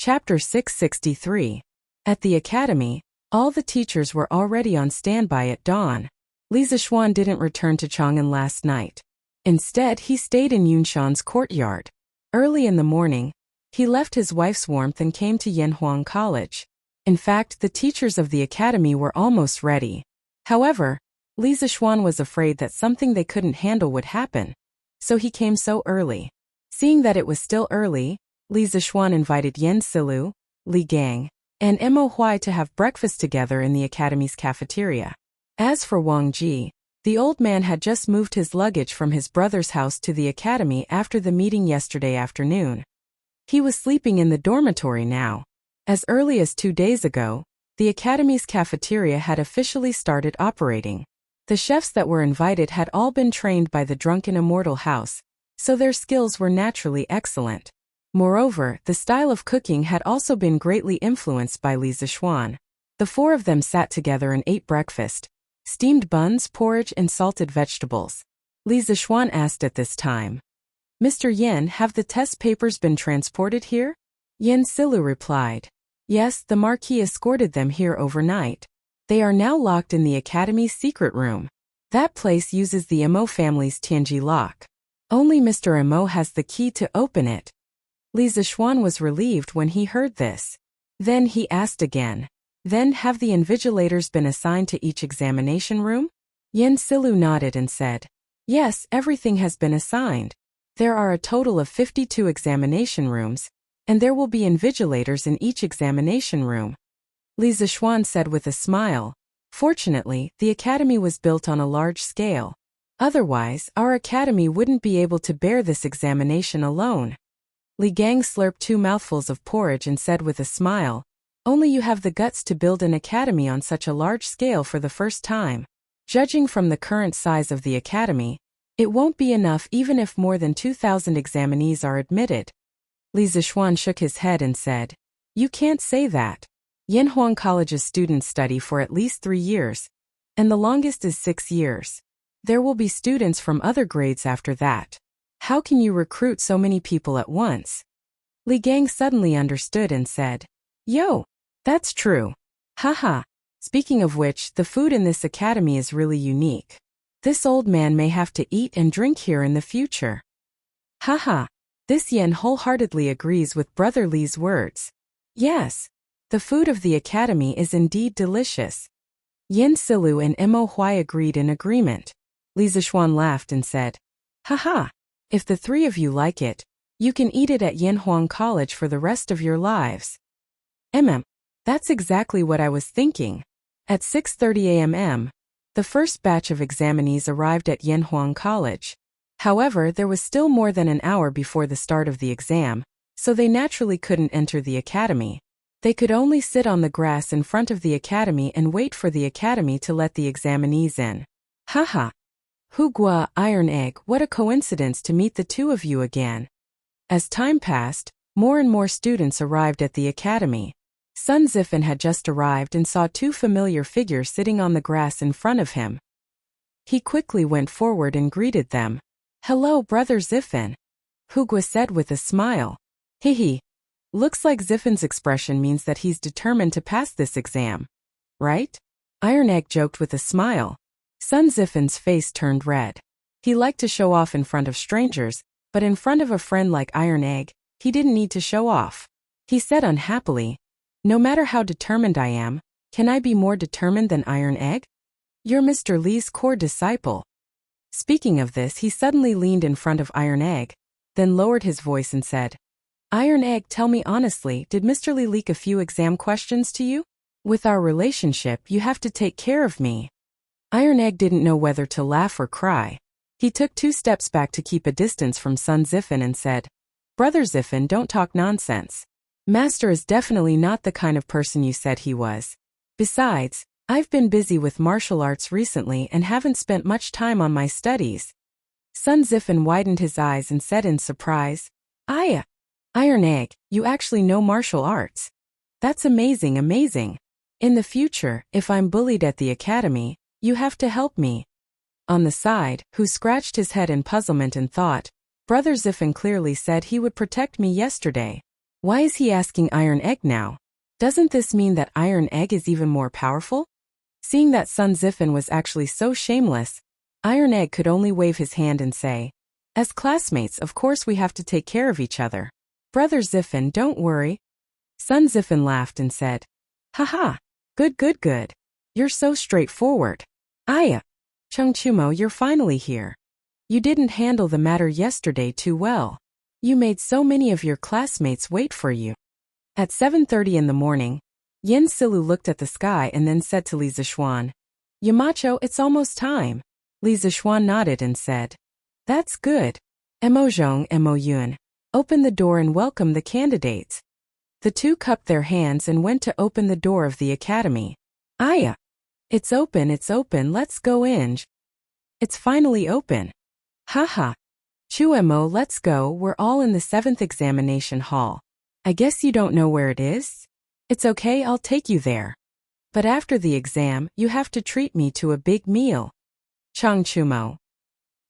Chapter 663. At the academy, all the teachers were already on standby at dawn. Li Zixuan didn't return to Chang'an last night. Instead, he stayed in Yunshan's courtyard. Early in the morning, he left his wife's warmth and came to Yanhuang College. In fact, the teachers of the academy were almost ready. However, Li Zixuan was afraid that something they couldn't handle would happen. So he came so early. Seeing that it was still early, Li Zixuan invited Yan Silu, Li Gang, and Mo Huai to have breakfast together in the academy's cafeteria. As for Wang Ji, the old man had just moved his luggage from his brother's house to the academy after the meeting yesterday afternoon. He was sleeping in the dormitory now. As early as 2 days ago, the academy's cafeteria had officially started operating. The chefs that were invited had all been trained by the drunken immortal house, so their skills were naturally excellent. Moreover, the style of cooking had also been greatly influenced by Li Zixuan. The four of them sat together and ate breakfast: steamed buns, porridge, and salted vegetables. Li Zixuan asked at this time, "Mr. Yin, have the test papers been transported here?" Yan Silu replied, "Yes, the Marquis escorted them here overnight. They are now locked in the academy's secret room. That place uses the Mo family's Tianji lock. Only Mr. Mo has the key to open it." Li Zixuan was relieved when he heard this. Then he asked again, "Then have the invigilators been assigned to each examination room?" Yan Silu nodded and said, "Yes, everything has been assigned. There are a total of 52 examination rooms, and there will be invigilators in each examination room." Li Zixuan said with a smile, "Fortunately, the academy was built on a large scale. Otherwise, our academy wouldn't be able to bear this examination alone." Li Gang slurped 2 mouthfuls of porridge and said with a smile, "Only you have the guts to build an academy on such a large scale for the first time. Judging from the current size of the academy, it won't be enough even if more than 2,000 examinees are admitted." Li Zixuan shook his head and said, "You can't say that. Yanhuang College's students study for at least 3 years, and the longest is 6 years. There will be students from other grades after that. How can you recruit so many people at once?" Li Gang suddenly understood and said, "Yo, that's true. Haha. Speaking of which, the food in this academy is really unique. This old man may have to eat and drink here in the future." Haha. This Yen wholeheartedly agrees with Brother Li's words. Yes, the food of the academy is indeed delicious. Yan Silu and Mo Huai agreed in agreement. Li Zixuan laughed and said, "Haha, if the 3 of you like it, you can eat it at Yanhuang College for the rest of your lives." That's exactly what I was thinking. At 6:30 a.m., the first batch of examinees arrived at Yanhuang College. However, there was still more than an hour before the start of the exam, so they naturally couldn't enter the academy. They could only sit on the grass in front of the academy and wait for the academy to let the examinees in. Haha. Hugua, Iron Egg, what a coincidence to meet the 2 of you again. As time passed, more and more students arrived at the academy. Sun Zifen had just arrived and saw 2 familiar figures sitting on the grass in front of him. He quickly went forward and greeted them. "Hello, Brother Zifen," Hugua said with a smile. "Hehe. Looks like Zifen's expression means that he's determined to pass this exam. Right?" Iron Egg joked with a smile. Sun Zifen's face turned red. He liked to show off in front of strangers, but in front of a friend like Iron Egg, he didn't need to show off. He said unhappily, "No matter how determined I am, can I be more determined than Iron Egg? You're Mr. Li's core disciple." Speaking of this, he suddenly leaned in front of Iron Egg, then lowered his voice and said, "Iron Egg, tell me honestly, did Mr. Li leak a few exam questions to you? With our relationship, you have to take care of me." Iron Egg didn't know whether to laugh or cry. He took 2 steps back to keep a distance from Sun Zifen and said, "Brother Zifen, don't talk nonsense. Master is definitely not the kind of person you said he was. Besides, I've been busy with martial arts recently and haven't spent much time on my studies." Sun Zifen widened his eyes and said in surprise, "Aya, Iron Egg, you actually know martial arts. That's amazing, amazing. In the future, if I'm bullied at the academy, you have to help me." On the side, who scratched his head in puzzlement and thought, Brother Zifen clearly said he would protect me yesterday. Why is he asking Iron Egg now? Doesn't this mean that Iron Egg is even more powerful? Seeing that Sun Ziffin was actually so shameless, Iron Egg could only wave his hand and say, "As classmates, of course we have to take care of each other. Brother Ziffin, don't worry." Sun Ziffin laughed and said, "Haha, good. You're so straightforward. Aya, Chung Chumo, you're finally here. You didn't handle the matter yesterday too well. You made so many of your classmates wait for you." At 7:30 in the morning, Yin Silu looked at the sky and then said to Li Zishuan, "Yamacho, it's almost time." Li Zishuan nodded and said, "That's good. Mo Zhong, Mo Yun, open the door and welcome the candidates." The two cupped their hands and went to open the door of the academy. "Aya! It's open, let's go in." "It's finally open." "Haha. Chuemo, let's go, we're all in the 7th examination hall. I guess you don't know where it is? It's okay, I'll take you there. But after the exam, you have to treat me to a big meal." Chang Chumo.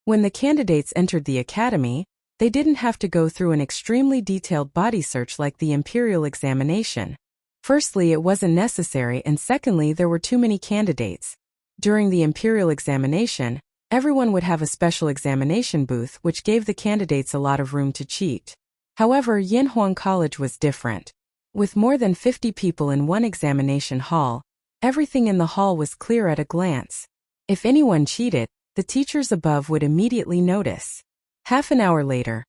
When the candidates entered the academy, they didn't have to go through an extremely detailed body search like the imperial examination. Firstly, it wasn't necessary, and secondly, there were too many candidates. During the imperial examination, everyone would have a special examination booth which gave the candidates a lot of room to cheat. However, Yinhuang College was different. With more than 50 people in one examination hall, everything in the hall was clear at a glance. If anyone cheated, the teachers above would immediately notice. Half an hour later,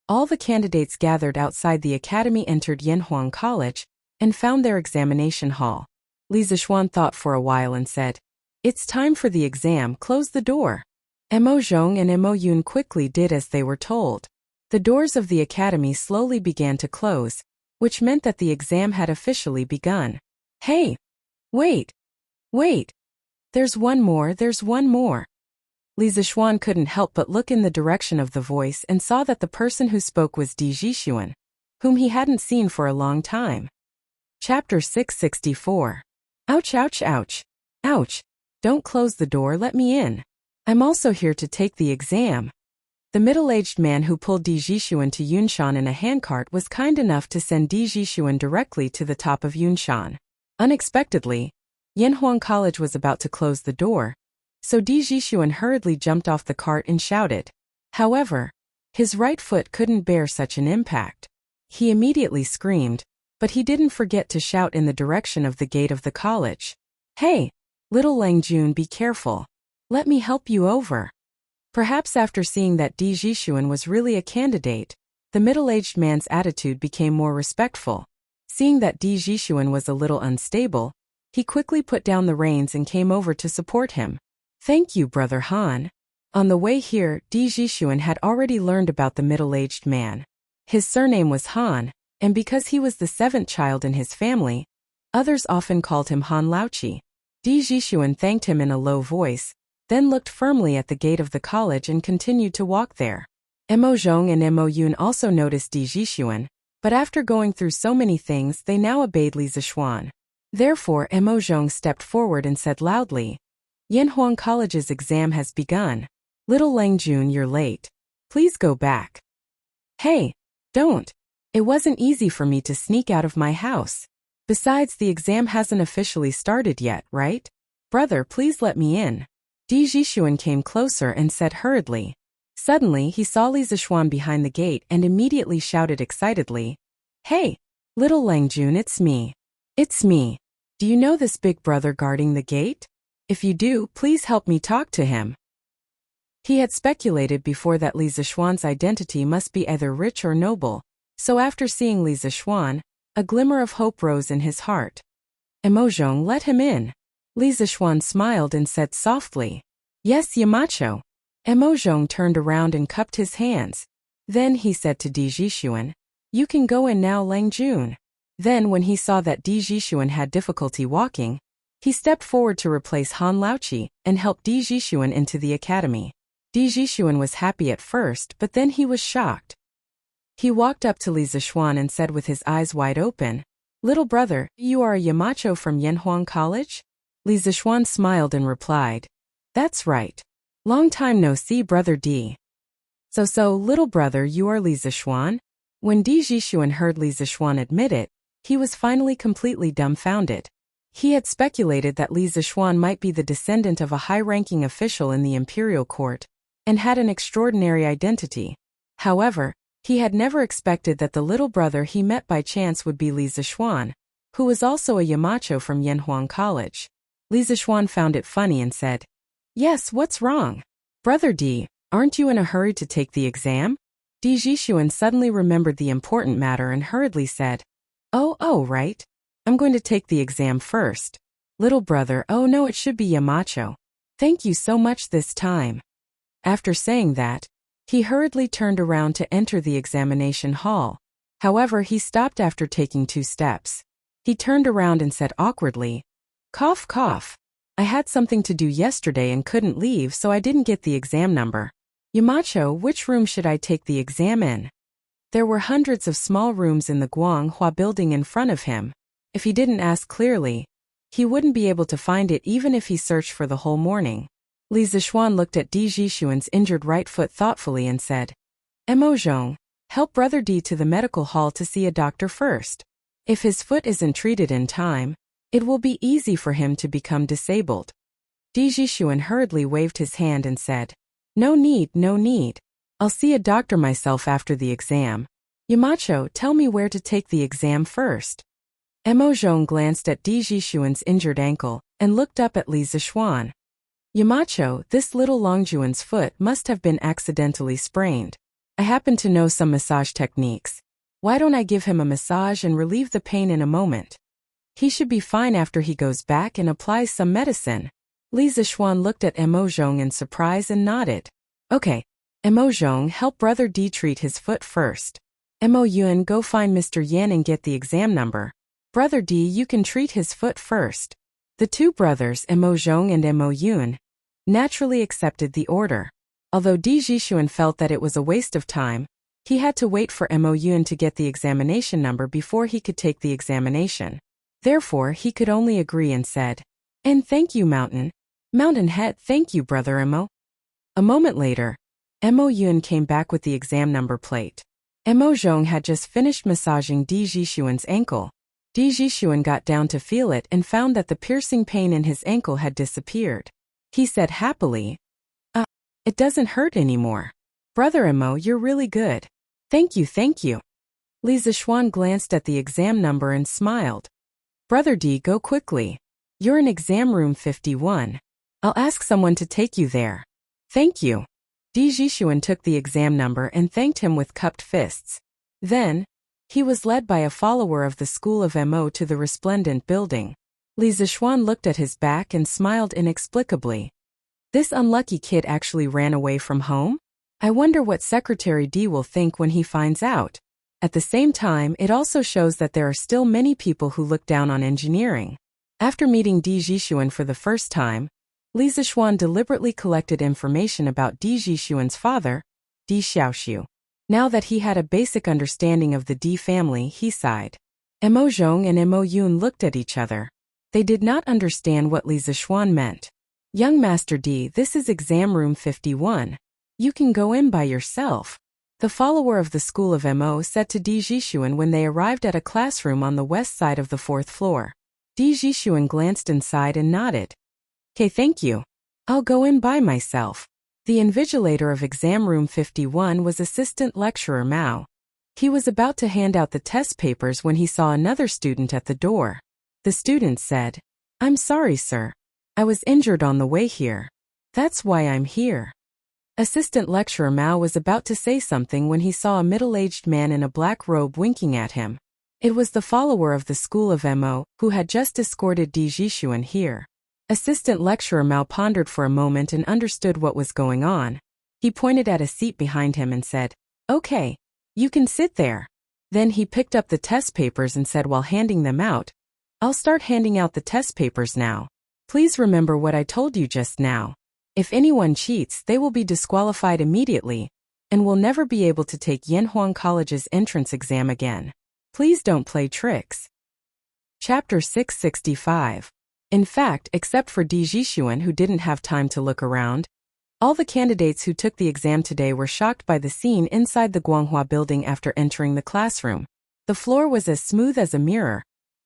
all the candidates gathered outside the academy entered Yinhuang College and found their examination hall. Li Zishuan thought for a while and said, "It's time for the exam, close the door." Mo Zhong and Mo Yun quickly did as they were told. The doors of the academy slowly began to close, which meant that the exam had officially begun. "Hey! Wait! There's one more. Li Zishuan couldn't help but look in the direction of the voice and saw that the person who spoke was Di Zhishuan, whom he hadn't seen for a long time. Chapter 664. Ouch. Don't close the door, let me in. I'm also here to take the exam." The middle-aged man who pulled Di Zhishuan to Yunshan in a handcart was kind enough to send Di Zhishuan directly to the top of Yunshan. Unexpectedly, Yinhuang College was about to close the door, so Di Zhishuan hurriedly jumped off the cart and shouted. However, his right foot couldn't bear such an impact. He immediately screamed, but he didn't forget to shout in the direction of the gate of the college. "Hey, little Lang Jun, be careful. Let me help you over." Perhaps after seeing that Di Zhishuan was really a candidate, the middle-aged man's attitude became more respectful. Seeing that Di Zhishuan was a little unstable, he quickly put down the reins and came over to support him. "Thank you, Brother Han." On the way here, Di Zhishuan had already learned about the middle-aged man. His surname was Han, and because he was the 7th child in his family, others often called him Han Laochi. Di Zhishuan thanked him in a low voice, then looked firmly at the gate of the college and continued to walk there. Mo Zhong and Mo Yun also noticed Di Zhishuan, but after going through so many things they now obeyed Li Zishuan. Therefore Mo Zhong stepped forward and said loudly, "Yinhuang College's exam has begun. Little Lang Jun, you're late. Please go back." "Hey, don't. It wasn't easy for me to sneak out of my house. Besides, the exam hasn't officially started yet, right? Brother, please let me in." Di Zhishuan came closer and said hurriedly. Suddenly, he saw Li Zishuan behind the gate and immediately shouted excitedly, "Hey, little Lang Jun, it's me. It's me. Do you know this big brother guarding the gate? If you do, please help me talk to him." He had speculated before that Li Zishuan's identity must be either rich or noble, so after seeing Li Zishuan, a glimmer of hope rose in his heart. "Mo Zhong, let him in." Li Zishuan smiled and said softly, "Yes, Yamacho." Mo Zhong turned around and cupped his hands. Then he said to Di Zhishuan, "You can go in now, Lang Jun." Then when he saw that Di Zhishuan had difficulty walking, he stepped forward to replace Han Laochi and helped Di Zhishuan into the academy. Di Zhishuan was happy at first, but then he was shocked. He walked up to Li Zishuan and said with his eyes wide open, "Little brother, you are a Yamacho from Yinhuang College?" Li Zishuan smiled and replied, "That's right. Long time no see, Brother Di." So, little brother, you are Li Zishuan? When Di Jixuan heard Li Zixuan admit it, he was finally completely dumbfounded. He had speculated that Li Zixuan might be the descendant of a high-ranking official in the imperial court, and had an extraordinary identity. However, he had never expected that the little brother he met by chance would be Li Zixuan, who was also a Yamacho from Yanhuang College. Li Zixuan found it funny and said, "Yes, what's wrong? Brother Di, aren't you in a hurry to take the exam?" Di Jixuan suddenly remembered the important matter and hurriedly said, Oh, right. I'm going to take the exam first. Little brother, oh no, it should be Yamacho. Thank you so much this time. After saying that, he hurriedly turned around to enter the examination hall. However, he stopped after taking 2 steps. He turned around and said awkwardly, "Cough, cough. I had something to do yesterday and couldn't leave, so I didn't get the exam number. Yamacho, which room should I take the exam in?" There were hundreds of small rooms in the Guanghua building in front of him. If he didn't ask clearly, he wouldn't be able to find it even if he searched for the whole morning. Li Zixuan looked at Di Jixuan's injured right foot thoughtfully and said, "Mo Zhong, help Brother Di to the medical hall to see a doctor first. If his foot isn't treated in time, it will be easy for him to become disabled." Di Jixuan hurriedly waved his hand and said, No need. I'll see a doctor myself after the exam. Yamacho, tell me where to take the exam first." Mo Zhong glanced at Di Jixuan's injured ankle and looked up at Li Zixuan. "Yamacho, this little Longjuan's foot must have been accidentally sprained. I happen to know some massage techniques. Why don't I give him a massage and relieve the pain in a moment? He should be fine after he goes back and applies some medicine." Li Zixuan looked at Mo Zhong in surprise and nodded. "Okay, Mo Zhong, help Brother Di treat his foot first. Mo Yun, go find Mr. Yan and get the exam number. Brother Di, you can treat his foot first." The 2 brothers, Mo Zhong and Mo Yun, naturally accepted the order. Although Di Jixuan felt that it was a waste of time, he had to wait for Mo Yun to get the examination number before he could take the examination. Therefore, he could only agree and said, "And thank you, Mountain Head, thank you, Brother Mo." A moment later, Mo Yun came back with the exam number plate. Mo Zhong had just finished massaging Di Jixuan's ankle. Di Jixuan got down to feel it and found that the piercing pain in his ankle had disappeared. He said happily, It doesn't hurt anymore. Brother Mo, you're really good. Thank you. Li Zixuan glanced at the exam number and smiled. "Brother Di, go quickly. You're in exam room 51. I'll ask someone to take you there." "Thank you." Di Jixuan took the exam number and thanked him with cupped fists. Then, he was led by a follower of the school of Mo to the resplendent building. Li Zixuan looked at his back and smiled inexplicably. This unlucky kid actually ran away from home? I wonder what Secretary Di will think when he finds out. At the same time, it also shows that there are still many people who look down on engineering. After meeting Di Jixuan for the first time, Li Zixuan deliberately collected information about Di Jixuan's father, Di Xiaoxiu. Now that he had a basic understanding of the Di family, he sighed. Mo Zhong and Mo Yun looked at each other. They did not understand what Li Zixuan meant. "Young Master Di, this is exam room 51. You can go in by yourself," the follower of the school of Mo said to Di Jixuan when they arrived at a classroom on the west side of the 4th floor. Di Jixuan glanced inside and nodded. "Okay, thank you. I'll go in by myself." The invigilator of exam room 51 was Assistant Lecturer Mao. He was about to hand out the test papers when he saw another student at the door. The student said, "I'm sorry, sir. I was injured on the way here. That's why I'm here." Assistant Lecturer Mao was about to say something when he saw a middle-aged man in a black robe winking at him. It was the follower of the school of Mo, who had just escorted Di Jixuan here. Assistant Lecturer Mao pondered for a moment and understood what was going on. He pointed at a seat behind him and said, "Okay, you can sit there." Then he picked up the test papers and said while handing them out, "I'll start handing out the test papers now. Please remember what I told you just now. If anyone cheats, they will be disqualified immediately and will never be able to take Yanhuang College's entrance exam again. Please don't play tricks." Chapter 665. In fact, except for Di Jixuan who didn't have time to look around, All the candidates who took the exam today were shocked by the scene inside the Guanghua building after entering the classroom. The floor was as smooth as a mirror,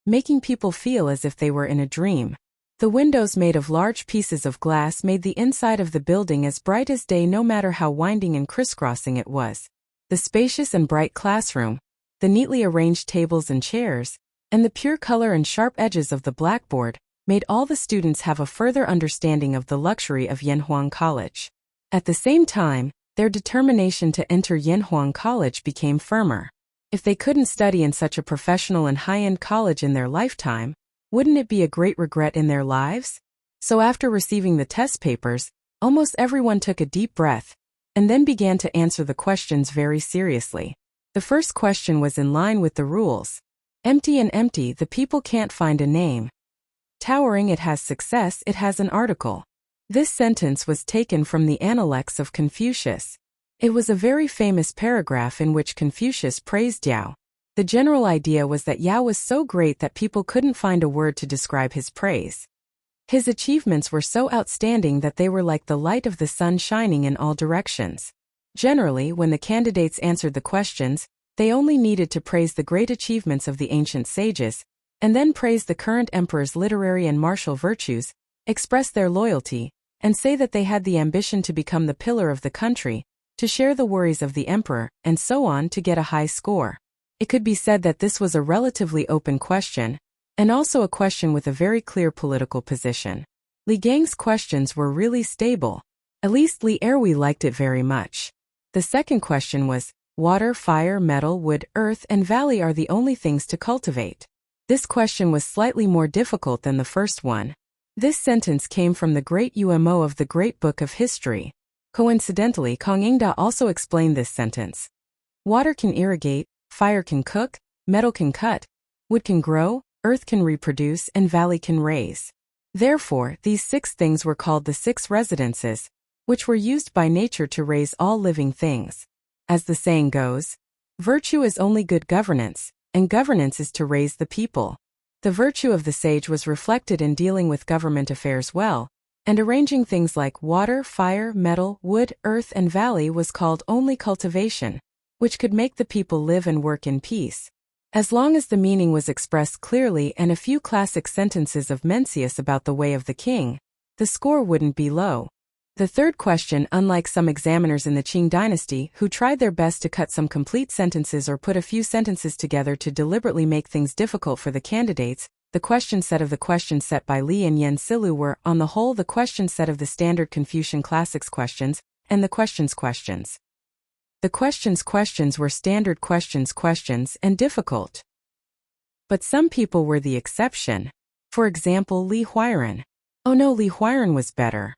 making people feel as if they were in a dream. The windows made of large pieces of glass made the inside of the building as bright as day no matter how winding and crisscrossing it was. The spacious and bright classroom, the neatly arranged tables and chairs, and the pure color and sharp edges of the blackboard made all the students have a further understanding of the luxury of Yanhuang College. At the same time, their determination to enter Yanhuang College became firmer. If they couldn't study in such a professional and high-end college in their lifetime, wouldn't it be a great regret in their lives? So after receiving the test papers, almost everyone took a deep breath, and then began to answer the questions very seriously. The first question was in line with the rules. Empty and empty, the people can't find a name. Towering, it has success, it has an article. This sentence was taken from the Analects of Confucius. It was a very famous paragraph in which Confucius praised Yao. The general idea was that Yao was so great that people couldn't find a word to describe his praise. His achievements were so outstanding that they were like the light of the sun shining in all directions. Generally, when the candidates answered the questions, they only needed to praise the great achievements of the ancient sages, and then praise the current emperor's literary and martial virtues, express their loyalty, and say that they had the ambition to become the pillar of the country, to share the worries of the emperor, and so on to get a high score. It could be said that this was a relatively open question, and also a question with a very clear political position. Li Gang's questions were really stable. At least Li Erwi liked it very much. The second question was, water, fire, metal, wood, earth, and valley are the only things to cultivate. This question was slightly more difficult than the first one. This sentence came from the great UMO of the Great Book of History. Coincidentally, Kong Ingda also explained this sentence. Water can irrigate, fire can cook, metal can cut, wood can grow, earth can reproduce, and valley can raise. Therefore, these 6 things were called the 6 residences, which were used by nature to raise all living things. As the saying goes, virtue is only good governance, and governance is to raise the people. The virtue of the sage was reflected in dealing with government affairs well, and arranging things like water, fire, metal, wood, earth, and valley was called only cultivation, which could make the people live and work in peace. As long as the meaning was expressed clearly and a few classic sentences of Mencius about the way of the king, the score wouldn't be low. The third question, unlike some examiners in the Qing dynasty who tried their best to cut some complete sentences or put a few sentences together to deliberately make things difficult for the candidates, the question set of the questions set by Li and Yen Silu were, on the whole, the question set of the standard Confucian classics questions, and the questions. The questions were standard questions and difficult. But some people were the exception. For example, Li Huiran. Oh no, Li Huiran was better.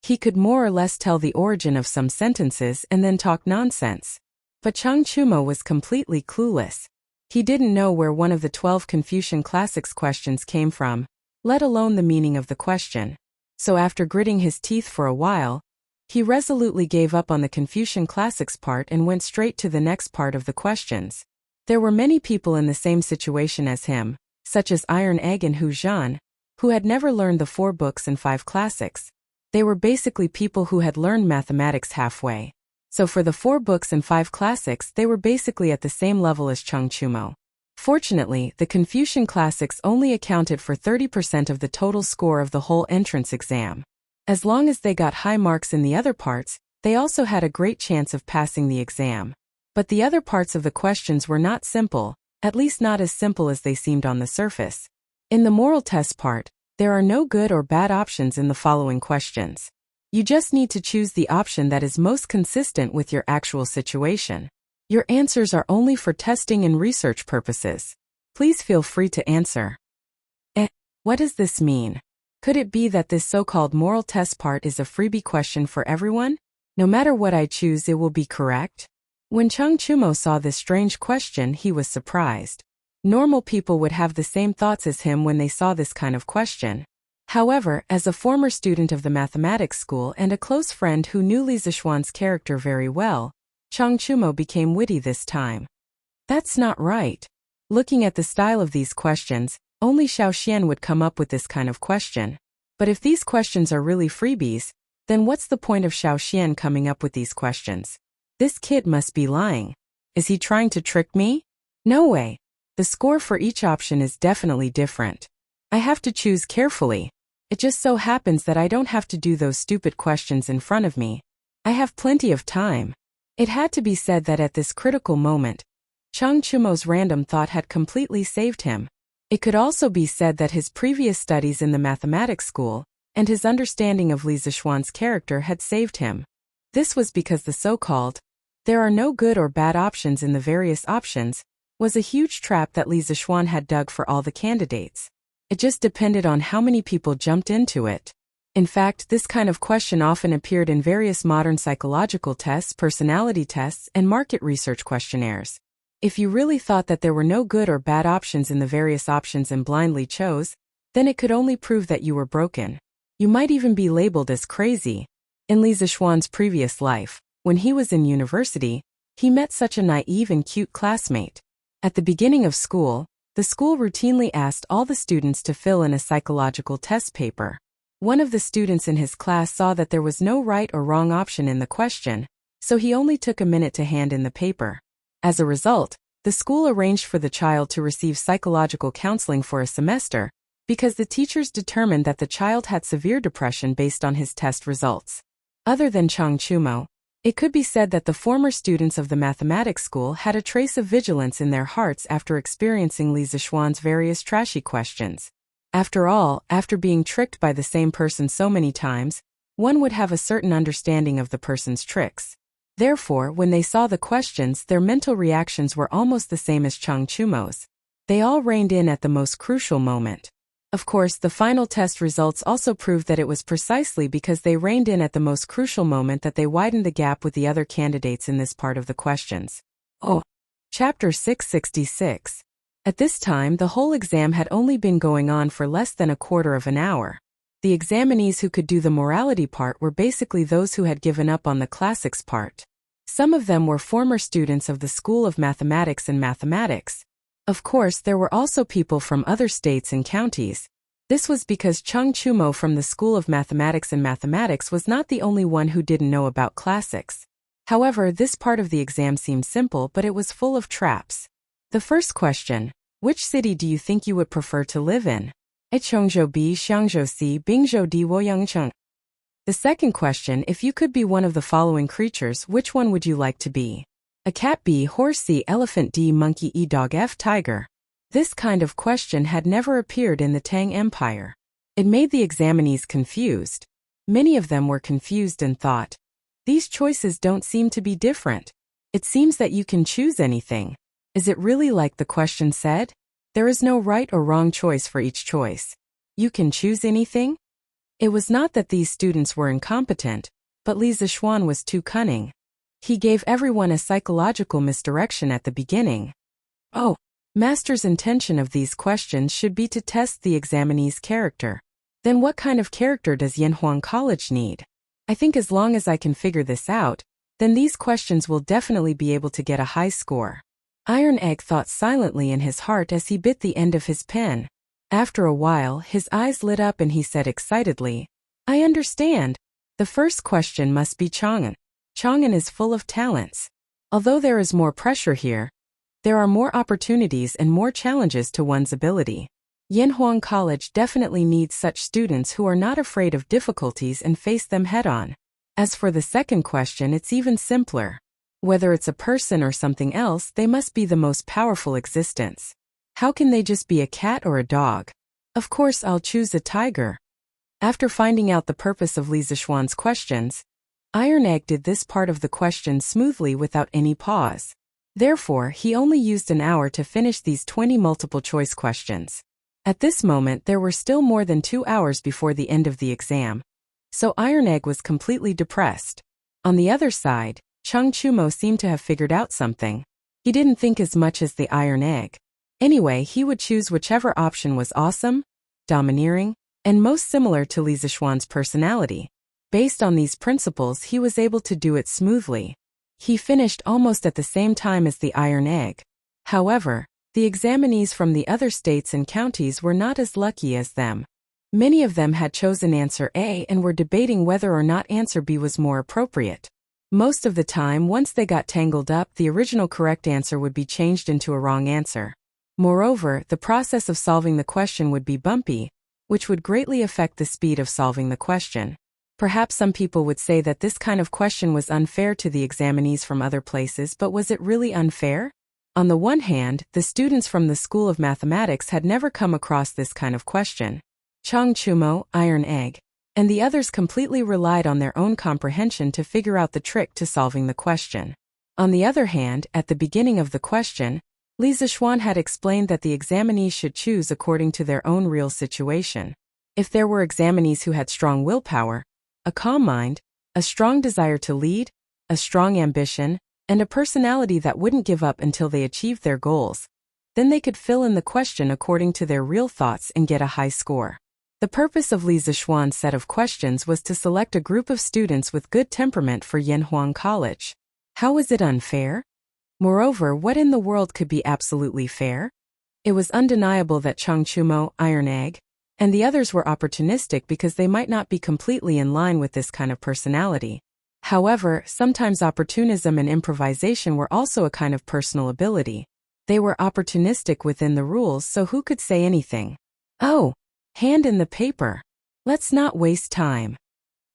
He could more or less tell the origin of some sentences and then talk nonsense. But Chang Chumo was completely clueless. He didn't know where one of the 12 Confucian classics questions came from, let alone the meaning of the question. So after gritting his teeth for a while, he resolutely gave up on the Confucian classics part and went straight to the next part of the questions. There were many people in the same situation as him, such as Iron Egg and Hu Zhan, who had never learned the 4 books and 5 classics. They were basically people who had learned mathematics halfway. So for the 4 books and 5 classics, they were basically at the same level as Chang Chumo. Fortunately, the Confucian classics only accounted for 30% of the total score of the whole entrance exam. As long as they got high marks in the other parts, they also had a great chance of passing the exam. But the other parts of the questions were not simple, at least not as simple as they seemed on the surface. In the moral test part, there are no good or bad options in the following questions. You just need to choose the option that is most consistent with your actual situation. Your answers are only for testing and research purposes. Please feel free to answer. What does this mean? Could it be that this so-called moral test part is a freebie question for everyone? No matter what I choose, it will be correct? When Chang Chumo saw this strange question, he was surprised. Normal people would have the same thoughts as him when they saw this kind of question. However, as a former student of the mathematics school and a close friend who knew Li Zishuan's character very well, Chang Chumo became witty this time. That's not right. Looking at the style of these questions, only Xiao Xian would come up with this kind of question. But if these questions are really freebies, Then what's the point of Xiaoxian coming up with these questions? This kid must be lying. Is he trying to trick me? No way. The score for each option is definitely different. I have to choose carefully. It just so happens that I don't have to do those stupid questions in front of me. I have plenty of time. It had to be said that at this critical moment, Chang Chumo's random thought had completely saved him. It could also be said that his previous studies in the mathematics school and his understanding of Li Zixuan's character had saved him. This was because the so-called "there are no good or bad options in the various options" was a huge trap that Li Zixuan had dug for all the candidates. It just depended on how many people jumped into it. In fact, this kind of question often appeared in various modern psychological tests, personality tests, and market research questionnaires. If you really thought that there were no good or bad options in the various options and blindly chose, then it could only prove that you were broken. You might even be labeled as crazy. In Li Zixuan's previous life, when he was in university, he met such a naive and cute classmate. At the beginning of school, the school routinely asked all the students to fill in a psychological test paper. One of the students in his class saw that there was no right or wrong option in the question, so he only took a minute to hand in the paper. As a result, the school arranged for the child to receive psychological counseling for a semester, because the teachers determined that the child had severe depression based on his test results. Other than Chang Chumo, it could be said that the former students of the mathematics school had a trace of vigilance in their hearts after experiencing Li Zixuan's various trashy questions. After all, after being tricked by the same person so many times, one would have a certain understanding of the person's tricks. Therefore, when they saw the questions, their mental reactions were almost the same as Chang Chumo's. They all reined in at the most crucial moment. Of course, the final test results also proved that it was precisely because they reined in at the most crucial moment that they widened the gap with the other candidates in this part of the questions. Chapter 666. At this time, the whole exam had only been going on for less than a quarter of an hour. The examinees who could do the morality part were basically those who had given up on the classics part. Some of them were former students of the School of Mathematics and Mathematics. Of course, there were also people from other states and counties. This was because Chang Chumo from the School of Mathematics and Mathematics was not the only one who didn't know about classics. However, this part of the exam seemed simple, but it was full of traps. The first question: which city do you think you would prefer to live in? Chongzhou B, Xiangzhou C, Bingzhou D, Woyangcheng. The second question: if you could be one of the following creatures, which one would you like to be? A cat B, horse C, elephant D, monkey E, dog F, tiger. This kind of question had never appeared in the Tang Empire. It made the examinees confused. Many of them were confused and thought, these choices don't seem to be different. It seems that you can choose anything. Is it really like the question said? There is no right or wrong choice for each choice. You can choose anything? It was not that these students were incompetent, but Li Zixuan was too cunning. He gave everyone a psychological misdirection at the beginning. Master's intention of these questions should be to test the examinee's character. Then what kind of character does Yanhuang College need? I think as long as I can figure this out, then these questions will definitely be able to get a high score. Iron Egg thought silently in his heart as he bit the end of his pen. After a while, his eyes lit up and he said excitedly, I understand. The first question must be Chang'an. Chang'an is full of talents. Although there is more pressure here, there are more opportunities and more challenges to one's ability. Yanhuang College definitely needs such students who are not afraid of difficulties and face them head-on. As for the second question, it's even simpler. Whether it's a person or something else, they must be the most powerful existence. How can they just be a cat or a dog? Of course I'll choose a tiger. After finding out the purpose of Li Zixuan's questions, Iron Egg did this part of the question smoothly without any pause. Therefore, he only used an hour to finish these 20 multiple-choice questions. At this moment, there were still more than 2 hours before the end of the exam. So Iron Egg was completely depressed. On the other side, Chang Chumo seemed to have figured out something. He didn't think as much as the Iron Egg. Anyway, he would choose whichever option was awesome, domineering, and most similar to Li Zixuan's personality. Based on these principles, he was able to do it smoothly. He finished almost at the same time as the Iron Egg. However, the examinees from the other states and counties were not as lucky as them. Many of them had chosen answer A and were debating whether or not answer B was more appropriate. Most of the time, once they got tangled up, the original correct answer would be changed into a wrong answer. Moreover, the process of solving the question would be bumpy, which would greatly affect the speed of solving the question. Perhaps some people would say that this kind of question was unfair to the examinees from other places, but was it really unfair? On the one hand, the students from the School of Mathematics had never come across this kind of question. Chang Chumo, Iron Egg, and the others completely relied on their own comprehension to figure out the trick to solving the question. On the other hand, at the beginning of the question, Li Zixuan had explained that the examinees should choose according to their own real situation. If there were examinees who had strong willpower, a calm mind, a strong desire to lead, a strong ambition, and a personality that wouldn't give up until they achieved their goals, then they could fill in the question according to their real thoughts and get a high score. The purpose of Li Zixuan's set of questions was to select a group of students with good temperament for Yanhuang College. How was it unfair? Moreover, what in the world could be absolutely fair? It was undeniable that Chang Chumo, Iron Egg, and the others were opportunistic because they might not be completely in line with this kind of personality. However, sometimes opportunism and improvisation were also a kind of personal ability. They were opportunistic within the rules, so who could say anything? Oh, hand in the paper. Let's not waste time.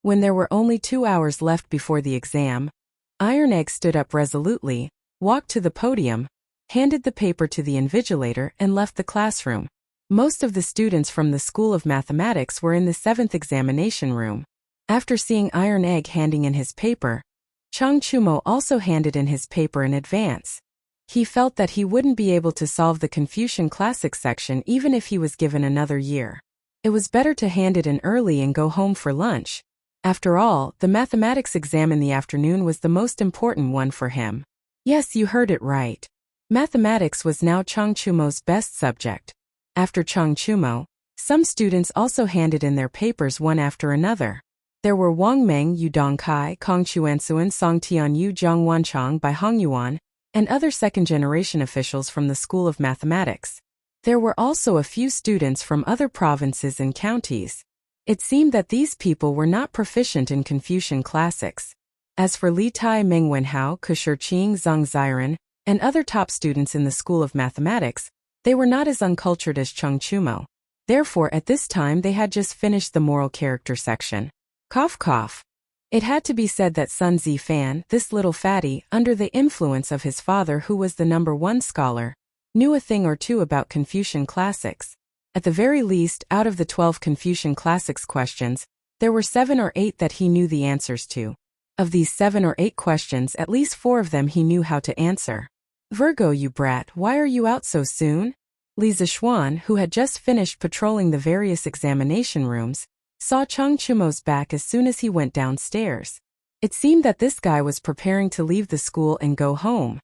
When there were only 2 hours left before the exam, Iron Egg stood up resolutely, walked to the podium, handed the paper to the invigilator, and left the classroom. Most of the students from the School of Mathematics were in the 7th examination room. After seeing Iron Egg handing in his paper, Chang Chumo also handed in his paper in advance. He felt that he wouldn't be able to solve the Confucian Classics section even if he was given another year. It was better to hand it in early and go home for lunch. After all, the mathematics exam in the afternoon was the most important one for him. Yes, you heard it right. Mathematics was now Chang Chumo's best subject. After Chang Chumo, some students also handed in their papers one after another. There were Wang Meng, Yu Dongkai, Kong Chuansuan, Song Tianyu, Zhang Wanchang, Bai Hongyuan, and other second-generation officials from the School of Mathematics. There were also a few students from other provinces and counties. It seemed that these people were not proficient in Confucian classics. As for Li Tai, Meng Wenhao, Kushirqing, Zhang Ziren, and other top students in the School of Mathematics, they were not as uncultured as Chang Chumo. Therefore, at this time they had just finished the moral character section. Cough cough. It had to be said that Sun Zifan, this little fatty, under the influence of his father who was the #1 scholar, knew a thing or two about Confucian classics. At the very least, out of the 12 Confucian classics questions, there were 7 or 8 that he knew the answers to. Of these 7 or 8 questions, at least 4 of them he knew how to answer. Virgo, you brat, why are you out so soon? Li Zixuan, who had just finished patrolling the various examination rooms, saw Chang Chumo's back as soon as he went downstairs. It seemed that this guy was preparing to leave the school and go home.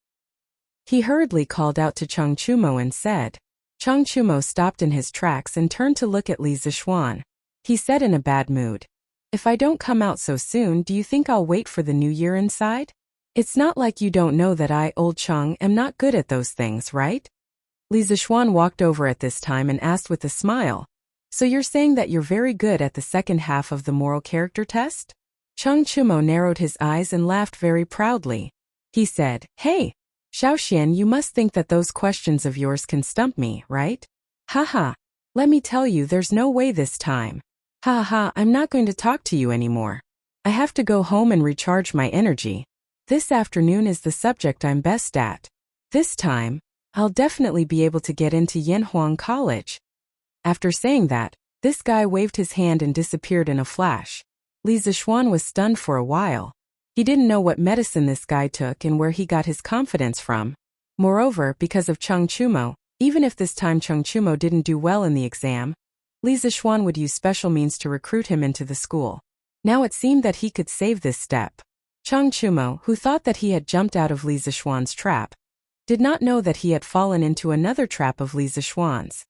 He hurriedly called out to Chang Chumo and said. Chang Chumo stopped in his tracks and turned to look at Li Zixuan. He said in a bad mood, "If I don't come out so soon, do you think I'll wait for the new year inside? It's not like you don't know that I, old Chang, am not good at those things, right?" Li Zixuan walked over at this time and asked with a smile, "So you're saying that you're very good at the second half of the moral character test?" Chang Chumo narrowed his eyes and laughed very proudly. He said, "Hey, Xiaoxian, you must think that those questions of yours can stump me, right? Haha, let me tell you there's no way this time. Haha, I'm not going to talk to you anymore. I have to go home and recharge my energy. This afternoon is the subject I'm best at. This time, I'll definitely be able to get into Yanhuang College." After saying that, this guy waved his hand and disappeared in a flash. Li Zixuan was stunned for a while. He didn't know what medicine this guy took and where he got his confidence from. Moreover, because of Chang Chumo, even if this time Chang Chumo didn't do well in the exam, Li Zixuan would use special means to recruit him into the school. Now it seemed that he could save this step. Chang Chumo, who thought that he had jumped out of Li Zixuan's trap, did not know that he had fallen into another trap of Li Zixuan's.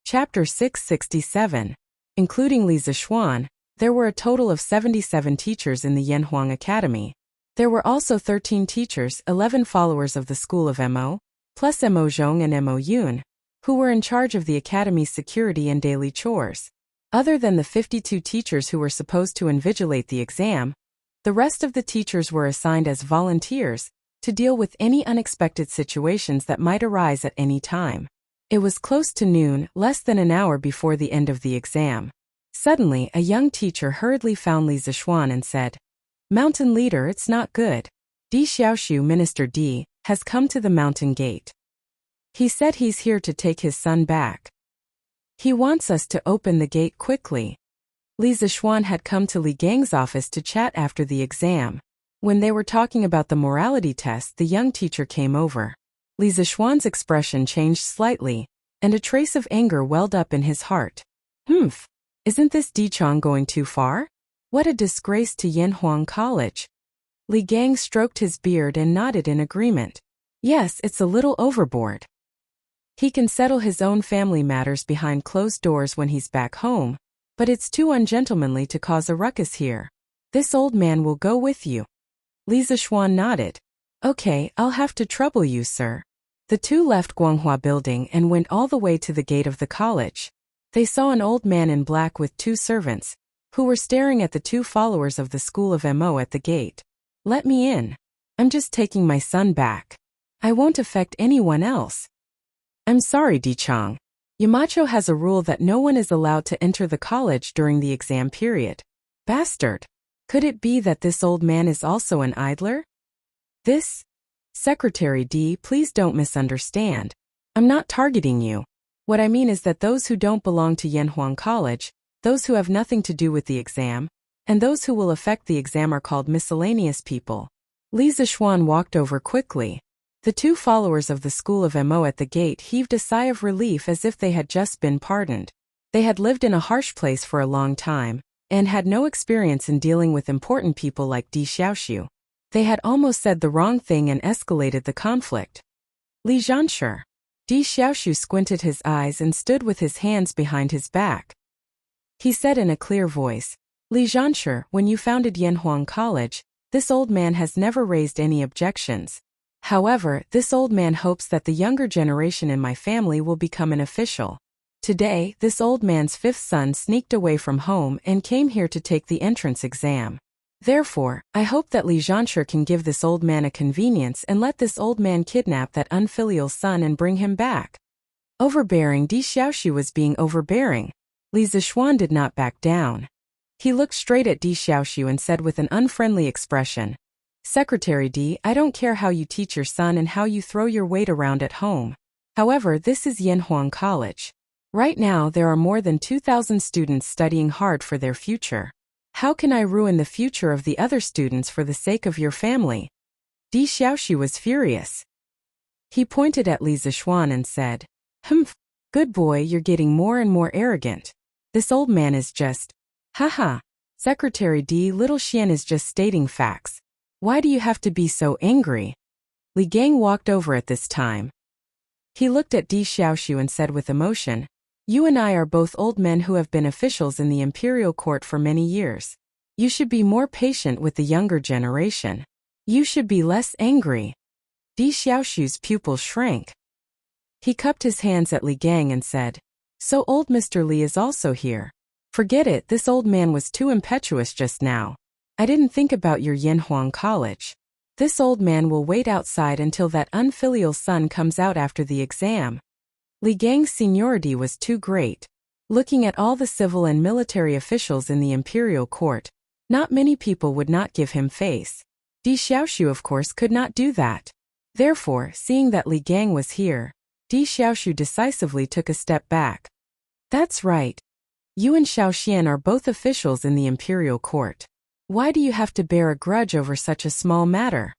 Chapter 667. Including Li Zixuan, there were a total of 77 teachers in the Yanhuang Academy. There were also 13 teachers, 11 followers of the school of Mo, plus Mo Zhong and Mo Yun, who were in charge of the academy's security and daily chores. Other than the 52 teachers who were supposed to invigilate the exam, the rest of the teachers were assigned as volunteers to deal with any unexpected situations that might arise at any time. It was close to noon, less than an hour before the end of the exam. Suddenly, a young teacher hurriedly found Li Zixuan and said, "Mountain leader, it's not good. Di Xiaoxiu, Minister Di, has come to the mountain gate. He said he's here to take his son back. He wants us to open the gate quickly." Li Zixuan had come to Li Gang's office to chat after the exam. When they were talking about the morality test, the young teacher came over. Li Zixuan's expression changed slightly, and a trace of anger welled up in his heart. "Humph! Isn't this Di Chong going too far? What a disgrace to Yanhuang College." Li Gang stroked his beard and nodded in agreement. "Yes, it's a little overboard. He can settle his own family matters behind closed doors when he's back home, but it's too ungentlemanly to cause a ruckus here. This old man will go with you." Li Zixuan nodded. "Okay, I'll have to trouble you, sir." The two left Guanghua Building and went all the way to the gate of the college. They saw an old man in black with two servants, who were staring at the two followers of the School of Mo at the gate. "Let me in. I'm just taking my son back. I won't affect anyone else." "I'm sorry, Di Chong. Yamacho has a rule that no one is allowed to enter the college during the exam period." "Bastard. Could it be that this old man is also an idler?" "This? Secretary D, please don't misunderstand. I'm not targeting you. What I mean is that those who don't belong to Yanhuang College, those who have nothing to do with the exam, and those who will affect the exam are called miscellaneous people." Li Zixuan walked over quickly. The two followers of the School of Mo at the gate heaved a sigh of relief as if they had just been pardoned. They had lived in a harsh place for a long time, and had no experience in dealing with important people like Di Xiaoxiu. They had almost said the wrong thing and escalated the conflict. "Li Zhanshi." Di Xiaoxiu squinted his eyes and stood with his hands behind his back. He said in a clear voice, "Li Zhanshi, when you founded Yanhuang College, this old man has never raised any objections. However, this old man hopes that the younger generation in my family will become an official. Today, this old man's fifth son sneaked away from home and came here to take the entrance exam. Therefore, I hope that Li Zhanshi can give this old man a convenience and let this old man kidnap that unfilial son and bring him back." Overbearing, Di Xiaoxiu was being overbearing. Li Zixuan did not back down. He looked straight at Di Xiaoxiu and said with an unfriendly expression, "Secretary Di, I don't care how you teach your son and how you throw your weight around at home. However, this is Yanhuang College. Right now there are more than 2,000 students studying hard for their future. How can I ruin the future of the other students for the sake of your family?" Di Xiaoxiu was furious. He pointed at Li Zixuan and said, "Humph, good boy, you're getting more and more arrogant. This old man is just, haha. Secretary D, little Xian is just stating facts. Why do you have to be so angry?" Li Gang walked over at this time. He looked at Di Xiaoxiu and said with emotion, "You and I are both old men who have been officials in the imperial court for many years. You should be more patient with the younger generation. You should be less angry." Di Xiaoxiu's pupils shrank. He cupped his hands at Li Gang and said, "So old Mr. Li is also here. Forget it, this old man was too impetuous just now. I didn't think about your Yanhuang College. This old man will wait outside until that unfilial son comes out after the exam." Li Gang's seniority was too great. Looking at all the civil and military officials in the imperial court, not many people would not give him face. Di Xiaoxiu of course could not do that. Therefore, seeing that Li Gang was here, Di Xiaoxiu decisively took a step back. "That's right. You and Xiao Xian are both officials in the imperial court. Why do you have to bear a grudge over such a small matter?"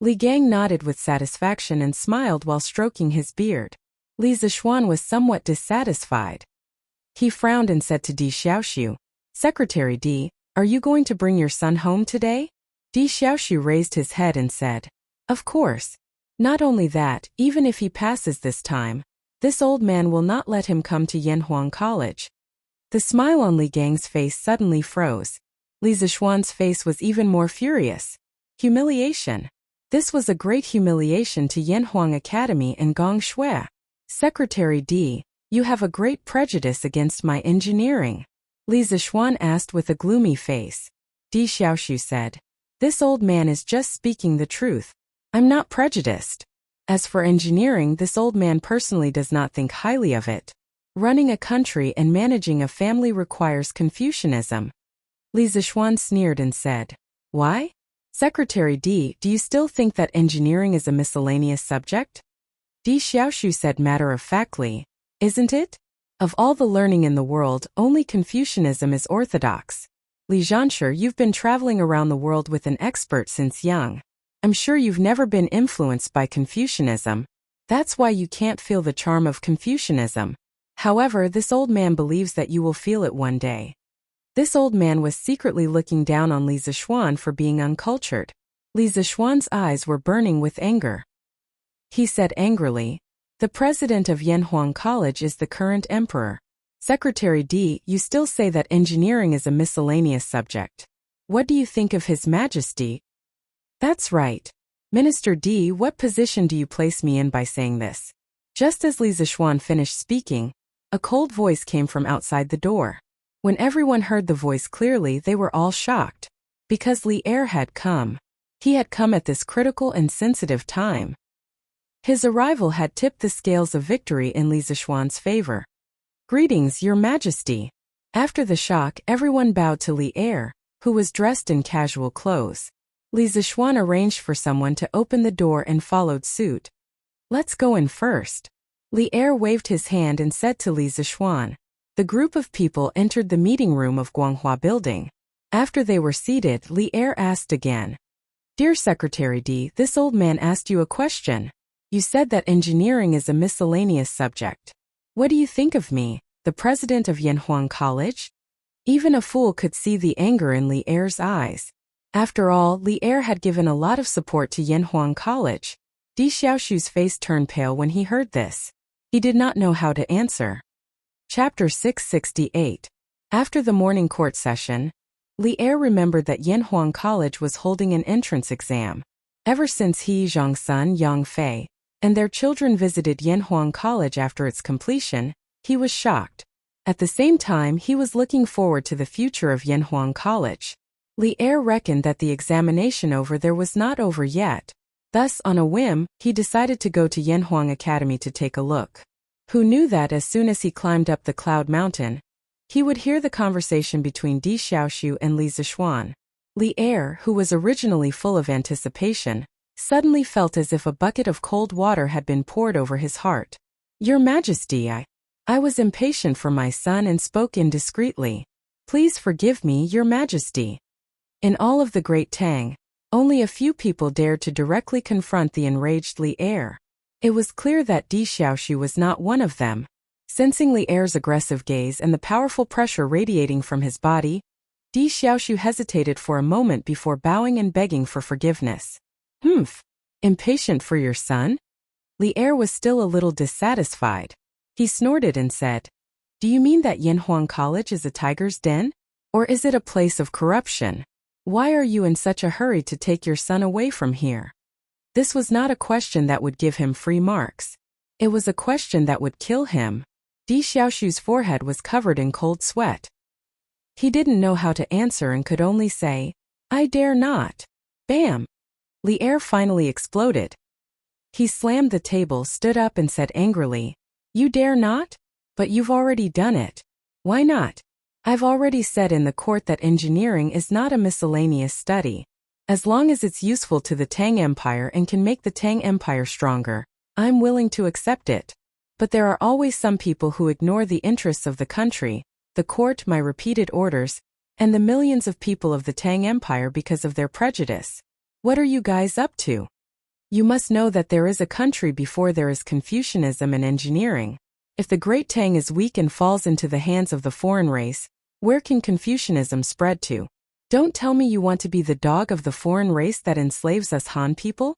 Li Gang nodded with satisfaction and smiled while stroking his beard. Li Zixuan was somewhat dissatisfied. He frowned and said to Di Xiaoxiu, "Secretary Di, are you going to bring your son home today?" Di Xiaoxiu raised his head and said, "Of course. Not only that, even if he passes this time, this old man will not let him come to Yanhuang College." The smile on Li Gang's face suddenly froze. Li Zixuan's face was even more furious. Humiliation. This was a great humiliation to Yanhuang Academy and Gong Shui. "Secretary D, you have a great prejudice against my engineering. Li Zixuan asked with a gloomy face. Di Xiaoshu said. This old man is just speaking the truth. I'm not prejudiced. As for engineering, this old man personally does not think highly of it. Running a country and managing a family requires Confucianism. Li Zixuan sneered and said. Why? Secretary Di, do you still think that engineering is a miscellaneous subject? Di Xiaoshu said matter-of-factly. Isn't it? Of all the learning in the world, only Confucianism is orthodox. Li Zhansher, you've been traveling around the world with an expert since young. I'm sure you've never been influenced by Confucianism. That's why you can't feel the charm of Confucianism. However, this old man believes that you will feel it one day. This old man was secretly looking down on Li Zixuan for being uncultured. Li Zixuan's eyes were burning with anger. He said angrily, the president of Yanhuang College is the current emperor. Secretary Di, you still say that engineering is a miscellaneous subject. What do you think of His Majesty? That's right. Minister Di, what position do you place me in by saying this? Just as Li Zixuan finished speaking, a cold voice came from outside the door. When everyone heard the voice clearly, they were all shocked. Because Li Er had come. He had come at this critical and sensitive time. His arrival had tipped the scales of victory in Li Zixuan's favor. Greetings, Your Majesty. After the shock, everyone bowed to Li Er, who was dressed in casual clothes. Li Zixuan arranged for someone to open the door and followed suit. Let's go in first. Li Er waved his hand and said to Li Zixuan. The group of people entered the meeting room of Guanghua Building. After they were seated, Li Er asked again. Dear Secretary Di, this old man asked you a question. You said that engineering is a miscellaneous subject. What do you think of me, the president of Yanhuang College? Even a fool could see the anger in Li Er's eyes. After all, Li Er had given a lot of support to Yanhuang College. Di Xiaoshu's face turned pale when he heard this. He did not know how to answer. Chapter 668. After the morning court session, Li Er remembered that Yanhuang College was holding an entrance exam. Ever since he, Zhongsun, Yang Fei, and their children visited Yanhuang College after its completion, he was shocked. At the same time, he was looking forward to the future of Yanhuang College. Li Er reckoned that the examination over there was not over yet. Thus, on a whim, he decided to go to Yanhuang Academy to take a look. Who knew that as soon as he climbed up the cloud mountain, he would hear the conversation between Di Xiaoshu and Li Zixuan. Li Er, who was originally full of anticipation, suddenly felt as if a bucket of cold water had been poured over his heart. Your Majesty, I was impatient for my son and spoke indiscreetly. Please forgive me, Your Majesty. In all of the Great Tang, only a few people dared to directly confront the enraged Li Er. It was clear that Di Xiaoshu was not one of them. Sensing Li Er's aggressive gaze and the powerful pressure radiating from his body, Di Xiaoshu hesitated for a moment before bowing and begging for forgiveness. Impatient for your son? Li Er was still a little dissatisfied. He snorted and said, Do you mean that Yanhuang College is a tiger's den? Or is it a place of corruption? Why are you in such a hurry to take your son away from here? This was not a question that would give him free marks. It was a question that would kill him. Di Xiaoshu's forehead was covered in cold sweat. He didn't know how to answer and could only say, I dare not. Bam! Li Er finally exploded. He slammed the table, stood up and said angrily, You dare not? But you've already done it. Why not? I've already said in the court that engineering is not a miscellaneous study. As long as it's useful to the Tang Empire and can make the Tang Empire stronger, I'm willing to accept it. But there are always some people who ignore the interests of the country, the court, my repeated orders, and the millions of people of the Tang Empire because of their prejudice. What are you guys up to? You must know that there is a country before there is Confucianism and engineering. If the Great Tang is weak and falls into the hands of the foreign race, where can Confucianism spread to? Don't tell me you want to be the dog of the foreign race that enslaves us Han people?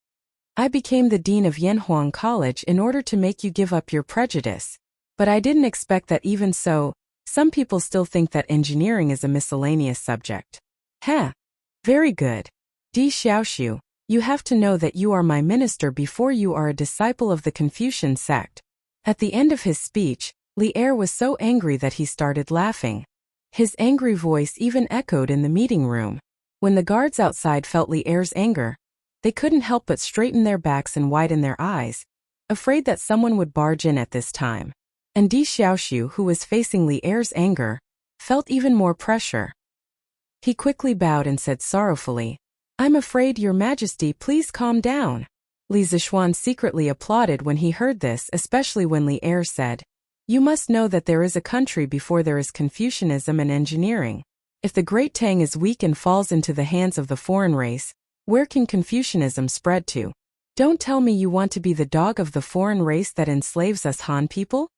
I became the dean of Yanhuang College in order to make you give up your prejudice. But I didn't expect that even so, some people still think that engineering is a miscellaneous subject. Very good. Di Xiaoshu, you have to know that you are my minister before you are a disciple of the Confucian sect. At the end of his speech, Li Er was so angry that he started laughing. His angry voice even echoed in the meeting room. When the guards outside felt Li Er's anger, they couldn't help but straighten their backs and widen their eyes, afraid that someone would barge in at this time. And Di Xiaoxiu, who was facing Li Er's anger, felt even more pressure. He quickly bowed and said sorrowfully, "I'm afraid, Your Majesty, please calm down." Li Zixuan secretly applauded when he heard this, especially when Li Er said, "You must know that there is a country before there is Confucianism and engineering. If the Great Tang is weak and falls into the hands of the foreign race, where can Confucianism spread to? Don't tell me you want to be the dog of the foreign race that enslaves us Han people?"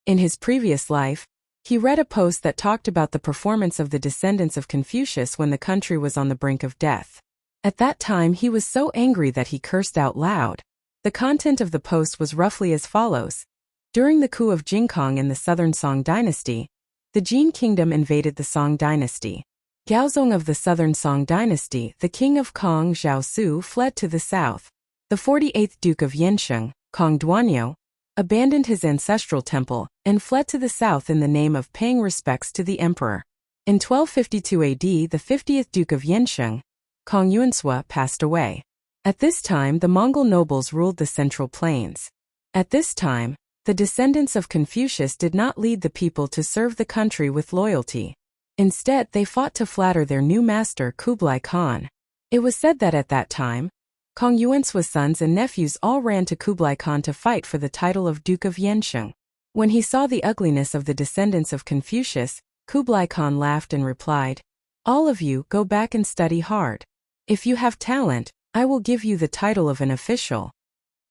In his previous life, he read a post that talked about the performance of the descendants of Confucius when the country was on the brink of death. At that time he was so angry that he cursed out loud. The content of the post was roughly as follows. During the coup of Jingkong in the southern Song dynasty, the Jin kingdom invaded the Song dynasty. Gaozong of the southern Song dynasty, the king of Kong Zhaosu, fled to the south. The 48th Duke of Yansheng, Kong Duanyo, abandoned his ancestral temple and fled to the south in the name of paying respects to the emperor. In 1252 AD, the 50th Duke of Yansheng, Kong Yuansua, passed away. At this time, the Mongol nobles ruled the central plains. At this time, the descendants of Confucius did not lead the people to serve the country with loyalty. Instead, they fought to flatter their new master Kublai Khan. It was said that at that time, Kong Yuansua's sons and nephews all ran to Kublai Khan to fight for the title of Duke of Yansheng. When he saw the ugliness of the descendants of Confucius, Kublai Khan laughed and replied, "All of you go back and study hard. If you have talent, I will give you the title of an official."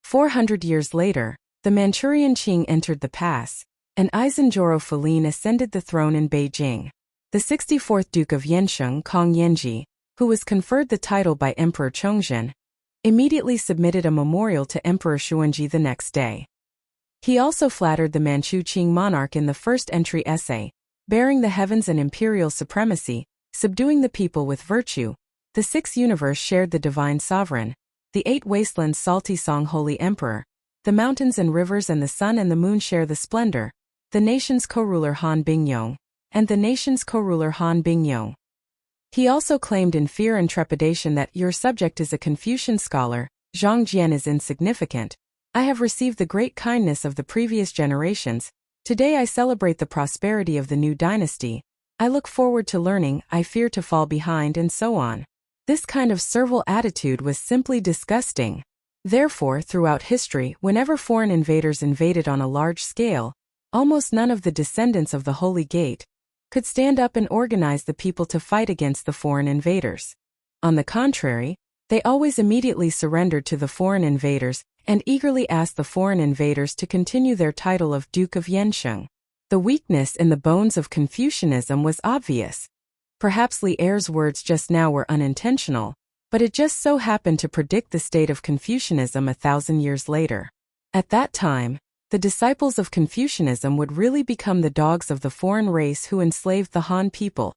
400 years later, the Manchurian Qing entered the pass, and Eisenjoro Filin ascended the throne in Beijing. The 64th Duke of Yansheng, Kong Yanji, who was conferred the title by Emperor Chongzhen, immediately submitted a memorial to Emperor Xuanji the next day. He also flattered the Manchu Qing monarch in the first entry essay, bearing the heavens and imperial supremacy, subduing the people with virtue. The sixth universe shared the divine sovereign, the eight wastelands salty song holy emperor, the mountains and rivers and the sun and the moon share the splendor, the nation's co-ruler Han Bingyong, and the nation's co-ruler Han Bingyong. He also claimed in fear and trepidation that your subject is a Confucian scholar, Zhang Jian is insignificant. I have received the great kindness of the previous generations. Today I celebrate the prosperity of the new dynasty. I look forward to learning, I fear to fall behind, and so on. This kind of servile attitude was simply disgusting. Therefore, throughout history, whenever foreign invaders invaded on a large scale, almost none of the descendants of the Holy Gate could stand up and organize the people to fight against the foreign invaders. On the contrary, they always immediately surrendered to the foreign invaders and eagerly asked the foreign invaders to continue their title of Duke of Yansheng. The weakness in the bones of Confucianism was obvious. Perhaps Li Er's words just now were unintentional, but it just so happened to predict the state of Confucianism 1,000 years later. At that time, the disciples of Confucianism would really become the dogs of the foreign race who enslaved the Han people.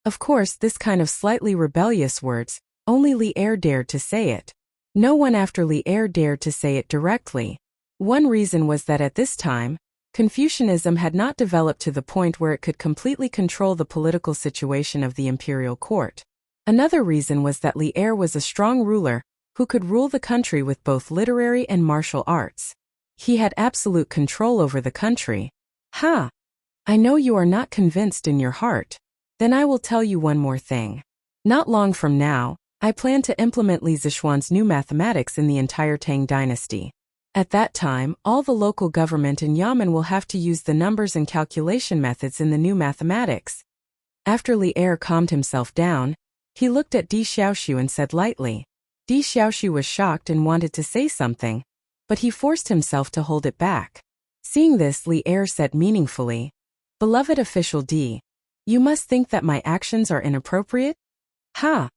Of course, this kind of slightly rebellious words, only Li Er dared to say it. No one after Li Er dared to say it directly. One reason was that at this time, Confucianism had not developed to the point where it could completely control the political situation of the imperial court. Another reason was that Li Er was a strong ruler who could rule the country with both literary and martial arts. He had absolute control over the country. Ha! I know you are not convinced in your heart. Then I will tell you one more thing. Not long from now, I plan to implement Li Zixuan's new mathematics in the entire Tang dynasty. At that time, all the local government and yamen will have to use the numbers and calculation methods in the new mathematics. After Li Er calmed himself down, he looked at Di Xiaoxiu and said lightly. Di Xiaoxiu was shocked and wanted to say something, but he forced himself to hold it back. Seeing this, Li Er said meaningfully, "Beloved official D, you must think that my actions are inappropriate? Ha!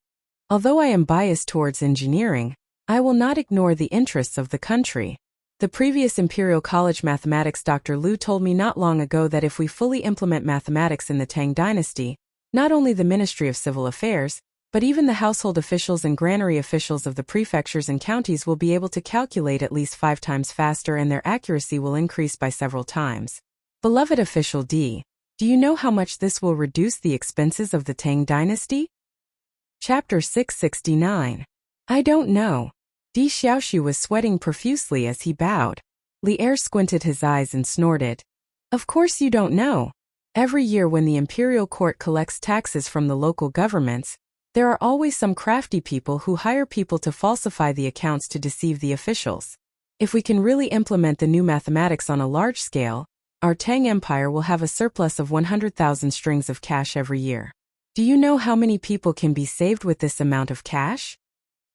Although I am biased towards engineering, I will not ignore the interests of the country. The previous Imperial College mathematics Dr. Liu told me not long ago that if we fully implement mathematics in the Tang dynasty, not only the Ministry of Civil Affairs, but even the household officials and granary officials of the prefectures and counties will be able to calculate at least 5 times faster and their accuracy will increase by several times. Beloved official D, Do you know how much this will reduce the expenses of the Tang dynasty? Chapter 669. I don't know. Di Xiaoxu was sweating profusely as he bowed. Li Er squinted his eyes and snorted. Of course you don't know. Every year when the imperial court collects taxes from the local governments, there are always some crafty people who hire people to falsify the accounts to deceive the officials. If we can really implement the new mathematics on a large scale, our Tang Empire will have a surplus of 100,000 strings of cash every year. Do you know how many people can be saved with this amount of cash?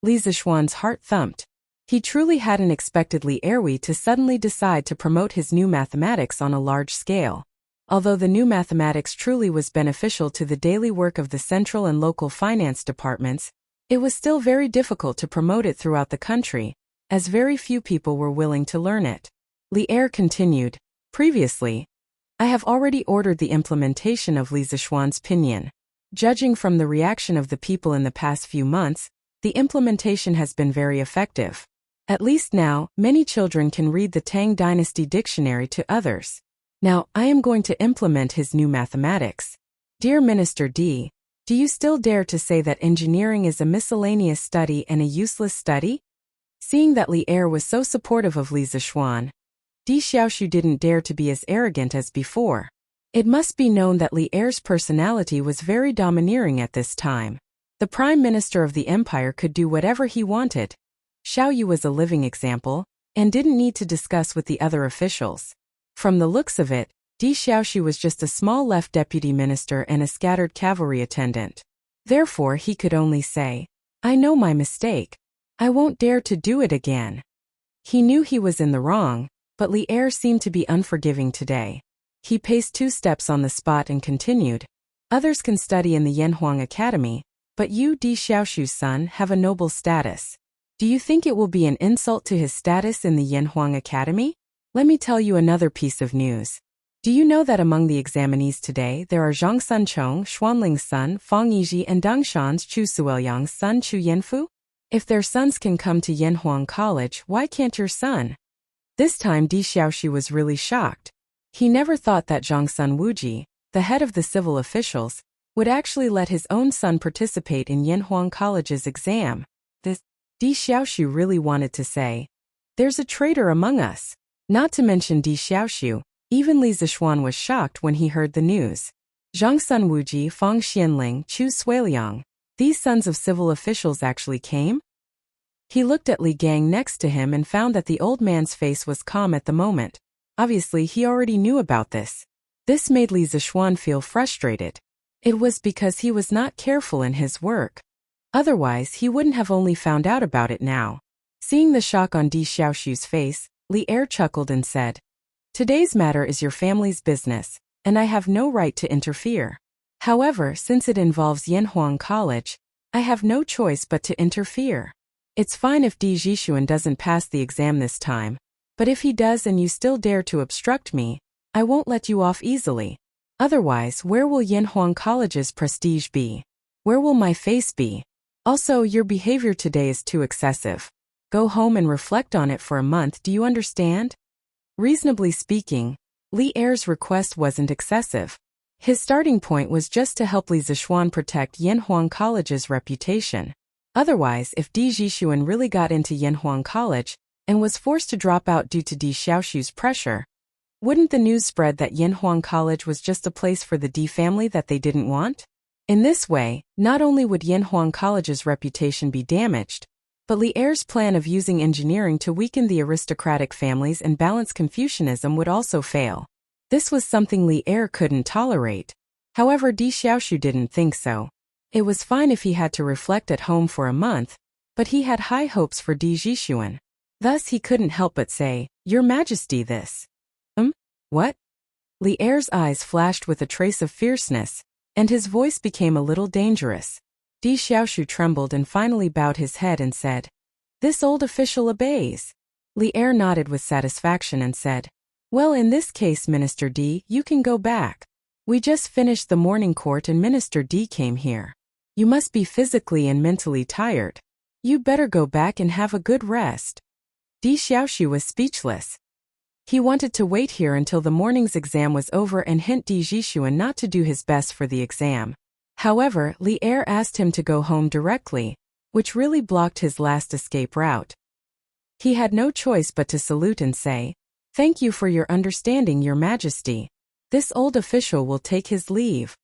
Li Zishuan's heart thumped. He truly hadn't expected Li Erui to suddenly decide to promote his new mathematics on a large scale. Although the new mathematics truly was beneficial to the daily work of the central and local finance departments, it was still very difficult to promote it throughout the country, as very few people were willing to learn it. Li Er continued, previously, I have already ordered the implementation of Li Zishuan's pinyin. Judging from the reaction of the people in the past few months, the implementation has been very effective. At least now, many children can read the Tang Dynasty dictionary to others. Now, I am going to implement his new mathematics. Dear Minister D, do you still dare to say that engineering is a miscellaneous study and a useless study? Seeing that Li Er was so supportive of Li Zishuan, Di Xiaoxu didn't dare to be as arrogant as before. It must be known that Li Er's personality was very domineering at this time. The Prime Minister of the Empire could do whatever he wanted. Xiao Yu was a living example, and didn't need to discuss with the other officials. From the looks of it, Di Xiaoxu was just a small left deputy minister and a scattered cavalry attendant. Therefore he could only say, I know my mistake. I won't dare to do it again. He knew he was in the wrong, but Li Er seemed to be unforgiving today. He paced 2 steps on the spot and continued, others can study in the Yanhuang Academy, but you, Di Xiaoxu's son, have a noble status. Do you think it will be an insult to his status in the Yanhuang Academy? Let me tell you another piece of news. Do you know that among the examinees today there are Zhang Sunchong, Xuanling's son, Fang Yizhi, and Dangshan's Chu Suoyang's son Chu Yanfu? If their sons can come to Yanhuang College, why can't your son? This time Di Xiaoxu was really shocked. He never thought that Zhangsun Wuji, the head of the civil officials, would actually let his own son participate in Yanhuang College's exam. This Di Xiaoxu really wanted to say, there's a traitor among us. Not to mention Di Xiaoxu, even Li Zishuan was shocked when he heard the news. Zhangsun Wuji, Fang Xianling, Chu Suiliang, these sons of civil officials actually came? He looked at Li Gang next to him and found that the old man's face was calm at the moment. Obviously he already knew about this. This made Li Zishuan feel frustrated. It was because he was not careful in his work. Otherwise he wouldn't have only found out about it now. Seeing the shock on Di Xiaoxu's face, Li Er chuckled and said, today's matter is your family's business, and I have no right to interfere. However, since it involves Yanhuang College, I have no choice but to interfere. It's fine if Di Zhishuan doesn't pass the exam this time, but if he does and you still dare to obstruct me, I won't let you off easily. Otherwise, where will Yanhuang College's prestige be? Where will my face be? Also, your behavior today is too excessive. Go home and reflect on it for a month, do you understand? Reasonably speaking, Li Er's request wasn't excessive. His starting point was just to help Li Zishuan protect Yanhuang College's reputation. Otherwise, if Di Zhishuan really got into Yanhuang College and was forced to drop out due to Di Xiaoxu's pressure, wouldn't the news spread that Yanhuang College was just a place for the Di family that they didn't want? In this way, not only would Yanhuang College's reputation be damaged, but Li Er's plan of using engineering to weaken the aristocratic families and balance Confucianism would also fail. This was something Li Er couldn't tolerate. However, Di Xiaoxu didn't think so. It was fine if he had to reflect at home for a month, but he had high hopes for Di Zhishuan. Thus he couldn't help but say, Your Majesty, this. What? Li Er's eyes flashed with a trace of fierceness, and his voice became a little dangerous. Di Xiaoxu trembled and finally bowed his head and said, This old official obeys. Li Er nodded with satisfaction and said, Well, in this case, Minister D, you can go back. We just finished the morning court and Minister D came here. You must be physically and mentally tired. You'd better go back and have a good rest. Di Xiaoxu was speechless. He wanted to wait here until the morning's exam was over and hint Di Jixuan not to do his best for the exam. However, Li Er asked him to go home directly, which really blocked his last escape route. He had no choice but to salute and say, "Thank you for your understanding, Your Majesty. This old official will take his leave."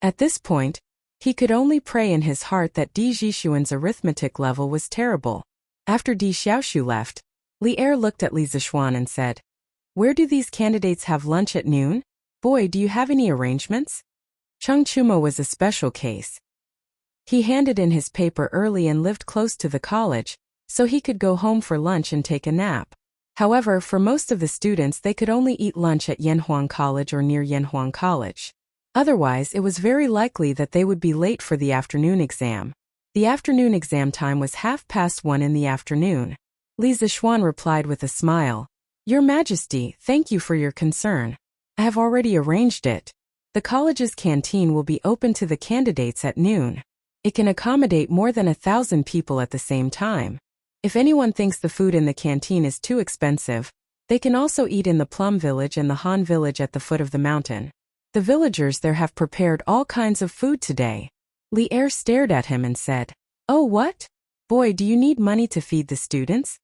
At this point, he could only pray in his heart that Di Jixuan's arithmetic level was terrible. After Di Xiaoshu left, Li Er looked at Li Zixuan and said, "Where do these candidates have lunch at noon? Boy, do you have any arrangements?" Cheng Chuma was a special case. He handed in his paper early and lived close to the college, so he could go home for lunch and take a nap. However, for most of the students they could only eat lunch at Yanhuang College or near Yanhuang College. Otherwise, it was very likely that they would be late for the afternoon exam. The afternoon exam time was 1:30 in the afternoon. Li Zixuan replied with a smile, "Your Majesty, thank you for your concern. I have already arranged it. The college's canteen will be open to the candidates at noon. It can accommodate more than 1,000 people at the same time. If anyone thinks the food in the canteen is too expensive, they can also eat in the Plum Village and the Han Village at the foot of the mountain. The villagers there have prepared all kinds of food today." Li Er stared at him and said, "Oh, what? Boy, do you need money to feed the students?"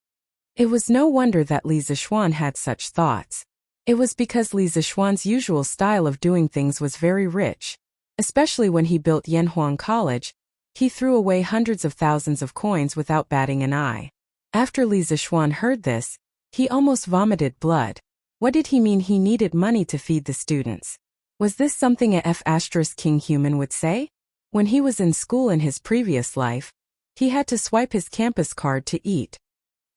It was no wonder that Li Zixuan had such thoughts. It was because Li Zixuan's usual style of doing things was very rich. Especially when he built Yanhuang College, he threw away hundreds of thousands of coins without batting an eye. After Li Zixuan heard this, he almost vomited blood. What did he mean he needed money to feed the students? Was this something a King human would say? When he was in school in his previous life, he had to swipe his campus card to eat.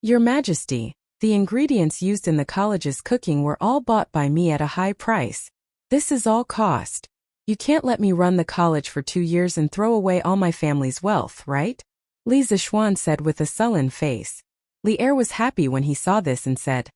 "Your Majesty, the ingredients used in the college's cooking were all bought by me at a high price. This is all cost. You can't let me run the college for 2 years and throw away all my family's wealth, right?" Li Zixuan said with a sullen face. Li Er was happy when he saw this and said,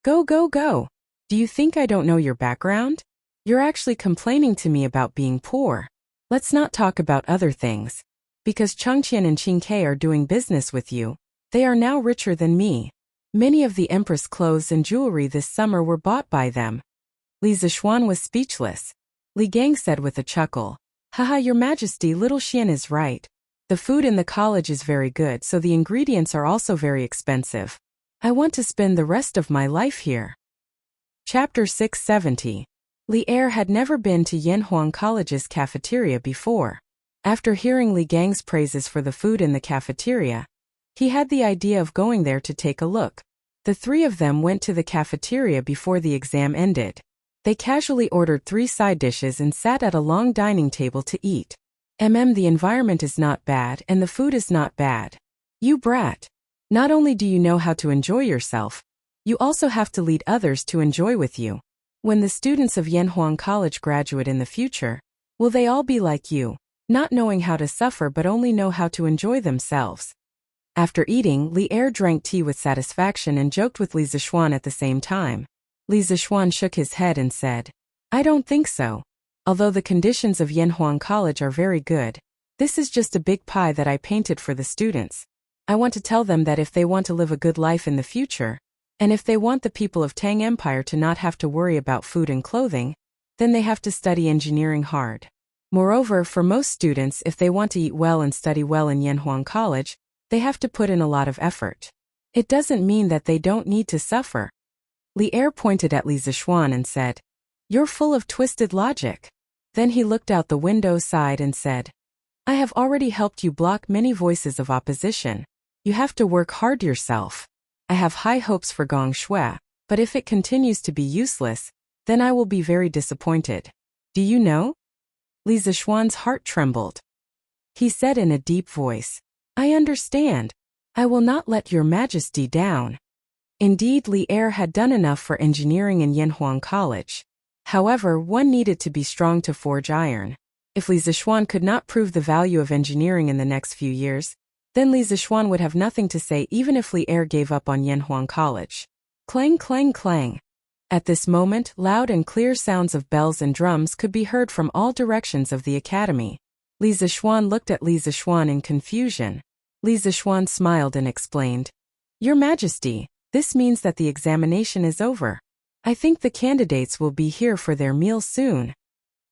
"Go, go, go. Do you think I don't know your background? You're actually complaining to me about being poor. Let's not talk about other things. Because Chengqian and Qingke are doing business with you, they are now richer than me. Many of the Empress clothes and jewelry this summer were bought by them." Li Zixuan was speechless. Li Gang said with a chuckle, "Haha, Your Majesty, little Xian is right. The food in the college is very good, so the ingredients are also very expensive. I want to spend the rest of my life here." Chapter 670. Li Er had never been to Yanhuang College's cafeteria before. After hearing Li Gang's praises for the food in the cafeteria, he had the idea of going there to take a look. The three of them went to the cafeteria before the exam ended. They casually ordered 3 side dishes and sat at a long dining table to eat. The environment is not bad and the food is not bad. You brat. Not only do you know how to enjoy yourself, you also have to lead others to enjoy with you. When the students of Yanhuang College graduate in the future, will they all be like you, not knowing how to suffer but only know how to enjoy themselves? After eating, Li Er drank tea with satisfaction and joked with Li Zixuan at the same time. Li Zixuan shook his head and said, "I don't think so. Although the conditions of Yanhuang College are very good, this is just a big pie that I painted for the students. I want to tell them that if they want to live a good life in the future, and if they want the people of Tang Empire to not have to worry about food and clothing, then they have to study engineering hard. Moreover, for most students, if they want to eat well and study well in Yanhuang College, they have to put in a lot of effort. It doesn't mean that they don't need to suffer." Li Er pointed at Li Zixuan and said, "You're full of twisted logic." Then he looked out the window side and said, "I have already helped you block many voices of opposition. You have to work hard yourself. I have high hopes for Gong Shui, but if it continues to be useless, then I will be very disappointed. Do you know?" Li Zixuan's heart trembled. He said in a deep voice, "I understand. I will not let Your Majesty down." Indeed, Li Er had done enough for engineering in Yanhuang College. However, one needed to be strong to forge iron. If Li Zixuan could not prove the value of engineering in the next few years, then Li Zixuan would have nothing to say even if Li Er gave up on Yanhuang College. Clang, clang, clang. At this moment, loud and clear sounds of bells and drums could be heard from all directions of the academy. Li Zixuan looked at Li Zixuan in confusion. Li Zixuan smiled and explained, "Your Majesty, this means that the examination is over. I think the candidates will be here for their meal soon.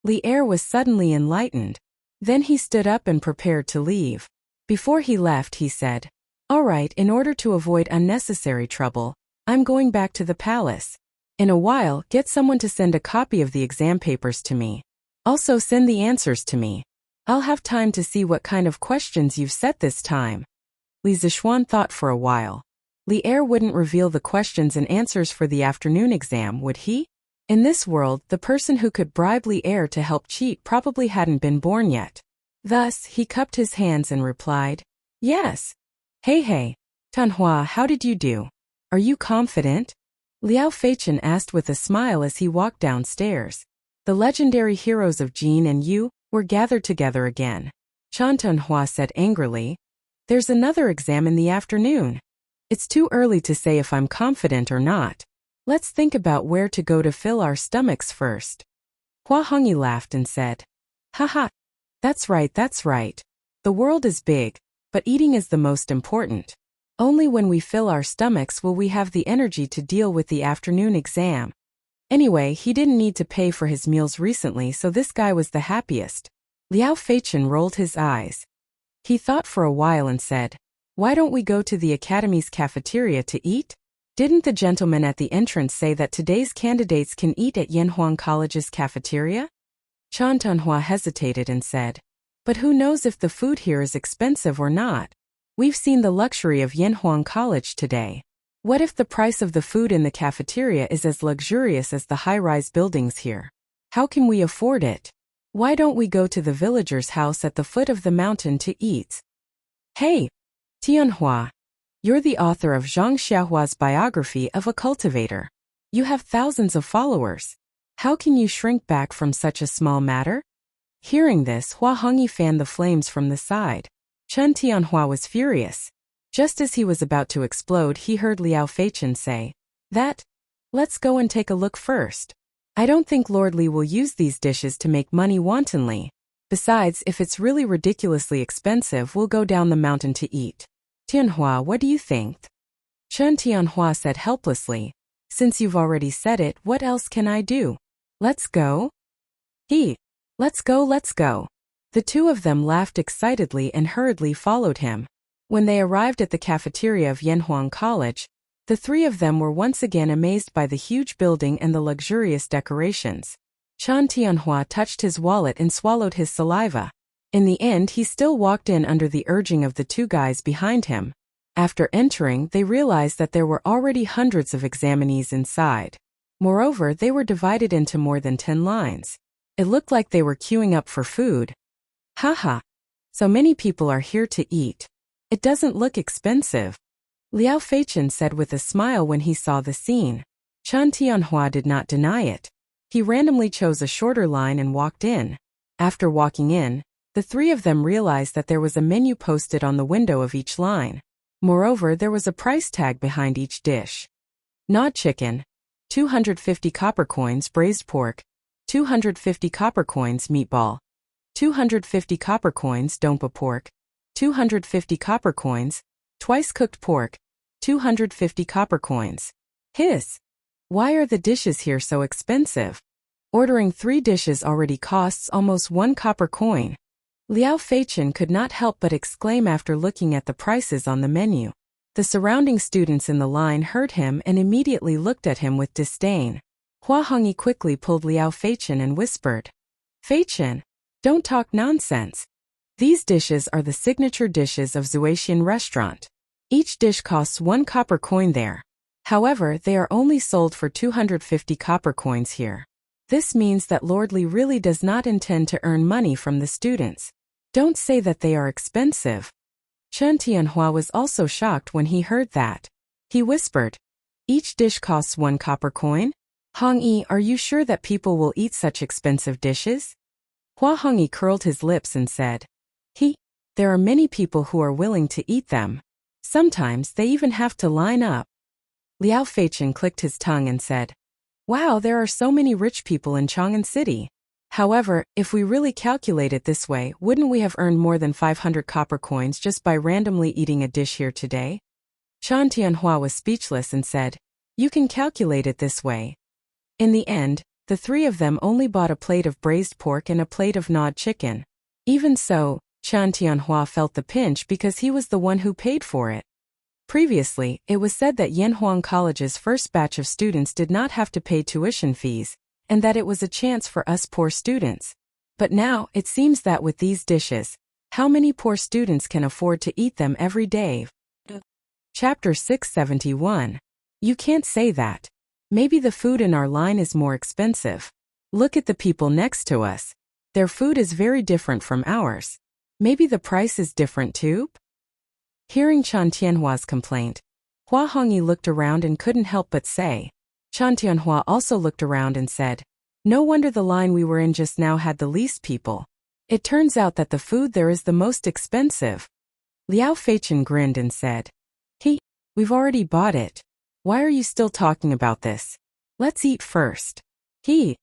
Li'er was suddenly enlightened. Then he stood up and prepared to leave. Before he left, he said, "All right, in order to avoid unnecessary trouble, I'm going back to the palace. In a while, get someone to send a copy of the exam papers to me. Also send the answers to me. I'll have time to see what kind of questions you've set this time." Li Zishuan thought for a while. Li'er wouldn't reveal the questions and answers for the afternoon exam, would he? In this world, the person who could bribe Li'er to help cheat probably hadn't been born yet. Thus, he cupped his hands and replied, "Yes." Hey, Tanhua, how did you do? Are you confident?" Liao Feichen asked with a smile as he walked downstairs. The legendary heroes of Jin and Yu were gathered together again. Chan Tanhua said angrily, "There's another exam in the afternoon. It's too early to say if I'm confident or not. Let's think about where to go to fill our stomachs first." Hua Hongyi laughed and said, "Haha, that's right. The world is big, but eating is the most important. Only when we fill our stomachs will we have the energy to deal with the afternoon exam." Anyway, he didn't need to pay for his meals recently, so this guy was the happiest. Liao Feichen rolled his eyes. He thought for a while and said, "Why don't we go to the academy's cafeteria to eat? Didn't the gentleman at the entrance say that today's candidates can eat at Yanhuang College's cafeteria?" Chan Tanhua hesitated and said, "But who knows if the food here is expensive or not? We've seen the luxury of Yanhuang College today. What if the price of the food in the cafeteria is as luxurious as the high-rise buildings here? How can we afford it? Why don't we go to the villager's house at the foot of the mountain to eat?" "Hey, Tianhua, you're the author of Zhang Xiaohua's biography of a cultivator. You have thousands of followers. How can you shrink back from such a small matter?" Hearing this, Hua Hongyi fanned the flames from the side. Chen Tianhua was furious. Just as he was about to explode, he heard Liao Feichen say, "Let's go and take a look first. I don't think Lord Li will use these dishes to make money wantonly. Besides, if it's really ridiculously expensive, we'll go down the mountain to eat. Tianhua, what do you think?" Chen Tianhua said helplessly, "Since you've already said it, what else can I do? Let's go?" Let's go. The two of them laughed excitedly and hurriedly followed him. When they arrived at the cafeteria of Yanhuang College, the three of them were once again amazed by the huge building and the luxurious decorations. Chan Tianhua touched his wallet and swallowed his saliva. In the end, he still walked in under the urging of the two guys behind him. After entering, they realized that there were already hundreds of examinees inside. Moreover, they were divided into more than 10 lines. It looked like they were queuing up for food. "Haha, so many people are here to eat. It doesn't look expensive," Liao Feichen said with a smile when he saw the scene. Chan Tianhua did not deny it. He randomly chose a shorter line and walked in. After walking in, the three of them realized that there was a menu posted on the window of each line. Moreover, there was a price tag behind each dish. Gnawed chicken, 250 copper coins; braised pork, 250 copper coins; meatball, 250 copper coins; dompa pork, 250 copper coins; twice cooked pork, 250 copper coins. Hiss! Why are the dishes here so expensive? Ordering 3 dishes already costs almost 1 copper coin. Liao Feichen could not help but exclaim after looking at the prices on the menu. The surrounding students in the line heard him and immediately looked at him with disdain. Hua Hongyi quickly pulled Liao Feichen and whispered, "Feichen, don't talk nonsense. These dishes are the signature dishes of Zuaxian restaurant. Each dish costs 1 copper coin there. However, they are only sold for 250 copper coins here. This means that Lord Li really does not intend to earn money from the students. Don't say that they are expensive." Chen Tianhua was also shocked when he heard that. He whispered, "Each dish costs 1 copper coin? Hongyi, are you sure that people will eat such expensive dishes?" Hua Hongyi curled his lips and said, "There are many people who are willing to eat them. Sometimes they even have to line up." Liao Feichen clicked his tongue and said, "Wow, there are so many rich people in Chang'an City. However, if we really calculate it this way, wouldn't we have earned more than 500 copper coins just by randomly eating a dish here today?" Chan Tianhua was speechless and said, "You can calculate it this way. In the end, the three of them only bought a plate of braised pork and a plate of gnawed chicken. Even so, Qian Tianhua felt the pinch because he was the one who paid for it. Previously, it was said that Yanhuang College's first batch of students did not have to pay tuition fees, and that it was a chance for us poor students. But now, it seems that with these dishes, how many poor students can afford to eat them every day? Chapter 671. You can't say that. Maybe the food in our line is more expensive. Look at the people next to us. Their food is very different from ours. Maybe the price is different too? Hearing Qian Tianhua's complaint, Hua Hongyi looked around and couldn't help but say. Qian Tianhua also looked around and said, no wonder the line we were in just now had the least people. It turns out that the food there is the most expensive. Liao Feichen grinned and said, we've already bought it. Why are you still talking about this? Let's eat first. Qian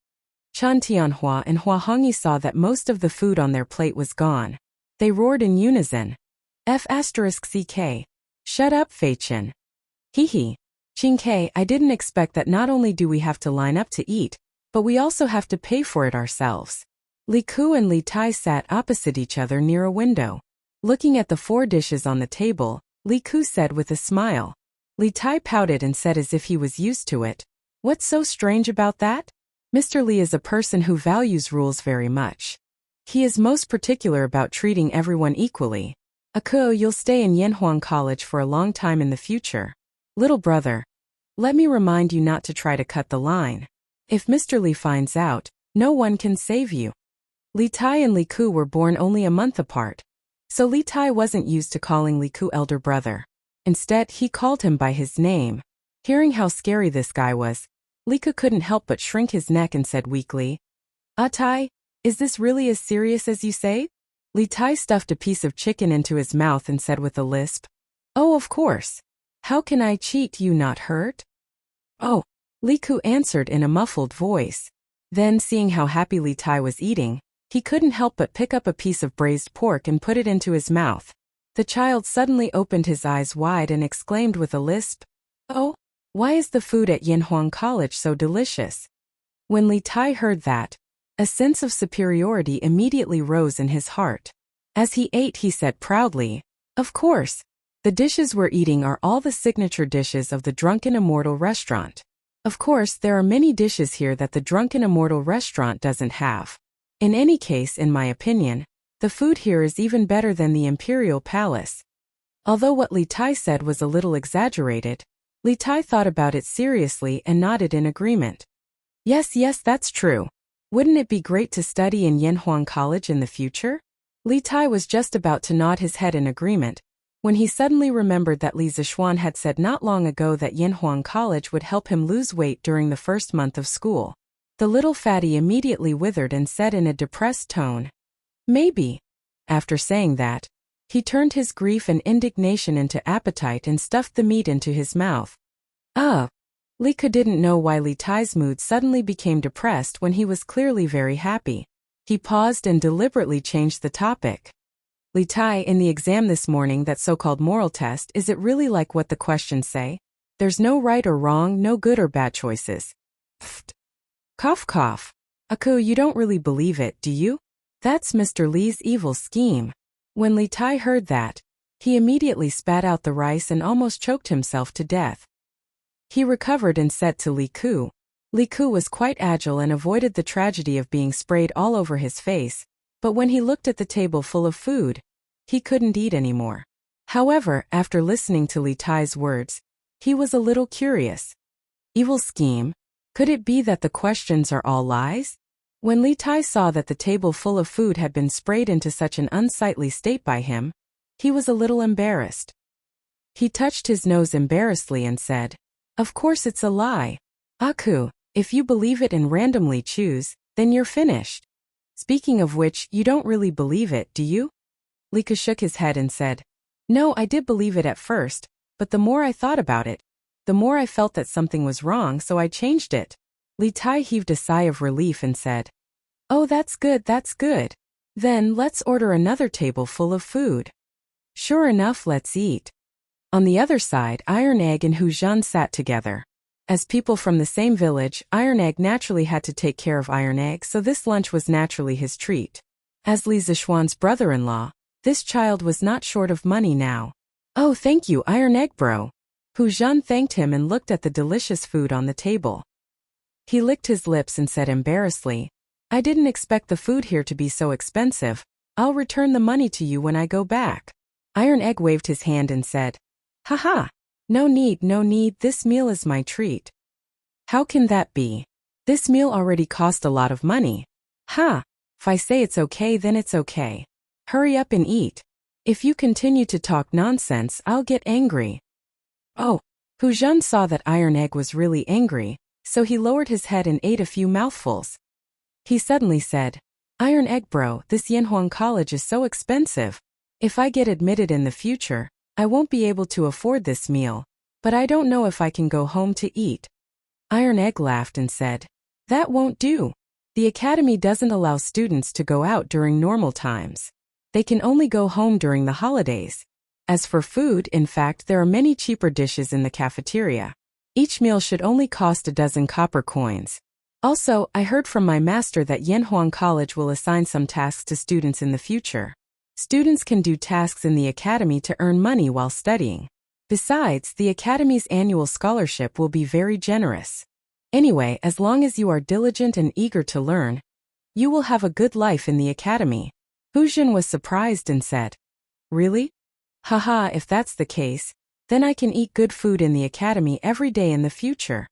Tianhua and Hua Hongyi saw that most of the food on their plate was gone. They roared in unison. F***CK. Shut up, Feichen. Qingke, I didn't expect that not only do we have to line up to eat, but we also have to pay for it ourselves. Li Ku and Li Tai sat opposite each other near a window. Looking at the 4 dishes on the table, Li Ku said with a smile. Li Tai pouted and said as if he was used to it. What's so strange about that? Mr. Li is a person who values rules very much. He is most particular about treating everyone equally. Akuo, you'll stay in Yanhuang College for a long time in the future. Little brother, let me remind you not to try to cut the line. If Mr. Li finds out, no one can save you. Li Tai and Li Ku were born only a month apart, so Li Tai wasn't used to calling Li Ku elder brother. Instead, he called him by his name. Hearing how scary this guy was, Li Ku couldn't help but shrink his neck and said weakly, Tai, is this really as serious as you say? Li Tai stuffed a piece of chicken into his mouth and said with a lisp, oh, of course. How can I cheat you not hurt? Oh, Li Ku answered in a muffled voice. Then, seeing how happy Li Tai was eating, he couldn't help but pick up a piece of braised pork and put it into his mouth. The child suddenly opened his eyes wide and exclaimed with a lisp, oh, why is the food at Yanhuang College so delicious? When Li Tai heard that, a sense of superiority immediately rose in his heart. As he ate, he said proudly, of course, the dishes we're eating are all the signature dishes of the Drunken Immortal restaurant. Of course, there are many dishes here that the Drunken Immortal restaurant doesn't have. In any case, in my opinion, the food here is even better than the Imperial Palace. Although what Li Tai said was a little exaggerated, Li Tai thought about it seriously and nodded in agreement. Yes, that's true. Wouldn't it be great to study in Yanhuang College in the future? Li Tai was just about to nod his head in agreement, when he suddenly remembered that Li Zishuan had said not long ago that Yanhuang College would help him lose weight during the first month of school. The little fatty immediately withered and said in a depressed tone, maybe. After saying that, he turned his grief and indignation into appetite and stuffed the meat into his mouth. Li Ku didn't know why Li Tai's mood suddenly became depressed when he was clearly very happy. He paused and deliberately changed the topic. Li Tai, in the exam this morning, that so-called moral test, is it really like what the questions say? There's no right or wrong, no good or bad choices. Pfft. Cough cough. Aku, you don't really believe it, do you? That's Mr. Li's evil scheme. When Li Tai heard that, he immediately spat out the rice and almost choked himself to death. He recovered and said to Li Ku. Li Ku was quite agile and avoided the tragedy of being sprayed all over his face, but when he looked at the table full of food, he couldn't eat anymore. However, after listening to Li Tai's words, he was a little curious. Evil scheme? Could it be that the questions are all lies? When Li Tai saw that the table full of food had been sprayed into such an unsightly state by him, he was a little embarrassed. He touched his nose embarrassedly and said, of course it's a lie. Aku, if you believe it and randomly choose, then you're finished. Speaking of which, you don't really believe it, do you? Li Ku shook his head and said, no, I did believe it at first, but the more I thought about it, the more I felt that something was wrong, so I changed it. Li Tai heaved a sigh of relief and said, oh, that's good. Then let's order another table full of food. Sure enough, let's eat. On the other side, Iron Egg and Hu Zhan sat together. As people from the same village, Iron Egg naturally had to take care of Iron Egg, so this lunch was naturally his treat. As Li Zishuan's brother-in-law, this child was not short of money now. "Oh, thank you, Iron Egg bro." Hu Zhen thanked him and looked at the delicious food on the table. He licked his lips and said embarrassedly, "I didn't expect the food here to be so expensive. I'll return the money to you when I go back." Iron Egg waved his hand and said, "Haha, no need, this meal is my treat." "How can that be? This meal already cost a lot of money." "Ha, if I say it's okay then it's okay. Hurry up and eat. If you continue to talk nonsense, I'll get angry." Oh, Hu Zhen saw that Iron Egg was really angry, so he lowered his head and ate a few mouthfuls. He suddenly said, "Iron Egg bro, this Yanhuang College is so expensive. If I get admitted in the future, I won't be able to afford this meal, but I don't know if I can go home to eat." Iron Egg laughed and said, "That won't do. The academy doesn't allow students to go out during normal times. They can only go home during the holidays. As for food, in fact, there are many cheaper dishes in the cafeteria. Each meal should only cost a dozen copper coins. Also, I heard from my master that Yanhuang College will assign some tasks to students in the future. Students can do tasks in the academy to earn money while studying. Besides, the academy's annual scholarship will be very generous. Anyway, as long as you are diligent and eager to learn, you will have a good life in the academy." Hu Zhen was surprised and said, "Really? Haha, if that's the case, then I can eat good food in the academy every day in the future."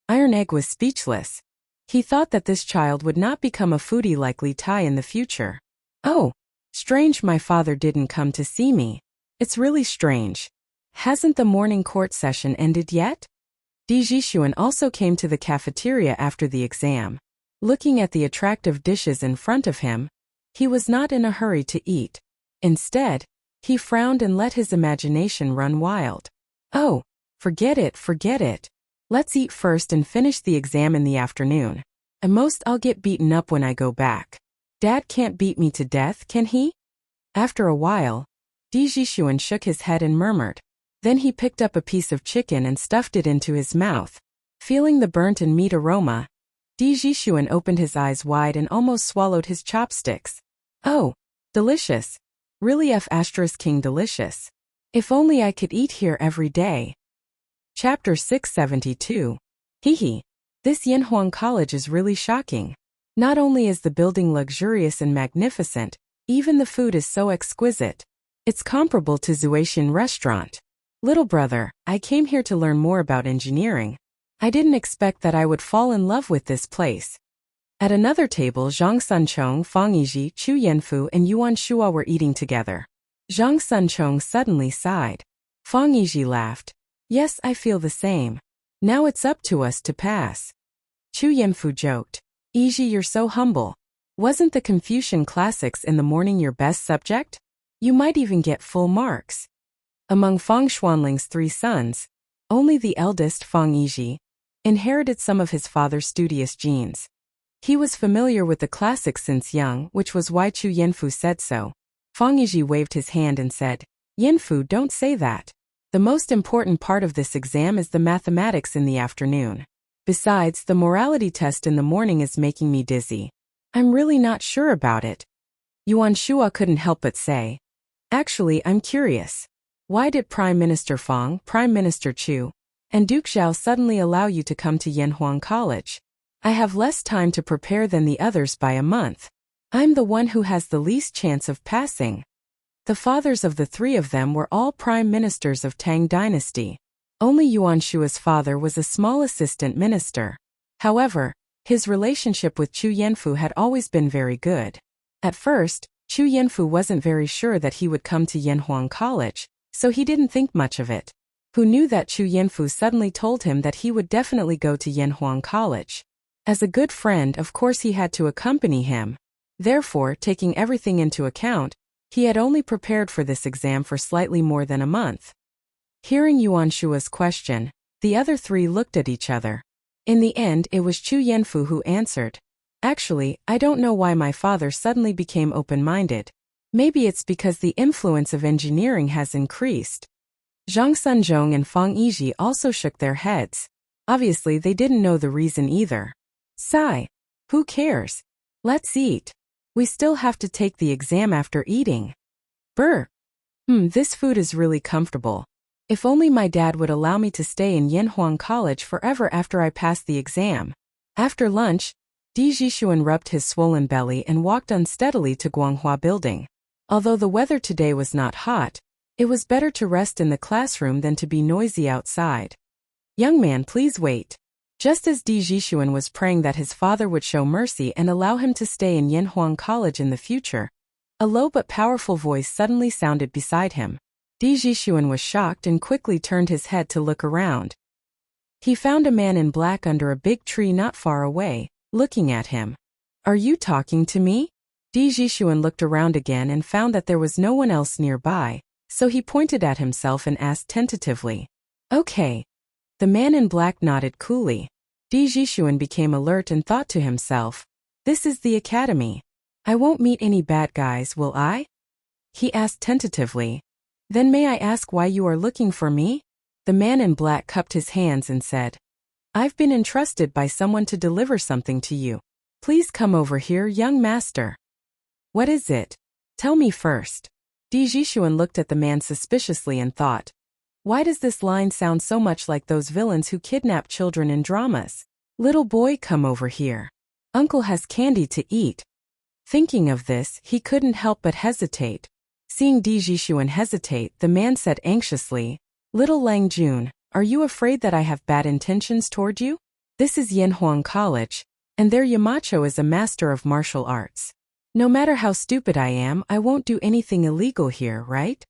Iron Egg was speechless. He thought that this child would not become a foodie like Li Tai in the future. "Oh, strange, my father didn't come to see me. It's really strange. Hasn't the morning court session ended yet?" Di Jishuan also came to the cafeteria after the exam. Looking at the attractive dishes in front of him, he was not in a hurry to eat. Instead, he frowned and let his imagination run wild. "Oh, forget it. Let's eat first and finish the exam in the afternoon. At most I'll get beaten up when I go back. Dad can't beat me to death, can he?" After a while, Di Jishuan shook his head and murmured. Then he picked up a piece of chicken and stuffed it into his mouth. Feeling the burnt and meat aroma, Di Jishuan opened his eyes wide and almost swallowed his chopsticks. "Oh, delicious. Really King delicious. If only I could eat here every day." Chapter 672. Hehe. This Yanhuang College is really shocking. Not only is the building luxurious and magnificent, even the food is so exquisite. It's comparable to Zuaxian restaurant. Little brother, I came here to learn more about engineering. I didn't expect that I would fall in love with this place. At another table, Zhang Sunchong, Fang Yizhi, Chu Yanfu, and Yuan Shua were eating together. Zhang Sunchong suddenly sighed. Fang Yizhi laughed. "Yes, I feel the same. Now it's up to us to pass." Chu Yanfu joked. "Yizhi, you're so humble. Wasn't the Confucian classics in the morning your best subject? You might even get full marks." Among Fang Xuanling's 3 sons, only the eldest, Fang Yizhi, inherited some of his father's studious genes. He was familiar with the classics since young, which was why Chu Yanfu said so. Fang Yizhi waved his hand and said, "Yanfu, don't say that. The most important part of this exam is the mathematics in the afternoon. Besides, the morality test in the morning is making me dizzy. I'm really not sure about it." Yuan Shua couldn't help but say, "Actually, I'm curious. Why did Prime Minister Fang, Prime Minister Chu, and Duke Zhao suddenly allow you to come to Yanhuang College? I have less time to prepare than the others by a month. I'm the one who has the least chance of passing." The fathers of the 3 of them were all prime ministers of Tang dynasty. Only Yuan Shua's father was a small assistant minister. However, his relationship with Chu Yanfu had always been very good. At first, Chu Yanfu wasn't very sure that he would come to Yanhuang College, so he didn't think much of it. Who knew that Chu Yanfu suddenly told him that he would definitely go to Yanhuang College. As a good friend, of course he had to accompany him. Therefore, taking everything into account, he had only prepared for this exam for slightly more than a month. Hearing Yuan Shua's question, the other 3 looked at each other. In the end, it was Chu Yanfu who answered. "Actually, I don't know why my father suddenly became open-minded. Maybe it's because the influence of engineering has increased." Zhang Sunzhong and Fang Yizhi also shook their heads. Obviously, they didn't know the reason either. Sigh. Who cares? Let's eat. We still have to take the exam after eating. Brr. This food is really comfortable. If only my dad would allow me to stay in Yanhuang College forever after I pass the exam. After lunch, Di Jishuan rubbed his swollen belly and walked unsteadily to Guanghua Building. Although the weather today was not hot, it was better to rest in the classroom than to be noisy outside. Young man, please wait. Just as Di Jishuan was praying that his father would show mercy and allow him to stay in Yanhuang College in the future, a low but powerful voice suddenly sounded beside him. Di Jishuan was shocked and quickly turned his head to look around. He found a man in black under a big tree not far away, looking at him. Are you talking to me? Di Jishuan looked around again and found that there was no one else nearby, so he pointed at himself and asked tentatively. Okay. The man in black nodded coolly. Di Jishuan became alert and thought to himself, this is the academy. I won't meet any bad guys, will I? He asked tentatively. Then may I ask why you are looking for me? The man in black cupped his hands and said, I've been entrusted by someone to deliver something to you. Please come over here, young master. What is it? Tell me first. Di Jishuan looked at the man suspiciously and thought, why does this line sound so much like those villains who kidnap children in dramas? Little boy, come over here. Uncle has candy to eat. Thinking of this, he couldn't help but hesitate. Seeing Di Jishuan hesitate, the man said anxiously, Little Lang Jun, are you afraid that I have bad intentions toward you? This is Yanhuang College, and their Yamacho is a master of martial arts. No matter how stupid I am, I won't do anything illegal here, right?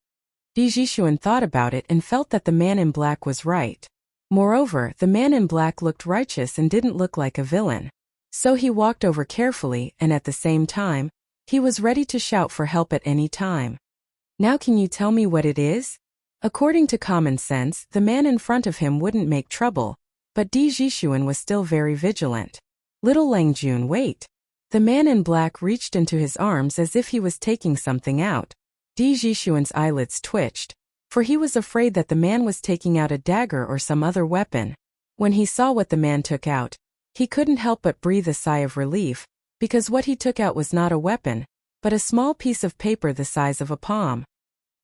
Di Jishuan thought about it and felt that the man in black was right. Moreover, the man in black looked righteous and didn't look like a villain. So he walked over carefully and at the same time, he was ready to shout for help at any time. Now can you tell me what it is? According to common sense, the man in front of him wouldn't make trouble, but Di Jishuan was still very vigilant. Little Lang Jun, wait. The man in black reached into his arms as if he was taking something out. Di Jishuan's eyelids twitched, for he was afraid that the man was taking out a dagger or some other weapon. When he saw what the man took out, he couldn't help but breathe a sigh of relief, because what he took out was not a weapon, but a small piece of paper the size of a palm.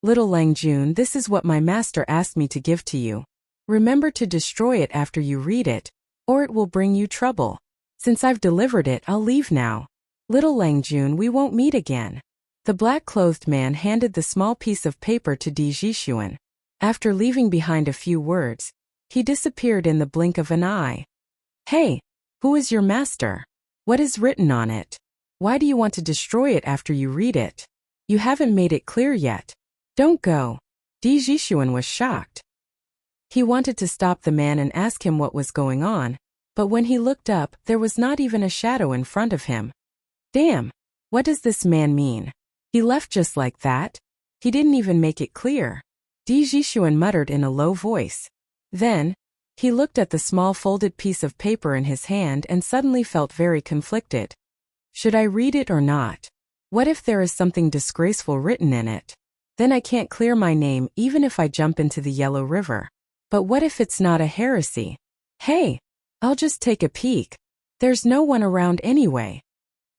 Little Lang Jun, this is what my master asked me to give to you. Remember to destroy it after you read it, or it will bring you trouble. Since I've delivered it, I'll leave now. Little Lang Jun, we won't meet again. The black-clothed man handed the small piece of paper to Di Jishuan. After leaving behind a few words, he disappeared in the blink of an eye. Hey, who is your master? What is written on it? Why do you want to destroy it after you read it? You haven't made it clear yet. Don't go. Di Jishuan was shocked. He wanted to stop the man and ask him what was going on, but when he looked up, there was not even a shadow in front of him. Damn, what does this man mean? He left just like that? He didn't even make it clear. Di Jishuan muttered in a low voice. Then, he looked at the small folded piece of paper in his hand and suddenly felt very conflicted. Should I read it or not? What if there is something disgraceful written in it? Then I can't clear my name even if I jump into the Yellow River. But what if it's not a heresy? Hey, I'll just take a peek. There's no one around anyway.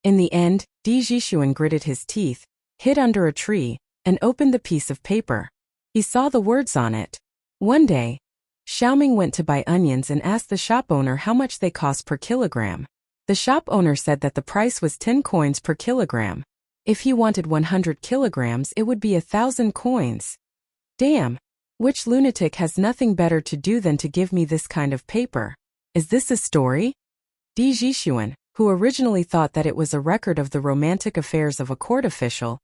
In the end, Di Jishuan gritted his teeth, hid under a tree, and opened the piece of paper. He saw the words on it. One day, Xiaoming went to buy onions and asked the shop owner how much they cost per kilogram. The shop owner said that the price was 10 coins per kilogram. If he wanted 100 kilograms, it would be 1,000 coins. Damn, which lunatic has nothing better to do than to give me this kind of paper? Is this a story? Di Jishuan, who originally thought that it was a record of the romantic affairs of a court official,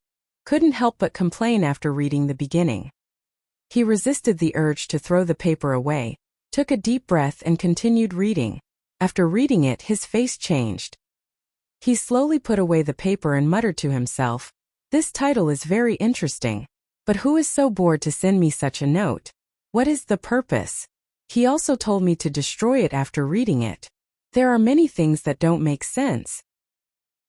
couldn't help but complain after reading the beginning. He resisted the urge to throw the paper away, took a deep breath and continued reading. After reading it, his face changed. He slowly put away the paper and muttered to himself, "This title is very interesting. But who is so bored to send me such a note? What is the purpose? He also told me to destroy it after reading it. There are many things that don't make sense."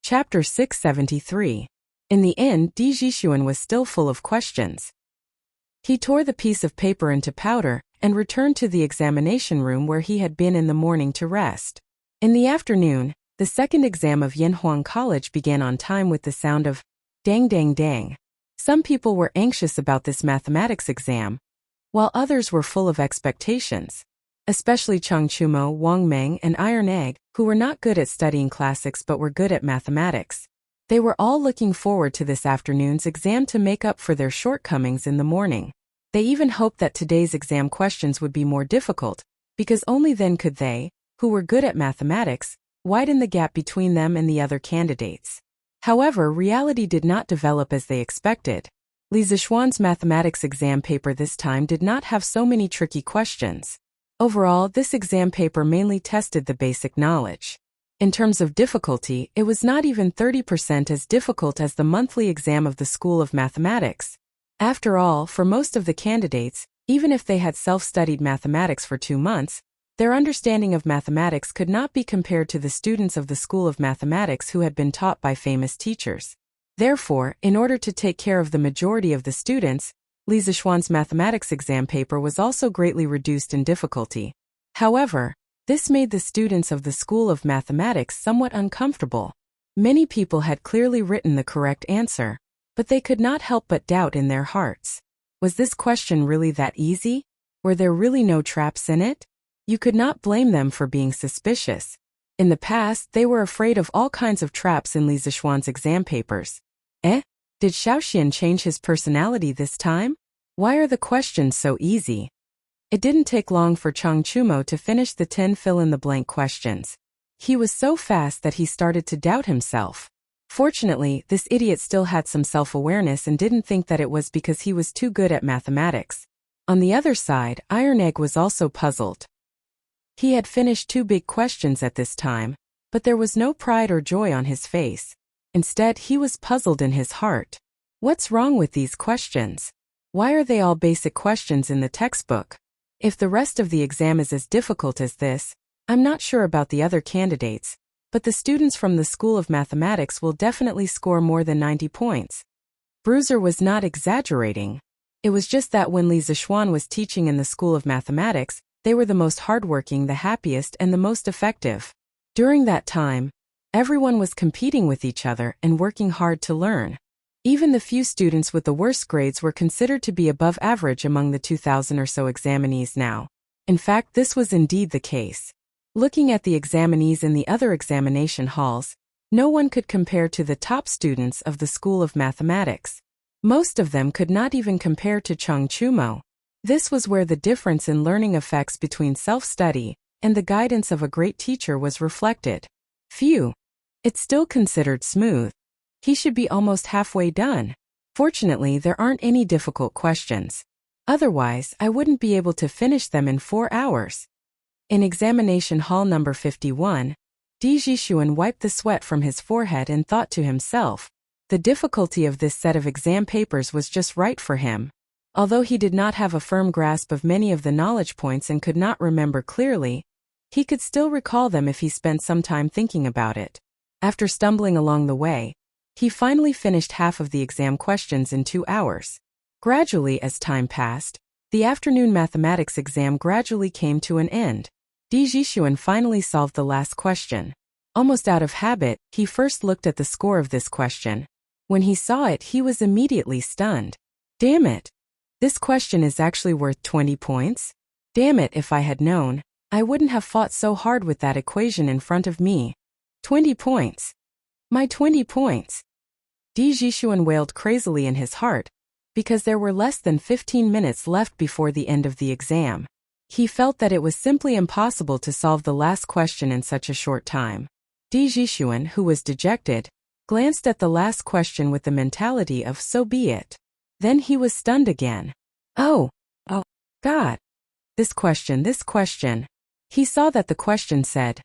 Chapter 673. In the end, Di Jishuan was still full of questions. He tore the piece of paper into powder and returned to the examination room where he had been in the morning to rest. In the afternoon, the second exam of Yanhuang College began on time with the sound of dang dang dang. Some people were anxious about this mathematics exam, while others were full of expectations. Especially Chang Chumo, Wang Meng, and Iron Egg, who were not good at studying classics but were good at mathematics. They were all looking forward to this afternoon's exam to make up for their shortcomings in the morning. They even hoped that today's exam questions would be more difficult, because only then could they, who were good at mathematics, widen the gap between them and the other candidates. However, reality did not develop as they expected. Li Zixuan's mathematics exam paper this time did not have so many tricky questions. Overall, this exam paper mainly tested the basic knowledge. In terms of difficulty, it was not even 30% as difficult as the monthly exam of the School of Mathematics. After all, for most of the candidates, even if they had self-studied mathematics for 2 months, their understanding of mathematics could not be compared to the students of the School of Mathematics who had been taught by famous teachers. Therefore, in order to take care of the majority of the students, Li Zixuan's mathematics exam paper was also greatly reduced in difficulty. However, this made the students of the School of Mathematics somewhat uncomfortable. Many people had clearly written the correct answer, but they could not help but doubt in their hearts. Was this question really that easy? Were there really no traps in it? You could not blame them for being suspicious. In the past, they were afraid of all kinds of traps in Li Zixuan's exam papers. Did Xiaoxian change his personality this time? Why are the questions so easy? It didn't take long for Chang Chumo to finish the 10 fill-in-the-blank questions. He was so fast that he started to doubt himself. Fortunately, this idiot still had some self-awareness and didn't think that it was because he was too good at mathematics. On the other side, Iron Egg was also puzzled. He had finished 2 big questions at this time, but there was no pride or joy on his face. Instead, he was puzzled in his heart. What's wrong with these questions? Why are they all basic questions in the textbook? If the rest of the exam is as difficult as this, I'm not sure about the other candidates, but the students from the School of Mathematics will definitely score more than 90 points. Bruiser was not exaggerating. It was just that when Li Zixuan was teaching in the School of Mathematics, they were the most hardworking, the happiest, and the most effective. During that time, everyone was competing with each other and working hard to learn. Even the few students with the worst grades were considered to be above average among the 2,000 or so examinees now. In fact, this was indeed the case. Looking at the examinees in the other examination halls, no one could compare to the top students of the School of Mathematics. Most of them could not even compare to Chang Chumo. This was where the difference in learning effects between self-study and the guidance of a great teacher was reflected. Phew! It's still considered smooth. He should be almost halfway done. Fortunately, there aren't any difficult questions. Otherwise, I wouldn't be able to finish them in 4 hours. In examination hall number 51, Di Zixuan wiped the sweat from his forehead and thought to himself, the difficulty of this set of exam papers was just right for him. Although he did not have a firm grasp of many of the knowledge points and could not remember clearly, he could still recall them if he spent some time thinking about it. After stumbling along the way, he finally finished half of the exam questions in 2 hours. Gradually, as time passed, the afternoon mathematics exam gradually came to an end. Di Zixuan finally solved the last question. Almost out of habit, he first looked at the score of this question. When he saw it, he was immediately stunned. Damn it! This question is actually worth 20 points? Damn it, if I had known, I wouldn't have fought so hard with that equation in front of me. 20 points. My 20 points. Di Zixuan wailed crazily in his heart, because there were less than 15 minutes left before the end of the exam. He felt that it was simply impossible to solve the last question in such a short time. Di Zixuan, who was dejected, glanced at the last question with the mentality of so be it. Then he was stunned again. Oh, God. This question. He saw that the question said,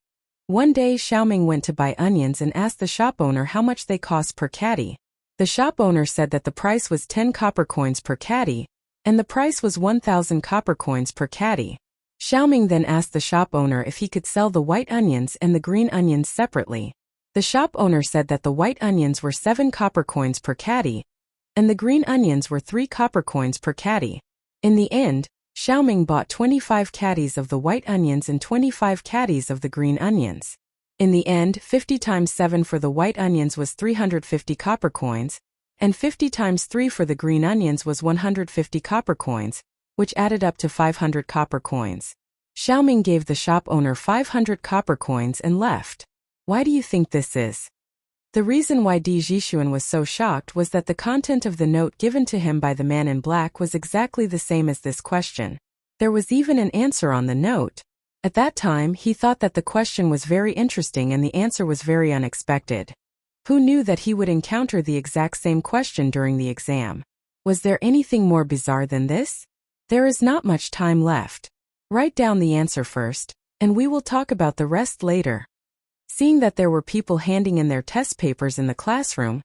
one day Xiaoming went to buy onions and asked the shop owner how much they cost per caddy. The shop owner said that the price was 10 copper coins per caddy, and the price was 1,000 copper coins per caddy. Xiaoming then asked the shop owner if he could sell the white onions and the green onions separately. The shop owner said that the white onions were 7 copper coins per caddy, and the green onions were 3 copper coins per caddy. In the end, Xiaoming bought 25 caddies of the white onions and 25 caddies of the green onions. In the end, 50 times 7 for the white onions was 350 copper coins, and 50 times 3 for the green onions was 150 copper coins, which added up to 500 copper coins. Xiaoming gave the shop owner 500 copper coins and left. Why do you think this is? The reason why Di Jixuan was so shocked was that the content of the note given to him by the man in black was exactly the same as this question. There was even an answer on the note. At that time, he thought that the question was very interesting and the answer was very unexpected. Who knew that he would encounter the exact same question during the exam? Was there anything more bizarre than this? There is not much time left. Write down the answer first, and we will talk about the rest later. Seeing that there were people handing in their test papers in the classroom,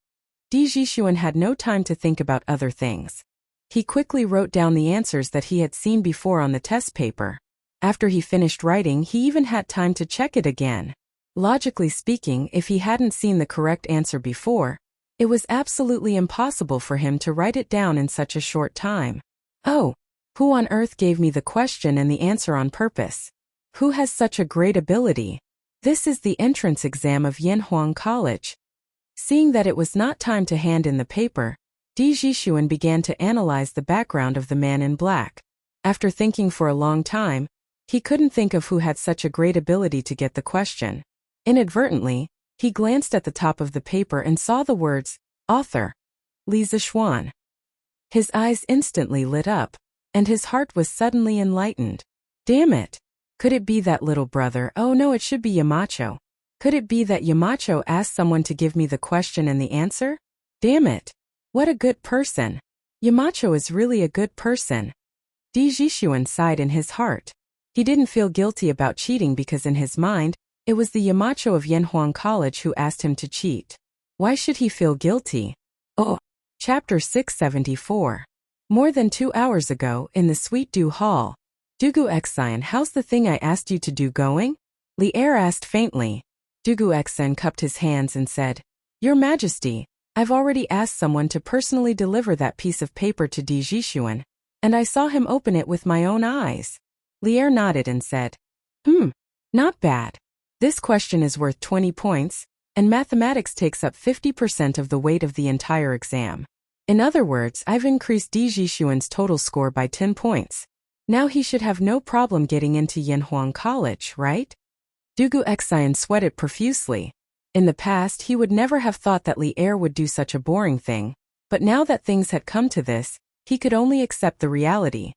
Di Jixuan had no time to think about other things. He quickly wrote down the answers that he had seen before on the test paper. After he finished writing, he even had time to check it again. Logically speaking, if he hadn't seen the correct answer before, it was absolutely impossible for him to write it down in such a short time. Oh, who on earth gave me the question and the answer on purpose? Who has such a great ability? This is the entrance exam of Yanhuang College. Seeing that it was not time to hand in the paper, Di Jixuan began to analyze the background of the man in black. After thinking for a long time, he couldn't think of who had such a great ability to get the question. Inadvertently, he glanced at the top of the paper and saw the words, Author, Li Zixuan. His eyes instantly lit up, and his heart was suddenly enlightened. Damn it! Could it be that little brother? Oh no, it should be Yamacho. Could it be that Yamacho asked someone to give me the question and the answer? Damn it! What a good person! Yamacho is really a good person. Di Jixuan sighed in his heart. He didn't feel guilty about cheating because in his mind, it was the Yamacho of Yanhuang College who asked him to cheat. Why should he feel guilty? Oh! Chapter 674. More than 2 hours ago, in the Sweet Dew Hall. Dugu Xian, how's the thing I asked you to do going? Li Er asked faintly. Dugu Xian cupped his hands and said, Your Majesty, I've already asked someone to personally deliver that piece of paper to Di Jixuan, and I saw him open it with my own eyes. Li Er nodded and said, Not bad. This question is worth 20 points, and mathematics takes up 50% of the weight of the entire exam. In other words, I've increased Di Jixuan's total score by 10 points. Now he should have no problem getting into Yanhuang College, right? Dugu Xian sweated profusely. In the past, he would never have thought that Li Er would do such a boring thing, but now that things had come to this, he could only accept the reality.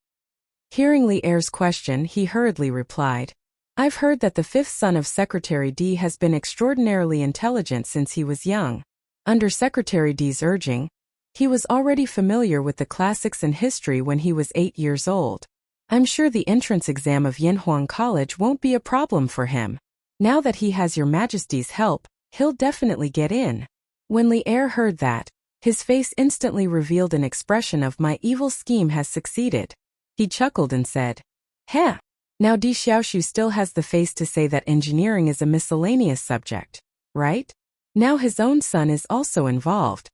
Hearing Li Er's question, he hurriedly replied, I've heard that the fifth son of Secretary Di has been extraordinarily intelligent since he was young. Under Secretary Di's urging, he was already familiar with the classics and history when he was 8 years old. I'm sure the entrance exam of Yanhuang College won't be a problem for him. Now that he has Your Majesty's help, he'll definitely get in. When Li Er heard that, his face instantly revealed an expression of my evil scheme has succeeded. He chuckled and said, Heh! Now Di Xiaoshu still has the face to say that engineering is a miscellaneous subject, right? Now his own son is also involved.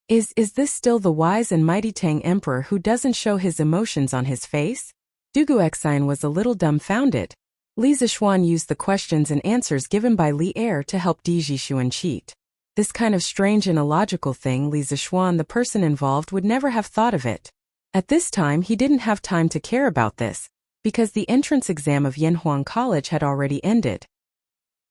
Is this still the wise and mighty Tang Emperor who doesn't show his emotions on his face? Dugu Xian was a little dumbfounded. Li Zixuan used the questions and answers given by Li Er to help Di Jixuan cheat. This kind of strange and illogical thing Li Zixuan, the person involved, would never have thought of it. At this time he didn't have time to care about this, because the entrance exam of Yanhuang College had already ended.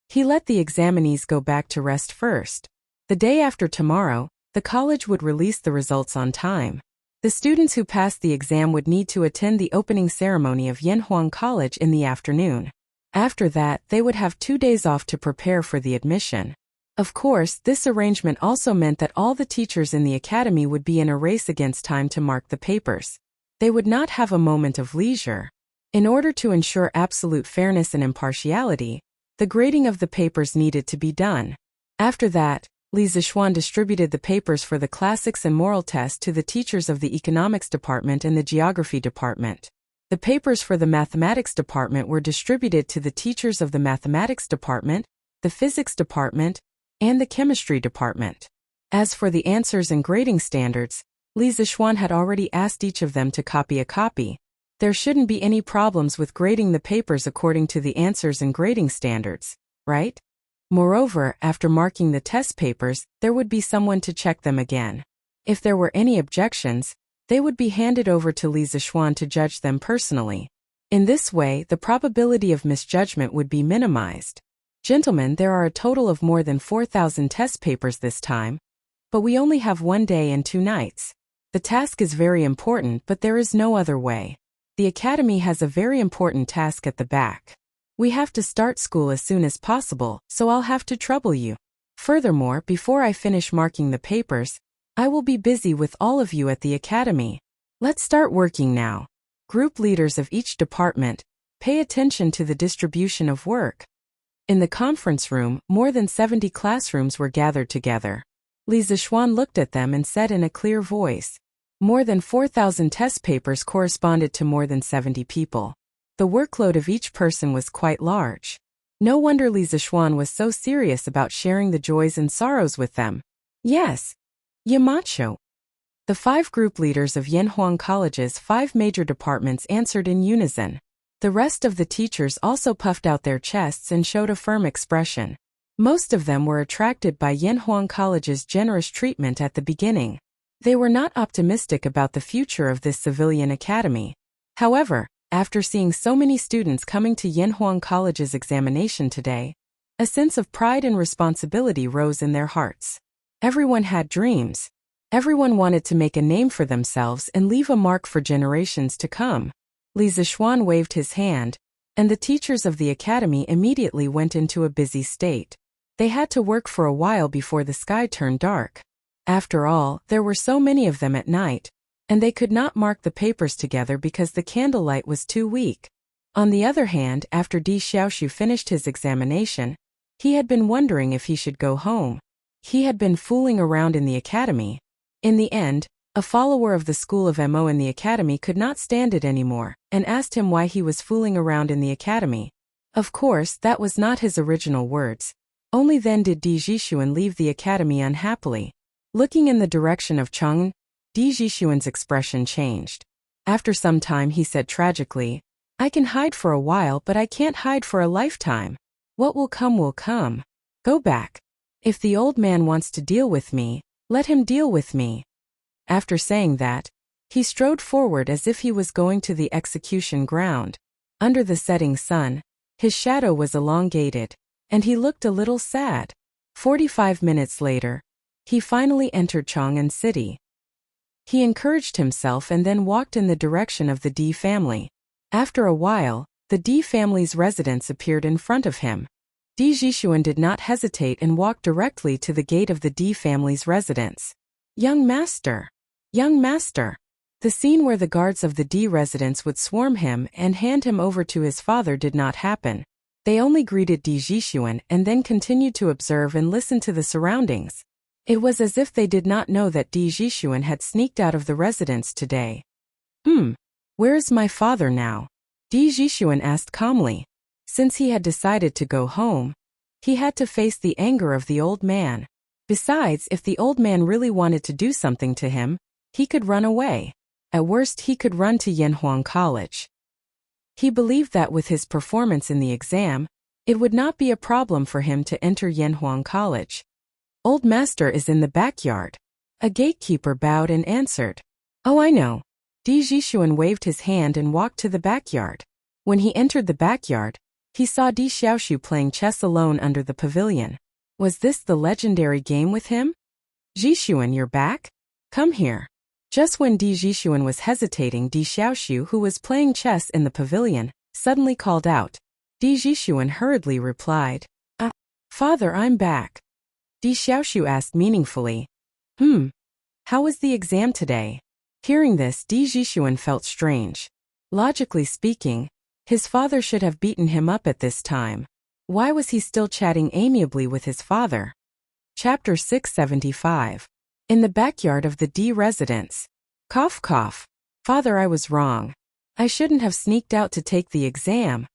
He let the examinees go back to rest first. The day after tomorrow, the college would release the results on time. The students who passed the exam would need to attend the opening ceremony of Yanhuang College in the afternoon. After that, they would have 2 days off to prepare for the admission. Of course, this arrangement also meant that all the teachers in the academy would be in a race against time to mark the papers. They would not have a moment of leisure. In order to ensure absolute fairness and impartiality, the grading of the papers needed to be done. After that, Li Zixuan distributed the papers for the classics and moral test to the teachers of the economics department and the geography department. The papers for the mathematics department were distributed to the teachers of the mathematics department, the physics department, and the chemistry department. As for the answers and grading standards, Li Zixuan had already asked each of them to copy a copy. There shouldn't be any problems with grading the papers according to the answers and grading standards, right? Moreover, after marking the test papers, there would be someone to check them again. If there were any objections, they would be handed over to Li Zixuan to judge them personally. In this way, the probability of misjudgment would be minimized. Gentlemen, there are a total of more than 4,000 test papers this time, but we only have 1 day and 2 nights. The task is very important, but there is no other way. The academy has a very important task at the back. We have to start school as soon as possible, so I'll have to trouble you. Furthermore, before I finish marking the papers, I will be busy with all of you at the academy. Let's start working now. Group leaders of each department, pay attention to the distribution of work. In the conference room, more than 70 classrooms were gathered together. Li Zixuan looked at them and said in a clear voice, more than 4,000 test papers corresponded to more than 70 people. The workload of each person was quite large. No wonder Li Zixuan was so serious about sharing the joys and sorrows with them. Yes, Yamacho. The 5 group leaders of Yanhuang College's 5 major departments answered in unison. The rest of the teachers also puffed out their chests and showed a firm expression. Most of them were attracted by Yanhuang College's generous treatment at the beginning. They were not optimistic about the future of this civilian academy. However, after seeing so many students coming to Yanhuang College's examination today, a sense of pride and responsibility rose in their hearts. Everyone had dreams. Everyone wanted to make a name for themselves and leave a mark for generations to come. Li Zixuan waved his hand, and the teachers of the academy immediately went into a busy state. They had to work for a while before the sky turned dark. After all, there were so many of them at night, and they could not mark the papers together because the candlelight was too weak. On the other hand, after Di Xiaoxu finished his examination, he had been wondering if he should go home. He had been fooling around in the academy. In the end, a follower of the school of Mo in the academy could not stand it anymore, and asked him why he was fooling around in the academy. Of course, that was not his original words. Only then did Di Zixuan leave the academy unhappily. Looking in the direction of Chang'an, Di Zixuan's expression changed. After some time he said tragically, I can hide for a while, but I can't hide for a lifetime. What will come will come. Go back. If the old man wants to deal with me, let him deal with me. After saying that, he strode forward as if he was going to the execution ground. Under the setting sun, his shadow was elongated, and he looked a little sad. 45 minutes later, he finally entered Chang'an City. He encouraged himself and then walked in the direction of the D family. After a while, the D family's residence appeared in front of him. Di Zixuan did not hesitate and walked directly to the gate of the D family's residence. Young master! Young master! The scene where the guards of the D residence would swarm him and hand him over to his father did not happen. They only greeted Di Zixuan and then continued to observe and listen to the surroundings. It was as if they did not know that Di Zixuan had sneaked out of the residence today. Where is my father now? Di Zixuan asked calmly. Since he had decided to go home, he had to face the anger of the old man. Besides, if the old man really wanted to do something to him, he could run away. At worst, he could run to Yanhuang College. He believed that with his performance in the exam, it would not be a problem for him to enter Yanhuang College. Old master is in the backyard. A gatekeeper bowed and answered. Oh, I know. Di Zixuan waved his hand and walked to the backyard. When he entered the backyard, he saw Di Xiaoxu playing chess alone under the pavilion. Was this the legendary game with him? Zixuan, you're back? Come here. Just when Di Zixuan was hesitating, Di Xiaoxu, who was playing chess in the pavilion, suddenly called out. Di Zixuan hurriedly replied, Father, I'm back. Di Xiaoxu asked meaningfully, How was the exam today? Hearing this, Di Zixuan felt strange. Logically speaking, his father should have beaten him up at this time. Why was he still chatting amiably with his father? Chapter 675. In the backyard of the D residence. Cough cough. Father, I was wrong. I shouldn't have sneaked out to take the exam.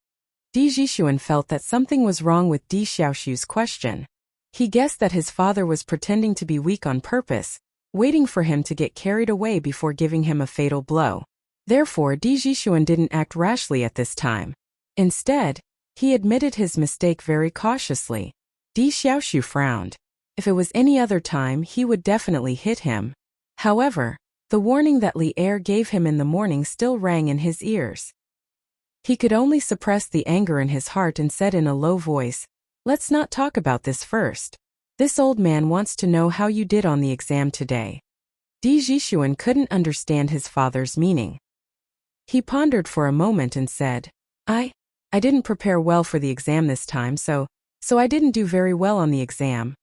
Di Zixuan felt that something was wrong with Di Xiaoxu's question. He guessed that his father was pretending to be weak on purpose, waiting for him to get carried away before giving him a fatal blow. Therefore, Di Jixuan didn't act rashly at this time. Instead, he admitted his mistake very cautiously. Di Xiaoxu frowned. If it was any other time, he would definitely hit him. However, the warning that Li Er gave him in the morning still rang in his ears. He could only suppress the anger in his heart and said in a low voice, "Let's not talk about this first. This old man wants to know how you did on the exam today." Di Jixuan couldn't understand his father's meaning. He pondered for a moment and said, I didn't prepare well for the exam this time, so I didn't do very well on the exam."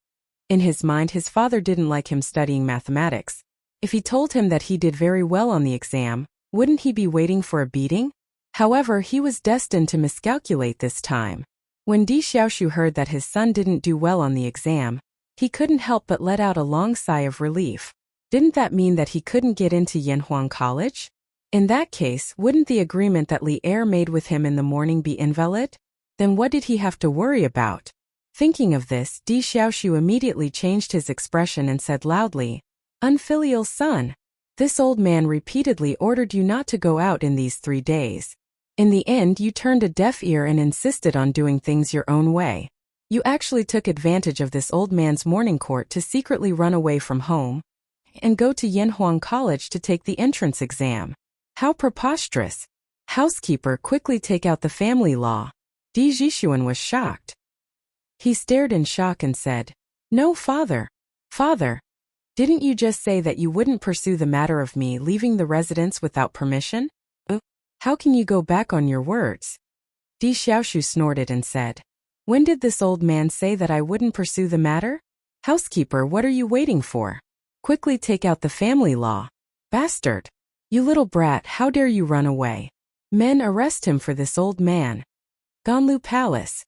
In his mind, his father didn't like him studying mathematics. If he told him that he did very well on the exam, wouldn't he be waiting for a beating? However, he was destined to miscalculate this time. When Di Xiaoxu heard that his son didn't do well on the exam, he couldn't help but let out a long sigh of relief. Didn't that mean that he couldn't get into Yanhuang College? In that case, wouldn't the agreement that Li Er made with him in the morning be invalid? Then what did he have to worry about? Thinking of this, Di Xiaoxu immediately changed his expression and said loudly, "Unfilial son, this old man repeatedly ordered you not to go out in these 3 days. In the end, you turned a deaf ear and insisted on doing things your own way. You actually took advantage of this old man's morning court to secretly run away from home and go to Yanhuang College to take the entrance exam. How preposterous! Housekeeper, quickly take out the family law." Di Jixuan was shocked. He stared in shock and said, "No, father. Father, didn't you just say that you wouldn't pursue the matter of me leaving the residence without permission? How can you go back on your words?" Di Xiaoxu snorted and said, "When did this old man say that I wouldn't pursue the matter? Housekeeper, what are you waiting for? Quickly take out the family law. Bastard! You little brat, how dare you run away? Men, arrest him for this old man." Ganlu Palace.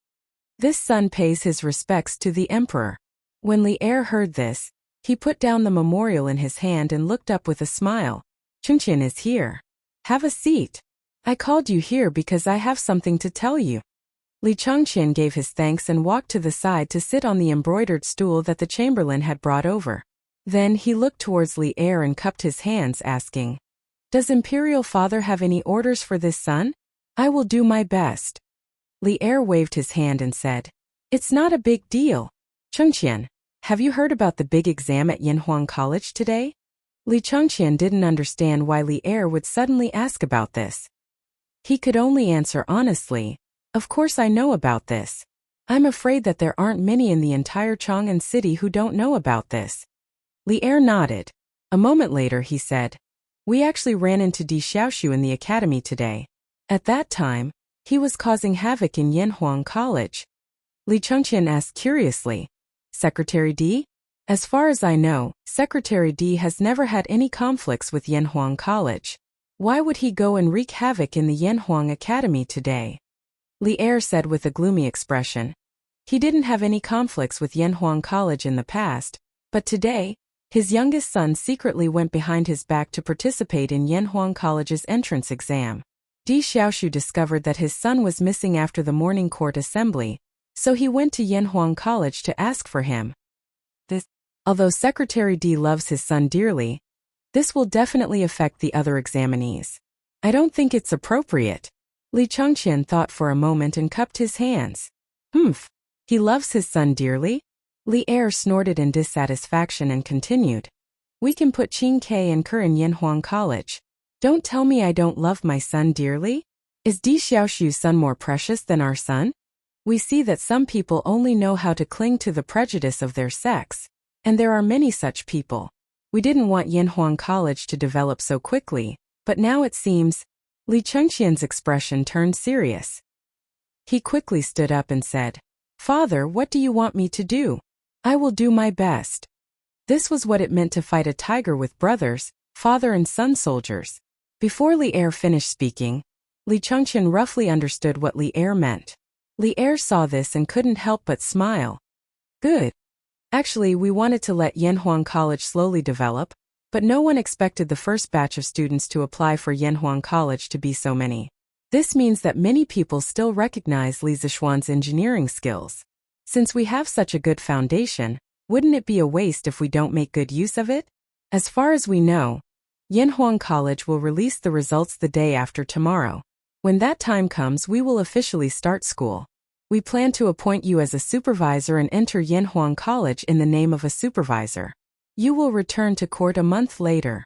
This son pays his respects to the emperor. When Li Er heard this, he put down the memorial in his hand and looked up with a smile. "Chengqian is here. Have a seat. I called you here because I have something to tell you." Li Chengqian gave his thanks and walked to the side to sit on the embroidered stool that the chamberlain had brought over. Then he looked towards Li Er and cupped his hands, asking, "Does Imperial Father have any orders for this son? I will do my best." Li Er waved his hand and said, "It's not a big deal. Chengqian, have you heard about the big exam at Yanhuang College today?" Li Chengqian didn't understand why Li Er would suddenly ask about this. He could only answer honestly, "Of course I know about this. I'm afraid that there aren't many in the entire Chang'an city who don't know about this." Li Er nodded. A moment later he said, "We actually ran into Di Xiaoxu in the academy today. At that time, he was causing havoc in Yanhuang College." Li Chengqian asked curiously, "Secretary Di? As far as I know, Secretary Di has never had any conflicts with Yanhuang College. Why would he go and wreak havoc in the Yanhuang Academy today?" Li Er said with a gloomy expression, "He didn't have any conflicts with Yanhuang College in the past, but today, his youngest son secretly went behind his back to participate in Yanhuang College's entrance exam. Di Xiaoxu discovered that his son was missing after the morning court assembly, so he went to Yanhuang College to ask for him. Although Secretary Di loves his son dearly, this will definitely affect the other examinees. I don't think it's appropriate." Li Chengqian thought for a moment and cupped his hands. He loves his son dearly? Li Er snorted in dissatisfaction and continued, "We can put Qing Ke and Ke in Yanhuang College. Don't tell me I don't love my son dearly? Is Di Xiaoxu's son more precious than our son? We see that some people only know how to cling to the prejudice of their sex, and there are many such people. We didn't want Yanhuang College to develop so quickly, but now it seems..." Li Chengqian's expression turned serious. He quickly stood up and said, "Father, what do you want me to do? I will do my best." This was what it meant to fight a tiger with brothers, father and son soldiers. Before Li Er finished speaking, Li Chengqian roughly understood what Li Er meant. Li Er saw this and couldn't help but smile. "Good. Actually, we wanted to let Yanhuang College slowly develop, but no one expected the first batch of students to apply for Yanhuang College to be so many. This means that many people still recognize Li Zixuan's engineering skills. Since we have such a good foundation, wouldn't it be a waste if we don't make good use of it? As far as we know, Yanhuang College will release the results the day after tomorrow. When that time comes, we will officially start school. We plan to appoint you as a supervisor and enter Yanhuang College in the name of a supervisor. You will return to court a month later.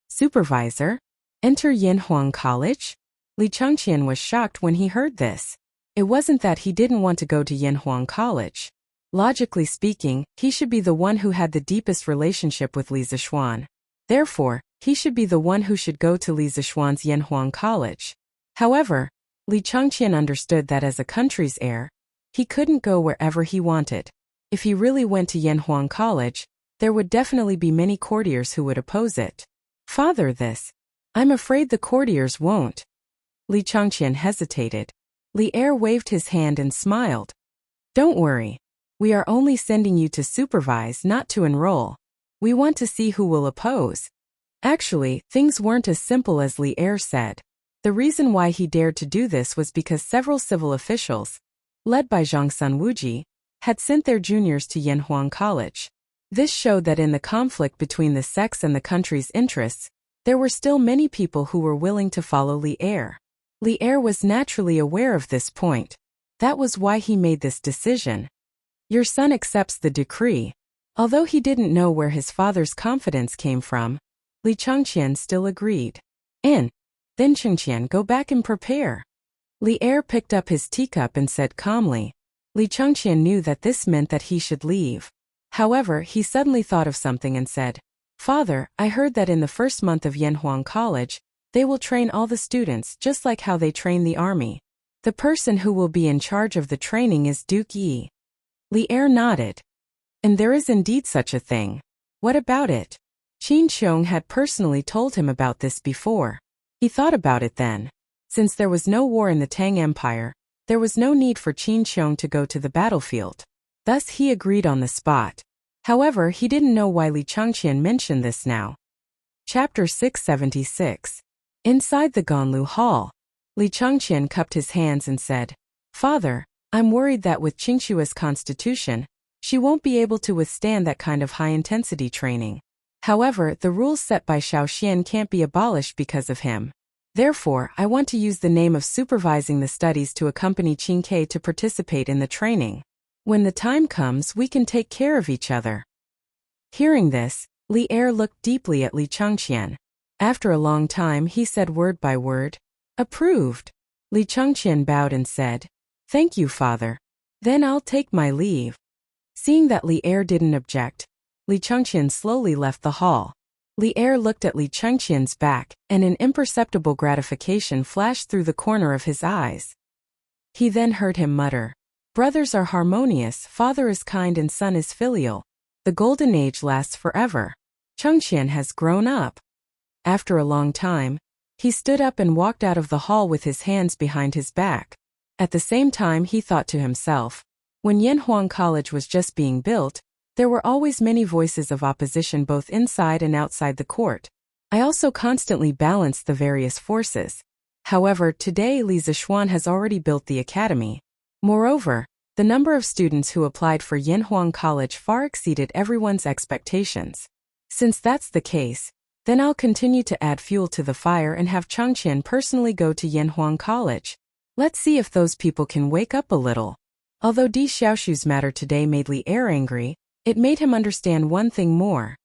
Supervisor? Enter Yanhuang College? Li Changqian was shocked when he heard this. It wasn't that he didn't want to go to Yanhuang College. Logically speaking, he should be the one who had the deepest relationship with Li Zishuan. Therefore, he should be the one who should go to Li Zishuan's Yanhuang College. However, Li Changqian understood that as a country's heir, he couldn't go wherever he wanted. If he really went to Yanhuang College, there would definitely be many courtiers who would oppose it. Father, I'm afraid the courtiers won't. Li Changqian hesitated. Li Er waved his hand and smiled. Don't worry. We are only sending you to supervise, not to enroll. We want to see who will oppose. Actually, things weren't as simple as Li Er said. The reason why he dared to do this was because several civil officials, led by Zhangsun Wuji, had sent their juniors to Yanhuang College. This showed that in the conflict between the sects and the country's interests, there were still many people who were willing to follow Li Er. Li Er was naturally aware of this point. That was why he made this decision. Your son accepts the decree. Although he didn't know where his father's confidence came from, Li Changqian still agreed. Then Changqian, go back and prepare. Li Er picked up his teacup and said calmly. Li Changqian knew that this meant that he should leave. However, he suddenly thought of something and said, Father, I heard that in the first month of Yanhuang College, they will train all the students just like how they train the army. The person who will be in charge of the training is Duke Yi. Li Er nodded. And there is indeed such a thing. What about it? Qin Xiong had personally told him about this before. He thought about it then. Since there was no war in the Tang Empire, there was no need for Qin Xiong to go to the battlefield. Thus he agreed on the spot. However, he didn't know why Li Changqian mentioned this now. Chapter 676. Inside the Ganlu Hall, Li Changqian cupped his hands and said, Father, I'm worried that with Qingshua's constitution, she won't be able to withstand that kind of high-intensity training. However, the rules set by Shaoxian can't be abolished because of him. Therefore, I want to use the name of supervising the studies to accompany Qin Ke to participate in the training. When the time comes, we can take care of each other. Hearing this, Li Er looked deeply at Li Changqian. After a long time, he said word by word, Approved. Li Changqian bowed and said, Thank you, Father. Then I'll take my leave. Seeing that Li Er didn't object, Li Changqian slowly left the hall. Li Er looked at Li Changqian's back, and an imperceptible gratification flashed through the corner of his eyes. He then heard him mutter, Brothers are harmonious, father is kind and son is filial. The golden age lasts forever. Changqian has grown up. After a long time, he stood up and walked out of the hall with his hands behind his back. At the same time he thought to himself, when Yanhuang College was just being built, there were always many voices of opposition both inside and outside the court. I also constantly balanced the various forces. However, today Li Zishuan has already built the academy. Moreover, the number of students who applied for Yanhuang College far exceeded everyone's expectations. Since that's the case, then I'll continue to add fuel to the fire and have Changqian personally go to Yanhuang College. Let's see if those people can wake up a little. Although Di Xiaoshu's matter today made Li Er angry, it made him understand one thing more.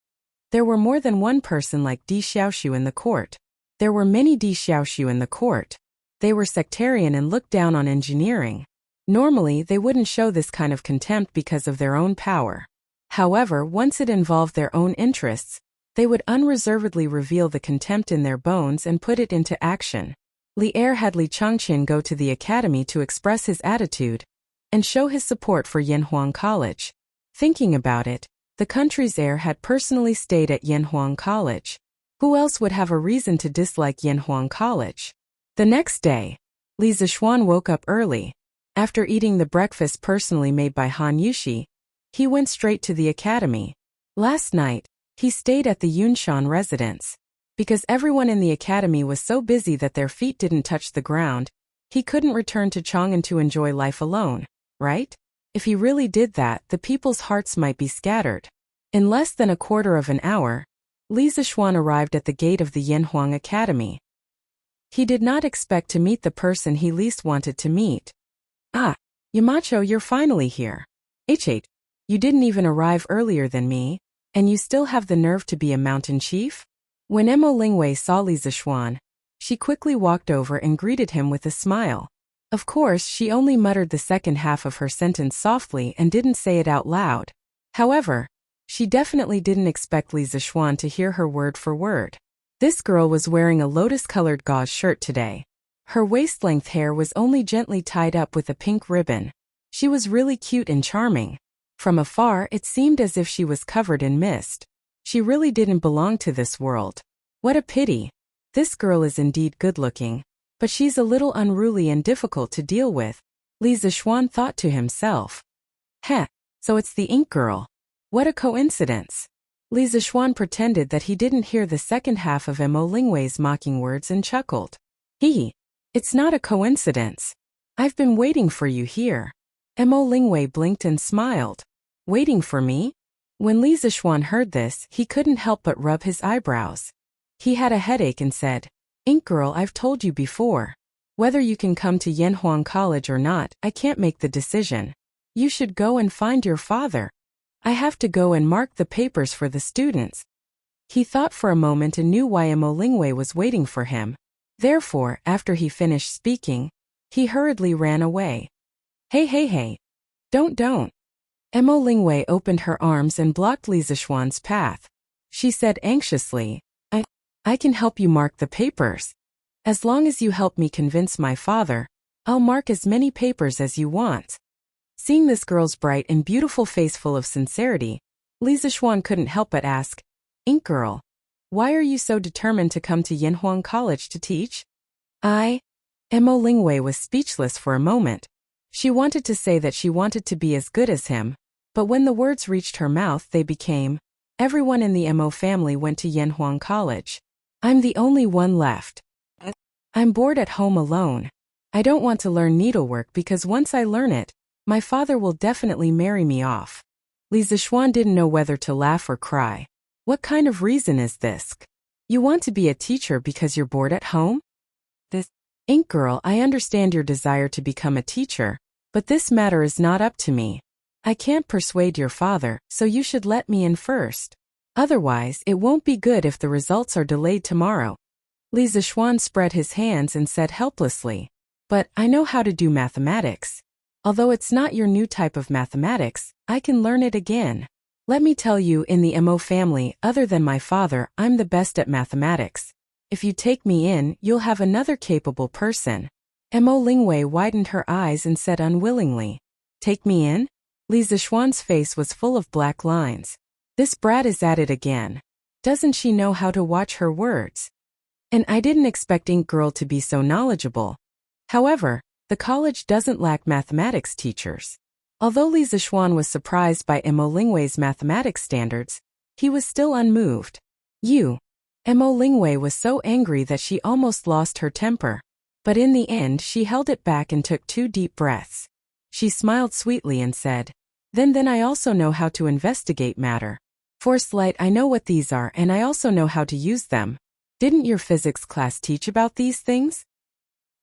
There were more than one person like Di Xiaoshu in the court. There were many Di Xiaoshu in the court. They were sectarian and looked down on engineering. Normally, they wouldn't show this kind of contempt because of their own power. However, once it involved their own interests, they would unreservedly reveal the contempt in their bones and put it into action. Li Er had Li Changqian go to the academy to express his attitude and show his support for Yanhuang College. Thinking about it, the country's heir had personally stayed at Yanhuang College. Who else would have a reason to dislike Yanhuang College? The next day, Li Zishuan woke up early. After eating the breakfast personally made by Han Yushi, he went straight to the academy. Last night, he stayed at the Yunshan residence. Because everyone in the academy was so busy that their feet didn't touch the ground, he couldn't return to Chang'an to enjoy life alone, right? If he really did that, the people's hearts might be scattered. In less than a quarter of an hour, Li Zixuan arrived at the gate of the Yanhuang Academy. He did not expect to meet the person he least wanted to meet. Ah, Yamacho, you're finally here. H8, you didn't even arrive earlier than me, and you still have the nerve to be a mountain chief? When Mo Lingwei saw Li Zixuan, she quickly walked over and greeted him with a smile. Of course, she only muttered the second half of her sentence softly and didn't say it out loud. However, she definitely didn't expect Li Zixuan to hear her word for word. This girl was wearing a lotus-colored gauze shirt today. Her waist-length hair was only gently tied up with a pink ribbon. She was really cute and charming. From afar, it seemed as if she was covered in mist. She really didn't belong to this world. What a pity. This girl is indeed good-looking, but she's a little unruly and difficult to deal with, Li Zixuan thought to himself. Heh, so it's the ink girl. What a coincidence. Li Zixuan pretended that he didn't hear the second half of Mo Lingwei's mocking words and chuckled. It's not a coincidence. I've been waiting for you here. Mo Lingwei blinked and smiled. Waiting for me? When Li Zixuan heard this, he couldn't help but rub his eyebrows. He had a headache and said, Ink girl, I've told you before. Whether you can come to Yanhuang College or not, I can't make the decision. You should go and find your father. I have to go and mark the papers for the students. He thought for a moment and knew why Mo Lingwei was waiting for him. Therefore, after he finished speaking, he hurriedly ran away. Hey. Don't. Mo Lingwei opened her arms and blocked Li Zixuan's path. She said anxiously, I can help you mark the papers. As long as you help me convince my father, I'll mark as many papers as you want. Seeing this girl's bright and beautiful face full of sincerity, Li Zixuan couldn't help but ask, Ink girl, why are you so determined to come to Yanhuang College to teach? Mo Lingwei was speechless for a moment. She wanted to say that she wanted to be as good as him, but when the words reached her mouth they became, everyone in the Mo family went to Yanhuang College. I'm the only one left. I'm bored at home alone. I don't want to learn needlework because once I learn it, my father will definitely marry me off. Li Zixuan didn't know whether to laugh or cry. What kind of reason is this? You want to be a teacher because you're bored at home? Ink girl, I understand your desire to become a teacher, but this matter is not up to me. I can't persuade your father, so you should let me in first. Otherwise, it won't be good if the results are delayed tomorrow. Li Zixuan spread his hands and said helplessly, But I know how to do mathematics. Although it's not your new type of mathematics, I can learn it again. Let me tell you, in the Mo family, other than my father, I'm the best at mathematics. If you take me in, you'll have another capable person. Mo Lingwei widened her eyes and said unwillingly, Take me in? Li Zixuan's face was full of black lines. This brat is at it again. Doesn't she know how to watch her words? And I didn't expect Ink Girl to be so knowledgeable. However, the college doesn't lack mathematics teachers. Although Li Zixuan was surprised by Mo Lingwei's mathematics standards, he was still unmoved. Mo Lingwei was so angry that she almost lost her temper. But in the end she held it back and took 2 deep breaths. She smiled sweetly and said, Then I also know how to investigate matter. Force light, I know what these are and I also know how to use them. Didn't your physics class teach about these things?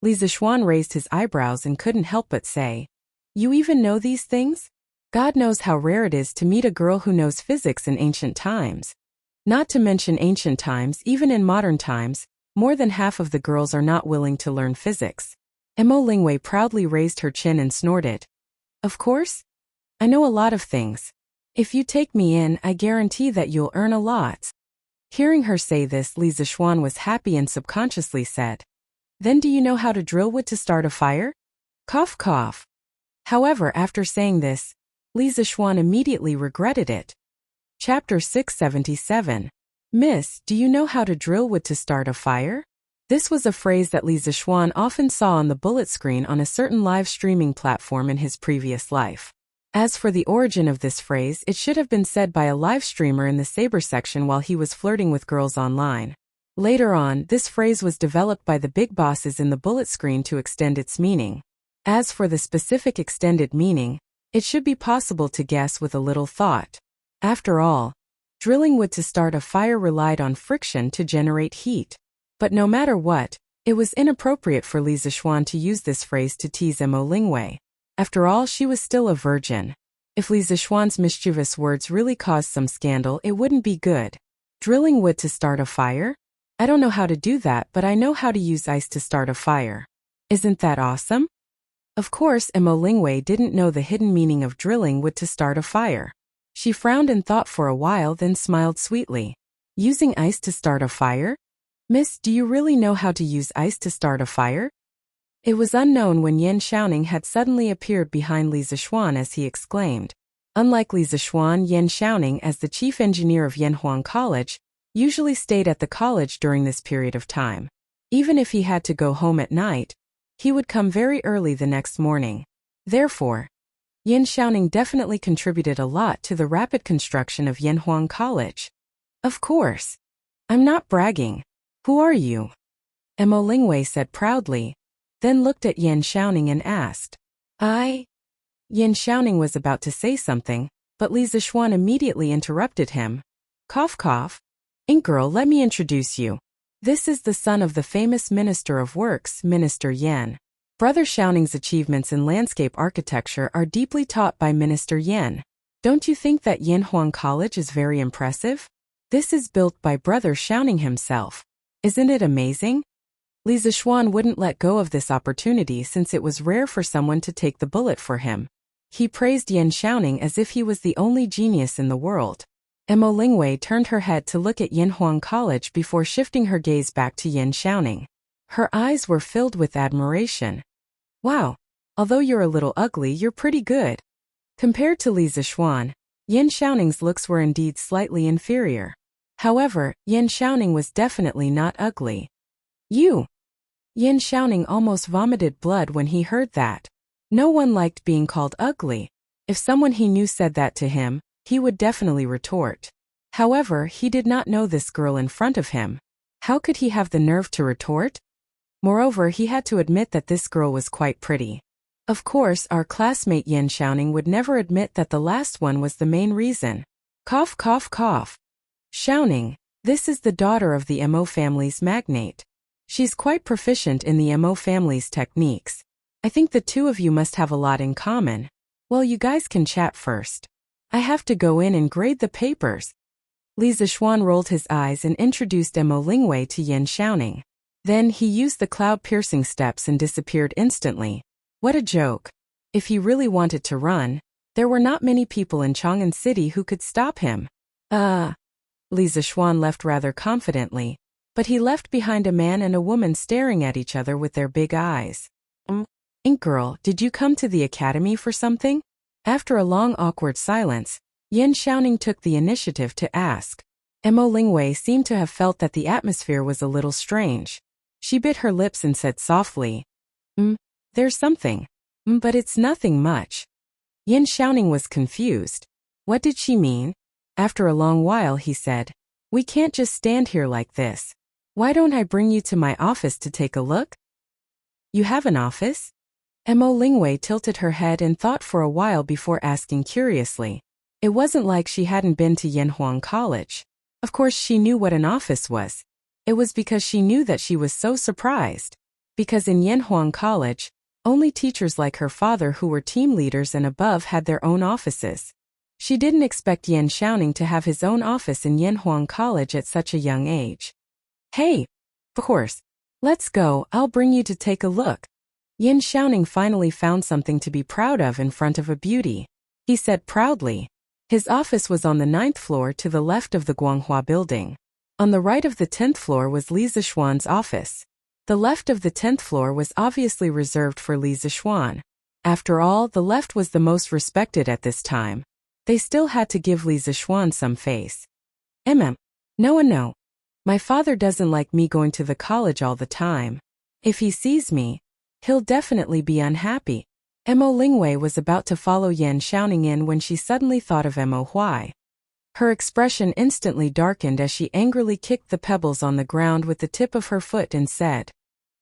Li Zixuan raised his eyebrows and couldn't help but say, You even know these things? God knows how rare it is to meet a girl who knows physics in ancient times. Not to mention ancient times, even in modern times, more than half of the girls are not willing to learn physics. Mo Lingwei proudly raised her chin and snorted. Of course? I know a lot of things. If you take me in, I guarantee that you'll earn a lot. Hearing her say this, Li Zixuan was happy and subconsciously said, Then do you know how to drill wood to start a fire? Cough cough. However, after saying this, Li Zixuan immediately regretted it. Chapter 677. Miss, do you know how to drill wood to start a fire? This was a phrase that Li Zixuan often saw on the bullet screen on a certain live streaming platform in his previous life. As for the origin of this phrase, it should have been said by a live streamer in the Saber section while he was flirting with girls online. Later on, this phrase was developed by the big bosses in the bullet screen to extend its meaning. As for the specific extended meaning, it should be possible to guess with a little thought. After all, Drilling wood to start a fire relied on friction to generate heat. But no matter what, it was inappropriate for Li Zixuan to use this phrase to tease Mo Lingwei. After all, she was still a virgin. If Li Zixuan's mischievous words really caused some scandal, it wouldn't be good. Drilling wood to start a fire? I don't know how to do that, but I know how to use ice to start a fire. Isn't that awesome? Of course, Mo Lingwei didn't know the hidden meaning of drilling wood to start a fire. She frowned and thought for a while, then smiled sweetly. Using ice to start a fire? Miss, do you really know how to use ice to start a fire? It was unknown when Yan Xiaoning had suddenly appeared behind Li Zixuan as he exclaimed. Unlike Li Zixuan, Yan Xiaoning, as the chief engineer of Yanhuang College, usually stayed at the college during this period of time. Even if he had to go home at night, he would come very early the next morning. Therefore, Yan Xiaoning definitely contributed a lot to the rapid construction of Yanhuang College. Of course. I'm not bragging. Who are you? Mo Lingwei said proudly, then looked at Yan Xiaoning and asked. Yan Xiaoning was about to say something, but Li Zixuan immediately interrupted him. Cough cough. Girl, let me introduce you. This is the son of the famous Minister of Works, Minister Yan. Brother Xiaoning's achievements in landscape architecture are deeply taught by Minister Yan. Don't you think that Yanhuang College is very impressive? This is built by Brother Xiaoning himself. Isn't it amazing? Li Zixuan wouldn't let go of this opportunity since it was rare for someone to take the bullet for him. He praised Yan Xiaoning as if he was the only genius in the world. Mo Lingwei turned her head to look at Yanhuang College before shifting her gaze back to Yan Xiaoning. Her eyes were filled with admiration. Wow, although you're a little ugly, you're pretty good. Compared to Li Zixuan, Yan Xiaoning's looks were indeed slightly inferior. However, Yan Xiaoning was definitely not ugly. You! Yan Xiaoning almost vomited blood when he heard that. No one liked being called ugly. If someone he knew said that to him, he would definitely retort. However, he did not know this girl in front of him. How could he have the nerve to retort? Moreover, he had to admit that this girl was quite pretty. Of course, our classmate Yan Xiaoning would never admit that the last one was the main reason. Cough cough cough. Xiaoning, this is the daughter of the Mo family's magnate. She's quite proficient in the Mo family's techniques. I think the two of you must have a lot in common. Well, you guys can chat first. I have to go in and grade the papers. Li Zixuan rolled his eyes and introduced Mo Lingwei to Yan Xiaoning. Then he used the cloud-piercing steps and disappeared instantly. What a joke. If he really wanted to run, there were not many people in Chang'an City who could stop him. Li Zixuan left rather confidently, but he left behind a man and a woman staring at each other with their big eyes. Girl, did you come to the academy for something? After a long awkward silence, Yan Xiaoning took the initiative to ask. Mo Lingwei seemed to have felt that the atmosphere was a little strange. She bit her lips and said softly, there's something. But it's nothing much. Yan Xiaoning was confused. What did she mean? After a long while he said, we can't just stand here like this. Why don't I bring you to my office to take a look? You have an office? Mo Lingwei tilted her head and thought for a while before asking curiously. It wasn't like she hadn't been to Yanhuang College. Of course she knew what an office was. It was because she knew that she was so surprised. Because in Yanhuang College, only teachers like her father who were team leaders and above had their own offices. She didn't expect Yan Xiaoning to have his own office in Yanhuang College at such a young age. Hey, of course. Let's go, I'll bring you to take a look. Yan Xiaoning finally found something to be proud of in front of a beauty. He said proudly. His office was on the 9th floor to the left of the Guanghua building. On the right of the 10th floor was Li Zixuan's office. The left of the 10th floor was obviously reserved for Li Zixuan. After all, the left was the most respected at this time. They still had to give Li Zixuan some face. No. My father doesn't like me going to the college all the time. If he sees me, he'll definitely be unhappy. Mo Lingwei was about to follow Yan Xiaoning in when she suddenly thought of Mo Huai. Her expression instantly darkened as she angrily kicked the pebbles on the ground with the tip of her foot and said,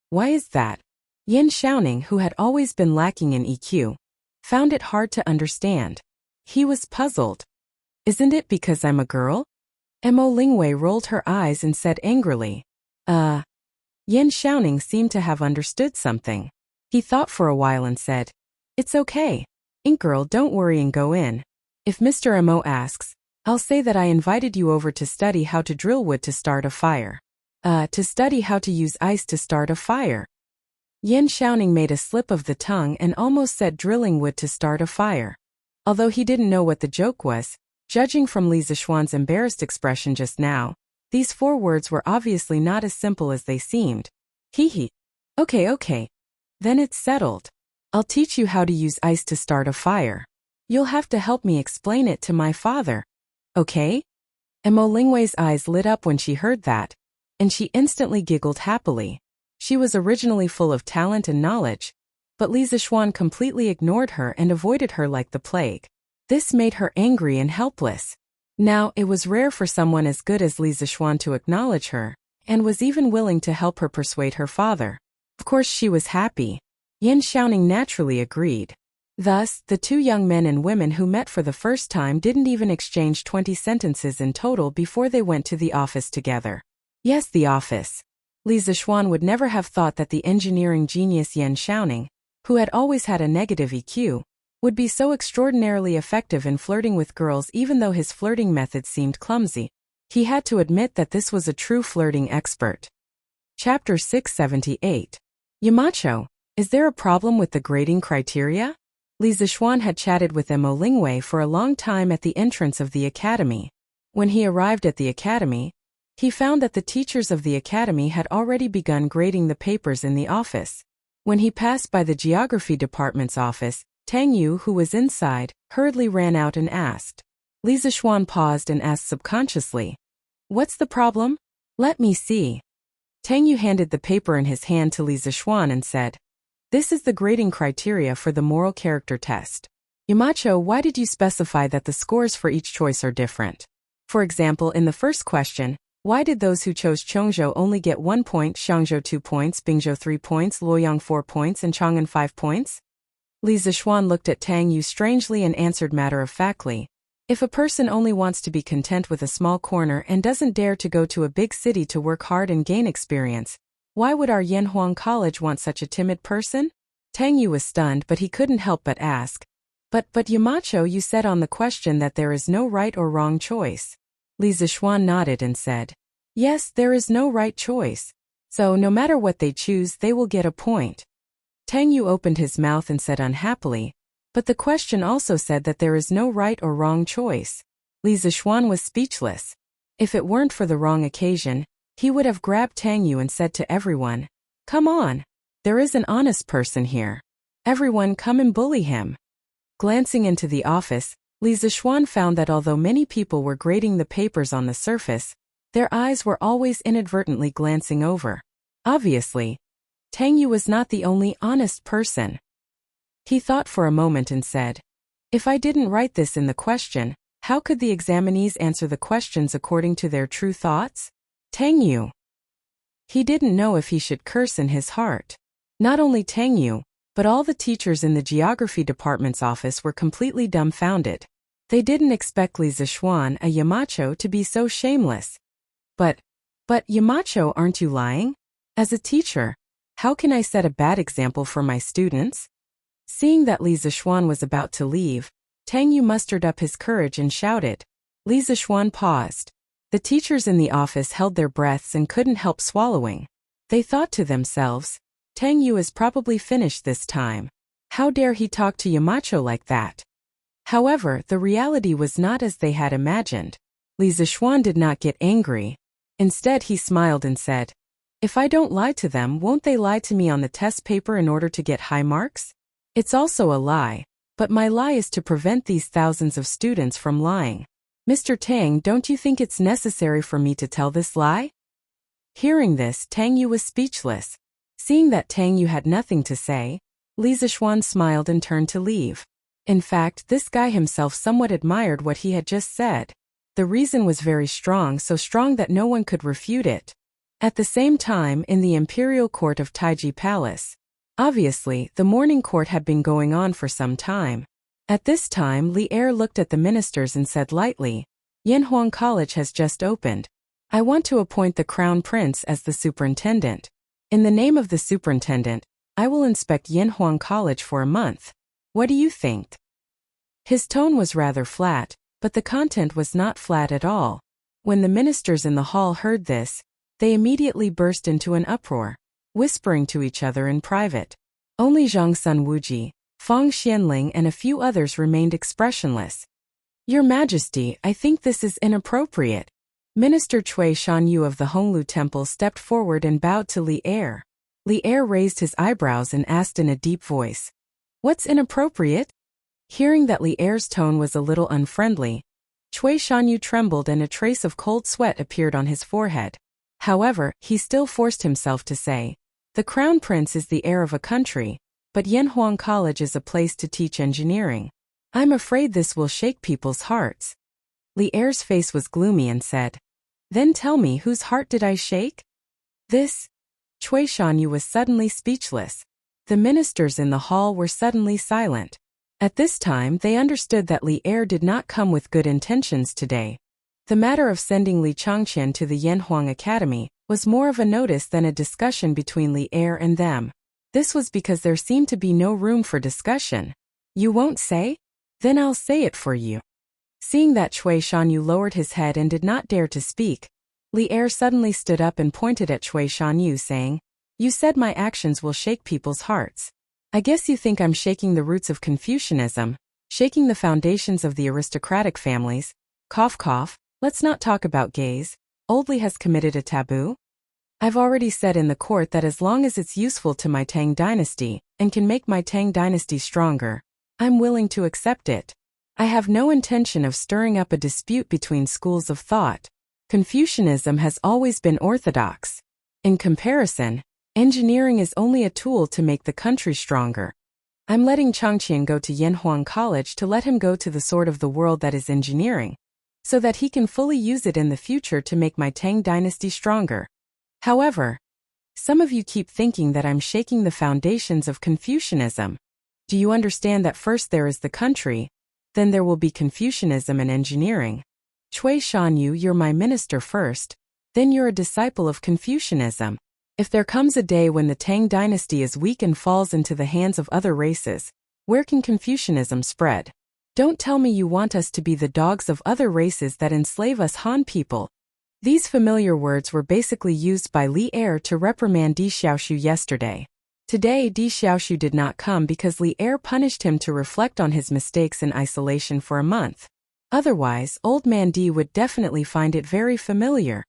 why is that? Yan Xiaoning, who had always been lacking in EQ, found it hard to understand. He was puzzled. Isn't it because I'm a girl? Mo Lingwei rolled her eyes and said angrily. Yan Xiaoning seemed to have understood something. He thought for a while and said, "It's okay. Ink girl, don't worry and go in. If Mr. Mo asks, I'll say that I invited you over to study how to drill wood to start a fire. To study how to use ice to start a fire." Yan Xiaoning made a slip of the tongue and almost said drilling wood to start a fire. Although he didn't know what the joke was, judging from Li Zishuan's embarrassed expression just now, these 4 words were obviously not as simple as they seemed. Hee. Okay. Then it's settled. I'll teach you how to use ice to start a fire. You'll have to help me explain it to my father. Okay? Mo Lingwei's eyes lit up when she heard that, and she instantly giggled happily. She was originally full of talent and knowledge, but Li Zishuan completely ignored her and avoided her like the plague. This made her angry and helpless. Now, it was rare for someone as good as Li Zishuan to acknowledge her, and was even willing to help her persuade her father. Of course she was happy. Yan Xiaoning naturally agreed. Thus, the 2 young men and women who met for the first time didn't even exchange 20 sentences in total before they went to the office together. Yes, the office. Li Zishuan would never have thought that the engineering genius Yan Xiaoning, who had always had a negative EQ, would be so extraordinarily effective in flirting with girls even though his flirting methods seemed clumsy. He had to admit that this was a true flirting expert. Chapter 678. Yamacho, is there a problem with the grading criteria? Li Zishuan had chatted with Mo Lingwei for a long time at the entrance of the academy. When he arrived at the academy, he found that the teachers of the academy had already begun grading the papers in the office. When he passed by the geography department's office, Tang Yu, who was inside, hurriedly ran out and asked. Li Zishuan paused and asked subconsciously, "What's the problem? Let me see." Tang Yu handed the paper in his hand to Li Zishuan and said, "This is the grading criteria for the moral character test. Yamacho, why did you specify that the scores for each choice are different? For example, in the first question, why did those who chose Chongzhou only get 1 point, Xiangzhou 2 points, Bingzhou 3 points, Luoyang 4 points, and Chang'an 5 points? Li Zishuan looked at Tang Yu strangely and answered matter-of-factly, "If a person only wants to be content with a small corner and doesn't dare to go to a big city to work hard and gain experience, why would our Yanhuang College want such a timid person?" Tang Yu was stunned, but he couldn't help but ask, But Yamacho, you said on the question that there is no right or wrong choice." Li Zishuan nodded and said, "Yes, there is no right choice. So no matter what they choose, they will get a point." Tang Yu opened his mouth and said unhappily, "But the question also said that there is no right or wrong choice." Li Zishuan was speechless. If it weren't for the wrong occasion, he would have grabbed Tang Yu and said to everyone, "Come on. There is an honest person here. Everyone come and bully him." Glancing into the office, Li Zishuan found that although many people were grading the papers on the surface, their eyes were always inadvertently glancing over. Obviously, Tang Yu was not the only honest person. He thought for a moment and said, "If I didn't write this in the question, how could the examinees answer the questions according to their true thoughts?" Tang Yu. He didn't know if he should curse in his heart. Not only Tang Yu, but all the teachers in the geography department's office were completely dumbfounded. They didn't expect Li Zishuan, a Yamacho, to be so shameless. But Yamacho, aren't you lying? As a teacher, how can I set a bad example for my students? Seeing that Li Zishuan was about to leave, Tang Yu mustered up his courage and shouted. Li Zishuan paused. The teachers in the office held their breaths and couldn't help swallowing. They thought to themselves, Tang Yu is probably finished this time. How dare he talk to Yamacho like that? However, the reality was not as they had imagined. Li Zishuan did not get angry. Instead, he smiled and said, "If I don't lie to them, won't they lie to me on the test paper in order to get high marks? It's also a lie, but my lie is to prevent these thousands of students from lying. Mr. Tang, don't you think it's necessary for me to tell this lie?" Hearing this, Tang Yu was speechless. Seeing that Tang Yu had nothing to say, Li Zishuan smiled and turned to leave. In fact, this guy himself somewhat admired what he had just said. The reason was very strong, so strong that no one could refute it. At the same time, in the imperial court of Taiji Palace. Obviously, the morning court had been going on for some time. At this time, Li Er looked at the ministers and said lightly, Yanhuang College has just opened. I want to appoint the Crown Prince as the superintendent. In the name of the superintendent, I will inspect Yanhuang College for a month. What do you think? His tone was rather flat, but the content was not flat at all. When the ministers in the hall heard this, they immediately burst into an uproar, whispering to each other in private. Only Zhang Sunwuji, Fang Xianling and a few others remained expressionless. Your Majesty, I think this is inappropriate. Minister Cui Shanyu of the Honglu Temple stepped forward and bowed to Li Er. Li Er raised his eyebrows and asked in a deep voice, "What's inappropriate?" Hearing that Li Er's tone was a little unfriendly, Cui Shanyu trembled and a trace of cold sweat appeared on his forehead. However, he still forced himself to say, "The Crown Prince is the heir of a country, but Yanhuang College is a place to teach engineering. I'm afraid this will shake people's hearts." Li Er's face was gloomy and said, "Then tell me, whose heart did I shake?" This? Cui Shanyu was suddenly speechless. The ministers in the hall were suddenly silent. At this time they understood that Li Er did not come with good intentions today. The matter of sending Li Changqian to the Yanhuang Academy was more of a notice than a discussion between Li Er and them. This was because there seemed to be no room for discussion. You won't say? Then I'll say it for you. Seeing that Cui Shanyu lowered his head and did not dare to speak, Li Er suddenly stood up and pointed at Cui Shanyu saying, "You said my actions will shake people's hearts. I guess you think I'm shaking the roots of Confucianism, shaking the foundations of the aristocratic families. Cough cough, let's not talk about gays. Old Li has committed a taboo. I've already said in the court that as long as it's useful to my Tang dynasty and can make my Tang dynasty stronger, I'm willing to accept it. I have no intention of stirring up a dispute between schools of thought. Confucianism has always been orthodox. In comparison, engineering is only a tool to make the country stronger. I'm letting Changqian go to Yanhuang College to let him go to the sword of the world that is engineering, so that he can fully use it in the future to make my Tang dynasty stronger. However, some of you keep thinking that I'm shaking the foundations of Confucianism. Do you understand that first there is the country, then there will be Confucianism and engineering? Cui Shanyu, you're my minister first, then you're a disciple of Confucianism. If there comes a day when the Tang dynasty is weak and falls into the hands of other races, where can Confucianism spread? Don't tell me you want us to be the dogs of other races that enslave us Han people." These familiar words were basically used by Li Er to reprimand Di Xiaoshu yesterday. Today Di Xiaoshu did not come because Li Er punished him to reflect on his mistakes in isolation for a month. Otherwise, old man Di would definitely find it very familiar.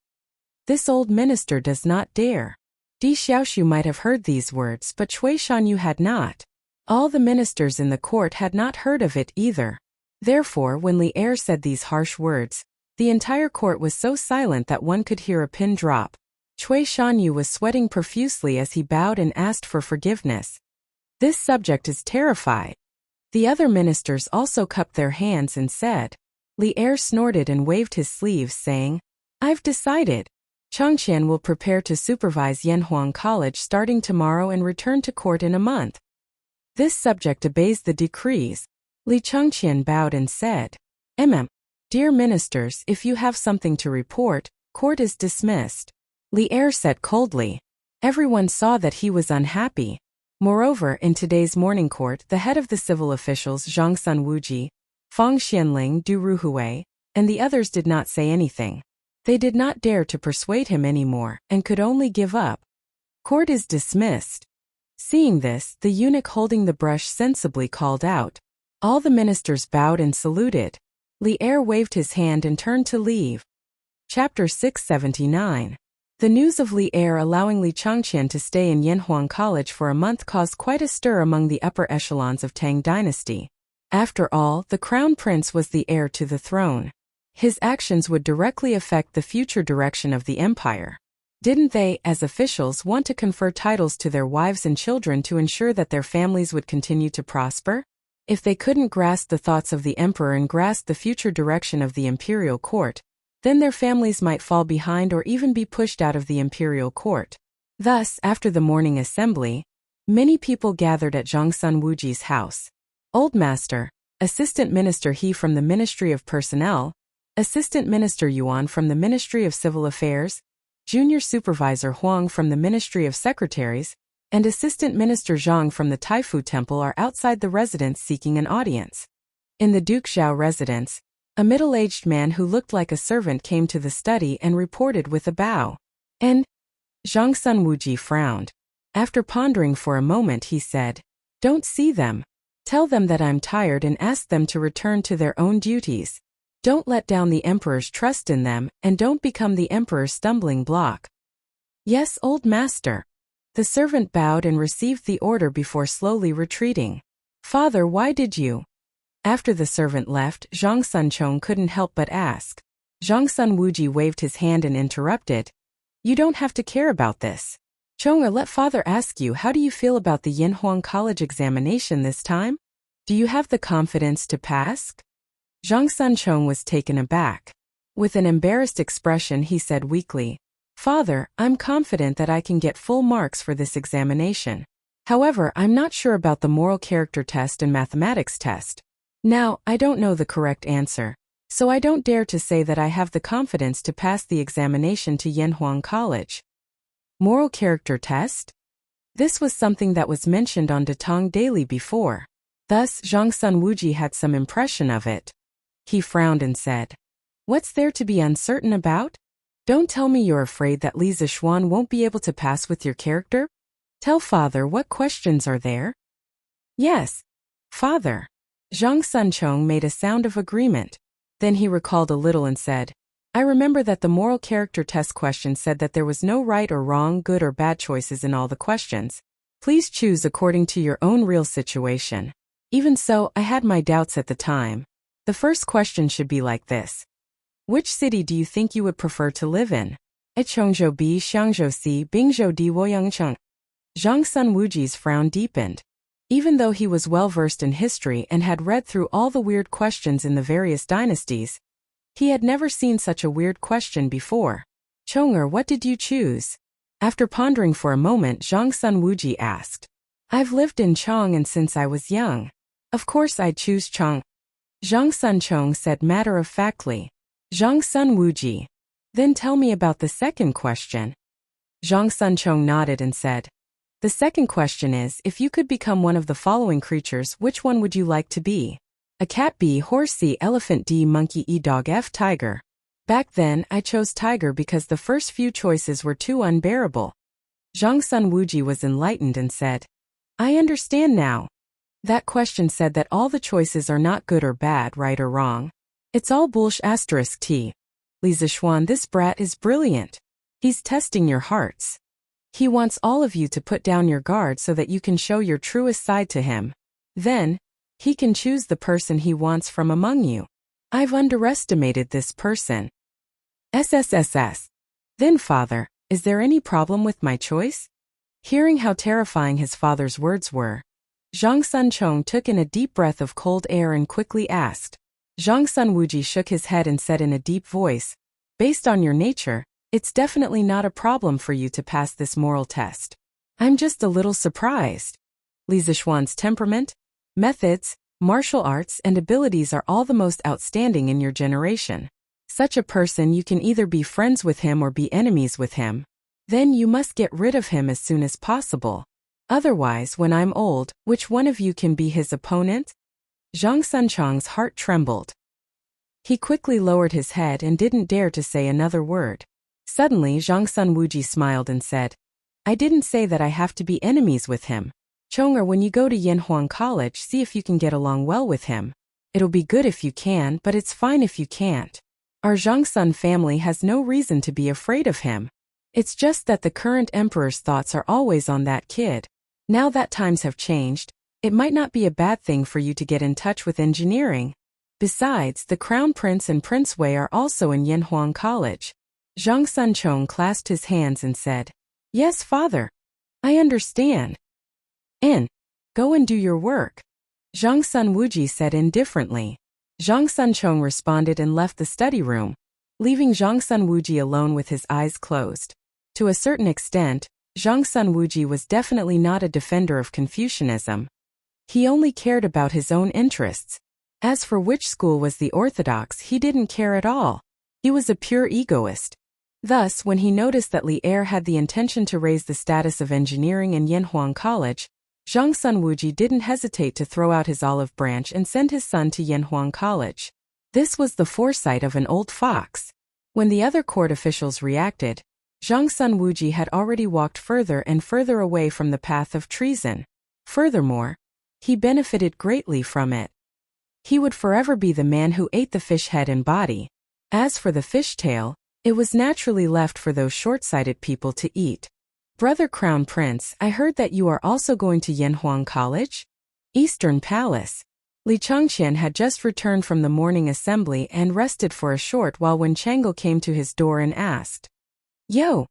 This old minister does not dare. Di Xiaoshu might have heard these words, but Cui Shanyu had not. All the ministers in the court had not heard of it either. Therefore, when Li Er said these harsh words, the entire court was so silent that one could hear a pin drop. Cui Shanyu was sweating profusely as he bowed and asked for forgiveness. This subject is terrified. The other ministers also cupped their hands and said. Li Er snorted and waved his sleeves, saying, "I've decided. Changqian will prepare to supervise Yanhuang College starting tomorrow and return to court in a month. This subject obeys the decrees." Li Changqian bowed and said, Dear ministers, if you have something to report, court is dismissed." Li Er said coldly. Everyone saw that he was unhappy. Moreover, in today's morning court, the head of the civil officials Zhang Sunwuji, Fang Xianling, Du Ruhui, and the others did not say anything. They did not dare to persuade him anymore, and could only give up. Court is dismissed. Seeing this, the eunuch holding the brush sensibly called out. All the ministers bowed and saluted. Li Er waved his hand and turned to leave. Chapter 679. The news of Li Er allowing Li Changqian to stay in Yanhuang College for a month caused quite a stir among the upper echelons of Tang dynasty. After all, the crown prince was the heir to the throne. His actions would directly affect the future direction of the empire. Didn't they, as officials, want to confer titles to their wives and children to ensure that their families would continue to prosper? If they couldn't grasp the thoughts of the emperor and grasp the future direction of the imperial court, then their families might fall behind or even be pushed out of the imperial court. Thus, after the morning assembly, many people gathered at Zhang Sunwuji's house. Old Master, Assistant Minister He from the Ministry of Personnel, Assistant Minister Yuan from the Ministry of Civil Affairs, Junior Supervisor Huang from the Ministry of Secretaries, and Assistant Minister Zhang from the Taifu Temple are outside the residence seeking an audience. In the Duke Zhao residence, a middle-aged man who looked like a servant came to the study and reported with a bow. And Zhang Sun Wuji frowned. After pondering for a moment, he said, "Don't see them. Tell them that I'm tired and ask them to return to their own duties. Don't let down the Emperor's trust in them, and don't become the Emperor's stumbling block." "Yes, old master." The servant bowed and received the order before slowly retreating. "Father, why did you?" After the servant left, Zhang Sunchong couldn't help but ask. Zhang Sun Wuji waved his hand and interrupted. "You don't have to care about this. Chong'er, let father ask you, how do you feel about the Yinhuang College examination this time? Do you have the confidence to pass?" Zhang Sunchong was taken aback. With an embarrassed expression, he said weakly, "Father, I'm confident that I can get full marks for this examination. However, I'm not sure about the moral character test and mathematics test. Now, I don't know the correct answer, so I don't dare to say that I have the confidence to pass the examination to Yinhuang College." Moral character test? This was something that was mentioned on Datong Daily before. Thus, Zhang Sun Wuji had some impression of it. He frowned and said, "What's there to be uncertain about? Don't tell me you're afraid that Li Zixuan won't be able to pass with your character? Tell father what questions are there." "Yes, father." Zhang Sunchong made a sound of agreement. Then he recalled a little and said, "I remember that the moral character test question said that there was no right or wrong, good or bad choices in all the questions. Please choose according to your own real situation. Even so, I had my doubts at the time. The first question should be like this. Which city do you think you would prefer to live in? Chongzhou B, Xiangzhou C, Bingzhou D, Woyangcheng." Zhang Sun Wuji's frown deepened. Even though he was well-versed in history and had read through all the weird questions in the various dynasties, he had never seen such a weird question before. "Chong'er, what did you choose?" After pondering for a moment, Zhang Sun Wuji asked. "I've lived in Chong and since I was young. Of course I'd choose Chong." Zhang Sunchong said matter-of-factly. "Zhang Sun Wuji. Then tell me about the second question." Zhang Sunchong nodded and said, "The second question is, if you could become one of the following creatures, which one would you like to be? A cat, B, horse, C, elephant, D, monkey, E, dog, F, tiger." Back then, I chose tiger because the first few choices were too unbearable. Zhang Sun Wuji was enlightened and said, "I understand now. That question said that all the choices are not good or bad, right or wrong. It's all bullsh**. T. Li Zixuan, this brat is brilliant. He's testing your hearts. He wants all of you to put down your guard so that you can show your truest side to him. Then, he can choose the person he wants from among you. I've underestimated this person. SSSS. Then father, is there any problem with my choice?" Hearing how terrifying his father's words were, Zhang Sunchong took in a deep breath of cold air and quickly asked. Zhang Sun Wuji shook his head and said in a deep voice, "Based on your nature, it's definitely not a problem for you to pass this moral test. I'm just a little surprised. Li Zixuan's temperament, methods, martial arts, and abilities are all the most outstanding in your generation. Such a person, you can either be friends with him or be enemies with him. Then you must get rid of him as soon as possible. Otherwise, when I'm old, which one of you can be his opponent?" Zhang Sunchong's heart trembled. He quickly lowered his head and didn't dare to say another word. Suddenly, Zhang Sun Wuji smiled and said, "I didn't say that I have to be enemies with him. Chong'er, when you go to Yinhuang College, see if you can get along well with him. It'll be good if you can, but it's fine if you can't. Our Zhang Sun family has no reason to be afraid of him. It's just that the current emperor's thoughts are always on that kid. Now that times have changed, it might not be a bad thing for you to get in touch with engineering. Besides, the Crown Prince and Prince Wei are also in Yinhuang College." Zhang Sunchong clasped his hands and said, "Yes, father. I understand. And go and do your work," Zhang Sun Wuji said indifferently. Zhang Sunchong responded and left the study room, leaving Zhang Sun Wuji alone with his eyes closed. To a certain extent, Zhang Sun Wuji was definitely not a defender of Confucianism. He only cared about his own interests. As for which school was the orthodox, he didn't care at all. He was a pure egoist. Thus, when he noticed that Li Er had the intention to raise the status of engineering in Yanhuang College, Zhang Sun Wuji didn't hesitate to throw out his olive branch and send his son to Yanhuang College. This was the foresight of an old fox. When the other court officials reacted, Zhang Sun Wuji had already walked further and further away from the path of treason. Furthermore, he benefited greatly from it. He would forever be the man who ate the fish head and body. As for the fish tail, it was naturally left for those short-sighted people to eat. Brother Crown Prince, I heard that you are also going to Yanhuang College? Eastern Palace. Li Changqian had just returned from the morning assembly and rested for a short while when Chang'e came to his door and asked, "Yo,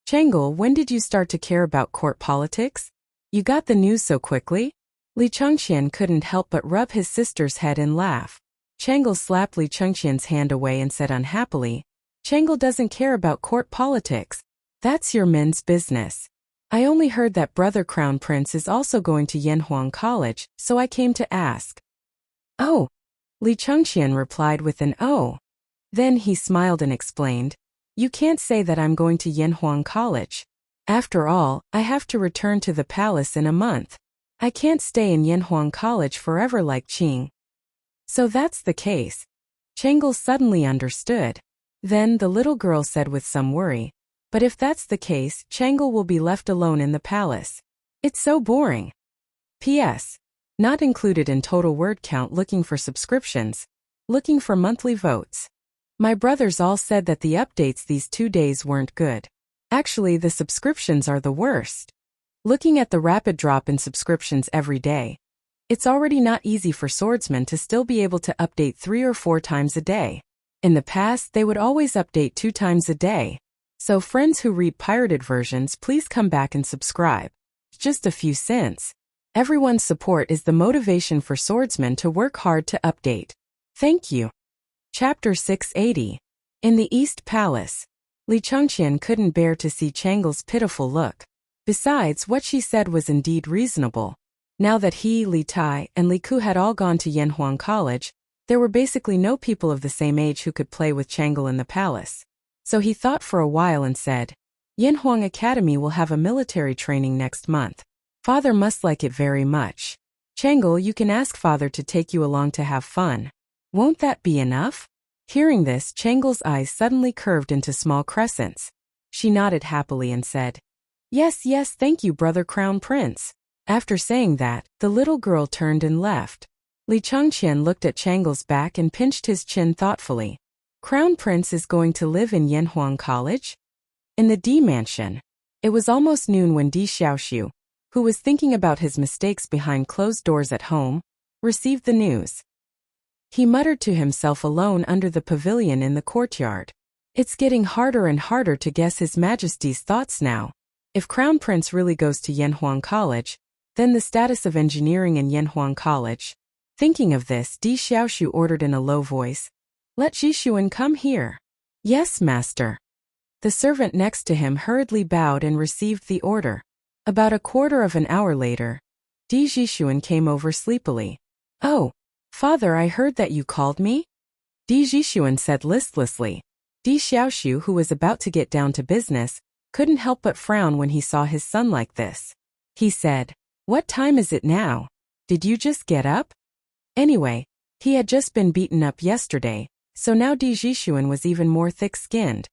Chang'e, when did you start to care about court politics? You got the news so quickly?" Li Changqian couldn't help but rub his sister's head and laugh. Chang'e slapped Li Changqian's hand away and said unhappily, "Chang'e doesn't care about court politics. That's your men's business. I only heard that Brother Crown Prince is also going to Yanhuang College, so I came to ask." "Oh," Li Changqian replied with an "oh." Then he smiled and explained, "You can't say that I'm going to Yanhuang College. After all, I have to return to the palace in a month. I can't stay in Yanhuang College forever like Qing." "So that's the case." Chang'e suddenly understood. Then the little girl said with some worry, "But if that's the case, Chang'e will be left alone in the palace. It's so boring." P.S. Not included in total word count. Looking for subscriptions. Looking for monthly votes. My brothers all said that the updates these 2 days weren't good. Actually, the subscriptions are the worst. Looking at the rapid drop in subscriptions every day, it's already not easy for swordsmen to still be able to update 3 or 4 times a day. In the past, they would always update 2 times a day. So friends who read pirated versions, please come back and subscribe. Just a few cents. Everyone's support is the motivation for swordsmen to work hard to update. Thank you. Chapter 680. In the East Palace. Li Changqian couldn't bear to see Chang'e's pitiful look. Besides, what she said was indeed reasonable. Now that he, Li Tai, and Li Ku had all gone to Yanhuang College, there were basically no people of the same age who could play with Chang'e in the palace. So he thought for a while and said, "Yanhuang Academy will have a military training next month. Father must like it very much. Chang'e, you can ask father to take you along to have fun. Won't that be enough?" Hearing this, Chang'e's eyes suddenly curved into small crescents. She nodded happily and said, Yes, thank you, Brother Crown Prince." After saying that, the little girl turned and left. Li Changqian looked at Chang'e's back and pinched his chin thoughtfully. Crown Prince is going to live in Yanhuang College? In the D Mansion. It was almost noon when Di Xiaoxiu, who was thinking about his mistakes behind closed doors at home, received the news. He muttered to himself alone under the pavilion in the courtyard. It's getting harder and harder to guess His Majesty's thoughts now. If Crown Prince really goes to Yanhuang College, then the status of engineering in Yanhuang College. Thinking of this, Di Xiaoxiu ordered in a low voice, "Let Jixuan come here." "Yes, master." The servant next to him hurriedly bowed and received the order. About a quarter of an hour later, Di Jixuan came over sleepily. "Oh, father, I heard that you called me?" Di Jixuan said listlessly. Di Xiaoxiu, who was about to get down to business, couldn't help but frown when he saw his son like this. He said, "What time is it now? Did you just get up?" Anyway, he had just been beaten up yesterday, so now Di Jixuan was even more thick-skinned.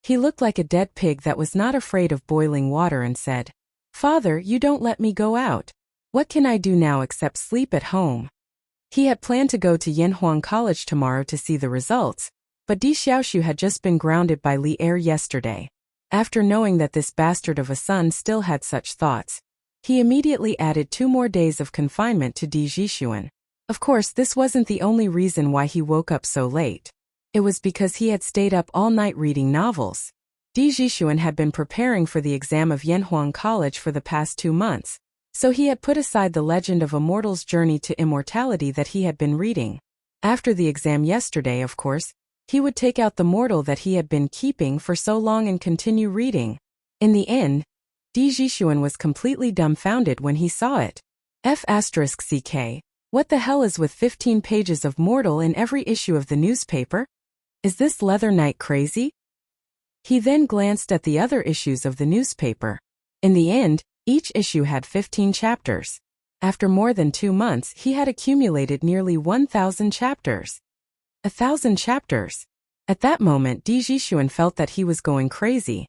He looked like a dead pig that was not afraid of boiling water and said, "Father, you don't let me go out. What can I do now except sleep at home?" He had planned to go to Yanhuang College tomorrow to see the results, but Di Xiaoxiu had just been grounded by Li Er yesterday. After knowing that this bastard of a son still had such thoughts, he immediately added 2 more days of confinement to Di Jixuan. Of course, this wasn't the only reason why he woke up so late. It was because he had stayed up all night reading novels. Di Jixuan had been preparing for the exam of Yanhuang College for the past 2 months, so he had put aside the Legend of a Mortal's Journey to Immortality that he had been reading. After the exam yesterday, of course, he would take out the mortal that he had been keeping for so long and continue reading. In the end, Di Jixuan was completely dumbfounded when he saw it. F*CK, What the hell is with 15 pages of mortal in every issue of the newspaper? Is this Leather Knight crazy? He then glanced at the other issues of the newspaper. In the end, each issue had 15 chapters. After more than 2 months, he had accumulated nearly 1,000 chapters. 1,000 chapters. At that moment, Di Jixuan felt that he was going crazy.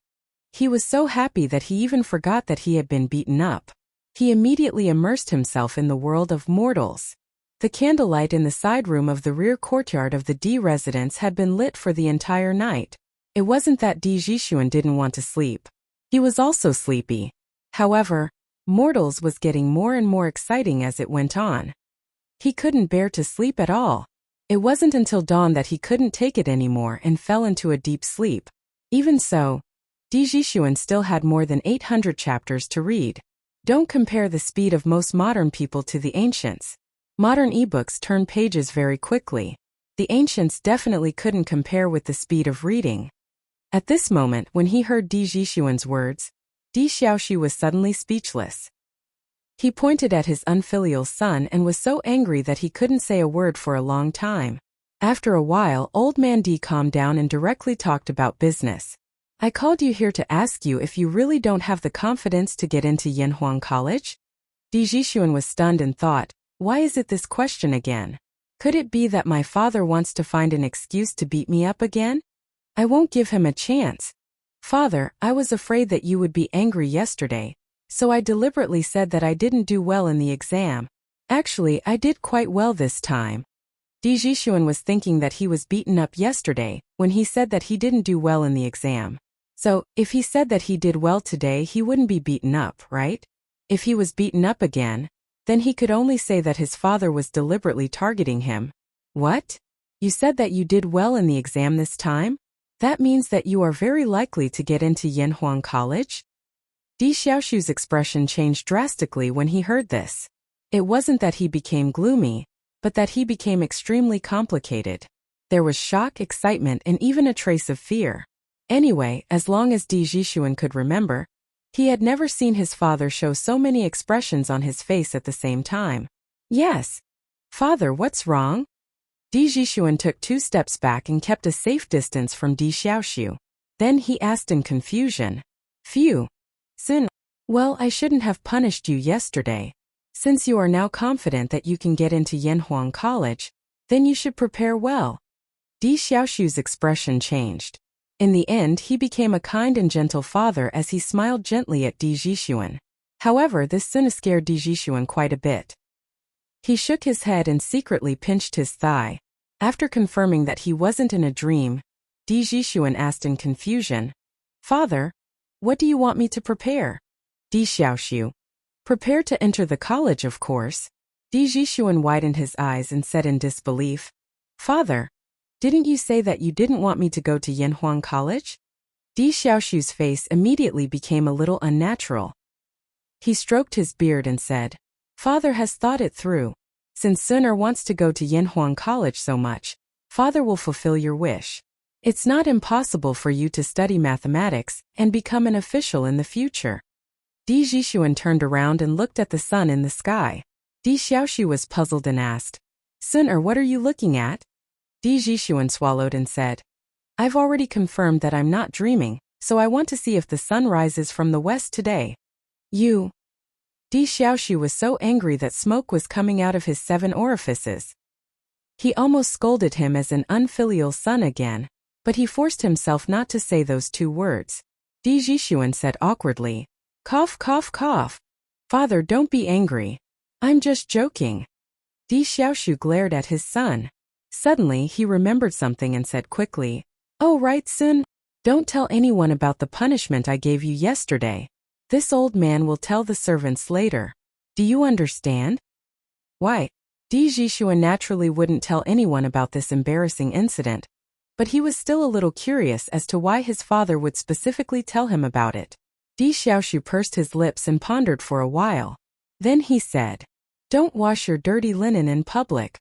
He was so happy that he even forgot that he had been beaten up. He immediately immersed himself in the world of mortals. The candlelight in the side room of the rear courtyard of the D residence had been lit for the entire night. It wasn't that Di Jixuan didn't want to sleep. He was also sleepy. However, mortals was getting more and more exciting as it went on. He couldn't bear to sleep at all. It wasn't until dawn that he couldn't take it anymore and fell into a deep sleep. Even so, Di Jixuan still had more than 800 chapters to read. Don't compare the speed of most modern people to the ancients. Modern ebooks turn pages very quickly. The ancients definitely couldn't compare with the speed of reading. At this moment, when he heard Di Jixuan's words, Di Xiaoxu was suddenly speechless. He pointed at his unfilial son and was so angry that he couldn't say a word for a long time. After a while, old man Di calmed down and directly talked about business. I called you here to ask you if you really don't have the confidence to get into Yanhuang College? Di Jixuan was stunned and thought, why is it this question again? Could it be that my father wants to find an excuse to beat me up again? I won't give him a chance. Father, I was afraid that you would be angry yesterday, so I deliberately said that I didn't do well in the exam. Actually, I did quite well this time. Di Jixuan was thinking that he was beaten up yesterday when he said that he didn't do well in the exam. So, if he said that he did well today, he wouldn't be beaten up, right? If he was beaten up again, then he could only say that his father was deliberately targeting him. What? You said that you did well in the exam this time? That means that you are very likely to get into Yanhuang College? Di Xiaoxu's expression changed drastically when he heard this. It wasn't that he became gloomy, but that he became extremely complicated. There was shock, excitement, and even a trace of fear. Anyway, as long as Di Jixuan could remember, he had never seen his father show so many expressions on his face at the same time. Yes. Father, what's wrong? Di Jixuan took 2 steps back and kept a safe distance from Di Xiaoxu. Then he asked in confusion. Phew. Sin. Well, I shouldn't have punished you yesterday. Since you are now confident that you can get into Yanhuang College, then you should prepare well. Di Xiaoxu's expression changed. In the end, he became a kind and gentle father as he smiled gently at Di Jixuan. However, this soon scared Di Jixuan quite a bit. He shook his head and secretly pinched his thigh. After confirming that he wasn't in a dream, Di Jixuan asked in confusion, Father, what do you want me to prepare? Di Xiaoxu. Prepare to enter the college, of course. Di Jixuan widened his eyes and said in disbelief, Father, didn't you say that you didn't want me to go to Yanhuang College? Di Xiaoxu's face immediately became a little unnatural. He stroked his beard and said, Father has thought it through. Since Sun wants to go to Yanhuang College so much, Father will fulfill your wish. It's not impossible for you to study mathematics and become an official in the future. Di Jixuan turned around and looked at the sun in the sky. Di Xiaoxu was puzzled and asked, Sun, what are you looking at? Di Jixuan swallowed and said, I've already confirmed that I'm not dreaming, so I want to see if the sun rises from the west today. You. Di Xiaoxu was so angry that smoke was coming out of his 7 orifices. He almost scolded him as an unfilial son again, but he forced himself not to say those 2 words. Di Jixuan said awkwardly, Cough, cough, cough. Father, don't be angry. I'm just joking. Di Xiaoxu glared at his son. Suddenly, he remembered something and said quickly, Oh right, Sun, don't tell anyone about the punishment I gave you yesterday. This old man will tell the servants later. Do you understand? Why? Di Jixuan naturally wouldn't tell anyone about this embarrassing incident, but he was still a little curious as to why his father would specifically tell him about it. Di Xiaoxu pursed his lips and pondered for a while. Then he said, Don't wash your dirty linen in public.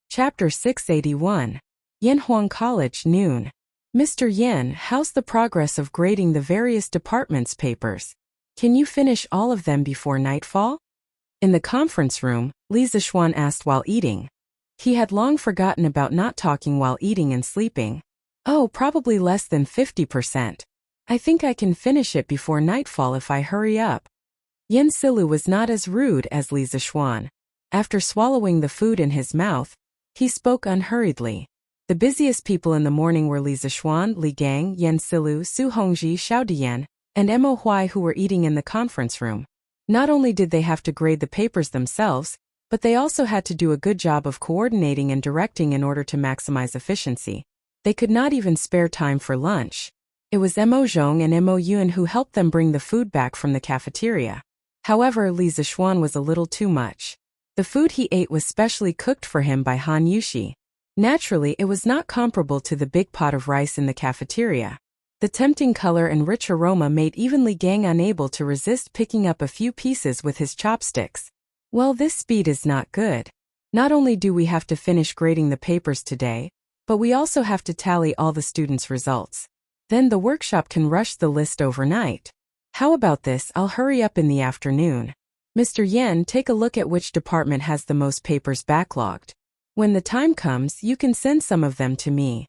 Chapter 681. Yanhuang College, noon. Mr. Yan, how's the progress of grading the various departments' papers? Can you finish all of them before nightfall? In the conference room, Li Zixuan asked while eating. He had long forgotten about not talking while eating and sleeping. Oh, probably less than 50%. I think I can finish it before nightfall if I hurry up. Yen Silu was not as rude as Li Zixuan. After swallowing the food in his mouth, he spoke unhurriedly. The busiest people in the morning were Li Zixuan, Li Gang, Yen Silu, Su Hongji, Xiao Diyan, and Mo Huai, who were eating in the conference room. Not only did they have to grade the papers themselves, but they also had to do a good job of coordinating and directing in order to maximize efficiency. They could not even spare time for lunch. It was Mo Zhong and Mo Yun who helped them bring the food back from the cafeteria. However, Li Zixuan was a little too much. The food he ate was specially cooked for him by Han Yushi. Naturally, it was not comparable to the big pot of rice in the cafeteria. The tempting color and rich aroma made even Li Gang unable to resist picking up a few pieces with his chopsticks. Well, this speed is not good. Not only do we have to finish grading the papers today, but we also have to tally all the students' results. Then the workshop can rush the list overnight. How about this? I'll hurry up in the afternoon. Mr. Yen, take a look at which department has the most papers backlogged. When the time comes, you can send some of them to me.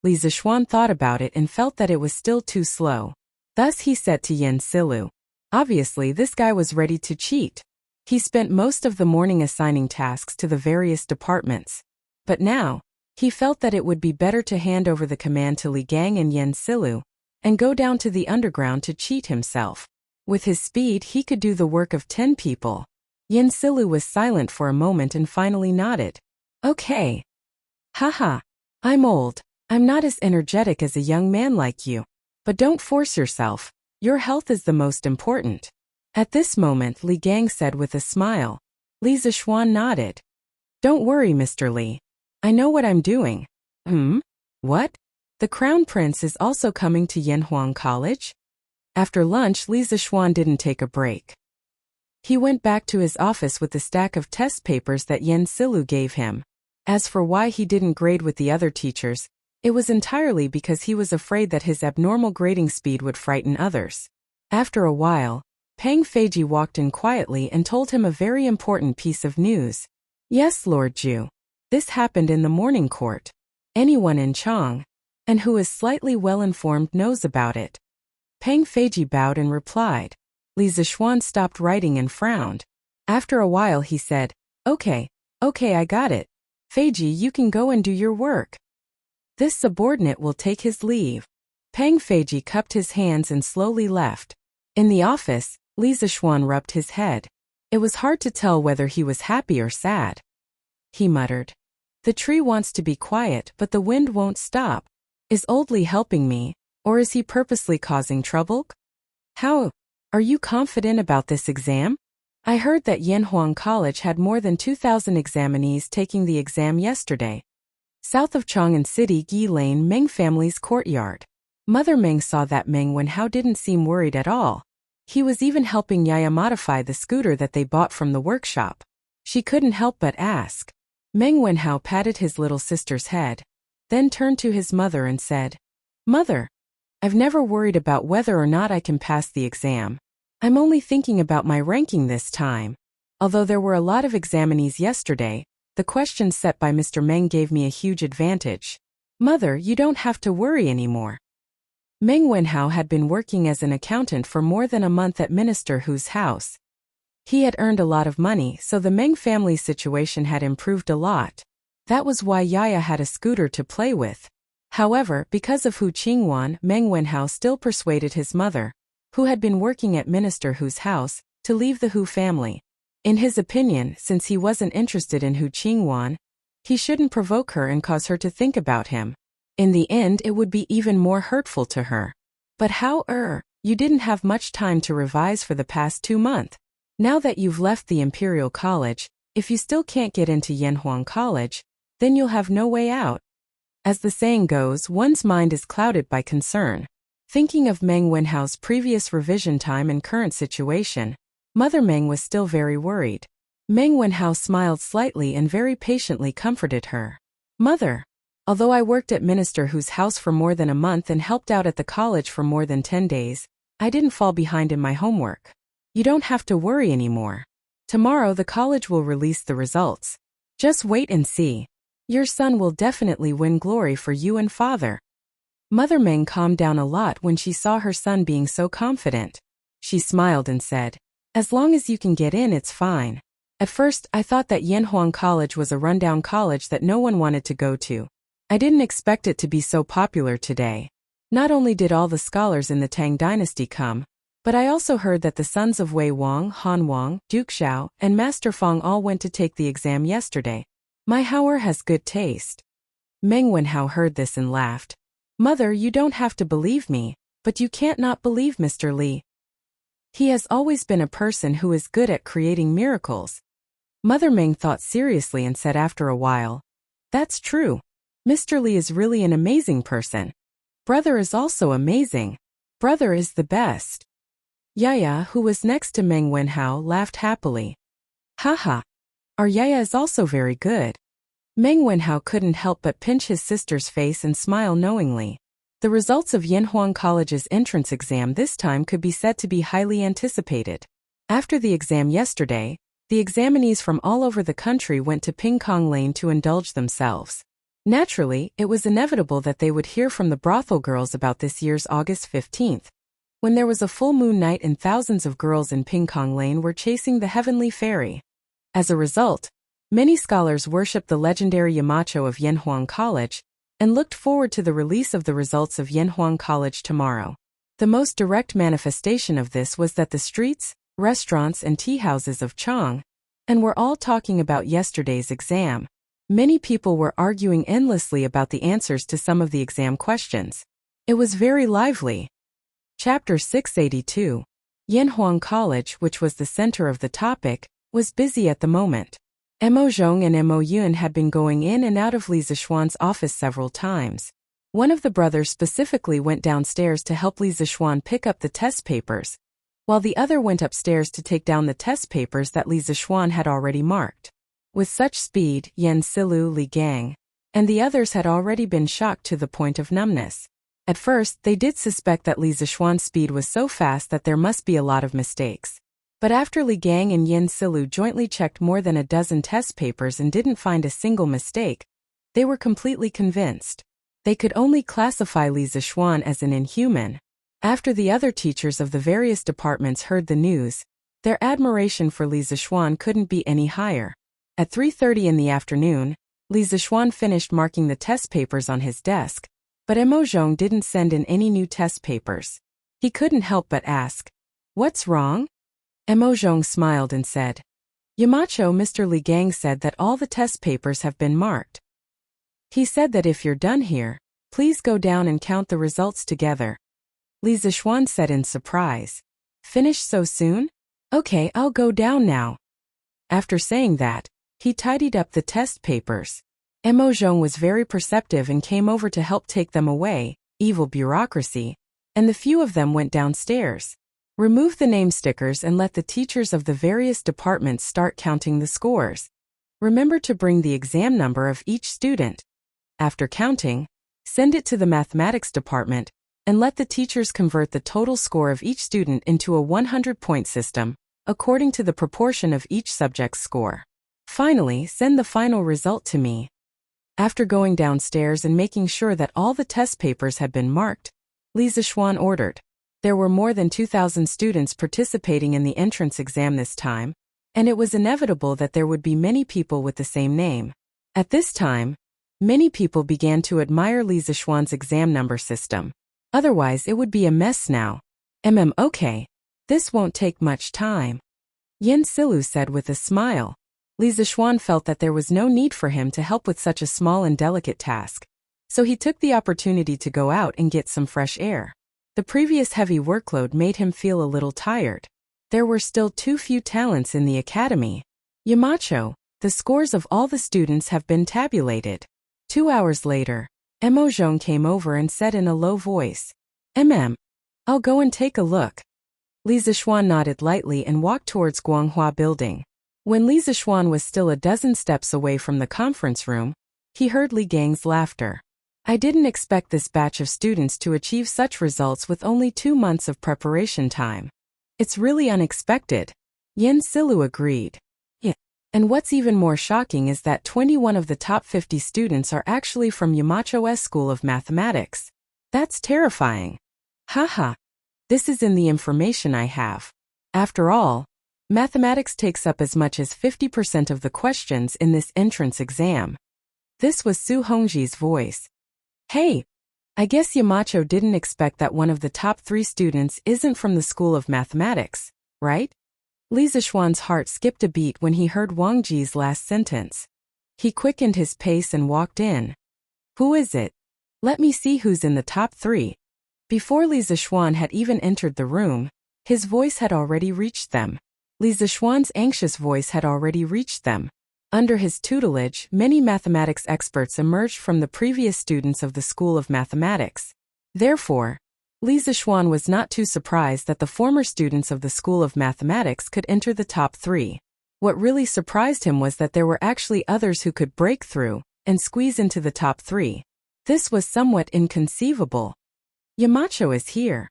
Li Zixuan thought about it and felt that it was still too slow. Thus he said to Yen Silu. Obviously, this guy was ready to cheat. He spent most of the morning assigning tasks to the various departments. But now, he felt that it would be better to hand over the command to Li Gang and Yen Silu, and go down to the underground to cheat himself. With his speed, he could do the work of 10 people. Yen Silu was silent for a moment and finally nodded. Okay. Haha. I'm old. I'm not as energetic as a young man like you. But don't force yourself. Your health is the most important. At this moment, Li Gang said with a smile. Li Zixuan nodded. Don't worry, Mr. Li. I know what I'm doing. What? The Crown Prince is also coming to Yanhuang College? After lunch, Li Zixuan didn't take a break. He went back to his office with the stack of test papers that Yen Silu gave him. As for why he didn't grade with the other teachers, it was entirely because he was afraid that his abnormal grading speed would frighten others. After a while, Pang Feiji walked in quietly and told him a very important piece of news. Yes, Lord Ju. This happened in the morning court. Anyone in Chang, and who is slightly well-informed, knows about it. Pang Feiji bowed and replied. Li Zixuan stopped writing and frowned. After a while he said, Okay, I got it. Feiji, you can go and do your work. This subordinate will take his leave. Pang Feiji cupped his hands and slowly left. In the office, Li Zixuan rubbed his head. It was hard to tell whether he was happy or sad. He muttered. The tree wants to be quiet, but the wind won't stop. Is old Li helping me, or is he purposely causing trouble? How? Are you confident about this exam? I heard that Yanhuang College had more than 2,000 examinees taking the exam yesterday. South of Chang'an City, Yi Lane, Meng family's courtyard. Mother Meng saw that Meng Wenhao didn't seem worried at all. He was even helping Yaya modify the scooter that they bought from the workshop. She couldn't help but ask. Meng Wenhao patted his little sister's head, then turned to his mother and said, Mother, I've never worried about whether or not I can pass the exam. I'm only thinking about my ranking this time. Although there were a lot of examinees yesterday, the questions set by Mr. Meng gave me a huge advantage. Mother, you don't have to worry anymore. Meng Wenhao had been working as an accountant for more than a month at Minister Hu's house. He had earned a lot of money, so the Meng family's situation had improved a lot. That was why Yaya had a scooter to play with. However, because of Hu Qingwan, Meng Wenhao still persuaded his mother, who had been working at Minister Hu's house, to leave the Hu family. In his opinion, since he wasn't interested in Hu Qingwan, he shouldn't provoke her and cause her to think about him. In the end, it would be even more hurtful to her. But how you didn't have much time to revise for the past 2 months. Now that you've left the Imperial College, if you still can't get into Yanhuang College, then you'll have no way out. As the saying goes, one's mind is clouded by concern. Thinking of Meng Wenhao's previous revision time and current situation, Mother Meng was still very worried. Meng Wenhao smiled slightly and very patiently comforted her. Mother, although I worked at Minister Hu's house for more than a month and helped out at the college for more than 10 days, I didn't fall behind in my homework. You don't have to worry anymore. Tomorrow the college will release the results. Just wait and see. Your son will definitely win glory for you and father. Mother Meng calmed down a lot when she saw her son being so confident. She smiled and said, "As long as you can get in, it's fine." At first, I thought that Yanhuang College was a rundown college that no one wanted to go to. I didn't expect it to be so popular today. Not only did all the scholars in the Tang dynasty come, but I also heard that the sons of Wei Wang, Han Wang, Duke Xiao, and Master Feng all went to take the exam yesterday. My Hauer has good taste. Meng Wenhao heard this and laughed. Mother, you don't have to believe me, but you can't not believe Mr. Li. He has always been a person who is good at creating miracles. Mother Meng thought seriously and said after a while, "That's true. Mr. Li is really an amazing person. Brother is also amazing. Brother is the best." Yaya, who was next to Meng Wenhao, laughed happily. Haha. Our Yaya is also very good. Meng Wenhao couldn't help but pinch his sister's face and smile knowingly. The results of Yanhuang College's entrance exam this time could be said to be highly anticipated. After the exam yesterday, the examinees from all over the country went to Pingkong Lane to indulge themselves. Naturally, it was inevitable that they would hear from the brothel girls about this year's August 15th, when there was a full moon night and thousands of girls in Pingkong Lane were chasing the heavenly fairy. As a result, many scholars worshipped the legendary Yamacho of Yanhuang College and looked forward to the release of the results of Yanhuang College tomorrow. The most direct manifestation of this was that the streets, restaurants and tea houses of Chang and were all talking about yesterday's exam. Many people were arguing endlessly about the answers to some of the exam questions. It was very lively. Chapter 682. Yanhuang College, which was the center of the topic, was busy at the moment. Mo Zhong and Mo Yun had been going in and out of Li Zishuan's office several times. One of the brothers specifically went downstairs to help Li Zishuan pick up the test papers, while the other went upstairs to take down the test papers that Li Zishuan had already marked. With such speed, Yan Silu, Li Gang, and the others had already been shocked to the point of numbness. At first, they did suspect that Li Zishuan's speed was so fast that there must be a lot of mistakes. But after Li Gang and Yan Silu jointly checked more than a dozen test papers and didn't find a single mistake, they were completely convinced. They could only classify Li Zishuan as an inhuman. After the other teachers of the various departments heard the news, their admiration for Li Zishuan couldn't be any higher. At 3:30 in the afternoon, Li Zishuan finished marking the test papers on his desk, but Mo Zhong didn't send in any new test papers. He couldn't help but ask, "What's wrong?" Mo Zhong smiled and said, "Yamacho, Mr. Li Gang said that all the test papers have been marked. He said that if you're done here, please go down and count the results together." Li Zishuan said in surprise, "Finished so soon? Okay, I'll go down now." After saying that, he tidied up the test papers. Mo Zhong was very perceptive and came over to help take them away, evil bureaucracy, and the few of them went downstairs. Remove the name stickers and let the teachers of the various departments start counting the scores. Remember to bring the exam number of each student. After counting, send it to the mathematics department and let the teachers convert the total score of each student into a 100-point system, according to the proportion of each subject's score. Finally, send the final result to me. After going downstairs and making sure that all the test papers had been marked, Li Zishuan ordered. There were more than 2,000 students participating in the entrance exam this time, and it was inevitable that there would be many people with the same name. At this time, many people began to admire Li Zishuan's exam number system. Otherwise, it would be a mess now. Okay. This won't take much time. Yin Silu said with a smile. Li Zishuan felt that there was no need for him to help with such a small and delicate task, so he took the opportunity to go out and get some fresh air. The previous heavy workload made him feel a little tired. There were still too few talents in the academy. Yamacho, the scores of all the students have been tabulated. 2 hours later, Mo Zhong came over and said in a low voice, I'll go and take a look. Li Zishuan nodded lightly and walked towards Guanghua Building. When Li Zishuan was still a dozen steps away from the conference room, he heard Li Gang's laughter. I didn't expect this batch of students to achieve such results with only 2 months of preparation time. It's really unexpected. Yen Silu agreed. Yeah. And what's even more shocking is that 21 of the top 50 students are actually from Yamacho's School of Mathematics. That's terrifying. Haha. This is in the information I have. After all, mathematics takes up as much as 50% of the questions in this entrance exam. This was Su Hongji's voice. Hey, I guess Yamacho didn't expect that one of the top 3 students isn't from the School of Mathematics, right? Li Zishuan's heart skipped a beat when he heard Wang Ji's last sentence. He quickened his pace and walked in. Who is it? Let me see who's in the top 3. Before Li Zishuan had even entered the room, his voice had already reached them. Li Zishuan's anxious voice had already reached them. Under his tutelage, many mathematics experts emerged from the previous students of the School of Mathematics. Therefore, Li Zishuan was not too surprised that the former students of the School of Mathematics could enter the top 3. What really surprised him was that there were actually others who could break through and squeeze into the top 3. This was somewhat inconceivable. Yamacho is here.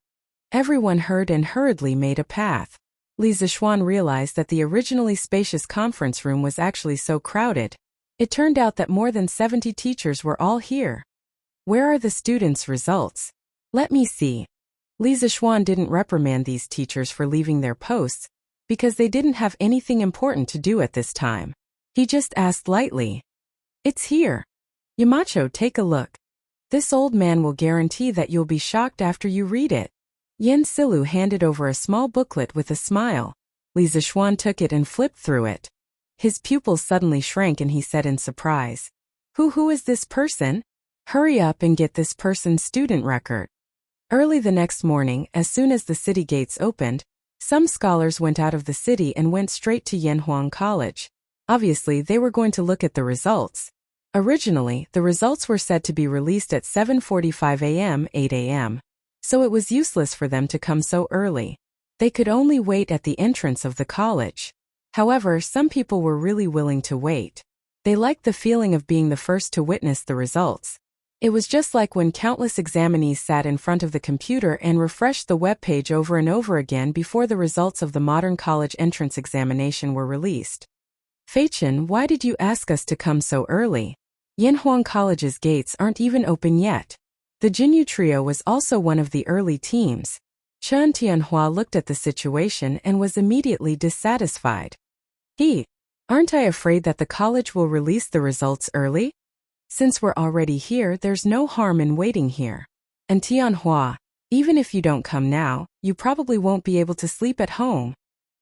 Everyone heard and hurriedly made a path. Li Zishuan realized that the originally spacious conference room was actually so crowded. It turned out that more than 70 teachers were all here. Where are the students' results? Let me see. Li Zishuan didn't reprimand these teachers for leaving their posts, because they didn't have anything important to do at this time. He just asked lightly. It's here. Yamacho, take a look. This old man will guarantee that you'll be shocked after you read it. Yen Silu handed over a small booklet with a smile. Li Zishuan took it and flipped through it. His pupils suddenly shrank and he said in surprise. Who is this person? Hurry up and get this person's student record. Early the next morning, as soon as the city gates opened, some scholars went out of the city and went straight to Yanhuang College. Obviously, they were going to look at the results. Originally, the results were set to be released at 7:45 a.m., 8 a.m. So it was useless for them to come so early. They could only wait at the entrance of the college. However, some people were really willing to wait. They liked the feeling of being the first to witness the results. It was just like when countless examinees sat in front of the computer and refreshed the web page over and over again before the results of the modern college entrance examination were released. Feichen, why did you ask us to come so early? Yanhuang College's gates aren't even open yet. The Jinyu trio was also one of the early teams. Chen Tianhua looked at the situation and was immediately dissatisfied. Aren't I afraid that the college will release the results early? Since we're already here, there's no harm in waiting here. And Tianhua, even if you don't come now, you probably won't be able to sleep at home.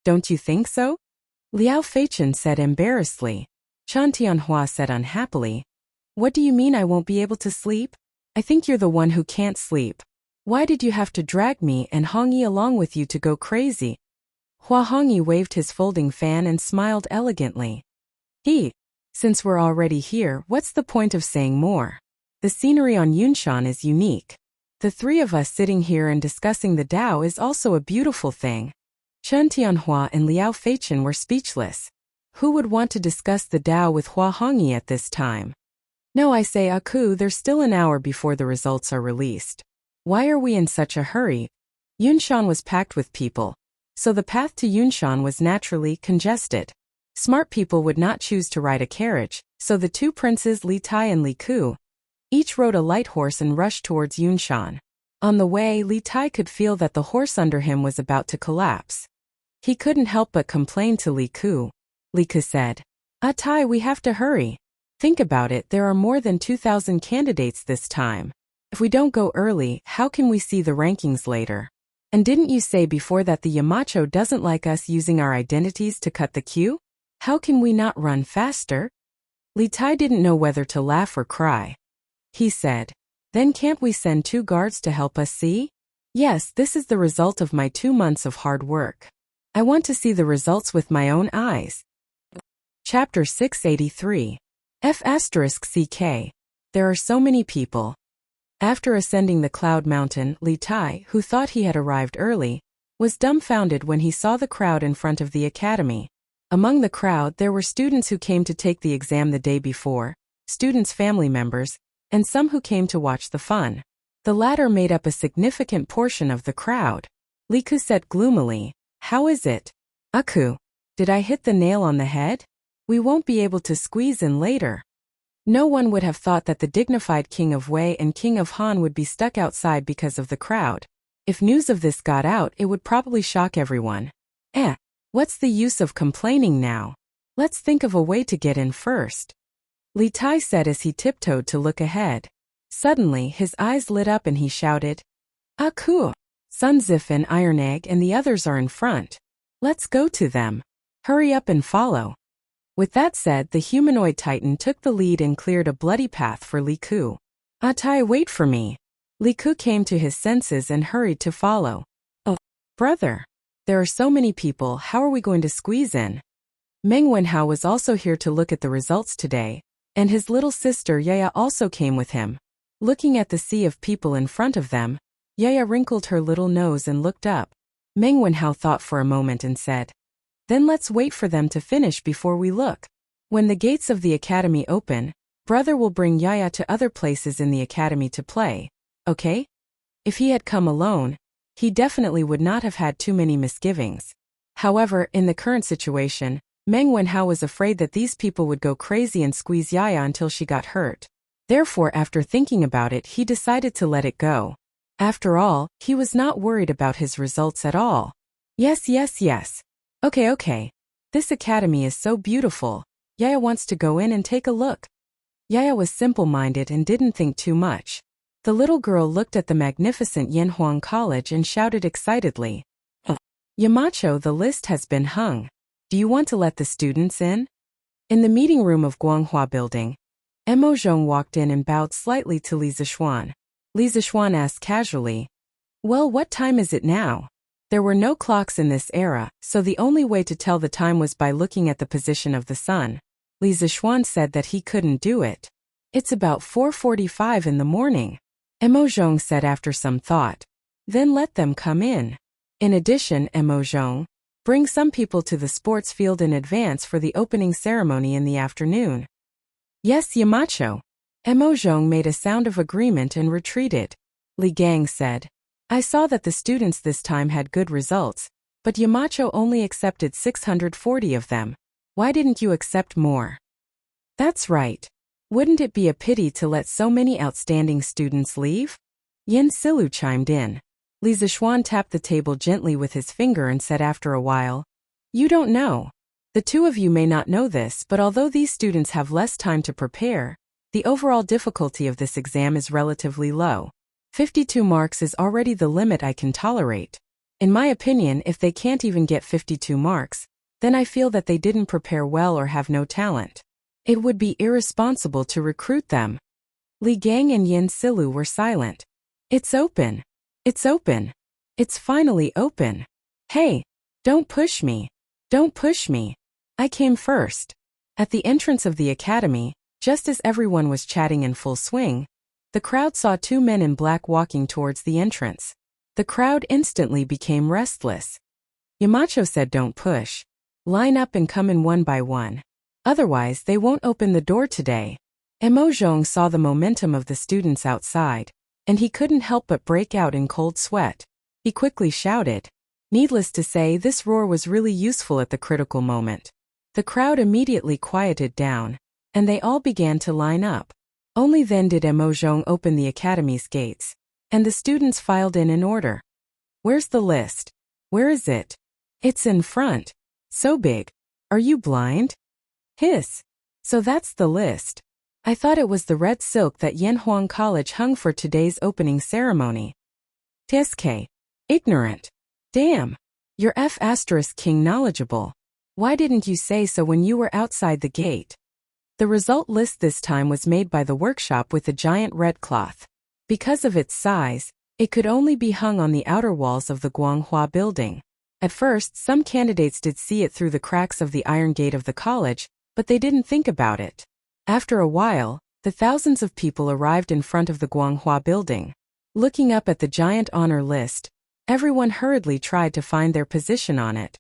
Don't you think so? Liao Feichen said embarrassedly. Chen Tianhua said unhappily. What do you mean I won't be able to sleep? I think you're the one who can't sleep. Why did you have to drag me and Hongyi along with you to go crazy? Hua Hongyi waved his folding fan and smiled elegantly. Since we're already here, what's the point of saying more? The scenery on Yunshan is unique. The 3 of us sitting here and discussing the Tao is also a beautiful thing. Chen Tianhua and Liao Feichen were speechless. Who would want to discuss the Tao with Hua Hongyi at this time? No, I say, Aku, there's still an hour before the results are released. Why are we in such a hurry? Yunshan was packed with people, so the path to Yunshan was naturally congested. Smart people would not choose to ride a carriage, so the 2 princes Li Tai and Li Ku each rode a light horse and rushed towards Yunshan. On the way, Li Tai could feel that the horse under him was about to collapse. He couldn't help but complain to Li Ku. Li Ku said, Tai, we have to hurry. Think about it, there are more than 2,000 candidates this time. If we don't go early, how can we see the rankings later? And didn't you say before that the Yamacho doesn't like us using our identities to cut the queue? How can we not run faster? Li Tai didn't know whether to laugh or cry. He said, then can't we send 2 guards to help us see? Yes, this is the result of my 2 months of hard work. I want to see the results with my own eyes. Chapter 683. F***CK. There are so many people. After ascending the cloud mountain, Li Tai, who thought he had arrived early, was dumbfounded when he saw the crowd in front of the academy. Among the crowd there were students who came to take the exam the day before, students' family members, and some who came to watch the fun. The latter made up a significant portion of the crowd. Li Ku said gloomily, how is it? Aku, Did I hit the nail on the head? We won't be able to squeeze in later. No one would have thought that the dignified King of Wei and King of Han would be stuck outside because of the crowd. If news of this got out, it would probably shock everyone. What's the use of complaining now? Let's think of a way to get in first. Li Tai said as he tiptoed to look ahead. Suddenly, his eyes lit up and he shouted, "Ah, cool! Sun Zif and Iron Egg and the others are in front. Let's go to them. Hurry up and follow." With that said, the humanoid titan took the lead and cleared a bloody path for Li Ku. "Ah Tai, wait for me." Li Ku came to his senses and hurried to follow. "Oh, brother. There are so many people, how are we going to squeeze in?" Meng Wenhao was also here to look at the results today, and his little sister Yaya also came with him. Looking at the sea of people in front of them, Yaya wrinkled her little nose and looked up. Meng Wenhao thought for a moment and said, "Then let's wait for them to finish before we look. When the gates of the academy open, brother will bring Yaya to other places in the academy to play, okay?" If he had come alone, he definitely would not have had too many misgivings. However, in the current situation, Meng Wenhao was afraid that these people would go crazy and squeeze Yaya until she got hurt. Therefore, after thinking about it, he decided to let it go. After all, he was not worried about his results at all. Yes. Okay. This academy is so beautiful. Yaya wants to go in and take a look. Yaya was simple-minded and didn't think too much. The little girl looked at the magnificent Yanhuang College and shouted excitedly, "Yamacho, the list has been hung. Do you want to let the students in?" In the meeting room of Guanghua Building, Mo Zhong walked in and bowed slightly to Li Zishuan. Li Zishuan asked casually, "Well, what time is it now?" There were no clocks in this era, so the only way to tell the time was by looking at the position of the sun. Li Zishuan said that he couldn't do it. "It's about 4:45 in the morning," Mo Zhong said after some thought. "Then let them come in. In addition, Mo Zhong, bring some people to the sports field in advance for the opening ceremony in the afternoon." "Yes, Yamacho." Mo Zhong made a sound of agreement and retreated. Li Gang said, "I saw that the students this time had good results, but Yamacho only accepted 640 of them. Why didn't you accept more?" "That's right. Wouldn't it be a pity to let so many outstanding students leave?" Yin Silu chimed in. Li Zishuan tapped the table gently with his finger and said after a while, "You don't know. The two of you may not know this, but although these students have less time to prepare, the overall difficulty of this exam is relatively low. 52 marks is already the limit I can tolerate. In my opinion, if they can't even get 52 marks, then I feel that they didn't prepare well or have no talent. It would be irresponsible to recruit them." Li Gang and Yin Silu were silent. It's open. It's finally open. Hey, don't push me. I came first." At the entrance of the academy, just as everyone was chatting in full swing, the crowd saw two men in black walking towards the entrance. The crowd instantly became restless. Yamacho said, "Don't push. Line up and come in one by one. Otherwise, they won't open the door today." Mo Zhong saw the momentum of the students outside, and he couldn't help but break out in cold sweat. He quickly shouted. Needless to say, this roar was really useful at the critical moment. The crowd immediately quieted down, and they all began to line up. Only then did Mo Zhong open the academy's gates, and the students filed in order. "Where's the list? Where is it?" "It's in front. So big. Are you blind?" "Hiss. So that's the list. I thought it was the red silk that Yanhuang College hung for today's opening ceremony." "TSK. Ignorant. Damn. You're King knowledgeable. Why didn't you say so when you were outside the gate?" The result list this time was made by the workshop with a giant red cloth. Because of its size, it could only be hung on the outer walls of the Guanghua building. At first, some candidates did see it through the cracks of the iron gate of the college, but they didn't think about it. After a while, the thousands of people arrived in front of the Guanghua building. Looking up at the giant honor list, everyone hurriedly tried to find their position on it.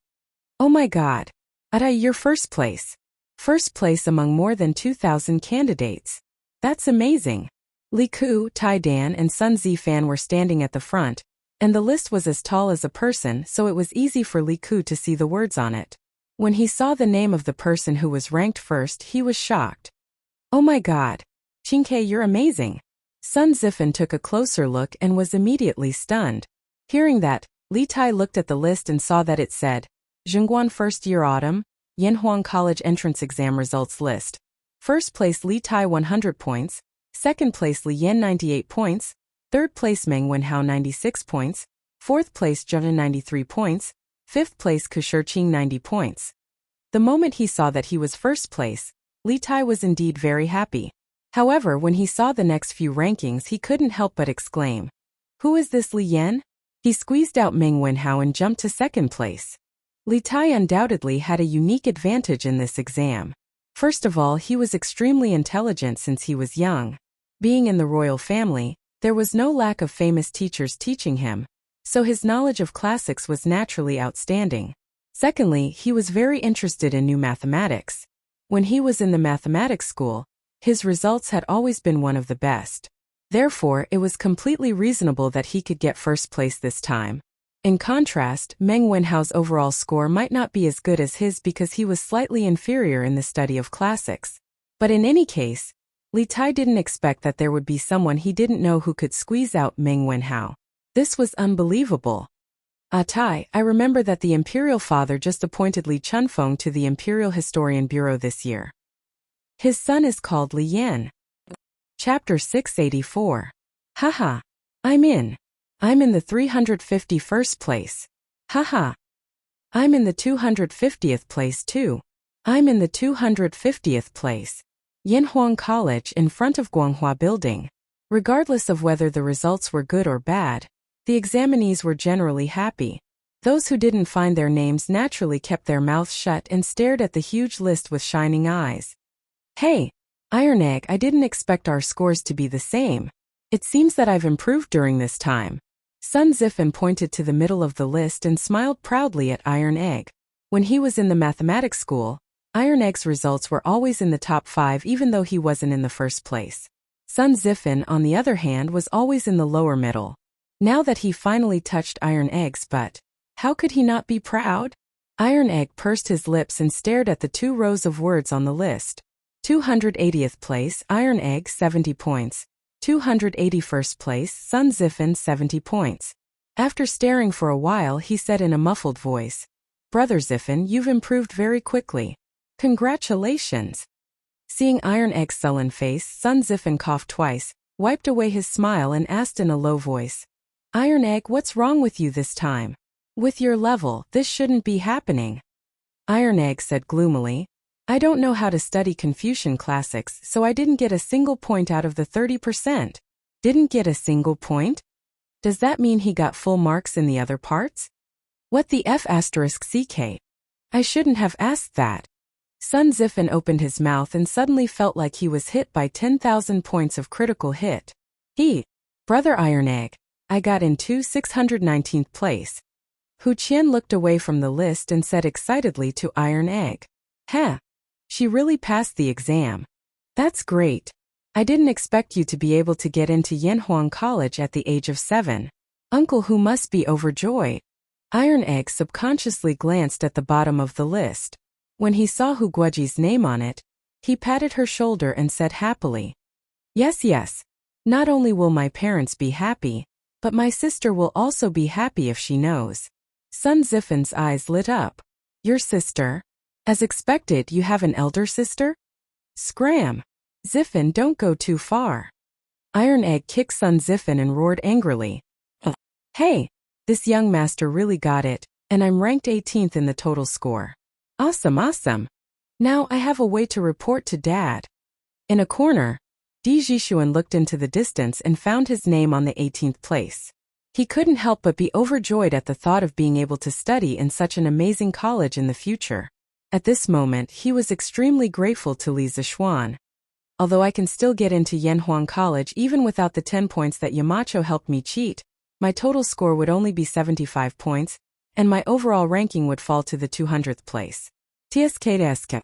"Oh my god. You're first place. First place among more than 2,000 candidates. That's amazing." Li Ku, Tai Dan and Sun Zifan were standing at the front, and the list was as tall as a person, so it was easy for Li Ku to see the words on it. When he saw the name of the person who was ranked first, he was shocked. Oh my god. Qingke, you're amazing. Sun Zifan took a closer look and was immediately stunned. Hearing that, Li Tai looked at the list and saw that it said, Zhongguan First Year Autumn, Yanhuang College Entrance Exam Results List. First place Li Tai 100 points, second place Li Yan 98 points, third place Meng Wenhao 96 points, fourth place Zheng 93 points, fifth place Ku Shiqing 90 points. The moment he saw that he was first place, Li Tai was indeed very happy. However, when he saw the next few rankings, he couldn't help but exclaim, "Who is this Li Yan?" He squeezed out Meng Wenhao and jumped to second place. Li Tai undoubtedly had a unique advantage in this exam. First of all, he was extremely intelligent since he was young. Being in the royal family, there was no lack of famous teachers teaching him, so his knowledge of classics was naturally outstanding. Secondly, he was very interested in new mathematics. When he was in the mathematics school, his results had always been one of the best. Therefore, it was completely reasonable that he could get first place this time. In contrast, Meng Wenhao's overall score might not be as good as his because he was slightly inferior in the study of classics. But in any case, Li Tai didn't expect that there would be someone he didn't know who could squeeze out Meng Wenhao. This was unbelievable. Tai, I remember that the imperial father just appointed Li Chunfeng to the Imperial Historian Bureau this year. His son is called Li Yan. Chapter 684. Haha. I'm in the 351st place. Haha. I'm in the 250th place too. I'm in the 250th place. Yanhuang College in front of Guanghua Building. Regardless of whether the results were good or bad, the examinees were generally happy. Those who didn't find their names naturally kept their mouths shut and stared at the huge list with shining eyes. Hey, Iron Egg, I didn't expect our scores to be the same. It seems that I've improved during this time. Sun Zifan pointed to the middle of the list and smiled proudly at Iron Egg. When he was in the mathematics school, Iron Egg's results were always in the top 5 even though he wasn't in the first place. Sun Zifan, on the other hand, was always in the lower middle. Now that he finally touched Iron Egg's butt, how could he not be proud? Iron Egg pursed his lips and stared at the 2 rows of words on the list. 280th place, Iron Egg 70 points. 281st place, Sun Zifan 70 points. After staring for a while, he said in a muffled voice, Brother Zifan, you've improved very quickly. Congratulations. Seeing Iron Egg's sullen face, Sun Zifan coughed twice, wiped away his smile and asked in a low voice, Iron Egg, what's wrong with you this time? With your level, this shouldn't be happening. Iron Egg said gloomily, I don't know how to study Confucian classics, so I didn't get a single point out of the 30%. Didn't get a single point? Does that mean he got full marks in the other parts? What the F***ck? I shouldn't have asked that. Sun Zifan opened his mouth and suddenly felt like he was hit by 10,000 points of critical hit. Brother Iron Egg, I got into 619th place. Hu Qian looked away from the list and said excitedly to Iron Egg, Heh. She really passed the exam. That's great. I didn't expect you to be able to get into Yanhuang College at the age of 7. Uncle Hu must be overjoyed. Iron Egg subconsciously glanced at the bottom of the list. When he saw Hu Guoji's name on it, he patted her shoulder and said happily, Yes. Not only will my parents be happy, but my sister will also be happy if she knows. Sun Zifan's eyes lit up. Your sister? As expected, you have an elder sister? Scram! Zifan, don't go too far. Iron Egg kicked Sun Zifan and roared angrily. Hey! This young master really got it, and I'm ranked 18th in the total score. Awesome. Now I have a way to report to Dad. In a corner, Di Jishuan looked into the distance and found his name on the 18th place. He couldn't help but be overjoyed at the thought of being able to study in such an amazing college in the future. At this moment, he was extremely grateful to Li Zishuan. Although I can still get into Yanhuang College even without the 10 points that Yamacho helped me cheat, my total score would only be 75 points, and my overall ranking would fall to the 200th place. TSK.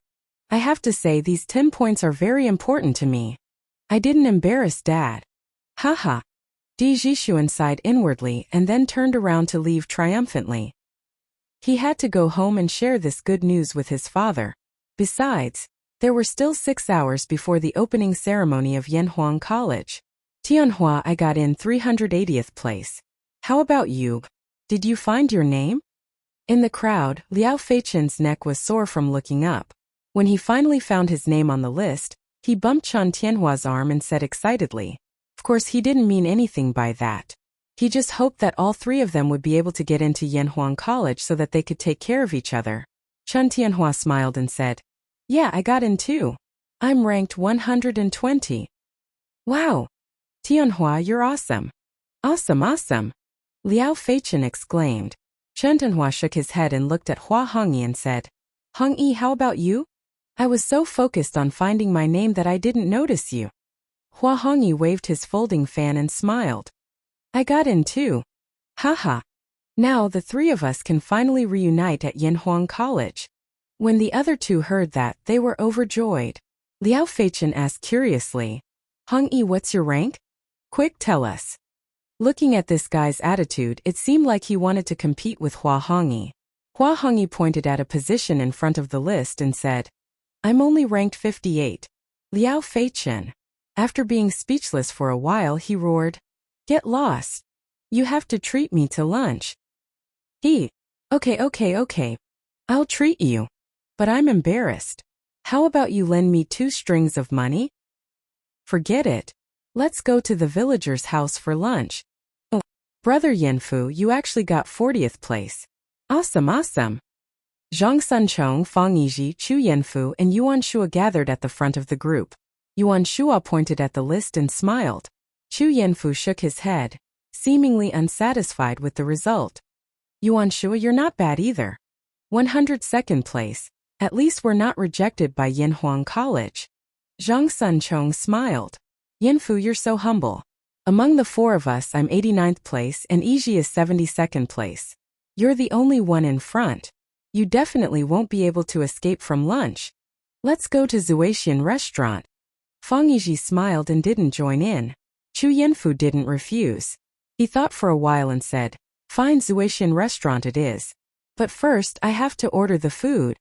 I have to say these 10 points are very important to me. I didn't embarrass Dad. Haha. Di Jishuan sighed inwardly and then turned around to leave triumphantly. He had to go home and share this good news with his father. Besides, there were still 6 hours before the opening ceremony of Yanhuang College. Tianhua, I got in 380th place. How about you? Did you find your name? In the crowd, Liao Feichen's neck was sore from looking up. When he finally found his name on the list, he bumped Chen Tianhua's arm and said excitedly. Of course he didn't mean anything by that. He just hoped that all 3 of them would be able to get into Yanhuang College so that they could take care of each other. Chen Tianhua smiled and said, Yeah, I got in too. I'm ranked 120. Wow! Tianhua, you're awesome. Awesome, awesome! Liao Feichen exclaimed. Chen Tianhua shook his head and looked at Hua Hongyi and said, Hongyi, how about you? I was so focused on finding my name that I didn't notice you. Hua Hongyi waved his folding fan and smiled. I got in too. Haha. Now the 3 of us can finally reunite at Yanhuang College. When the other 2 heard that, they were overjoyed. Liao Feichen asked curiously, Hongyi, what's your rank? Quick, tell us. Looking at this guy's attitude, it seemed like he wanted to compete with Hua Hongyi. Hua Hongyi pointed at a position in front of the list and said, I'm only ranked 58. Liao Feichen. After being speechless for a while, he roared, Get lost. You have to treat me to lunch. Okay. I'll treat you. But I'm embarrassed. How about you lend me 2 strings of money? Forget it. Let's go to the villager's house for lunch. Oh, Brother Yanfu, you actually got 40th place. Awesome, awesome. Zhang Sunchong, Fang Yizhi, Chu Yanfu, and Yuan Shua gathered at the front of the group. Yuan Shua pointed at the list and smiled. Chu Yanfu shook his head, seemingly unsatisfied with the result. Yuan Shua, you're not bad either. 102nd place. At least we're not rejected by Yanhuang College. Zhang Sunchong smiled. Yanfu, you're so humble. Among the 4 of us, I'm 89th place and Yizhi is 72nd place. You're the only one in front. You definitely won't be able to escape from lunch. Let's go to Zuaxian restaurant. Fang Yizhi smiled and didn't join in. Chu Yanfu didn't refuse. He thought for a while and said, Fine, Zuaxian restaurant it is. But first, I have to order the food.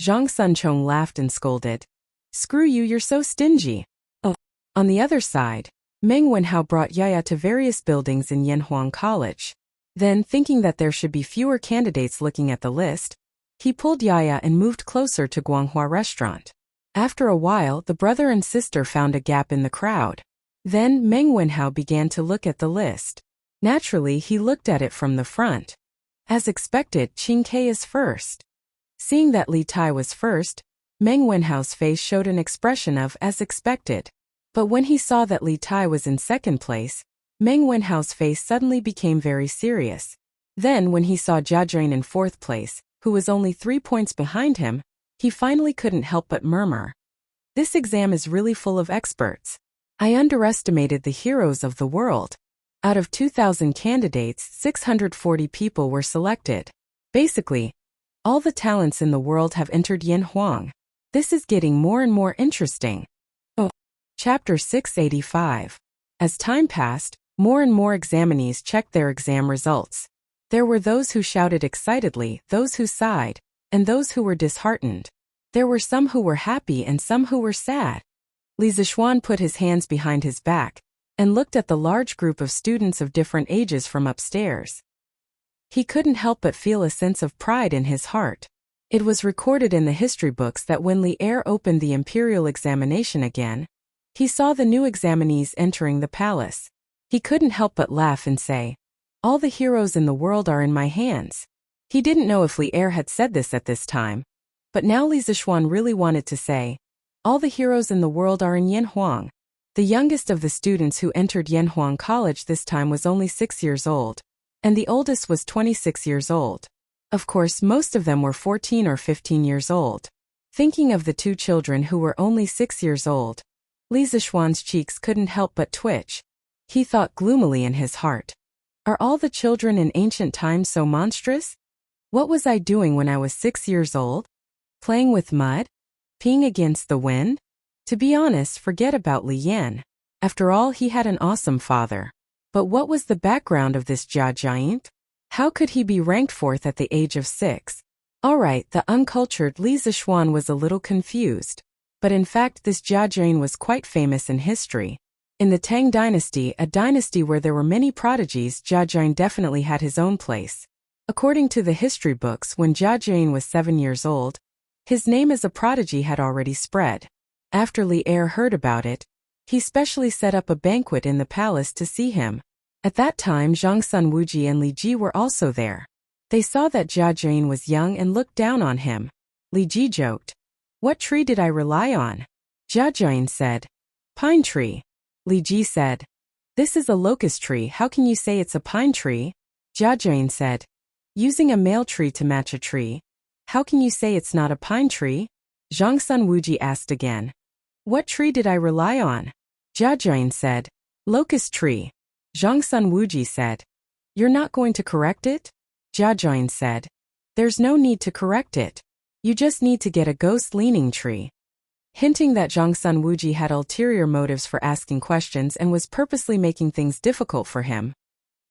Zhang Sunchong laughed and scolded. Screw you, you're so stingy. Oh. On the other side, Meng Wenhao brought Yaya to various buildings in Yanhuang College. Then, thinking that there should be fewer candidates looking at the list, he pulled Yaya and moved closer to Guanghua restaurant. After a while, the brother and sister found a gap in the crowd. Then, Meng Wenhao began to look at the list. Naturally, he looked at it from the front. As expected, Qing Ke is first. Seeing that Li Tai was first, Meng Wenhao's face showed an expression of as expected. But when he saw that Li Tai was in second place, Meng Wenhao's face suddenly became very serious. Then when he saw Jia Zhang in 4th place, who was only 3 points behind him, he finally couldn't help but murmur. This exam is really full of experts. I underestimated the heroes of the world. Out of 2,000 candidates, 640 people were selected. Basically, all the talents in the world have entered Yanhuang. This is getting more and more interesting. Oh. Chapter 685. As time passed, more and more examinees checked their exam results. There were those who shouted excitedly, those who sighed, and those who were disheartened. There were some who were happy and some who were sad. Li Zishuan put his hands behind his back and looked at the large group of students of different ages from upstairs. He couldn't help but feel a sense of pride in his heart. It was recorded in the history books that when Li Er opened the imperial examination again, he saw the new examinees entering the palace. He couldn't help but laugh and say, All the heroes in the world are in my hands. He didn't know if Li Er had said this at this time, but now Li Zishuan really wanted to say, All the heroes in the world are in Yanhuang. The youngest of the students who entered Yanhuang College this time was only 6 years old, and the oldest was 26 years old. Of course, most of them were 14 or 15 years old. Thinking of the 2 children who were only 6 years old, Li Zishuan's cheeks couldn't help but twitch. He thought gloomily in his heart. Are all the children in ancient times so monstrous? What was I doing when I was 6 years old? Playing with mud? Peeing against the wind? To be honest, forget about Li Yan. After all, he had an awesome father. But what was the background of this Jia Giant? How could he be ranked 4th at the age of 6? Alright, the uncultured Li Zixuan was a little confused. But in fact this Jia Jing was quite famous in history. In the Tang dynasty, a dynasty where there were many prodigies, Jia Jing definitely had his own place. According to the history books, when Jia Jing was 7 years old, his name as a prodigy had already spread. After Li Er heard about it, he specially set up a banquet in the palace to see him. At that time Zhang Sun Wuji and Li Ji were also there. They saw that Jia Jing was young and looked down on him. Li Ji joked, "What tree did I rely on?" Jia Jing said, "Pine tree." Li Ji said, "This is a locust tree, how can you say it's a pine tree?" Jia Jing said, "Using a male tree to match a tree, how can you say it's not a pine tree?" Zhang Sun Wuji asked again, "What tree did I rely on?" Jia Jing said, "Locust tree." Zhang Sun Wuji said, "You're not going to correct it?" Jia Jing said, "There's no need to correct it. You just need to get a ghost-leaning tree." Hinting that Zhang Sun Wuji had ulterior motives for asking questions and was purposely making things difficult for him.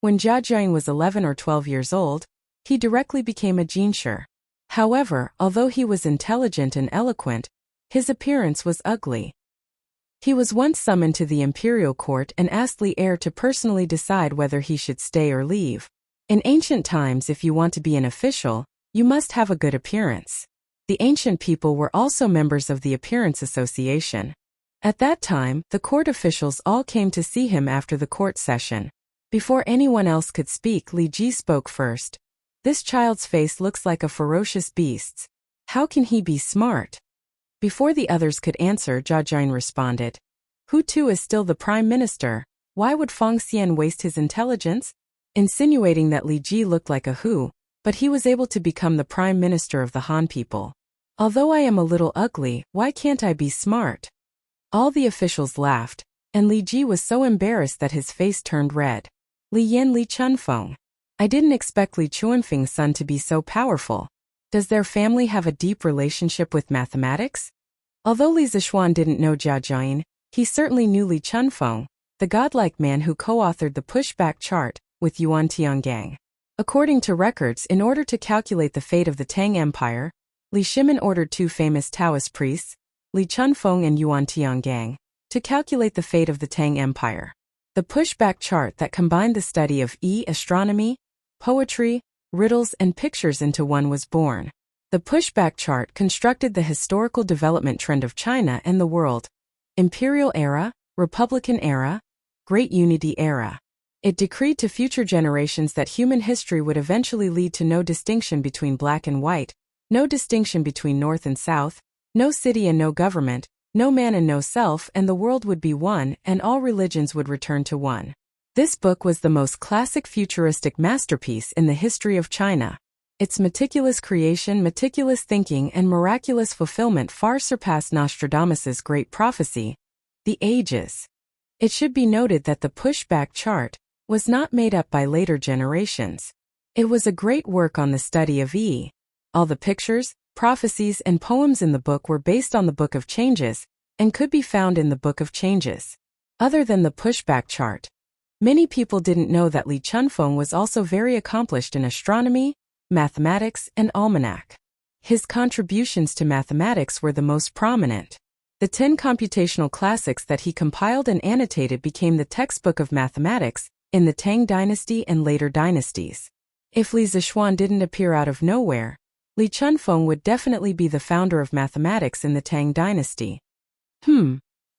When Jia Jing was 11 or 12 years old, he directly became a jinshi. However, although he was intelligent and eloquent, his appearance was ugly. He was once summoned to the imperial court and asked Li Er to personally decide whether he should stay or leave. In ancient times, if you want to be an official, you must have a good appearance. The ancient people were also members of the Appearance Association. At that time, the court officials all came to see him after the court session. Before anyone else could speak, Li Ji spoke first. "This child's face looks like a ferocious beast's. How can he be smart?" Before the others could answer, Jia Jing responded, "Hu Tu is still the prime minister. Why would Feng Xian waste his intelligence?" Insinuating that Li Ji looked like a Hu, but he was able to become the prime minister of the Han people. "Although I am a little ugly, why can't I be smart?" All the officials laughed, and Li Ji was so embarrassed that his face turned red. "Li Yan Li Chunfeng. I didn't expect Li Chuanfeng's son to be so powerful. Does their family have a deep relationship with mathematics?" Although Li Zixuan didn't know Jia Jing, he certainly knew Li Chunfeng, the godlike man who co-authored the pushback chart with Yuan Tiangang. According to records, in order to calculate the fate of the Tang Empire, Li Shimin ordered 2 famous Taoist priests, Li Chunfeng and Yuan Tiangang, to calculate the fate of the Tang Empire. The pushback chart that combined the study of astronomy, poetry, riddles and pictures into one was born. The pushback chart constructed the historical development trend of China and the world: Imperial Era, Republican Era, Great Unity Era. It decreed to future generations that human history would eventually lead to no distinction between black and white, no distinction between North and South, no city and no government, no man and no self, and the world would be one, and all religions would return to one. This book was the most classic futuristic masterpiece in the history of China. Its meticulous creation, meticulous thinking, and miraculous fulfillment far surpassed Nostradamus's great prophecy, The Ages. It should be noted that the pushback chart was not made up by later generations. It was a great work on the study of All the pictures, prophecies, and poems in the book were based on the Book of Changes, and could be found in the Book of Changes. Other than the pushback chart, many people didn't know that Li Chunfeng was also very accomplished in astronomy, mathematics, and almanac. His contributions to mathematics were the most prominent. The 10 computational classics that he compiled and annotated became the textbook of mathematics in the Tang dynasty and later dynasties. If Li Zixuan didn't appear out of nowhere, Li Chunfeng would definitely be the founder of mathematics in the Tang dynasty.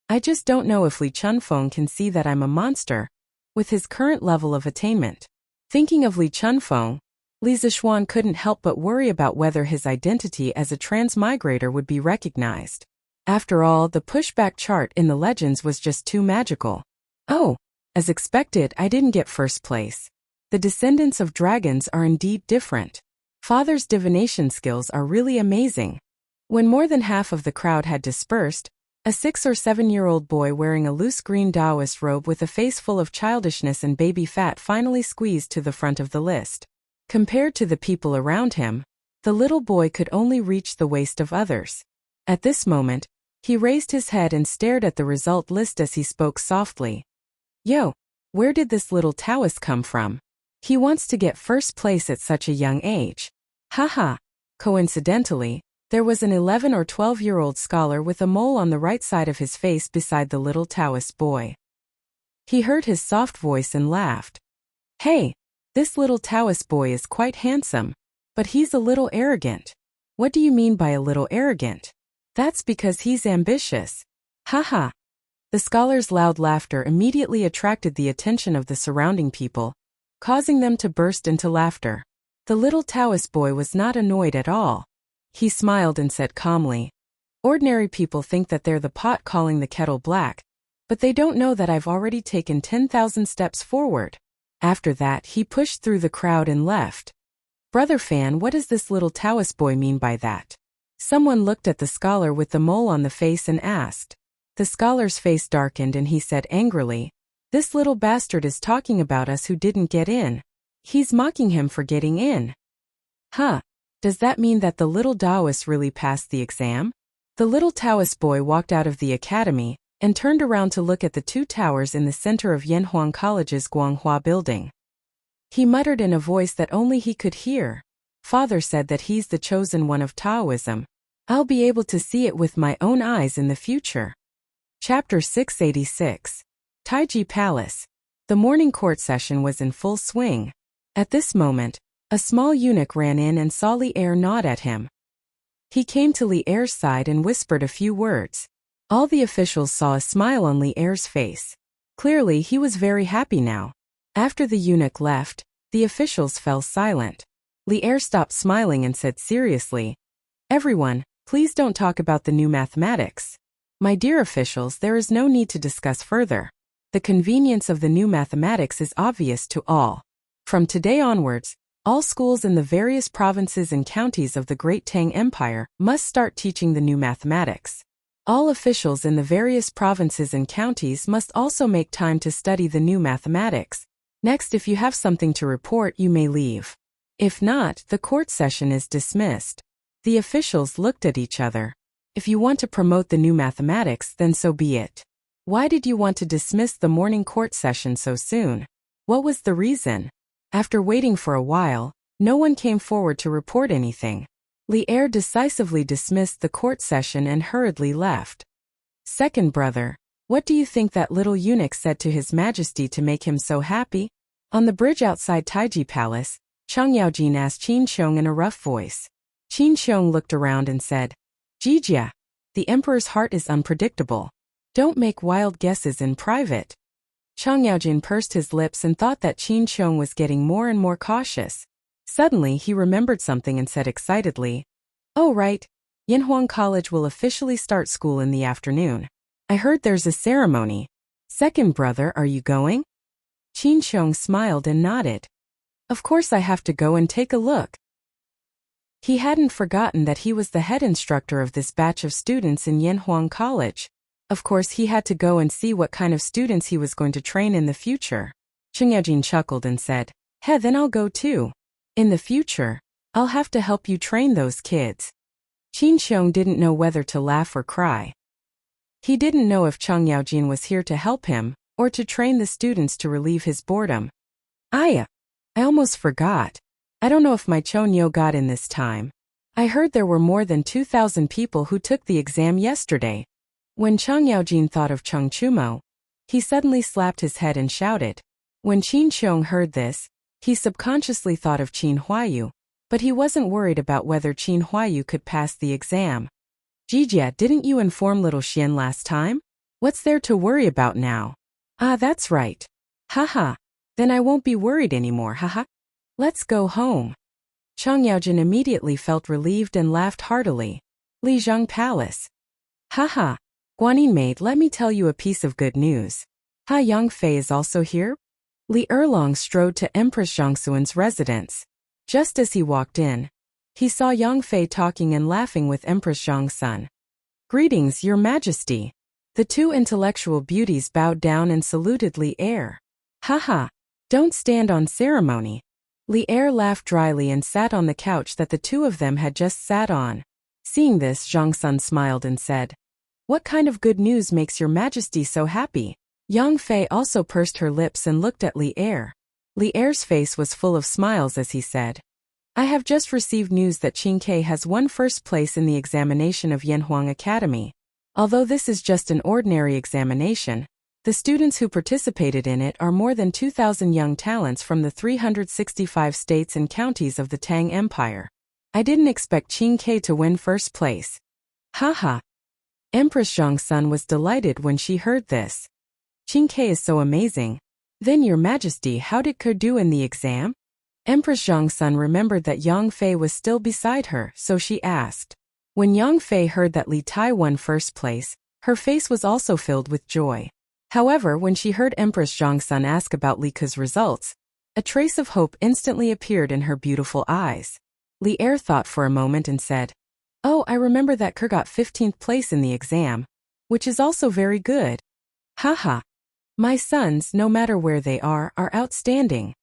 I just don't know if Li Chunfeng can see that I'm a monster, with his current level of attainment. Thinking of Li Chunfeng, Li Zixuan couldn't help but worry about whether his identity as a transmigrator would be recognized. After all, the pushback chart in the legends was just too magical. Oh, as expected, I didn't get first place. The descendants of dragons are indeed different. Father's divination skills are really amazing. When more than half of the crowd had dispersed, a 6 or 7-year-old boy wearing a loose green Taoist robe with a face full of childishness and baby fat finally squeezed to the front of the list. Compared to the people around him, the little boy could only reach the waist of others. At this moment, he raised his head and stared at the result list as he spoke softly. "Yo, where did this little Taoist come from?" He wants to get first place at such a young age. Haha. Coincidentally, there was an 11 or 12-year-old scholar with a mole on the right side of his face beside the little Taoist boy. He heard his soft voice and laughed. Hey, this little Taoist boy is quite handsome, but he's a little arrogant. What do you mean by a little arrogant? That's because he's ambitious. Haha. The scholar's loud laughter immediately attracted the attention of the surrounding people, causing them to burst into laughter. The little Taoist boy was not annoyed at all. He smiled and said calmly, "Ordinary people think that they're the pot calling the kettle black, but they don't know that I've already taken 10,000 steps forward." After that, he pushed through the crowd and left. Brother Fan, what does this little Taoist boy mean by that? Someone looked at the scholar with the mole on the face and asked. The scholar's face darkened and he said angrily, "This little bastard is talking about us who didn't get in. He's mocking him for getting in." Huh. Does that mean that the little Taoist really passed the exam? The little Taoist boy walked out of the academy and turned around to look at the two towers in the center of Yanhuang College's Guanghua building. He muttered in a voice that only he could hear. Father said that he's the chosen one of Taoism. I'll be able to see it with my own eyes in the future. Chapter 686. Taiji Palace. The morning court session was in full swing. At this moment, a small eunuch ran in and saw Li Er nod at him. He came to Li Er's side and whispered a few words. All the officials saw a smile on Li Er's face. Clearly, he was very happy now. After the eunuch left, the officials fell silent. Li Er stopped smiling and said seriously, "Everyone, please don't talk about the new mathematics. My dear officials, there is no need to discuss further. The convenience of the new mathematics is obvious to all. From today onwards, all schools in the various provinces and counties of the Great Tang Empire must start teaching the new mathematics. All officials in the various provinces and counties must also make time to study the new mathematics. Next, if you have something to report, you may leave. If not, the court session is dismissed." The officials looked at each other. If you want to promote the new mathematics, then so be it. Why did you want to dismiss the morning court session so soon? What was the reason? After waiting for a while, no one came forward to report anything. Li Er decisively dismissed the court session and hurriedly left. Second brother, what do you think that little eunuch said to His Majesty to make him so happy? On the bridge outside Taiji Palace, Chang Yaojin asked Qin Xiong in a rough voice. Qin Xiong looked around and said, "Jijia, the emperor's heart is unpredictable. Don't make wild guesses in private." Chang Yaojin pursed his lips and thought that Qin Xiong was getting more and more cautious. Suddenly, he remembered something and said excitedly, "Oh right, Yanhuang College will officially start school in the afternoon. I heard there's a ceremony. Second brother, are you going?" Qin Xiong smiled and nodded. "Of course I have to go and take a look." He hadn't forgotten that he was the head instructor of this batch of students in Yanhuang College. Of course he had to go and see what kind of students he was going to train in the future. Chang Yaojin chuckled and said, "Hey, then I'll go too. In the future, I'll have to help you train those kids." Qin Xiong didn't know whether to laugh or cry. He didn't know if Chang Yaojin was here to help him, or to train the students to relieve his boredom. I almost forgot. I don't know if my Chonyo got in this time. I heard there were more than 2,000 people who took the exam yesterday. When Chang Yaojin thought of Cheng Chumo, he suddenly slapped his head and shouted. When Qin Xiong heard this, he subconsciously thought of Qin Huayu, but he wasn't worried about whether Qin Huayu could pass the exam. "Jijia, didn't you inform little Xian last time? What's there to worry about now?" "Ah, that's right. Haha. Then I won't be worried anymore, haha. Let's go home." Chang Yaojin immediately felt relieved and laughed heartily. Lijiang Palace. Haha. Guanyin maid, let me tell you a piece of good news. Ha Yang Fei is also here? Li Erlong strode to Empress Zhangsuan's residence. Just as he walked in, he saw Yang Fei talking and laughing with Empress Zhangsun. "Greetings, Your Majesty." The two intellectual beauties bowed down and saluted Li Er. Haha. Don't stand on ceremony. Li Er laughed dryly and sat on the couch that the two of them had just sat on. Seeing this, Zhangsun smiled and said, "What kind of good news makes Your Majesty so happy?" Yang Fei also pursed her lips and looked at Li Er. Li Er's face was full of smiles as he said, I have just received news that Qing Ke has won first place in the examination of Yanhuang Academy. Although this is just an ordinary examination, the students who participated in it are more than 2,000 young talents from the 365 states and counties of the Tang Empire. I didn't expect Qing Ke to win first place. Haha. Empress Zhang's son was delighted when she heard this. Qing Ke is so amazing. Then, Your Majesty, how did Ke do in the exam? Empress Zhang's son remembered that Yang Fei was still beside her, so she asked. When Yang Fei heard that Li Tai won first place, her face was also filled with joy. However, when she heard Empress Zhang's son ask about Li Ke's results, a trace of hope instantly appeared in her beautiful eyes. Li Er thought for a moment and said, Oh, I remember that Ke got 15th place in the exam, which is also very good. Haha. My sons, no matter where they are outstanding.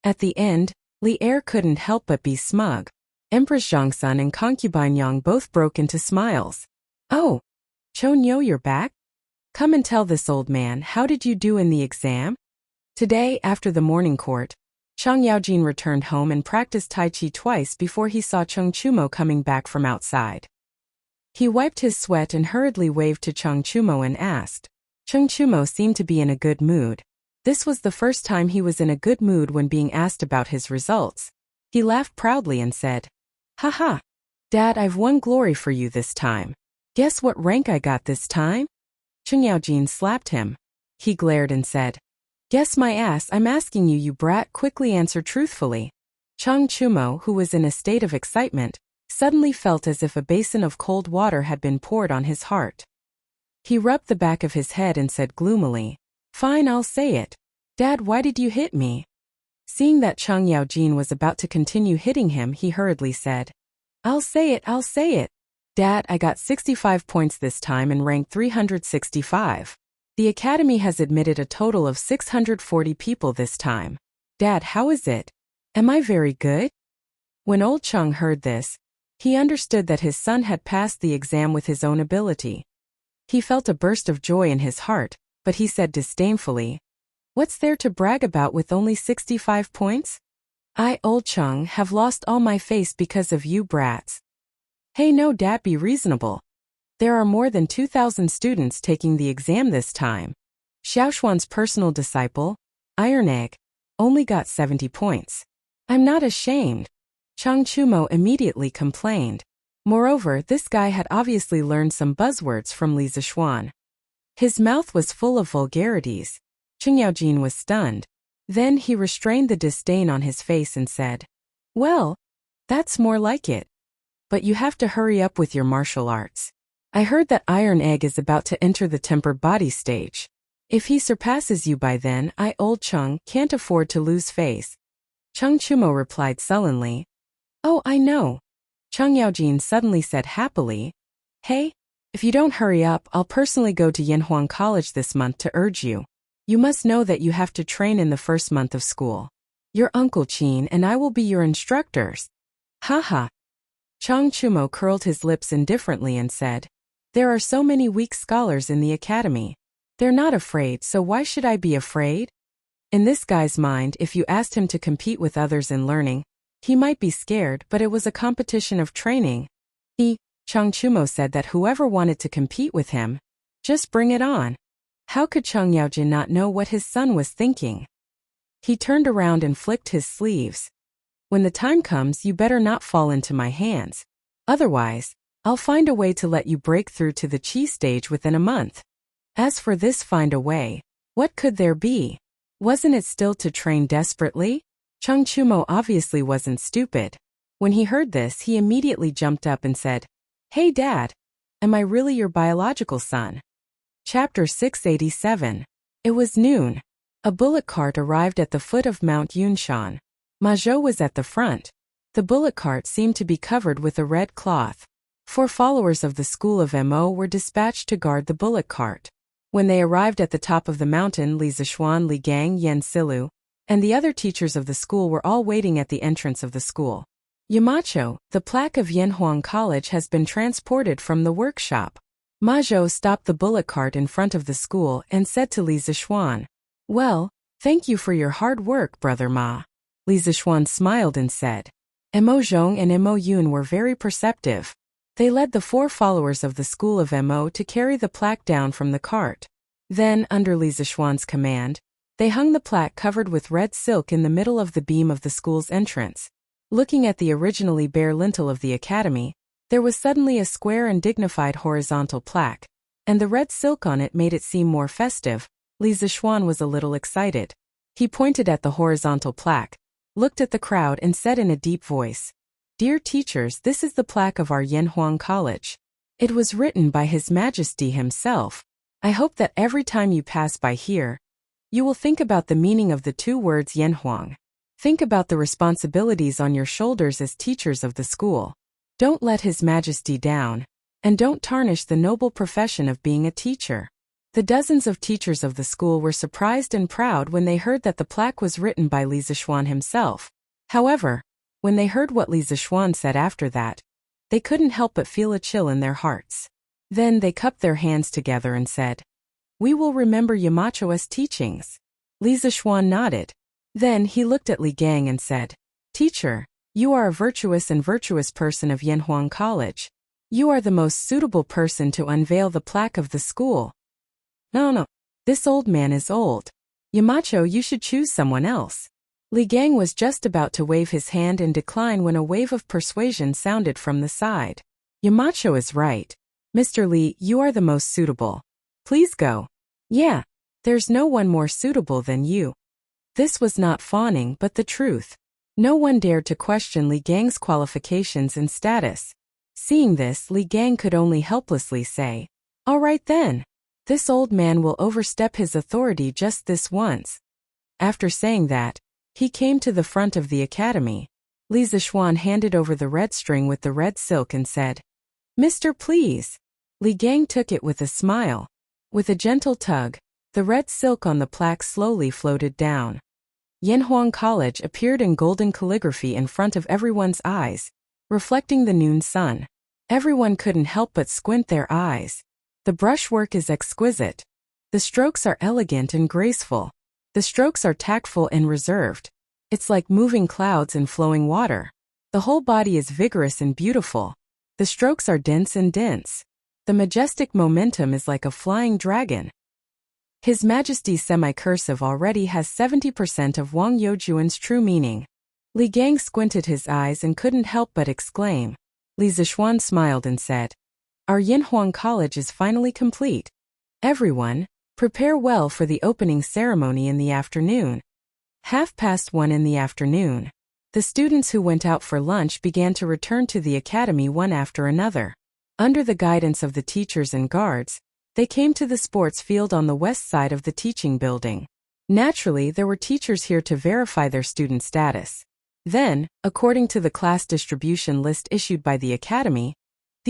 At the end, Li Er couldn't help but be smug. Empress Zhang's son and concubine Yang both broke into smiles. Oh, Chonyo, you're back? Come and tell this old man, how did you do in the exam? Today, after the morning court, Chang Yaojin returned home and practiced Tai Chi twice before he saw Cheng Chumo coming back from outside. He wiped his sweat and hurriedly waved to Cheng Chumo and asked. Cheng Chumo seemed to be in a good mood. This was the first time he was in a good mood when being asked about his results. He laughed proudly and said, Haha. Dad, I've won glory for you this time. Guess what rank I got this time? Cheng Yaojin slapped him. He glared and said, Guess my ass, I'm asking you, you brat, quickly answer truthfully. Cheng Chumo, who was in a state of excitement, suddenly felt as if a basin of cold water had been poured on his heart. He rubbed the back of his head and said gloomily, Fine, I'll say it. Dad, why did you hit me? Seeing that Cheng Yaojin was about to continue hitting him, he hurriedly said, I'll say it. Dad, I got 65 points this time and ranked 365. The academy has admitted a total of 640 people this time. Dad, how is it? Am I very good? When old Cheng heard this, he understood that his son had passed the exam with his own ability. He felt a burst of joy in his heart, but he said disdainfully, What's there to brag about with only 65 points? I, old Cheng, have lost all my face because of you brats. Hey no, Dad, be reasonable. There are more than 2,000 students taking the exam this time. Xiaoshuan's personal disciple, Iron Egg, only got 70 points. I'm not ashamed. Cheng Chumo immediately complained. Moreover, this guy had obviously learned some buzzwords from Li Zishuan. His mouth was full of vulgarities. Cheng Yaojin was stunned. Then he restrained the disdain on his face and said, Well, that's more like it. But you have to hurry up with your martial arts. I heard that Iron Egg is about to enter the tempered body stage. If he surpasses you by then, I, old Cheng, can't afford to lose face. Cheng Chumo replied sullenly. Oh, I know. Cheng Yaojin suddenly said happily, Hey, if you don't hurry up, I'll personally go to Yanhuang College this month to urge you. You must know that you have to train in the first month of school. Your Uncle Qin and I will be your instructors. Haha. Cheng Chumo curled his lips indifferently and said, There are so many weak scholars in the academy. They're not afraid, so why should I be afraid? In this guy's mind, if you asked him to compete with others in learning, he might be scared, but it was a competition of training. Cheng Chumo said that whoever wanted to compete with him, just bring it on. How could Cheng Yaojin not know what his son was thinking? He turned around and flicked his sleeves. When the time comes, you better not fall into my hands. Otherwise, I'll find a way to let you break through to the Qi stage within a month. As for this find a way, what could there be? Wasn't it still to train desperately? Cheng Chumo obviously wasn't stupid. When he heard this, he immediately jumped up and said, Hey Dad, am I really your biological son? Chapter 687. It was noon. A bullock cart arrived at the foot of Mount Yunshan. Ma Zhou was at the front. The bullock cart seemed to be covered with a red cloth. 4 followers of the school of Mo were dispatched to guard the bullock cart. When they arrived at the top of the mountain, Li Zishuan, Li Gang, Yan Silu, and the other teachers of the school were all waiting at the entrance of the school. Yamacho, the plaque of Yanhuang College has been transported from the workshop. Ma Zhou stopped the bullock cart in front of the school and said to Li Zishuan, Well, Thank you for your hard work, Brother Ma. Li Zixuan smiled and said. Mo Zhong and Mo Yun were very perceptive. They led the 4 followers of the school of Mo to carry the plaque down from the cart. Then, under Li Zixuan's command, they hung the plaque covered with red silk in the middle of the beam of the school's entrance. Looking at the originally bare lintel of the academy, there was suddenly a square and dignified horizontal plaque, and the red silk on it made it seem more festive. Li Zixuan was a little excited. He pointed at the horizontal plaque, looked at the crowd and said in a deep voice, Dear teachers, this is the plaque of our Yanhuang College. It was written by His Majesty himself. I hope that every time you pass by here, you will think about the meaning of the 2 words Yanhuang. Think about the responsibilities on your shoulders as teachers of the school. Don't let His Majesty down, and don't tarnish the noble profession of being a teacher. The dozens of teachers of the school were surprised and proud when they heard that the plaque was written by Li Zixuan himself. However, when they heard what Li Zixuan said after that, they couldn't help but feel a chill in their hearts. Then they cupped their hands together and said, We will remember Yamacho's teachings. Li Zixuan nodded. Then he looked at Li Gang and said, Teacher, you are a virtuous person of Yanhuang College. You are the most suitable person to unveil the plaque of the school. No. This old man is old. Yamacho, you should choose someone else. Li Gang was just about to wave his hand in decline when a wave of persuasion sounded from the side. Yamacho is right. Mr. Li, you are the most suitable. Please go. Yeah, there's no one more suitable than you. This was not fawning but the truth. No one dared to question Li Gang's qualifications and status. Seeing this, Li Gang could only helplessly say, All right then. This old man will overstep his authority just this once. After saying that, he came to the front of the academy. Li Zixuan handed over the red string with the red silk and said, Mister, please. Li Gang took it with a smile. With a gentle tug, the red silk on the plaque slowly floated down. Yanhuang College appeared in golden calligraphy in front of everyone's eyes, reflecting the noon sun. Everyone couldn't help but squint their eyes. The brushwork is exquisite. The strokes are elegant and graceful. The strokes are tactful and reserved. It's like moving clouds and flowing water. The whole body is vigorous and beautiful. The strokes are dense and dense. The majestic momentum is like a flying dragon. His Majesty's semi-cursive already has 70% of Wang Youjuan's true meaning. Li Gang squinted his eyes and couldn't help but exclaim. Li Zixuan smiled and said, Our Yanhuang College is finally complete. Everyone, prepare well for the opening ceremony in the afternoon. 1:30 in the afternoon. The students who went out for lunch began to return to the academy one after another. Under the guidance of the teachers and guards, they came to the sports field on the west side of the teaching building. Naturally, there were teachers here to verify their student status. Then, according to the class distribution list issued by the academy,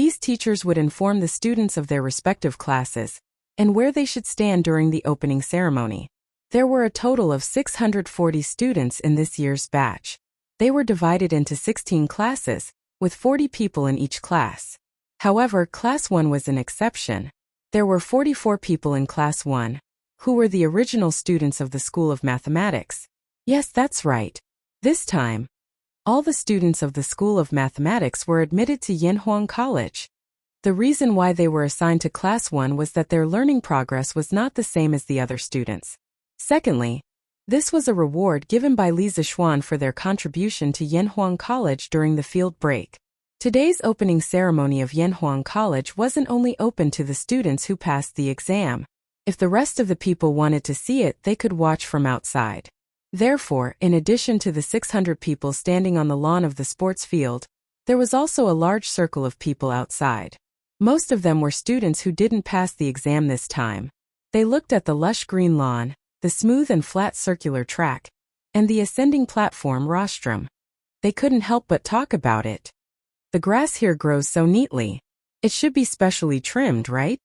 these teachers would inform the students of their respective classes and where they should stand during the opening ceremony. There were a total of 640 students in this year's batch. They were divided into 16 classes, with 40 people in each class. However, Class 1 was an exception. There were 44 people in Class 1, who were the original students of the School of Mathematics. Yes, that's right. This time, all the students of the School of Mathematics were admitted to Yanhuang College. The reason why they were assigned to Class 1 was that their learning progress was not the same as the other students. Secondly, this was a reward given by Li Zixuan for their contribution to Yanhuang College during the field break. Today's opening ceremony of Yanhuang College wasn't only open to the students who passed the exam. If the rest of the people wanted to see it, they could watch from outside. Therefore, in addition to the 600 people standing on the lawn of the sports field, there was also a large circle of people outside. Most of them were students who didn't pass the exam this time. They looked at the lush green lawn, the smooth and flat circular track, and the ascending platform rostrum. They couldn't help but talk about it. The grass here grows so neatly. It should be specially trimmed, right?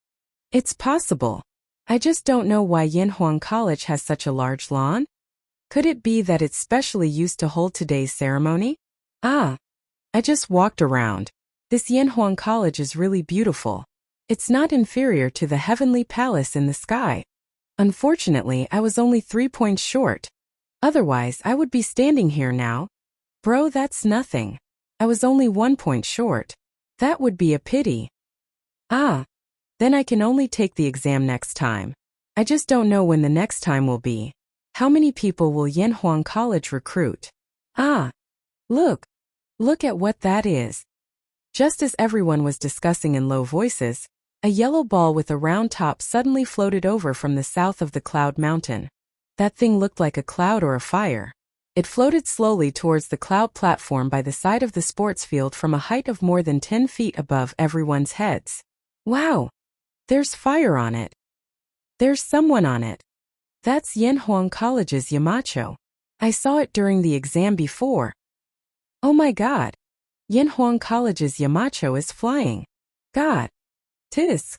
It's possible. I just don't know why Yanhuang College has such a large lawn. Could it be that it's specially used to hold today's ceremony? I just walked around. This Yanhuang College is really beautiful. It's not inferior to the heavenly palace in the sky. Unfortunately, I was only 3 points short. Otherwise, I would be standing here now. Bro, that's nothing. I was only 1 point short. That would be a pity. Ah. Then I can only take the exam next time. I just don't know when the next time will be. How many people will Yanhuang College recruit? Ah. Look. Look at what that is. Just as everyone was discussing in low voices, a yellow ball with a round top suddenly floated over from the south of the cloud mountain. That thing looked like a cloud or a fire. It floated slowly towards the cloud platform by the side of the sports field from a height of more than 10 feet above everyone's heads. Wow! There's fire on it. There's someone on it. That's Yanhuang College's Yamacho. I saw it during the exam before. Oh my god! Yanhuang College's Yamacho is flying. God! Tisk!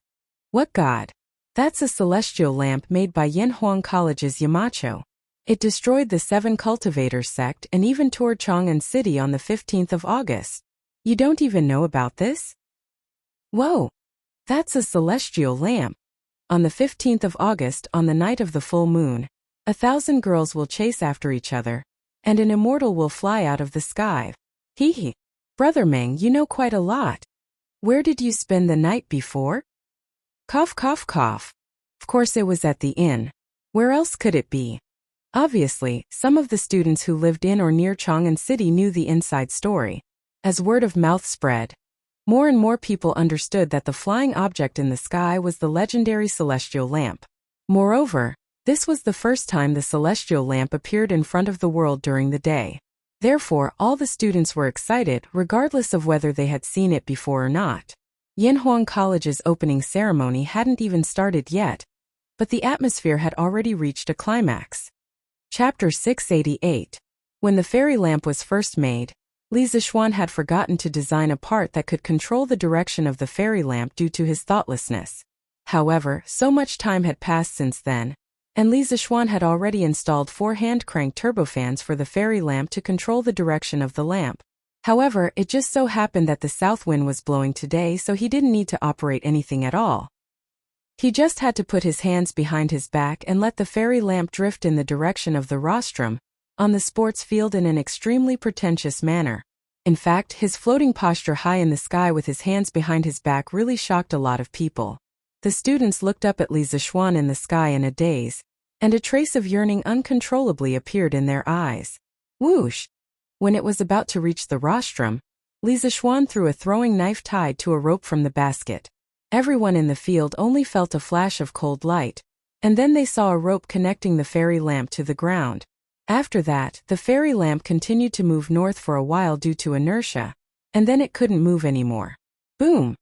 What god? That's a celestial lamp made by Yanhuang College's Yamacho. It destroyed the 7 cultivators sect and even toured Chang'an City on the 15th of August. You don't even know about this? Whoa! That's a celestial lamp. On the 15th of August, on the night of the full moon, 1,000 girls will chase after each other, and an immortal will fly out of the sky. Hee hee. Brother Meng, you know quite a lot. Where did you spend the night before? Cough cough cough. Of course it was at the inn. Where else could it be? Obviously, some of the students who lived in or near Chang'an City knew the inside story. As word of mouth spread, more and more people understood that the flying object in the sky was the legendary celestial lamp. Moreover, this was the first time the celestial lamp appeared in front of the world during the day. Therefore, all the students were excited, regardless of whether they had seen it before or not. Yanhuang College's opening ceremony hadn't even started yet, but the atmosphere had already reached a climax. Chapter 688. When the fairy lamp was first made, Li Zixuan had forgotten to design a part that could control the direction of the fairy lamp due to his thoughtlessness. However, so much time had passed since then, and Li Zixuan had already installed 4 hand-cranked turbofans for the fairy lamp to control the direction of the lamp. However, it just so happened that the south wind was blowing today, so he didn't need to operate anything at all. He just had to put his hands behind his back and let the fairy lamp drift in the direction of the rostrum on the sports field in an extremely pretentious manner. In fact, his floating posture high in the sky with his hands behind his back really shocked a lot of people. The students looked up at Li Zixuan in the sky in a daze, and a trace of yearning uncontrollably appeared in their eyes. Whoosh! When it was about to reach the rostrum, Li Zixuan threw a throwing knife tied to a rope from the basket. Everyone in the field only felt a flash of cold light, and then they saw a rope connecting the fairy lamp to the ground. After that, the fairy lamp continued to move north for a while due to inertia, and then it couldn't move anymore. Boom!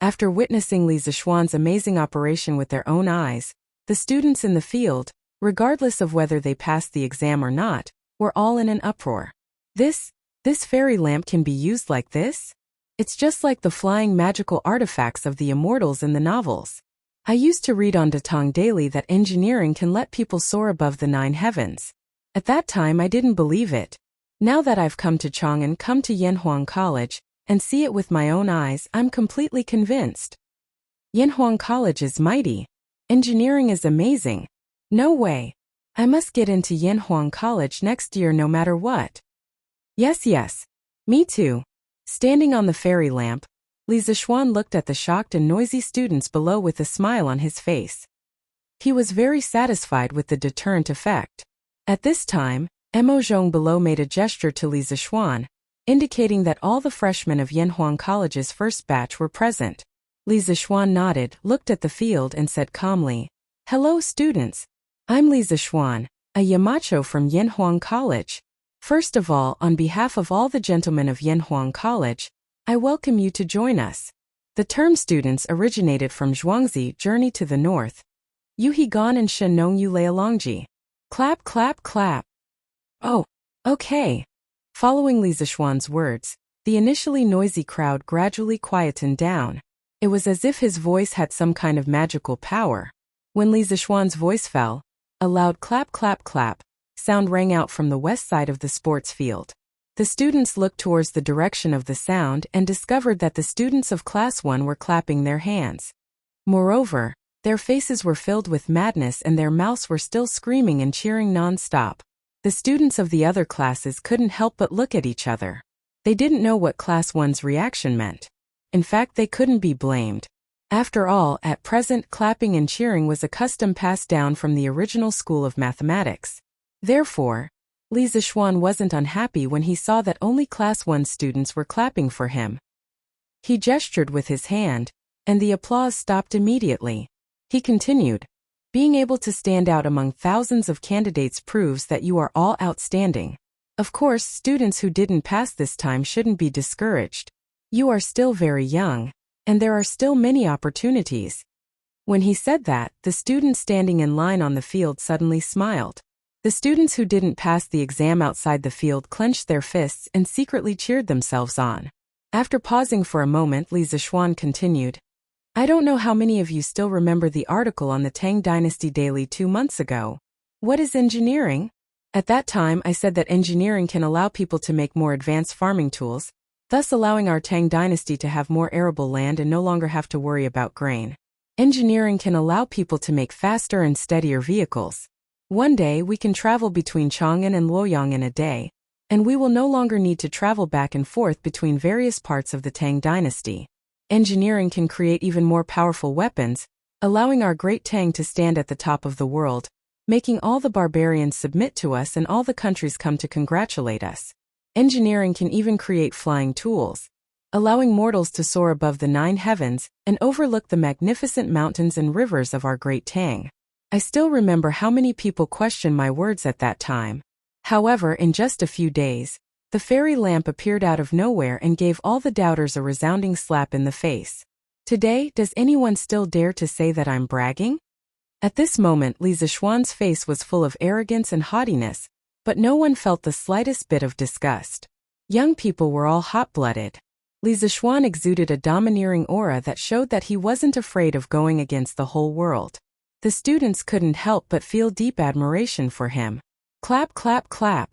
After witnessing Li Zixuan's amazing operation with their own eyes, the students in the field, regardless of whether they passed the exam or not, were all in an uproar. This fairy lamp can be used like this? It's just like the flying magical artifacts of the immortals in the novels. I used to read on Datong daily that engineering can let people soar above the 9 heavens. At that time I didn't believe it. Now that I've come to Chang'an, come to Yanhuang College, and see it with my own eyes, I'm completely convinced. Yanhuang College is mighty. Engineering is amazing. No way. I must get into Yanhuang College next year no matter what. Yes. Me too. Standing on the fairy lamp, Li Zixuan looked at the shocked and noisy students below with a smile on his face. He was very satisfied with the deterrent effect. At this time, Mo Zhong below made a gesture to Li Zixuan, indicating that all the freshmen of Yanhuang College's first batch were present. Li Zixuan nodded, looked at the field and said calmly, "Hello students. I'm Li Zixuan, a Yamacho from Yanhuang College. First of all, on behalf of all the gentlemen of Yanhuang College, I welcome you to join us. The term students originated from Zhuangzi Journey to the North. Yuhe Gan and Shenong Yu Leilongji. Clap clap clap. Oh, okay." Following Li Zixuan's words, the initially noisy crowd gradually quietened down. It was as if his voice had some kind of magical power. When Li Zixuan's voice fell, a loud clap clap clap sound rang out from the west side of the sports field. The students looked towards the direction of the sound and discovered that the students of Class 1 were clapping their hands. Moreover, Their faces were filled with madness and their mouths were still screaming and cheering non-stop. The students of the other classes couldn't help but look at each other. They didn't know what Class 1's reaction meant. In fact, they couldn't be blamed. After all, at present, clapping and cheering was a custom passed down from the original school of mathematics. Therefore, Li Zixuan wasn't unhappy when he saw that only Class 1 students were clapping for him. He gestured with his hand, and the applause stopped immediately. He continued, "Being able to stand out among thousands of candidates proves that you are all outstanding. Of course, students who didn't pass this time shouldn't be discouraged. You are still very young, and there are still many opportunities." When he said that, the students standing in line on the field suddenly smiled. The students who didn't pass the exam outside the field clenched their fists and secretly cheered themselves on. After pausing for a moment, Li Zixuan continued, "I don't know how many of you still remember the article on the Tang Dynasty Daily 2 months ago. What is engineering? At that time, I said that engineering can allow people to make more advanced farming tools, thus allowing our Tang Dynasty to have more arable land and no longer have to worry about grain. Engineering can allow people to make faster and steadier vehicles. One day we can travel between Chang'an and Luoyang in a day, and we will no longer need to travel back and forth between various parts of the Tang Dynasty. Engineering can create even more powerful weapons, allowing our great Tang to stand at the top of the world, making all the barbarians submit to us and all the countries come to congratulate us. Engineering can even create flying tools, allowing mortals to soar above the 9 heavens and overlook the magnificent mountains and rivers of our great Tang. I still remember how many people questioned my words at that time. However, in just a few days, the fairy lamp appeared out of nowhere and gave all the doubters a resounding slap in the face. Today, does anyone still dare to say that I'm bragging?" At this moment, Li Zixuan's face was full of arrogance and haughtiness, but no one felt the slightest bit of disgust. Young people were all hot-blooded. Li Zixuan exuded a domineering aura that showed that he wasn't afraid of going against the whole world. The students couldn't help but feel deep admiration for him. Clap, clap, clap.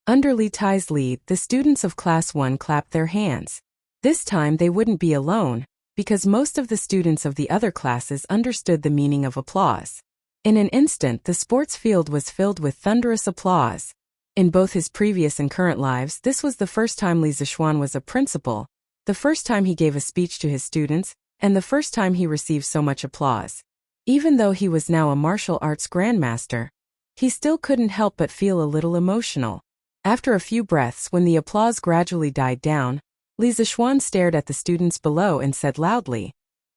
Under Li Tai's lead, the students of Class 1 clapped their hands. This time they wouldn't be alone, because most of the students of the other classes understood the meaning of applause. In an instant, the sports field was filled with thunderous applause. In both his previous and current lives, this was the first time Li Zixuan was a principal, the first time he gave a speech to his students, and the first time he received so much applause. Even though he was now a martial arts grandmaster, he still couldn't help but feel a little emotional. After a few breaths, when the applause gradually died down, Li Zixuan stared at the students below and said loudly,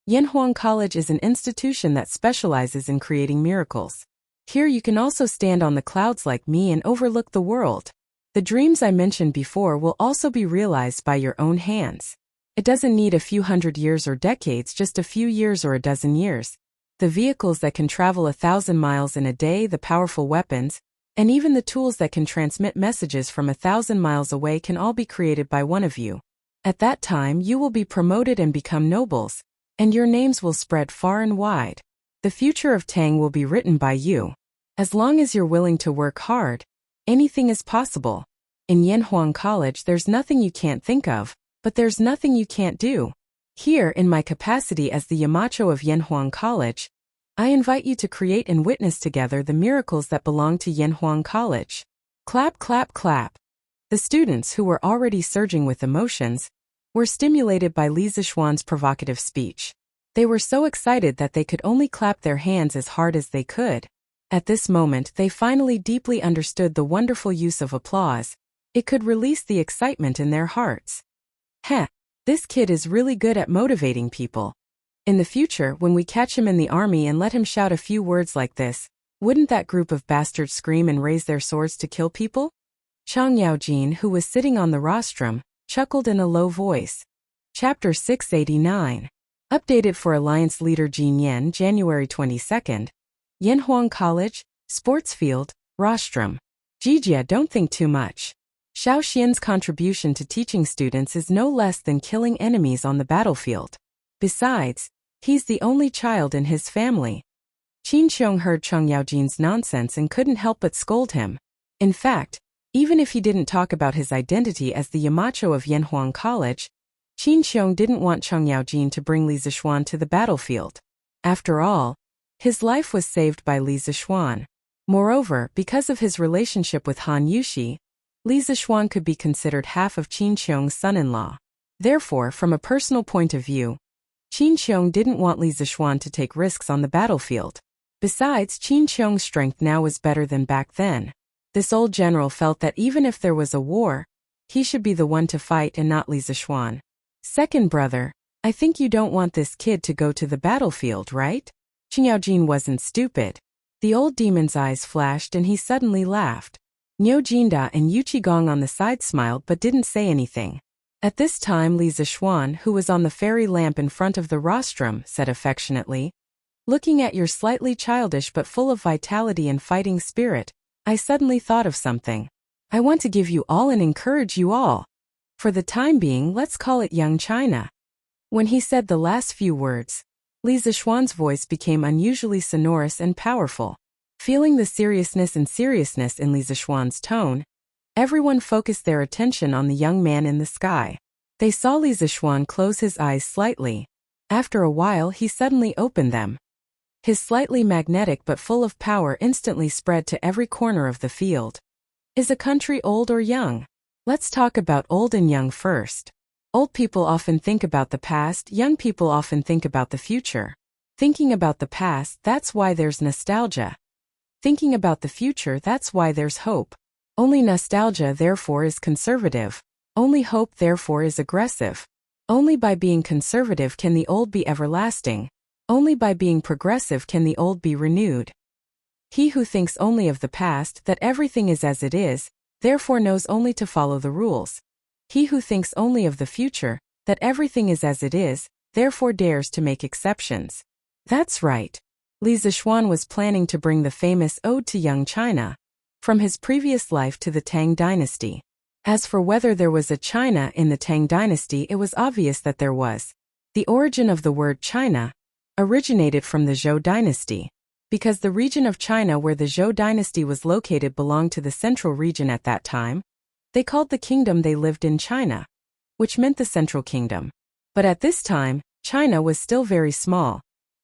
"Yanhuang College is an institution that specializes in creating miracles. Here you can also stand on the clouds like me and overlook the world. The dreams I mentioned before will also be realized by your own hands. It doesn't need a few hundred years or decades, just a few years or a dozen years. The vehicles that can travel 1,000 miles in a day, the powerful weapons, and even the tools that can transmit messages from 1,000 miles away can all be created by one of you. At that time, you will be promoted and become nobles, and your names will spread far and wide. The future of Tang will be written by you. As long as you're willing to work hard, anything is possible. In Yanhuang College, there's nothing you can't think of, but there's nothing you can't do. Here, in my capacity as the Yamacho of Yanhuang College, I invite you to create and witness together the miracles that belong to Yanhuang College." Clap, clap, clap. The students, who were already surging with emotions, were stimulated by Li Zixuan's provocative speech. They were so excited that they could only clap their hands as hard as they could. At this moment, they finally deeply understood the wonderful use of applause. It could release the excitement in their hearts. Heh. This kid is really good at motivating people. In the future, when we catch him in the army and let him shout a few words like this, wouldn't that group of bastards scream and raise their swords to kill people? Chang Yaojin, who was sitting on the rostrum, chuckled in a low voice. Chapter 689. Updated for Alliance Leader Jin Yan, January 22nd. Yanhuang College, Sports Field, Rostrum. Jijia, don't think too much. Xiao Xian's contribution to teaching students is no less than killing enemies on the battlefield. Besides, he's the only child in his family. Qin Xiong heard Chang Yaojin's nonsense and couldn't help but scold him. In fact, even if he didn't talk about his identity as the Yamacho of Yanhuang College, Qin Xiong didn't want Chang Yaojin to bring Li Zixuan to the battlefield. After all, His life was saved by Li Zixuan. Moreover, because of his relationship with Han Yuxi, Li Zixuan could be considered half of Qin Qiong's son-in-law. Therefore, from a personal point of view, Qin Qiong didn't want Li Zixuan to take risks on the battlefield. Besides, Qin Qiong's strength now was better than back then. This old general felt that even if there was a war, he should be the one to fight and not Li Zixuan. Second brother, I think you don't want this kid to go to the battlefield, right? Qin Yaojin wasn't stupid. The old demon's eyes flashed and he suddenly laughed. Niu Jinda and Yu Qigong on the side smiled but didn't say anything. At this time Li Zixuan, who was on the fairy lamp in front of the rostrum, said affectionately, "Looking at your slightly childish but full of vitality and fighting spirit, I suddenly thought of something. I want to give you all and encourage you all. For the time being, let's call it Young China." When he said the last few words, Li Zixuan's voice became unusually sonorous and powerful. Feeling the seriousness in Li Zixuan's tone, everyone focused their attention on the young man in the sky. They saw Li Zixuan close his eyes slightly. After a while he suddenly opened them. His slightly magnetic but full of power instantly spread to every corner of the field. Is a country old or young? Let's talk about old and young first. Old people often think about the past, young people often think about the future. Thinking about the past, that's why there's nostalgia. Thinking about the future, that's why there's hope. Only nostalgia therefore is conservative. Only hope therefore is aggressive. Only by being conservative can the old be everlasting. Only by being progressive can the old be renewed. He who thinks only of the past, that everything is as it is, therefore knows only to follow the rules. He who thinks only of the future, that everything is as it is, therefore dares to make exceptions. That's right. Li Zixuan was planning to bring the famous Ode to Young China from his previous life to the Tang dynasty. As for whether there was a China in the Tang dynasty, it was obvious that there was. The origin of the word China originated from the Zhou dynasty, because the region of China where the Zhou dynasty was located belonged to the central region at that time. They called the kingdom they lived in China, which meant the central kingdom. But at this time, China was still very small,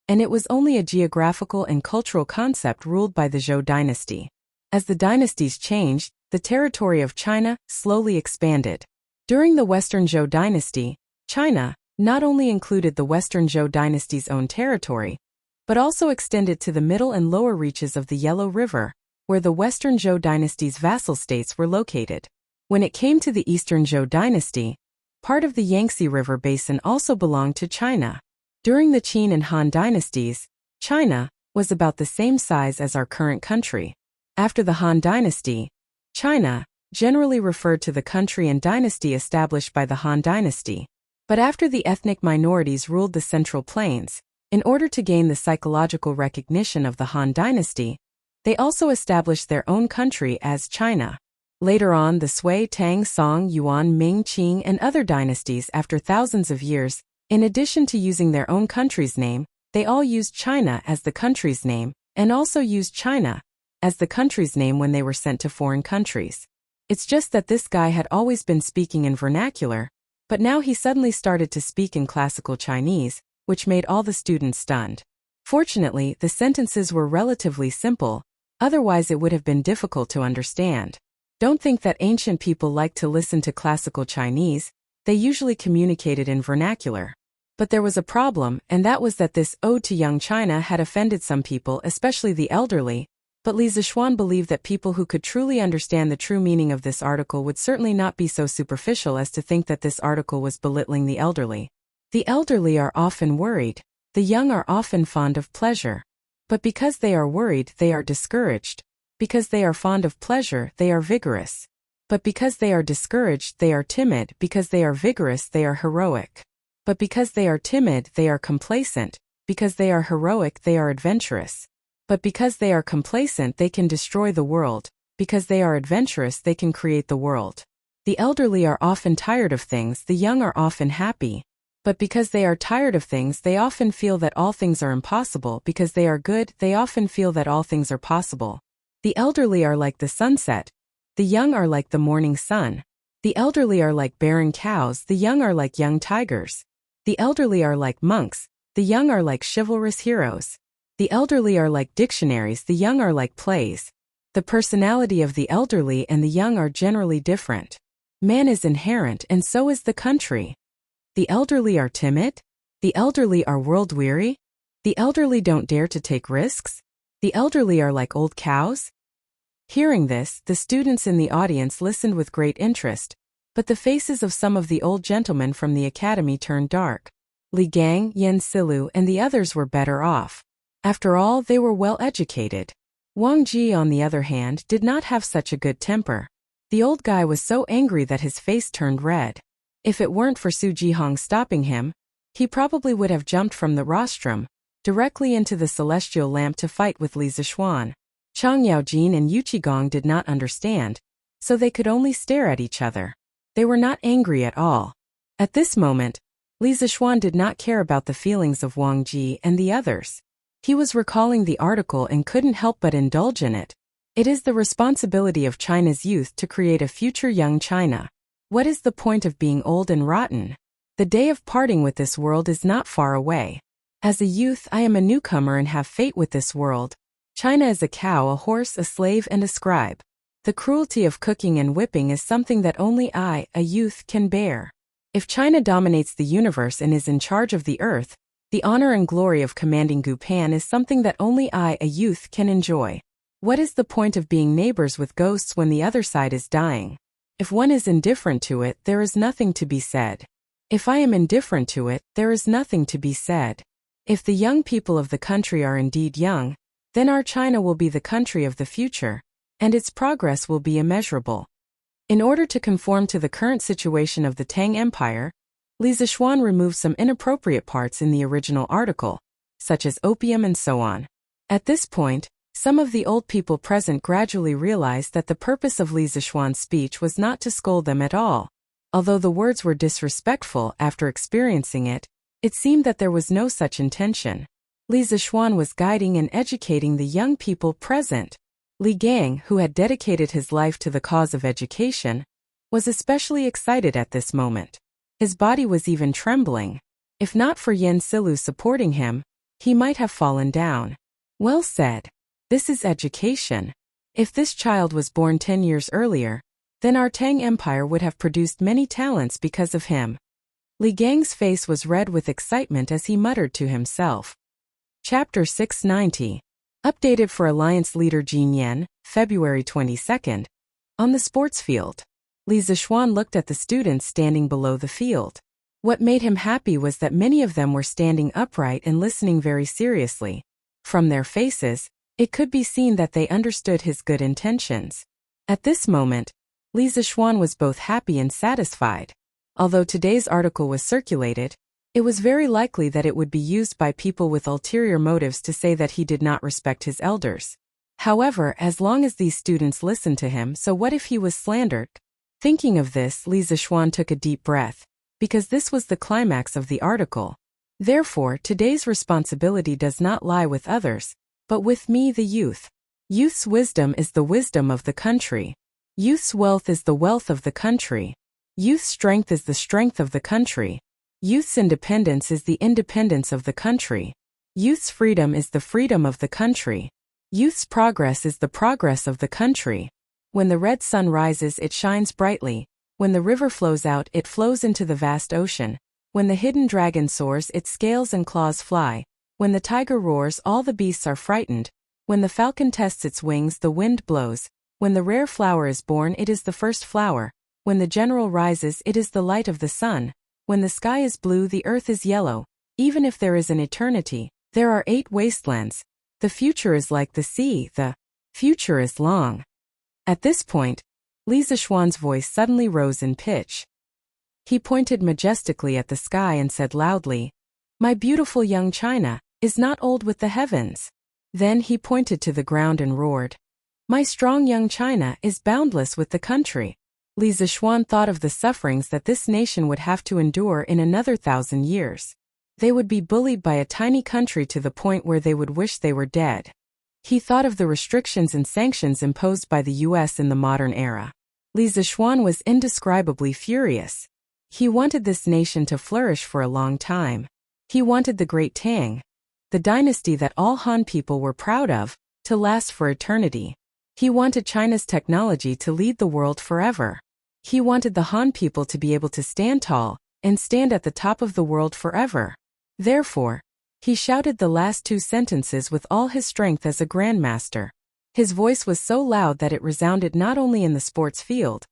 and it was only a geographical and cultural concept ruled by the Zhou dynasty. As the dynasties changed, the territory of China slowly expanded. During the Western Zhou dynasty, China not only included the Western Zhou dynasty's own territory, but also extended to the middle and lower reaches of the Yellow River, where the Western Zhou dynasty's vassal states were located. When it came to the Eastern Zhou dynasty, part of the Yangtze River basin also belonged to China. During the Qin and Han dynasties, China was about the same size as our current country. After the Han dynasty, China generally referred to the country and dynasty established by the Han dynasty. But after the ethnic minorities ruled the Central Plains, in order to gain the psychological recognition of the Han dynasty, they also established their own country as China. Later on, the Sui, Tang, Song, Yuan, Ming, Qing, and other dynasties, after thousands of years, in addition to using their own country's name, they all used China as the country's name, and also used China as the country's name when they were sent to foreign countries. It's just that this guy had always been speaking in vernacular, but now he suddenly started to speak in classical Chinese, which made all the students stunned. Fortunately, the sentences were relatively simple, otherwise it would have been difficult to understand. Don't think that ancient people liked to listen to classical Chinese, they usually communicated in vernacular. But there was a problem, and that was that this Ode to Young China had offended some people, especially the elderly, but Li Zixuan believed that people who could truly understand the true meaning of this article would certainly not be so superficial as to think that this article was belittling the elderly. The elderly are often worried, the young are often fond of pleasure. But because they are worried, they are discouraged. Because they are fond of pleasure, they are vigorous. But because they are discouraged, they are timid. Because they are vigorous, they are heroic. But because they are timid, they are complacent. Because they are heroic, they are adventurous. But because they are complacent, they can destroy the world. Because they are adventurous, they can create the world. The elderly are often tired of things, the young are often happy. But because they are tired of things, they often feel that all things are impossible. Because they are good, they often feel that all things are possible. The elderly are like the sunset, the young are like the morning sun. The elderly are like barren cows, the young are like young tigers. The elderly are like monks, the young are like chivalrous heroes. The elderly are like dictionaries, the young are like plays. The personality of the elderly and the young are generally different. Man is inherent and so is the country. The elderly are timid. The elderly are world-weary. The elderly don't dare to take risks. The elderly are like old cows. Hearing this, the students in the audience listened with great interest, but the faces of some of the old gentlemen from the academy turned dark. Li Gang, Yen Silu, and the others were better off. After all, they were well educated. Wang Ji, on the other hand, did not have such a good temper. The old guy was so angry that his face turned red. If it weren't for Su Jihong stopping him, he probably would have jumped from the rostrum directly into the celestial lamp to fight with Li Zishuan. Chang Yaojin and Yu Qigong did not understand, so they could only stare at each other. They were not angry at all. At this moment, Li Zishuan did not care about the feelings of Wang Ji and the others. He was recalling the article and couldn't help but indulge in it. It is the responsibility of China's youth to create a future young China. What is the point of being old and rotten? The day of parting with this world is not far away. As a youth, I am a newcomer and have fate with this world. China is a cow, a horse, a slave, and a scribe. The cruelty of cooking and whipping is something that only I, a youth, can bear. If China dominates the universe and is in charge of the earth, the honor and glory of commanding Gupan is something that only I, a youth, can enjoy. What is the point of being neighbors with ghosts when the other side is dying? If one is indifferent to it, there is nothing to be said. If I am indifferent to it, there is nothing to be said. If the young people of the country are indeed young, then our China will be the country of the future, and its progress will be immeasurable. In order to conform to the current situation of the Tang Empire, Li Zishuan removed some inappropriate parts in the original article, such as opium and so on. At this point, some of the old people present gradually realized that the purpose of Li Zishuan's speech was not to scold them at all. Although the words were disrespectful after experiencing it, it seemed that there was no such intention. Li Zishuan was guiding and educating the young people present. Li Gang, who had dedicated his life to the cause of education, was especially excited at this moment. His body was even trembling. If not for Yen Silu supporting him, he might have fallen down. Well said. This is education. If this child was born 10 years earlier, then our Tang Empire would have produced many talents because of him. Li Gang's face was red with excitement as he muttered to himself. Chapter 690. Updated for Alliance Leader Jin Yan, February 22nd. On the sports field. Li Zishuan looked at the students standing below the field. What made him happy was that many of them were standing upright and listening very seriously. From their faces, it could be seen that they understood his good intentions. At this moment, Li Zishuan was both happy and satisfied. Although today's article was circulated, it was very likely that it would be used by people with ulterior motives to say that he did not respect his elders. However, as long as these students listened to him, so what if he was slandered? Thinking of this, Li Zishuan took a deep breath, because this was the climax of the article. Therefore, today's responsibility does not lie with others, but with me, the youth. Youth's wisdom is the wisdom of the country. Youth's wealth is the wealth of the country. Youth's strength is the strength of the country. Youth's independence is the independence of the country. Youth's freedom is the freedom of the country. Youth's progress is the progress of the country. When the red sun rises, it shines brightly. When the river flows out, it flows into the vast ocean. When the hidden dragon soars, its scales and claws fly. When the tiger roars, all the beasts are frightened. When the falcon tests its wings, the wind blows. When the rare flower is born, it is the first flower. When the general rises, it is the light of the sun. When the sky is blue, the earth is yellow. Even if there is an eternity, there are 8 wastelands. The future is like the sea, the future is long. At this point, Li Zishuan's voice suddenly rose in pitch. He pointed majestically at the sky and said loudly, "My beautiful young China is not old with the heavens." Then he pointed to the ground and roared, "My strong young China is boundless with the country." Li Zishuan thought of the sufferings that this nation would have to endure in another 1,000 years. They would be bullied by a tiny country to the point where they would wish they were dead. He thought of the restrictions and sanctions imposed by the US in the modern era. Li Zishuan was indescribably furious. He wanted this nation to flourish for a long time. He wanted the Great Tang. the dynasty that all Han people were proud of, to last for eternity. He wanted China's technology to lead the world forever. He wanted the Han people to be able to stand tall and stand at the top of the world forever. Therefore, he shouted the last two sentences with all his strength as a grandmaster. His voice was so loud that it resounded not only in the sports field,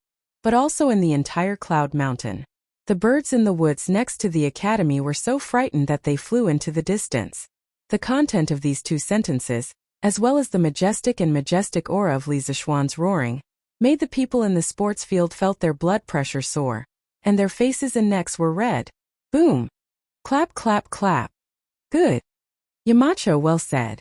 but also in the entire cloud mountain. The birds in the woods next to the academy were so frightened that they flew into the distance. The content of these two sentences, as well as the majestic aura of Li Zishuan's roaring, made the people in the sports field felt their blood pressure soar, and their faces and necks were red. Boom! Clap, clap, clap. Good. Yamacho, well said.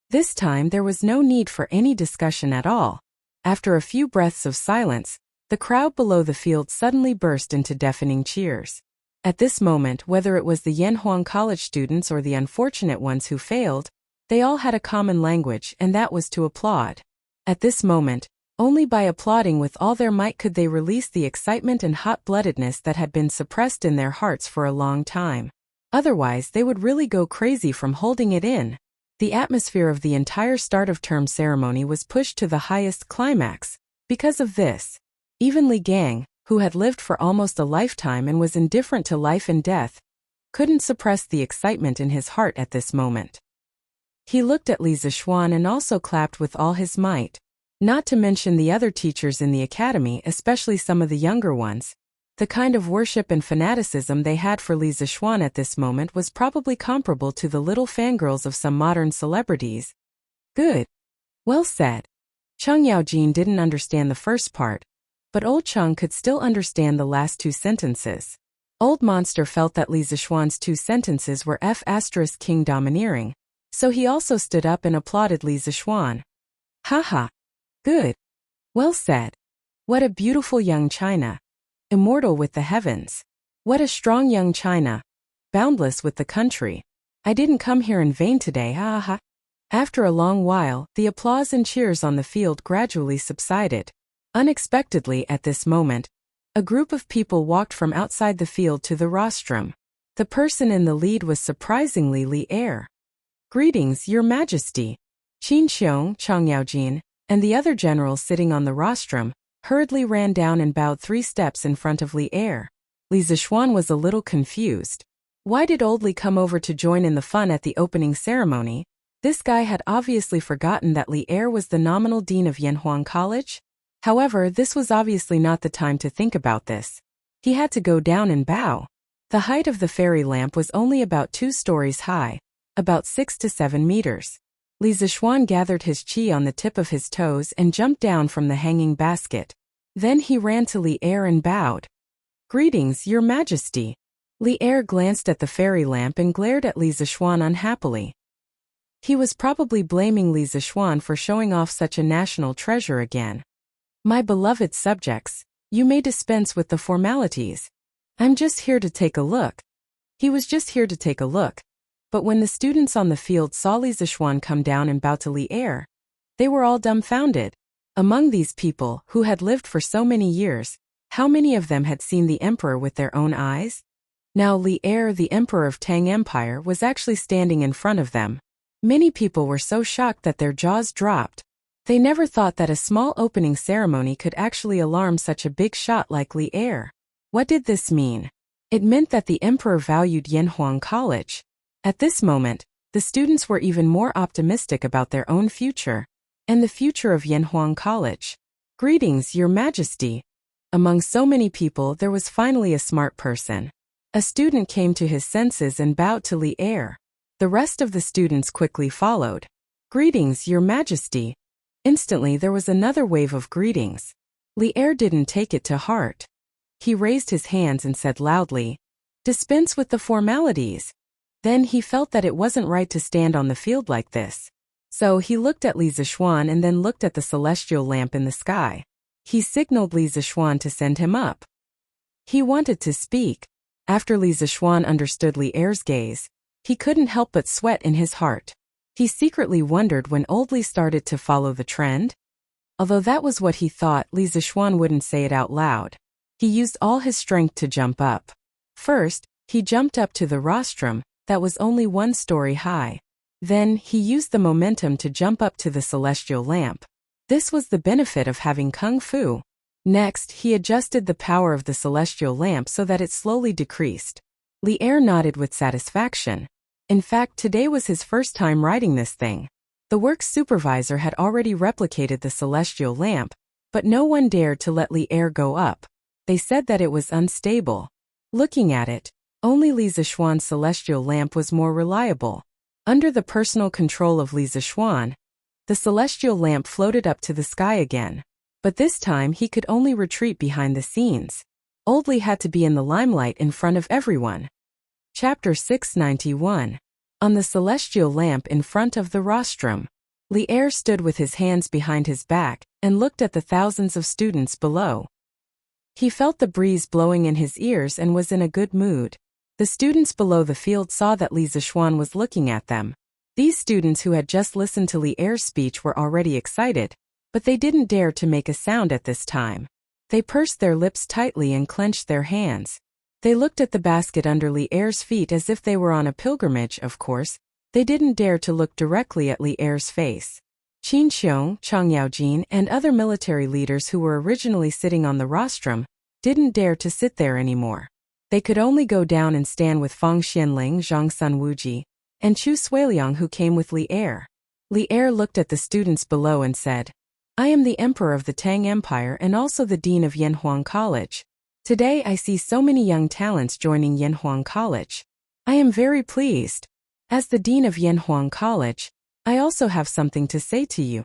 This time there was no need for any discussion at all. After a few breaths of silence, the crowd below the field suddenly burst into deafening cheers. At this moment, whether it was the Yanhuang College students or the unfortunate ones who failed, they all had a common language, and that was to applaud. At this moment, only by applauding with all their might could they release the excitement and hot-bloodedness that had been suppressed in their hearts for a long time. Otherwise, they would really go crazy from holding it in. The atmosphere of the entire start-of-term ceremony was pushed to the highest climax. Because of this, even Li Gang, who had lived for almost a lifetime and was indifferent to life and death, couldn't suppress the excitement in his heart at this moment. He looked at Li Zishuan and also clapped with all his might. Not to mention the other teachers in the academy, especially some of the younger ones. The kind of worship and fanaticism they had for Li Zishuan at this moment was probably comparable to the little fangirls of some modern celebrities. Good. Well said. Cheng Yaojin didn't understand the first part, but Old Cheng could still understand the last two sentences. Old Monster felt that Li Zishuan's two sentences were King domineering, so he also stood up and applauded Li Zishuan. Haha. Good. Well said. What a beautiful young China. Immortal with the heavens. What a strong young China. Boundless with the country. I didn't come here in vain today, ha ha. After a long while, the applause and cheers on the field gradually subsided. Unexpectedly at this moment, a group of people walked from outside the field to the rostrum. The person in the lead was surprisingly Li Er. Greetings, Your Majesty. Qin Xiong, Cheng Yaojin, and the other generals sitting on the rostrum hurriedly ran down and bowed 3 steps in front of Li Er. Li Zishuan was a little confused. Why did old Li come over to join in the fun at the opening ceremony? This guy had obviously forgotten that Li Er was the nominal dean of Yanhuang College. However, this was obviously not the time to think about this. He had to go down and bow. The height of the fairy lamp was only about 2 stories high, about 6 to 7 meters. Li Zishuan gathered his qi on the tip of his toes and jumped down from the hanging basket. Then he ran to Li Er and bowed. Greetings, Your Majesty. Li Er glanced at the fairy lamp and glared at Li Zishuan unhappily. He was probably blaming Li Zishuan for showing off such a national treasure again. My beloved subjects, you may dispense with the formalities. I'm just here to take a look. He was just here to take a look. But when the students on the field saw Li Zishuan come down and bow to Li Er, they were all dumbfounded. Among these people, who had lived for so many years, how many of them had seen the emperor with their own eyes? Now Li Er, the emperor of Tang Empire, was actually standing in front of them. Many people were so shocked that their jaws dropped. They never thought that a small opening ceremony could actually alarm such a big shot like Li Er. What did this mean? It meant that the emperor valued Yanhuang College. At this moment, the students were even more optimistic about their own future, and the future of Yanhuang College. Greetings, Your Majesty. Among so many people, there was finally a smart person. A student came to his senses and bowed to Li Er. The rest of the students quickly followed. Greetings, Your Majesty. Instantly there was another wave of greetings. Li Er didn't take it to heart. He raised his hands and said loudly, "Dispense with the formalities." Then he felt that it wasn't right to stand on the field like this. So he looked at Li Zishuan and then looked at the celestial lamp in the sky. He signaled Li Zishuan to send him up. He wanted to speak. After Li Zishuan understood Li Er's gaze, he couldn't help but sweat in his heart. He secretly wondered when old Li started to follow the trend. Although that was what he thought, Li Zishuan wouldn't say it out loud. He used all his strength to jump up. First, he jumped up to the rostrum, that was only 1 story high. Then, he used the momentum to jump up to the celestial lamp. This was the benefit of having kung fu. Next, he adjusted the power of the celestial lamp so that it slowly decreased. Li Er nodded with satisfaction. In fact, today was his first time riding this thing. The works supervisor had already replicated the celestial lamp, but no one dared to let Li Er go up. They said that it was unstable. Looking at it, only Li Zishuan's celestial lamp was more reliable. Under the personal control of Li Zishuan, the celestial lamp floated up to the sky again. But this time he could only retreat behind the scenes. Old Li had to be in the limelight in front of everyone. Chapter 691. On the celestial lamp in front of the rostrum, Li Er stood with his hands behind his back and looked at the thousands of students below. He felt the breeze blowing in his ears and was in a good mood. The students below the field saw that Li Zishuan was looking at them. These students who had just listened to Li Er's speech were already excited, but they didn't dare to make a sound at this time. They pursed their lips tightly and clenched their hands. They looked at the basket under Li Er's feet as if they were on a pilgrimage. Of course, they didn't dare to look directly at Li Er's face. Qin Xiong, Chang Yaojin, and other military leaders who were originally sitting on the rostrum didn't dare to sit there anymore. They could only go down and stand with Fang Xianling, Zhang Sunwuji, and Chu Suiliang, who came with Li Er. Li Er looked at the students below and said, "I am the Emperor of the Tang Empire and also the Dean of Yanhuang College. Today I see so many young talents joining Yanhuang College. I am very pleased. As the Dean of Yanhuang College, I also have something to say to you."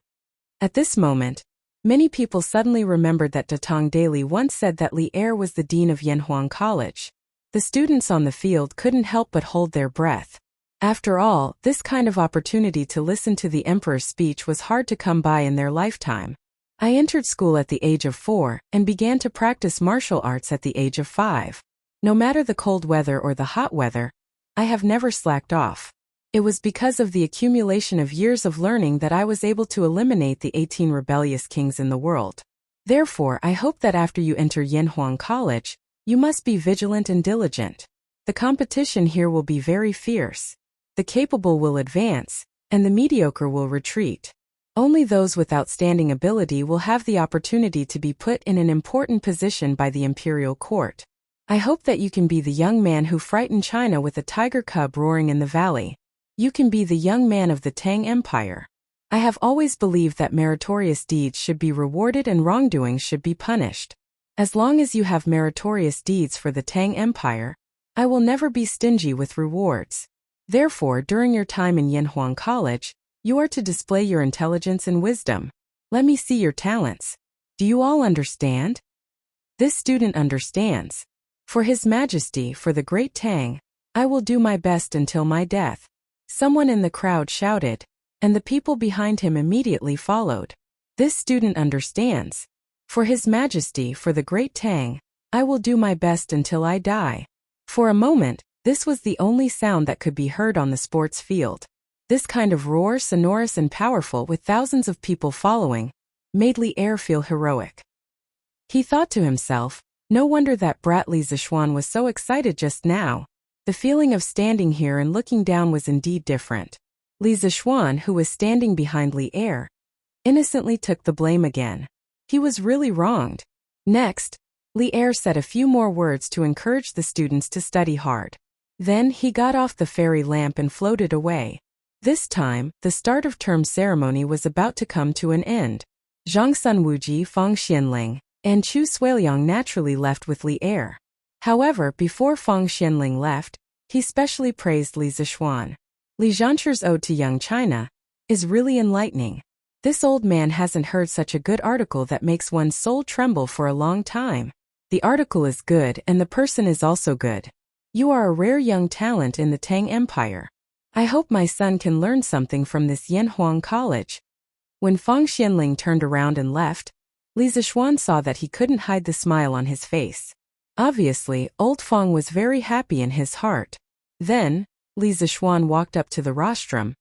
At this moment, many people suddenly remembered that Datong Daily once said that Li Er was the Dean of Yanhuang College. The students on the field couldn't help but hold their breath. After all, this kind of opportunity to listen to the Emperor's speech was hard to come by in their lifetime. I entered school at the age of 4 and began to practice martial arts at the age of 5. No matter the cold weather or the hot weather, I have never slacked off. It was because of the accumulation of years of learning that I was able to eliminate the 18 rebellious kings in the world. Therefore, I hope that after you enter Yanhuang College, you must be vigilant and diligent. The competition here will be very fierce. The capable will advance, and the mediocre will retreat. Only those with outstanding ability will have the opportunity to be put in an important position by the imperial court. I hope that you can be the young man who frightened China with a tiger cub roaring in the valley. You can be the young man of the Tang Empire. I have always believed that meritorious deeds should be rewarded and wrongdoings should be punished. As long as you have meritorious deeds for the Tang Empire, I will never be stingy with rewards. Therefore, during your time in Yanhuang College, you are to display your intelligence and wisdom. Let me see your talents. Do you all understand? This student understands. For His Majesty, for the great Tang, I will do my best until my death. Someone in the crowd shouted, and the people behind him immediately followed. This student understands. For His Majesty, for the great Tang, I will do my best until I die. For a moment, this was the only sound that could be heard on the sports field. This kind of roar, sonorous and powerful with thousands of people following, made Li Er feel heroic. He thought to himself, no wonder that brat Li Zishuan was so excited just now. The feeling of standing here and looking down was indeed different. Li Zishuan, who was standing behind Li Er, innocently took the blame again. He was really wronged. Next, Li Er said a few more words to encourage the students to study hard. Then he got off the fairy lamp and floated away. This time, the start of term ceremony was about to come to an end. Zhang Sunwuji, Fang Xianling, and Chu Suiliang naturally left with Li Er. However, before Fang Xianling left, he specially praised Li Zishuan. Li Zhanshu's ode to young China is really enlightening. This old man hasn't heard such a good article that makes one's soul tremble for a long time. The article is good and the person is also good. You are a rare young talent in the Tang Empire. I hope my son can learn something from this Yanhuang College. When Fang Xianling turned around and left, Li Zishuan saw that he couldn't hide the smile on his face. Obviously, old Fang was very happy in his heart. Then, Li Zishuan walked up to the rostrum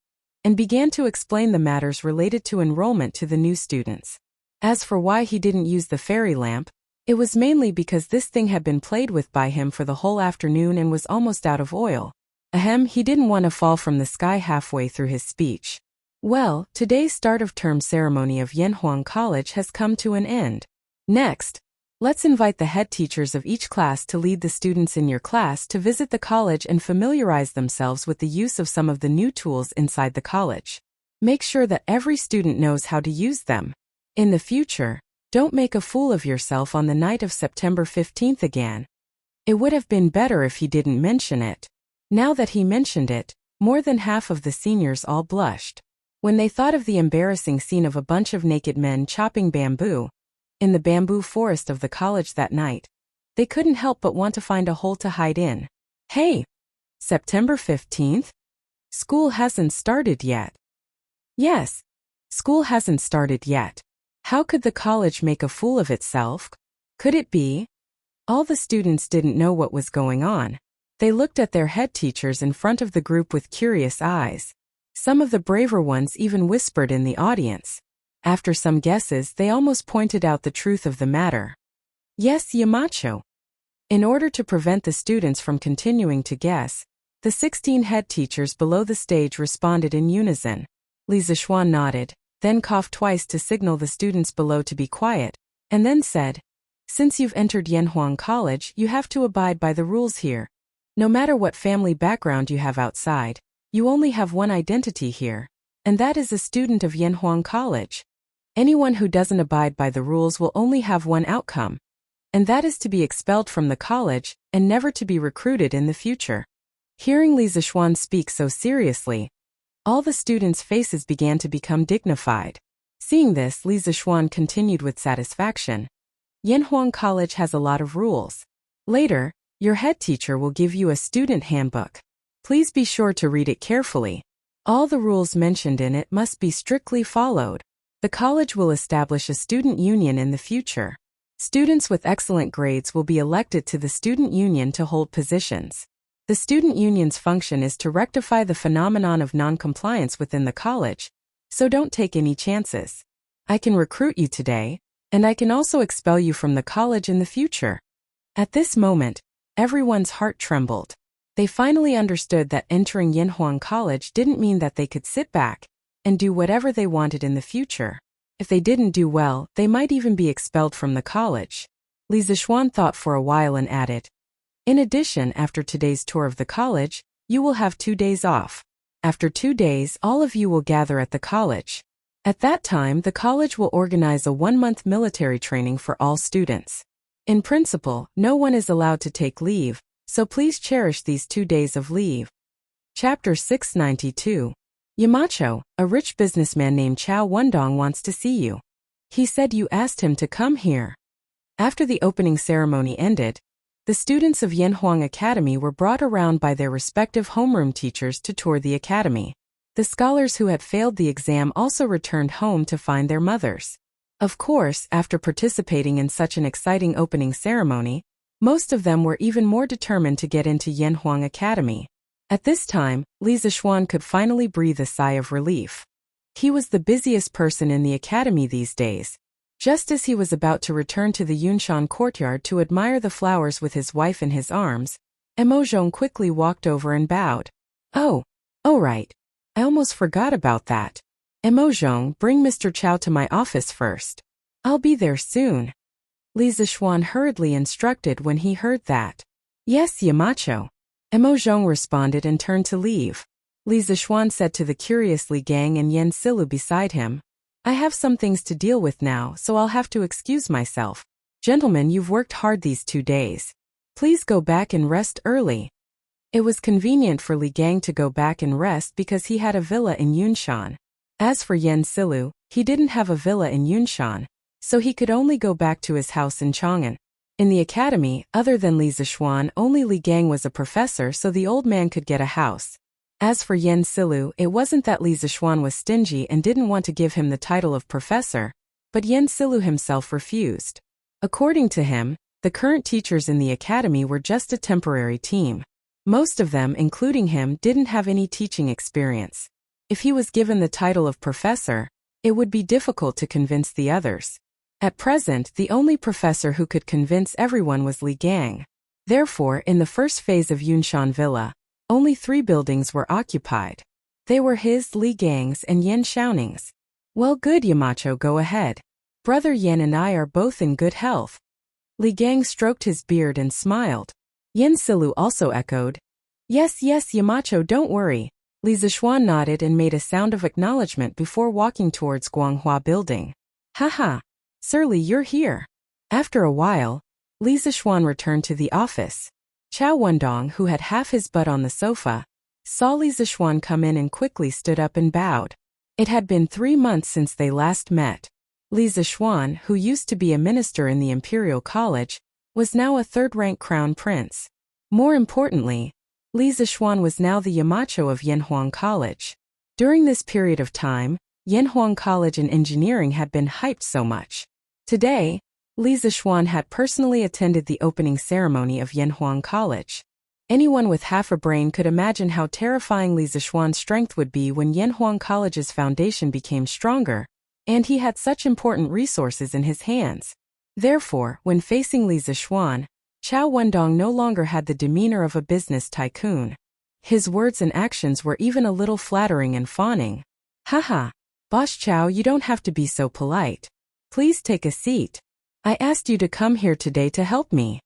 and began to explain the matters related to enrollment to the new students. As for why he didn't use the fairy lamp, it was mainly because this thing had been played with by him for the whole afternoon and was almost out of oil. Ahem, he didn't want to fall from the sky halfway through his speech. Well, today's start-of-term ceremony of Yanhuang College has come to an end. Next, let's invite the head teachers of each class to lead the students in your class to visit the college and familiarize themselves with the use of some of the new tools inside the college. Make sure that every student knows how to use them. In the future, don't make a fool of yourself on the night of September 15th again. It would have been better if he didn't mention it. Now that he mentioned it, more than half of the seniors all blushed. When they thought of the embarrassing scene of a bunch of naked men chopping bamboo in the bamboo forest of the college that night, they couldn't help but want to find a hole to hide in. Hey! September 15th? School hasn't started yet. Yes, school hasn't started yet. How could the college make a fool of itself? Could it be? All the students didn't know what was going on. They looked at their head teachers in front of the group with curious eyes. Some of the braver ones even whispered in the audience. After some guesses, they almost pointed out the truth of the matter. Yes, Yamacho. In order to prevent the students from continuing to guess, the 16 head teachers below the stage responded in unison. Li Zishuan nodded, then coughed twice to signal the students below to be quiet, and then said, "Since you've entered Yanhuang College, you have to abide by the rules here. No matter what family background you have outside, you only have one identity here, and that is a student of Yanhuang College. Anyone who doesn't abide by the rules will only have one outcome, and that is to be expelled from the college and never to be recruited in the future." Hearing Li Zishuan speak so seriously, all the students' faces began to become dignified. Seeing this, Li Zishuan continued with satisfaction. Yanhuang College has a lot of rules. Later, your head teacher will give you a student handbook. Please be sure to read it carefully. All the rules mentioned in it must be strictly followed. The college will establish a student union in the future. Students with excellent grades will be elected to the student union to hold positions. The student union's function is to rectify the phenomenon of non-compliance within the college, so don't take any chances. I can recruit you today, and I can also expel you from the college in the future. At this moment, everyone's heart trembled. They finally understood that entering Yanhuang College didn't mean that they could sit back and do whatever they wanted in the future. If they didn't do well, they might even be expelled from the college. Li Zishuan thought for a while and added, "In addition, after today's tour of the college, you will have 2 days off. After 2 days, all of you will gather at the college. At that time, the college will organize a 1-month military training for all students. In principle, no one is allowed to take leave, so please cherish these 2 days of leave." Chapter 692. Yamacho, a rich businessman named Chao Wendong wants to see you. He said you asked him to come here. After the opening ceremony ended, the students of Yanhuang Academy were brought around by their respective homeroom teachers to tour the academy. The scholars who had failed the exam also returned home to find their mothers. Of course, after participating in such an exciting opening ceremony, most of them were even more determined to get into Yanhuang Academy. At this time, Li Zishuan could finally breathe a sigh of relief. He was the busiest person in the academy these days. Just as he was about to return to the Yunshan courtyard to admire the flowers with his wife in his arms, Emozhong quickly walked over and bowed. "Oh right. I almost forgot about that. Emozhong, bring Mr. Chao to my office first. I'll be there soon." Li Zishuan hurriedly instructed when he heard that. "Yes, Yamacho." Emozhong responded and turned to leave. Li Zishuan said to the curious Li Gang and Yen Silu beside him, "I have some things to deal with now, so I'll have to excuse myself. Gentlemen, you've worked hard these 2 days. Please go back and rest early." It was convenient for Li Gang to go back and rest because he had a villa in Yunshan. As for Yen Silu, he didn't have a villa in Yunshan, so he could only go back to his house in Chang'an. In the academy, other than Li Zishuan, only Li Gang was a professor, so the old man could get a house. As for Yen Silu, it wasn't that Li Zishuan was stingy and didn't want to give him the title of professor, but Yen Silu himself refused. According to him, the current teachers in the academy were just a temporary team. Most of them, including him, didn't have any teaching experience. If he was given the title of professor, it would be difficult to convince the others. At present, the only professor who could convince everyone was Li Gang. Therefore, in the first phase of Yunshan Villa, Only 3 buildings were occupied. They were his, Li Gang's, and Yan Xiaoning's. Well, good, Yamacho, go ahead. Brother Yan and I are both in good health. Li Gang stroked his beard and smiled. Yan Silu also echoed. Yes, Yamacho, don't worry. Li Zishuan nodded and made a sound of acknowledgement before walking towards Guanghua Building. Haha. Sir Li, you're here. After a while, Li Zishuan returned to the office. Chao Wendong, who had half his butt on the sofa, saw Li Zishuan come in and quickly stood up and bowed. It had been 3 months since they last met. Li Zishuan, who used to be a minister in the Imperial College, was now a third-rank crown prince. More importantly, Li Zishuan was now the Yamacho of Yanhuang College. During this period of time, Yanhuang College in engineering had been hyped so much. Today, Li Zishuan had personally attended the opening ceremony of Yanhuang College. Anyone with half a brain could imagine how terrifying Li Zishuan's strength would be when Yanhuang College's foundation became stronger, and he had such important resources in his hands. Therefore, when facing Li Zishuan, Chao Wendong no longer had the demeanor of a business tycoon. His words and actions were even a little flattering and fawning. Haha. Boss Chao, you don't have to be so polite. Please take a seat. I asked you to come here today to help me.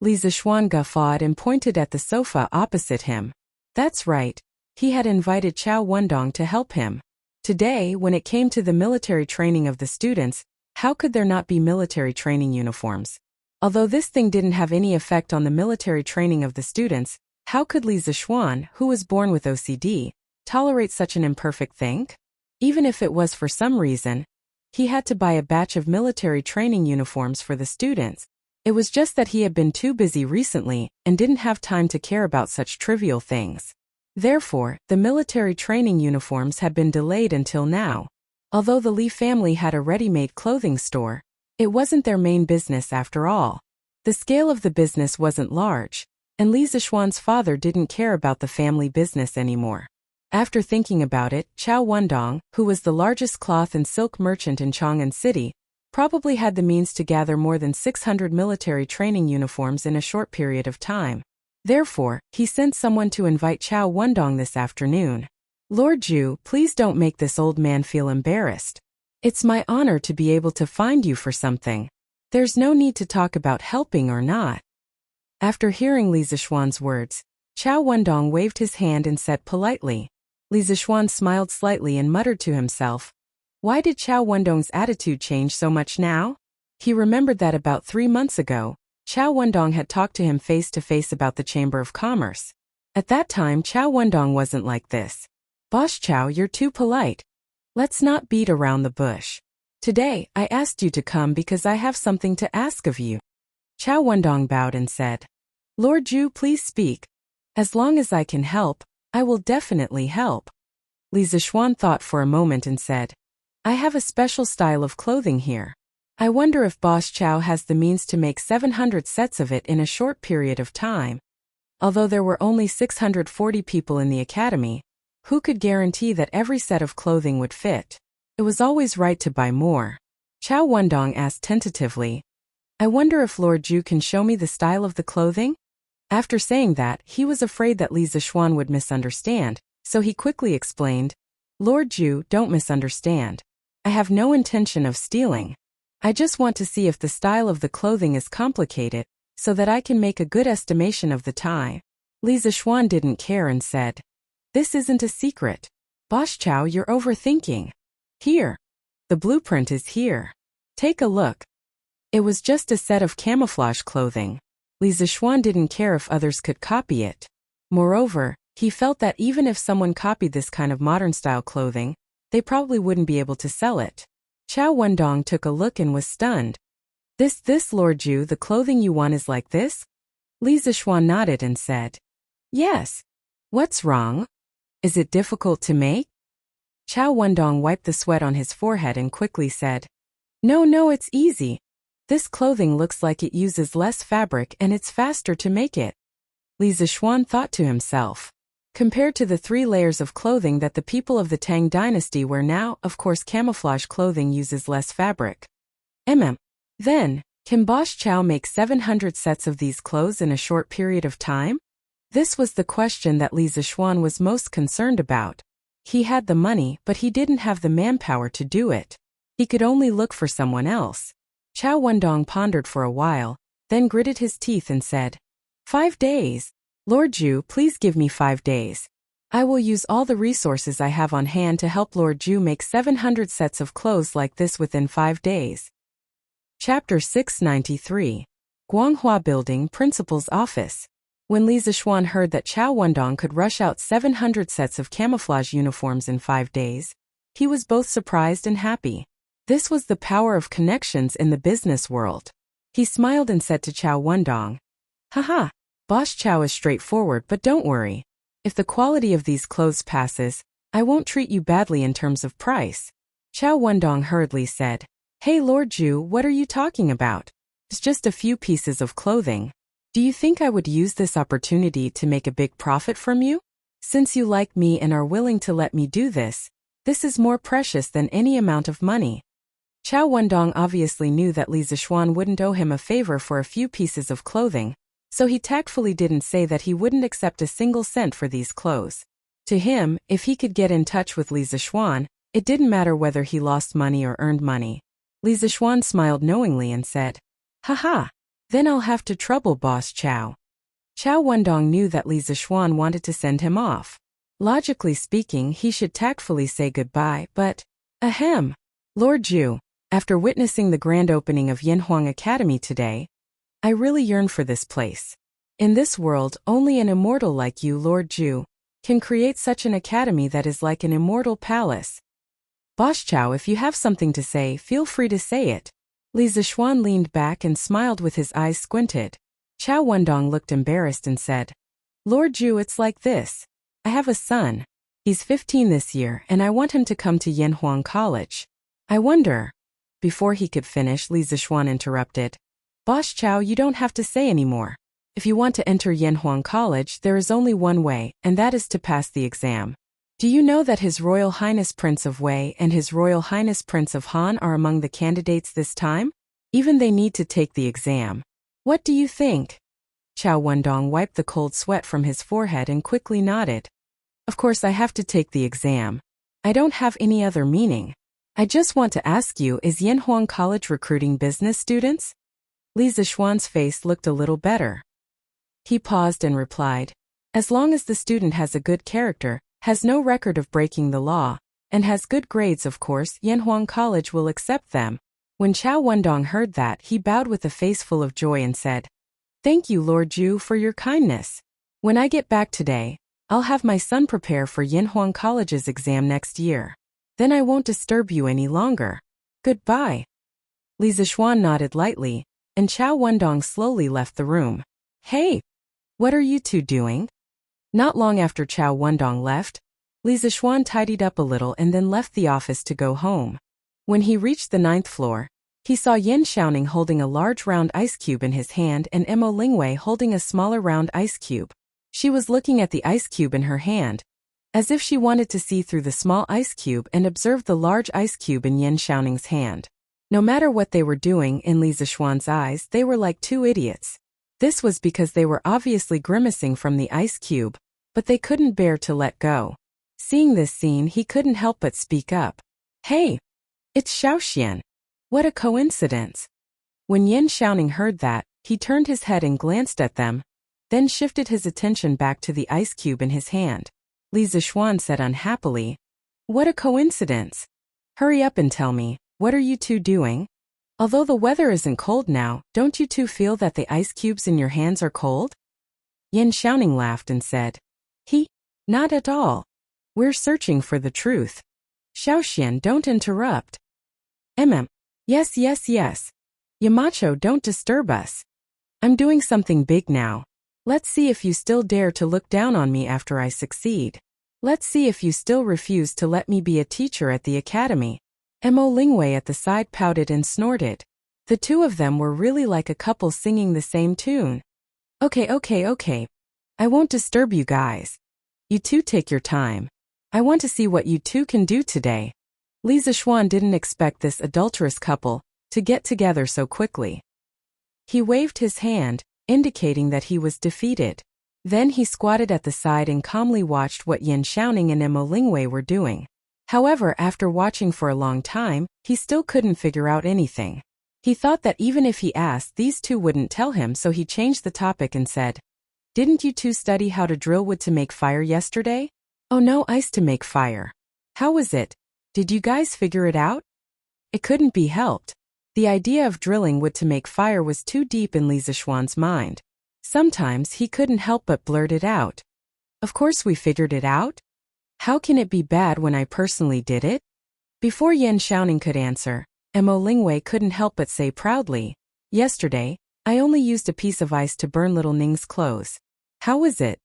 Li Zishuan guffawed and pointed at the sofa opposite him. That's right. He had invited Chao Wendong to help him. Today, when it came to the military training of the students, how could there not be military training uniforms? Although this thing didn't have any effect on the military training of the students, how could Li Zishuan, who was born with OCD, tolerate such an imperfect thing? Even if it was for some reason, he had to buy a batch of military training uniforms for the students. It was just that he had been too busy recently and didn't have time to care about such trivial things. Therefore, the military training uniforms had been delayed until now. Although the Li family had a ready-made clothing store, it wasn't their main business after all. The scale of the business wasn't large, and Li Zishuan's father didn't care about the family business anymore. After thinking about it, Chao Wendong, who was the largest cloth and silk merchant in Chang'an City, probably had the means to gather more than 600 military training uniforms in a short period of time. Therefore, he sent someone to invite Chao Wendong this afternoon. Lord Zhu, please don't make this old man feel embarrassed. It's my honor to be able to find you for something. There's no need to talk about helping or not. After hearing Li Zishuan's words, Chao Wendong waved his hand and said politely. Li Zishuan smiled slightly and muttered to himself. Why did Chao Wendong's attitude change so much now? He remembered that about 3 months ago, Chao Wendong had talked to him face to face about the Chamber of Commerce. At that time, Chao Wendong wasn't like this. Boss Chao, you're too polite. Let's not beat around the bush. Today, I asked you to come because I have something to ask of you. Chao Wendong bowed and said, Lord Zhu, please speak. As long as I can help, I will definitely help. Li Zishuan thought for a moment and said, I have a special style of clothing here. I wonder if Boss Chao has the means to make 700 sets of it in a short period of time. Although there were only 640 people in the academy, who could guarantee that every set of clothing would fit? It was always right to buy more. Chao Wendong asked tentatively, I wonder if Lord Zhu can show me the style of the clothing? After saying that, he was afraid that Li Zishuan would misunderstand, so he quickly explained, Lord Zhu, don't misunderstand. I have no intention of stealing. I just want to see if the style of the clothing is complicated, so that I can make a good estimation of the time. Li Zishuan didn't care and said, This isn't a secret. Boss Chao, you're overthinking. Here. The blueprint is here. Take a look. It was just a set of camouflage clothing. Li Zishuan didn't care if others could copy it. Moreover, he felt that even if someone copied this kind of modern-style clothing, they probably wouldn't be able to sell it. Chao Wendong took a look and was stunned. This, Lord Zhu, the clothing you want is like this? Li Zishuan nodded and said, Yes. What's wrong? Is it difficult to make? Chao Wendong wiped the sweat on his forehead and quickly said, No, it's easy. This clothing looks like it uses less fabric and it's faster to make it. Li Zishuan thought to himself. Compared to the 3 layers of clothing that the people of the Tang dynasty wear now, of course camouflage clothing uses less fabric. Then, can Boss Chao make 700 sets of these clothes in a short period of time? This was the question that Li Zixuan was most concerned about. He had the money, but he didn't have the manpower to do it. He could only look for someone else. Chao Wendong pondered for a while, then gritted his teeth and said, 5 days. Lord Zhu, please give me 5 days. I will use all the resources I have on hand to help Lord Zhu make 700 sets of clothes like this within 5 days. Chapter 693. Guanghua Building Principal's Office. When Li Zixuan heard that Chao Wendong could rush out 700 sets of camouflage uniforms in 5 days, he was both surprised and happy. This was the power of connections in the business world. He smiled and said to Chao Wendong, Haha, Boss Chao is straightforward, but don't worry. If the quality of these clothes passes, I won't treat you badly in terms of price. Chao Wendong hurriedly said, Hey Lord Zhu, what are you talking about? It's just a few pieces of clothing. Do you think I would use this opportunity to make a big profit from you? Since you like me and are willing to let me do this, this is more precious than any amount of money. Chao Wendong obviously knew that Li Zixuan wouldn't owe him a favor for a few pieces of clothing, so he tactfully didn't say that he wouldn't accept a single cent for these clothes. To him, if he could get in touch with Li Zixuan, it didn't matter whether he lost money or earned money. Li Zixuan smiled knowingly and said, Haha, then I'll have to trouble Boss Chao. Chao Wendong knew that Li Zixuan wanted to send him off. Logically speaking, he should tactfully say goodbye, but, ahem. Lord Zhu, after witnessing the grand opening of Yanhuang Academy today, I really yearn for this place. In this world, only an immortal like you, Lord Zhu, can create such an academy that is like an immortal palace. Boss Chao, if you have something to say, feel free to say it. Li Zixuan leaned back and smiled with his eyes squinted. Chao Wendong looked embarrassed and said, Lord Zhu, it's like this. I have a son. He's 15 this year and I want him to come to Yanhuang College. I wonder. Before he could finish, Li Zixuan interrupted. Boss Chao, you don't have to say anymore. If you want to enter Yanhuang College, there is only one way, and that is to pass the exam. Do you know that His Royal Highness Prince of Wei and His Royal Highness Prince of Han are among the candidates this time? Even they need to take the exam. What do you think? Chao Wendong wiped the cold sweat from his forehead and quickly nodded. Of course I have to take the exam. I don't have any other meaning. I just want to ask you, is Yanhuang College recruiting business students? Li Zixuan's face looked a little better. He paused and replied, as long as the student has a good character, has no record of breaking the law, and has good grades, of course, Yanhuang College will accept them. When Chao Wendong heard that, he bowed with a face full of joy and said, Thank you, Lord Zhu, for your kindness. When I get back today, I'll have my son prepare for Yanhuang College's exam next year. Then I won't disturb you any longer. Goodbye. Li Zixuan nodded lightly, and Chao Wendong slowly left the room. Hey! What are you two doing? Not long after Chao Wendong left, Li Zixuan tidied up a little and then left the office to go home. When he reached the 9th floor, he saw Yin Xiaoning holding a large round ice cube in his hand and Mo Lingwei holding a smaller round ice cube. She was looking at the ice cube in her hand, as if she wanted to see through the small ice cube and observed the large ice cube in Yin Xiaoning's hand. No matter what they were doing, in Li Zixuan's eyes, they were like two idiots. This was because they were obviously grimacing from the ice cube, but they couldn't bear to let go. Seeing this scene, he couldn't help but speak up. Hey! It's Xiaoxian. What a coincidence. When Yin Xiaoning heard that, he turned his head and glanced at them, then shifted his attention back to the ice cube in his hand. Li Zixuan said unhappily, What a coincidence. Hurry up and tell me, what are you two doing? Although the weather isn't cold now, don't you two feel that the ice cubes in your hands are cold? Yin Xiaoning laughed and said, Not at all. We're searching for the truth. Xiaoxian, don't interrupt. Yes. Yamacho, don't disturb us. I'm doing something big now. Let's see if you still dare to look down on me after I succeed. Let's see if you still refuse to let me be a teacher at the academy. Mo Lingwei at the side pouted and snorted. The two of them were really like a couple singing the same tune. Okay. I won't disturb you guys. You two take your time. I want to see what you two can do today. Li Zixuan didn't expect this adulterous couple to get together so quickly. He waved his hand, indicating that he was defeated. Then he squatted at the side and calmly watched what Yan Xiaoning and Mo Lingwei were doing. However, after watching for a long time, he still couldn't figure out anything. He thought that even if he asked, these two wouldn't tell him, so he changed the topic and said, "Didn't you two study how to drill wood to make fire yesterday?" "Oh no, ice to make fire. How was it? Did you guys figure it out?" It couldn't be helped. The idea of drilling wood to make fire was too deep in Li Zishuan's mind. Sometimes he couldn't help but blurt it out. "Of course we figured it out. How can it be bad when I personally did it?" Before Yan Xiaoning could answer, Mo Lingwei couldn't help but say proudly, "Yesterday, I only used a piece of ice to burn little Ning's clothes. How was it?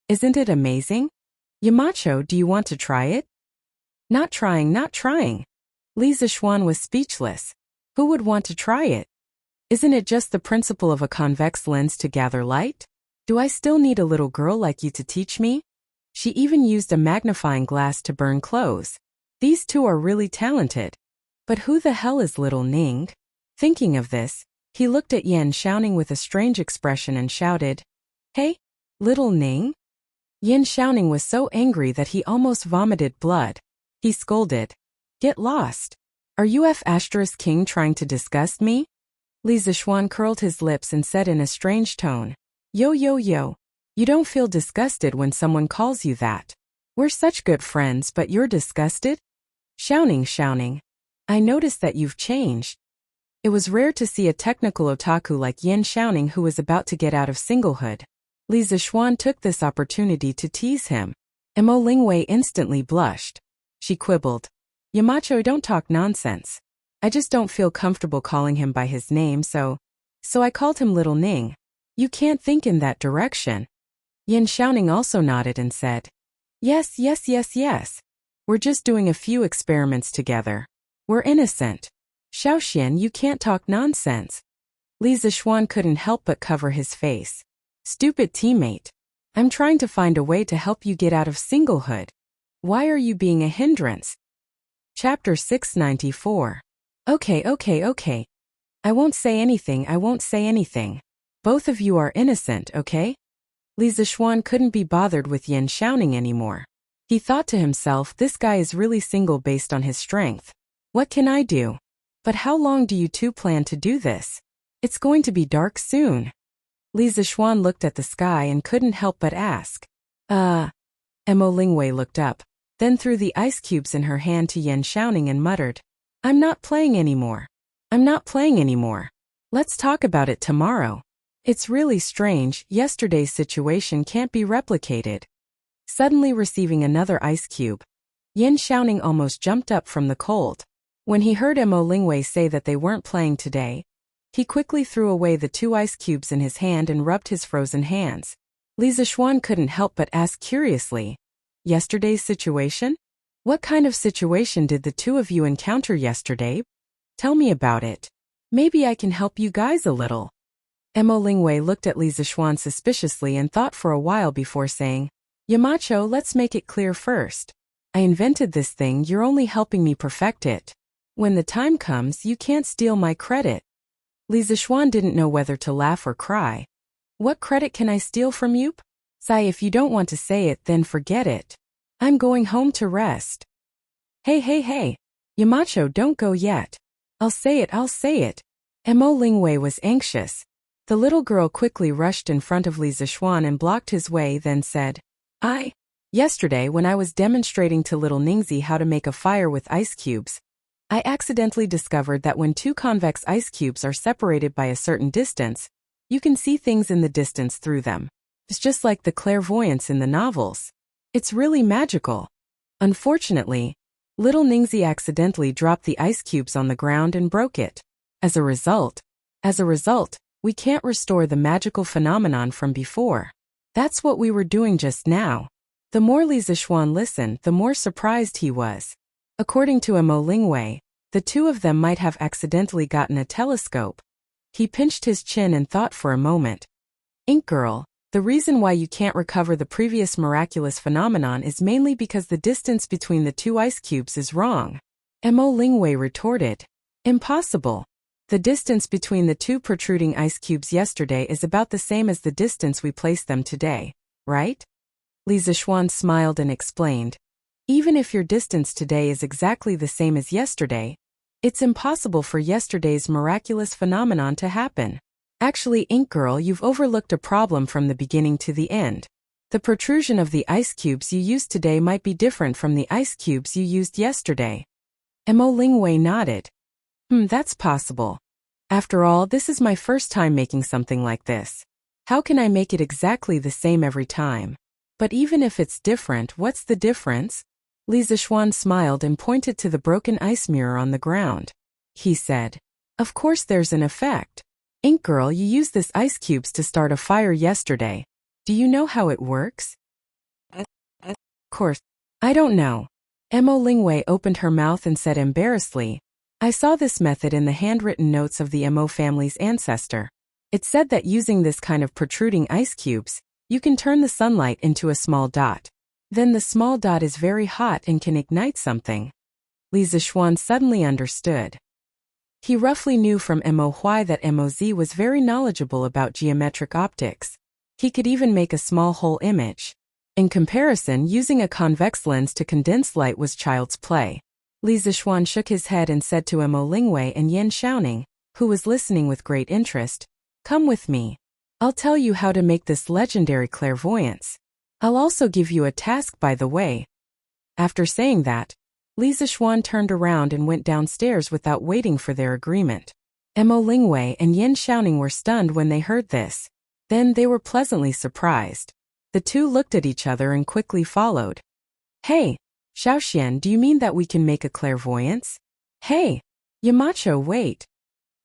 Isn't it amazing? Yamacho, do you want to try it?" Not trying. Li Zishuan was speechless. Who would want to try it? Isn't it just the principle of a convex lens to gather light? Do I still need a little girl like you to teach me? She even used a magnifying glass to burn clothes. These two are really talented. But who the hell is little Ning? Thinking of this, he looked at Yan Xiaoning with a strange expression and shouted, "Hey, little Ning?" Yan Xiaoning was so angry that he almost vomited blood. He scolded, "Get lost. Are you King trying to disgust me?" Li Zishuan curled his lips and said in a strange tone, Yo, you don't feel disgusted when someone calls you that. We're such good friends, but you're disgusted? Xiaoning, I noticed that you've changed." It was rare to see a technical otaku like Yan Xiaoning who was about to get out of singlehood. Li Zishuan took this opportunity to tease him. Mo Lingwei instantly blushed. She quibbled, "Yamacho, don't talk nonsense. I just don't feel comfortable calling him by his name, so I called him Little Ning. You can't think in that direction." Yan Xiaoning also nodded and said, Yes. We're just doing a few experiments together. We're innocent. Xiaoxian, you can't talk nonsense." Li Zishuan couldn't help but cover his face. "Stupid teammate. I'm trying to find a way to help you get out of singlehood. Why are you being a hindrance?" Chapter 694. Okay. I won't say anything. Both of you are innocent, okay? Li Zishuan couldn't be bothered with Yan Xiaoning anymore. He thought to himself, this guy is really single based on his strength. What can I do? But how long do you two plan to do this? It's going to be dark soon. Li Zishuan looked at the sky and couldn't help but ask. Mo Lingwei looked up, then threw the ice cubes in her hand to Yan Xiaoning and muttered, I'm not playing anymore. Let's talk about it tomorrow. It's really strange, yesterday's situation can't be replicated. Suddenly receiving another ice cube, Yan Xiaoning almost jumped up from the cold. When he heard Mo Lingwei say that they weren't playing today, he quickly threw away the 2 ice cubes in his hand and rubbed his frozen hands. Li Zishuan couldn't help but ask curiously, yesterday's situation? What kind of situation did the two of you encounter yesterday? Tell me about it. Maybe I can help you guys a little. Mo Lingwei looked at Li Zishuan suspiciously and thought for a while before saying, Yamacho, let's make it clear first. I invented this thing, you're only helping me perfect it. When the time comes, you can't steal my credit. Li Zishuan didn't know whether to laugh or cry. What credit can I steal from you? Sai, if you don't want to say it, then forget it. I'm going home to rest. Hey. Yamacho, don't go yet. I'll say it. Mo Lingwei was anxious. The little girl quickly rushed in front of Li Zishuan and blocked his way, then said, Yesterday, when I was demonstrating to little Ningzi how to make a fire with ice cubes, I accidentally discovered that when 2 convex ice cubes are separated by a certain distance, you can see things in the distance through them. It's just like the clairvoyance in the novels. It's really magical. Unfortunately, little Ningzi accidentally dropped the ice cubes on the ground and broke it. As a result, we can't restore the magical phenomenon from before. That's what we were doing just now. The more Li Zishuan listened, the more surprised he was. According to Mo Lingwei, the two of them might have accidentally gotten a telescope. He pinched his chin and thought for a moment. Ink Girl, the reason why you can't recover the previous miraculous phenomenon is mainly because the distance between the 2 ice cubes is wrong. Mo Lingwei retorted. Impossible. The distance between the two protruding ice cubes yesterday is about the same as the distance we placed them today, right? Li Zishuan smiled and explained. Even if your distance today is exactly the same as yesterday, it's impossible for yesterday's miraculous phenomenon to happen. Actually, Ink Girl, you've overlooked a problem from the beginning to the end. The protrusion of the ice cubes you used today might be different from the ice cubes you used yesterday. Mo Lingwei nodded. That's possible. After all, this is my first time making something like this. How can I make it exactly the same every time? But even if it's different, what's the difference? Li Zishuan smiled and pointed to the broken ice mirror on the ground. He said, of course there's an effect. Ink Girl, you used this ice cubes to start a fire yesterday. Do you know how it works? Of course. I don't know. Mo Lingwei opened her mouth and said embarrassedly, I saw this method in the handwritten notes of the Mo family's ancestor. It said that using this kind of protruding ice cubes, you can turn the sunlight into a small dot. Then the small dot is very hot and can ignite something. Li Zishuan suddenly understood. He roughly knew from Mo Hui that Moz was very knowledgeable about geometric optics. He could even make a small whole image. In comparison, using a convex lens to condense light was child's play. Li Zishuan shook his head and said to Mo Lingwei and Yan Xiaoning, who was listening with great interest, come with me. I'll tell you how to make this legendary clairvoyance. I'll also give you a task by the way. After saying that, Li Zishuan turned around and went downstairs without waiting for their agreement. Mo Lingwei and Yan Xiaoning were stunned when they heard this. Then they were pleasantly surprised. The two looked at each other and quickly followed. Hey, Xiaoxian, do you mean that we can make a clairvoyance? Hey, Yamacho, wait.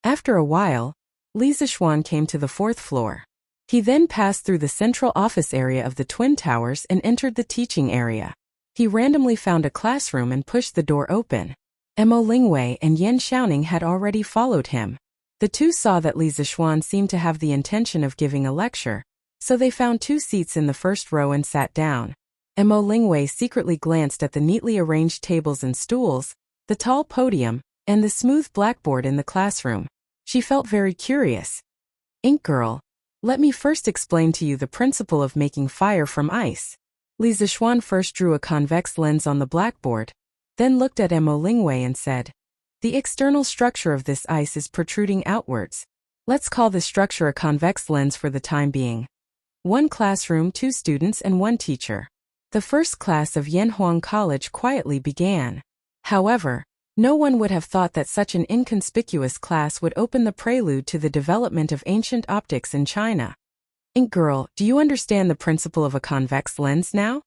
After a while, Li Zishuan came to the 4th floor. He then passed through the central office area of the Twin Towers and entered the teaching area. He randomly found a classroom and pushed the door open. Mo Lingwei and Yan Xiaoning had already followed him. The two saw that Li Zishuan seemed to have the intention of giving a lecture, so they found 2 seats in the first row and sat down. Mo Lingwei secretly glanced at the neatly arranged tables and stools, the tall podium, and the smooth blackboard in the classroom. She felt very curious. Ink Girl, let me first explain to you the principle of making fire from ice. Li Zishuan first drew a convex lens on the blackboard, then looked at Mo Lingwei and said, the external structure of this ice is protruding outwards. Let's call the structure a convex lens for the time being. 1 classroom, 2 students and 1 teacher. The first class of Yanhuang College quietly began. However, no one would have thought that such an inconspicuous class would open the prelude to the development of ancient optics in China. Ink Girl, do you understand the principle of a convex lens now?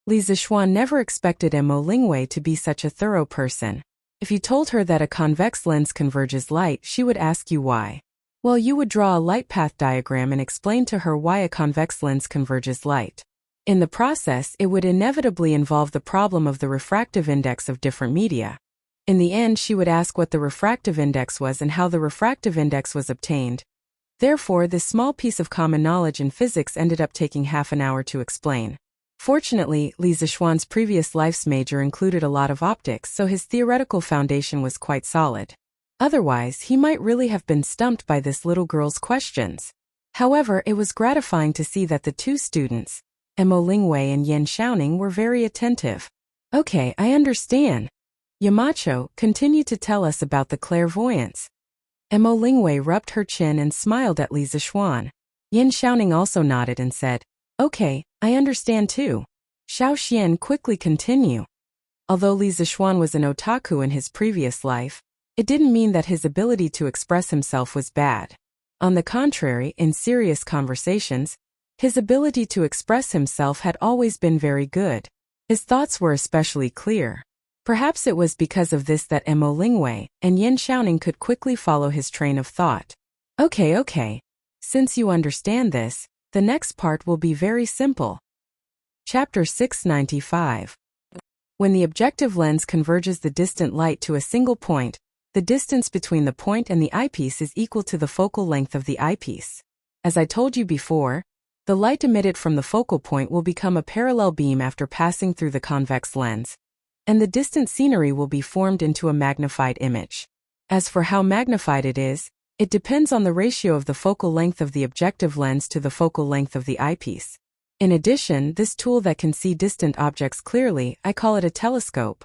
Li Zishuan never expected Mo Lingwei to be such a thorough person. If you told her that a convex lens converges light, she would ask you why. Well, you would draw a light path diagram and explain to her why a convex lens converges light. In the process, it would inevitably involve the problem of the refractive index of different media. In the end, she would ask what the refractive index was and how the refractive index was obtained. Therefore, this small piece of common knowledge in physics ended up taking half an hour to explain. Fortunately, Li Zishuan's previous life's major included a lot of optics, so his theoretical foundation was quite solid. Otherwise, he might really have been stumped by this little girl's questions. However, it was gratifying to see that the 2 students, Mo Lingwei and Yan Xiaoning, were very attentive. Okay, I understand. Yamacho, continue to tell us about the clairvoyance. Mo Lingwei rubbed her chin and smiled at Li Zishuan. Yan Xiaoning also nodded and said, okay, I understand too. Xiaoxian, quickly continue. Although Li Zishuan was an otaku in his previous life, it didn't mean that his ability to express himself was bad. On the contrary, in serious conversations, his ability to express himself had always been very good. His thoughts were especially clear. Perhaps it was because of this that Mo Lingwei and Yan Xiaoning could quickly follow his train of thought. Okay. Since you understand this, the next part will be very simple. Chapter 695. When the objective lens converges the distant light to a single point, the distance between the point and the eyepiece is equal to the focal length of the eyepiece. As I told you before, the light emitted from the focal point will become a parallel beam after passing through the convex lens, and the distant scenery will be formed into a magnified image. As for how magnified it is, it depends on the ratio of the focal length of the objective lens to the focal length of the eyepiece. In addition, this tool that can see distant objects clearly, I call it a telescope.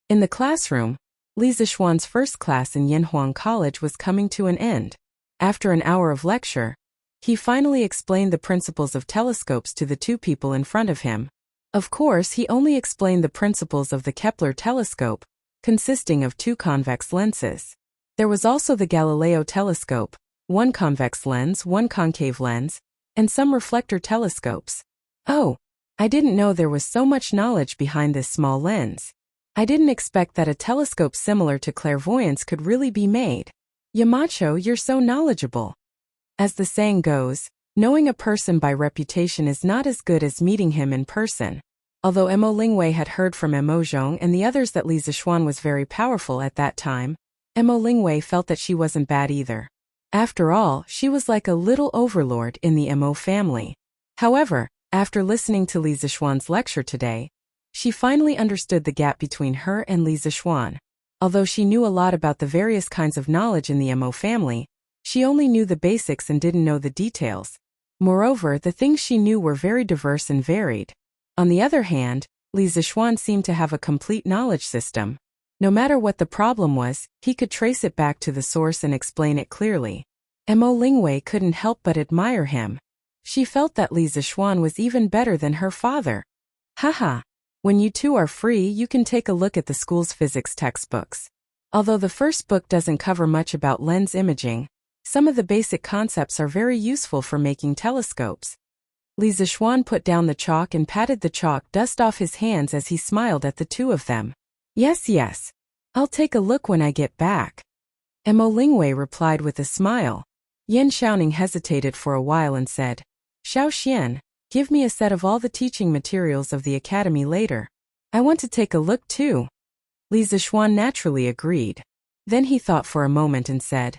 In the classroom, Li Zixuan's first class in Yanhuang College was coming to an end. After an hour of lecture, he finally explained the principles of telescopes to the two people in front of him. Of course, he only explained the principles of the Kepler telescope, consisting of two convex lenses. There was also the Galileo telescope, one convex lens, one concave lens, and some reflector telescopes. Oh, I didn't know there was so much knowledge behind this small lens. I didn't expect that a telescope similar to clairvoyance could really be made. Yamacho, you're so knowledgeable. As the saying goes, knowing a person by reputation is not as good as meeting him in person. Although Mo Lingwei had heard from Mo Zhong and the others that Li Zixuan was very powerful at that time, Mo Lingwei felt that she wasn't bad either. After all, she was like a little overlord in the Mo family. However, after listening to Li Zixuan's lecture today, she finally understood the gap between her and Li Zixuan. Although she knew a lot about the various kinds of knowledge in the Mo family, she only knew the basics and didn't know the details. Moreover, the things she knew were very diverse and varied. On the other hand, Li Zixuan seemed to have a complete knowledge system. No matter what the problem was, he could trace it back to the source and explain it clearly. Mo Lingwei couldn't help but admire him. She felt that Li Zixuan was even better than her father. Haha. When you two are free, you can take a look at the school's physics textbooks. Although the first book doesn't cover much about lens imaging, some of the basic concepts are very useful for making telescopes. Li Zixuan put down the chalk and patted the chalk dust off his hands as he smiled at the two of them. Yes. I'll take a look when I get back. Mo Lingwei replied with a smile. Yan Xiaoning hesitated for a while and said, Xiao Xian, give me a set of all the teaching materials of the academy later. I want to take a look too. Li Zixuan naturally agreed. Then he thought for a moment and said,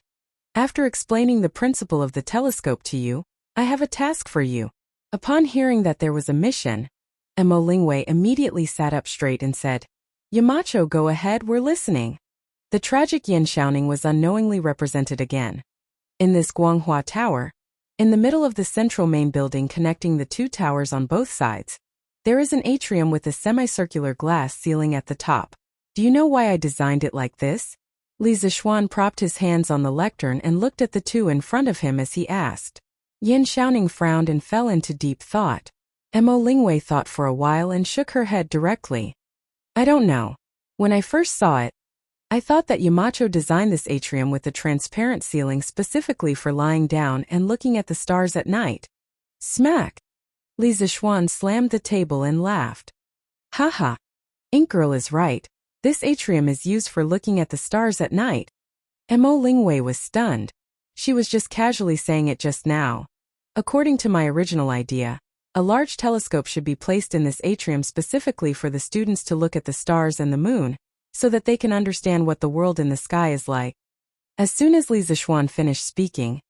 After explaining the principle of the telescope to you, I have a task for you. Upon hearing that there was a mission, Mo Lingwei immediately sat up straight and said, Yamacho, go ahead, we're listening. The tragic Yan Xiaoning was unknowingly represented again. In this Guanghua Tower, in the middle of the central main building connecting the two towers on both sides, there is an atrium with a semicircular glass ceiling at the top. Do you know why I designed it like this? Li Zixuan propped his hands on the lectern and looked at the two in front of him as he asked. Yan Xiaoning frowned and fell into deep thought. Mo Lingwei thought for a while and shook her head directly. I don't know. When I first saw it, I thought that Yamacho designed this atrium with a transparent ceiling specifically for lying down and looking at the stars at night. Smack! Li Zixuan slammed the table and laughed. Haha. Ink Girl is right. This atrium is used for looking at the stars at night. Mo Lingwei was stunned. She was just casually saying it just now. According to my original idea, a large telescope should be placed in this atrium specifically for the students to look at the stars and the moon, so that they can understand what the world in the sky is like. As soon as Li Zixuan finished speaking,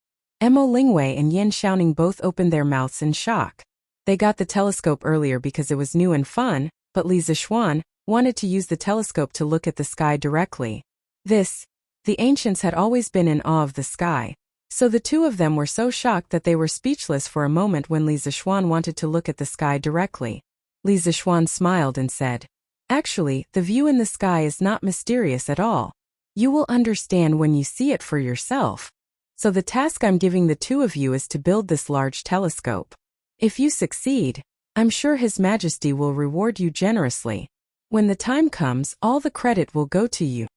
Mo Lingwei and Yan Xiaoning both opened their mouths in shock. They got the telescope earlier because it was new and fun, but Li Zixuan wanted to use the telescope to look at the sky directly. The ancients had always been in awe of the sky, so the two of them were so shocked that they were speechless for a moment when Li Zixuan wanted to look at the sky directly. Li Zixuan smiled and said, Actually, the view in the sky is not mysterious at all. You will understand when you see it for yourself. So the task I'm giving the two of you is to build this large telescope. If you succeed, I'm sure His Majesty will reward you generously. When the time comes, all the credit will go to you.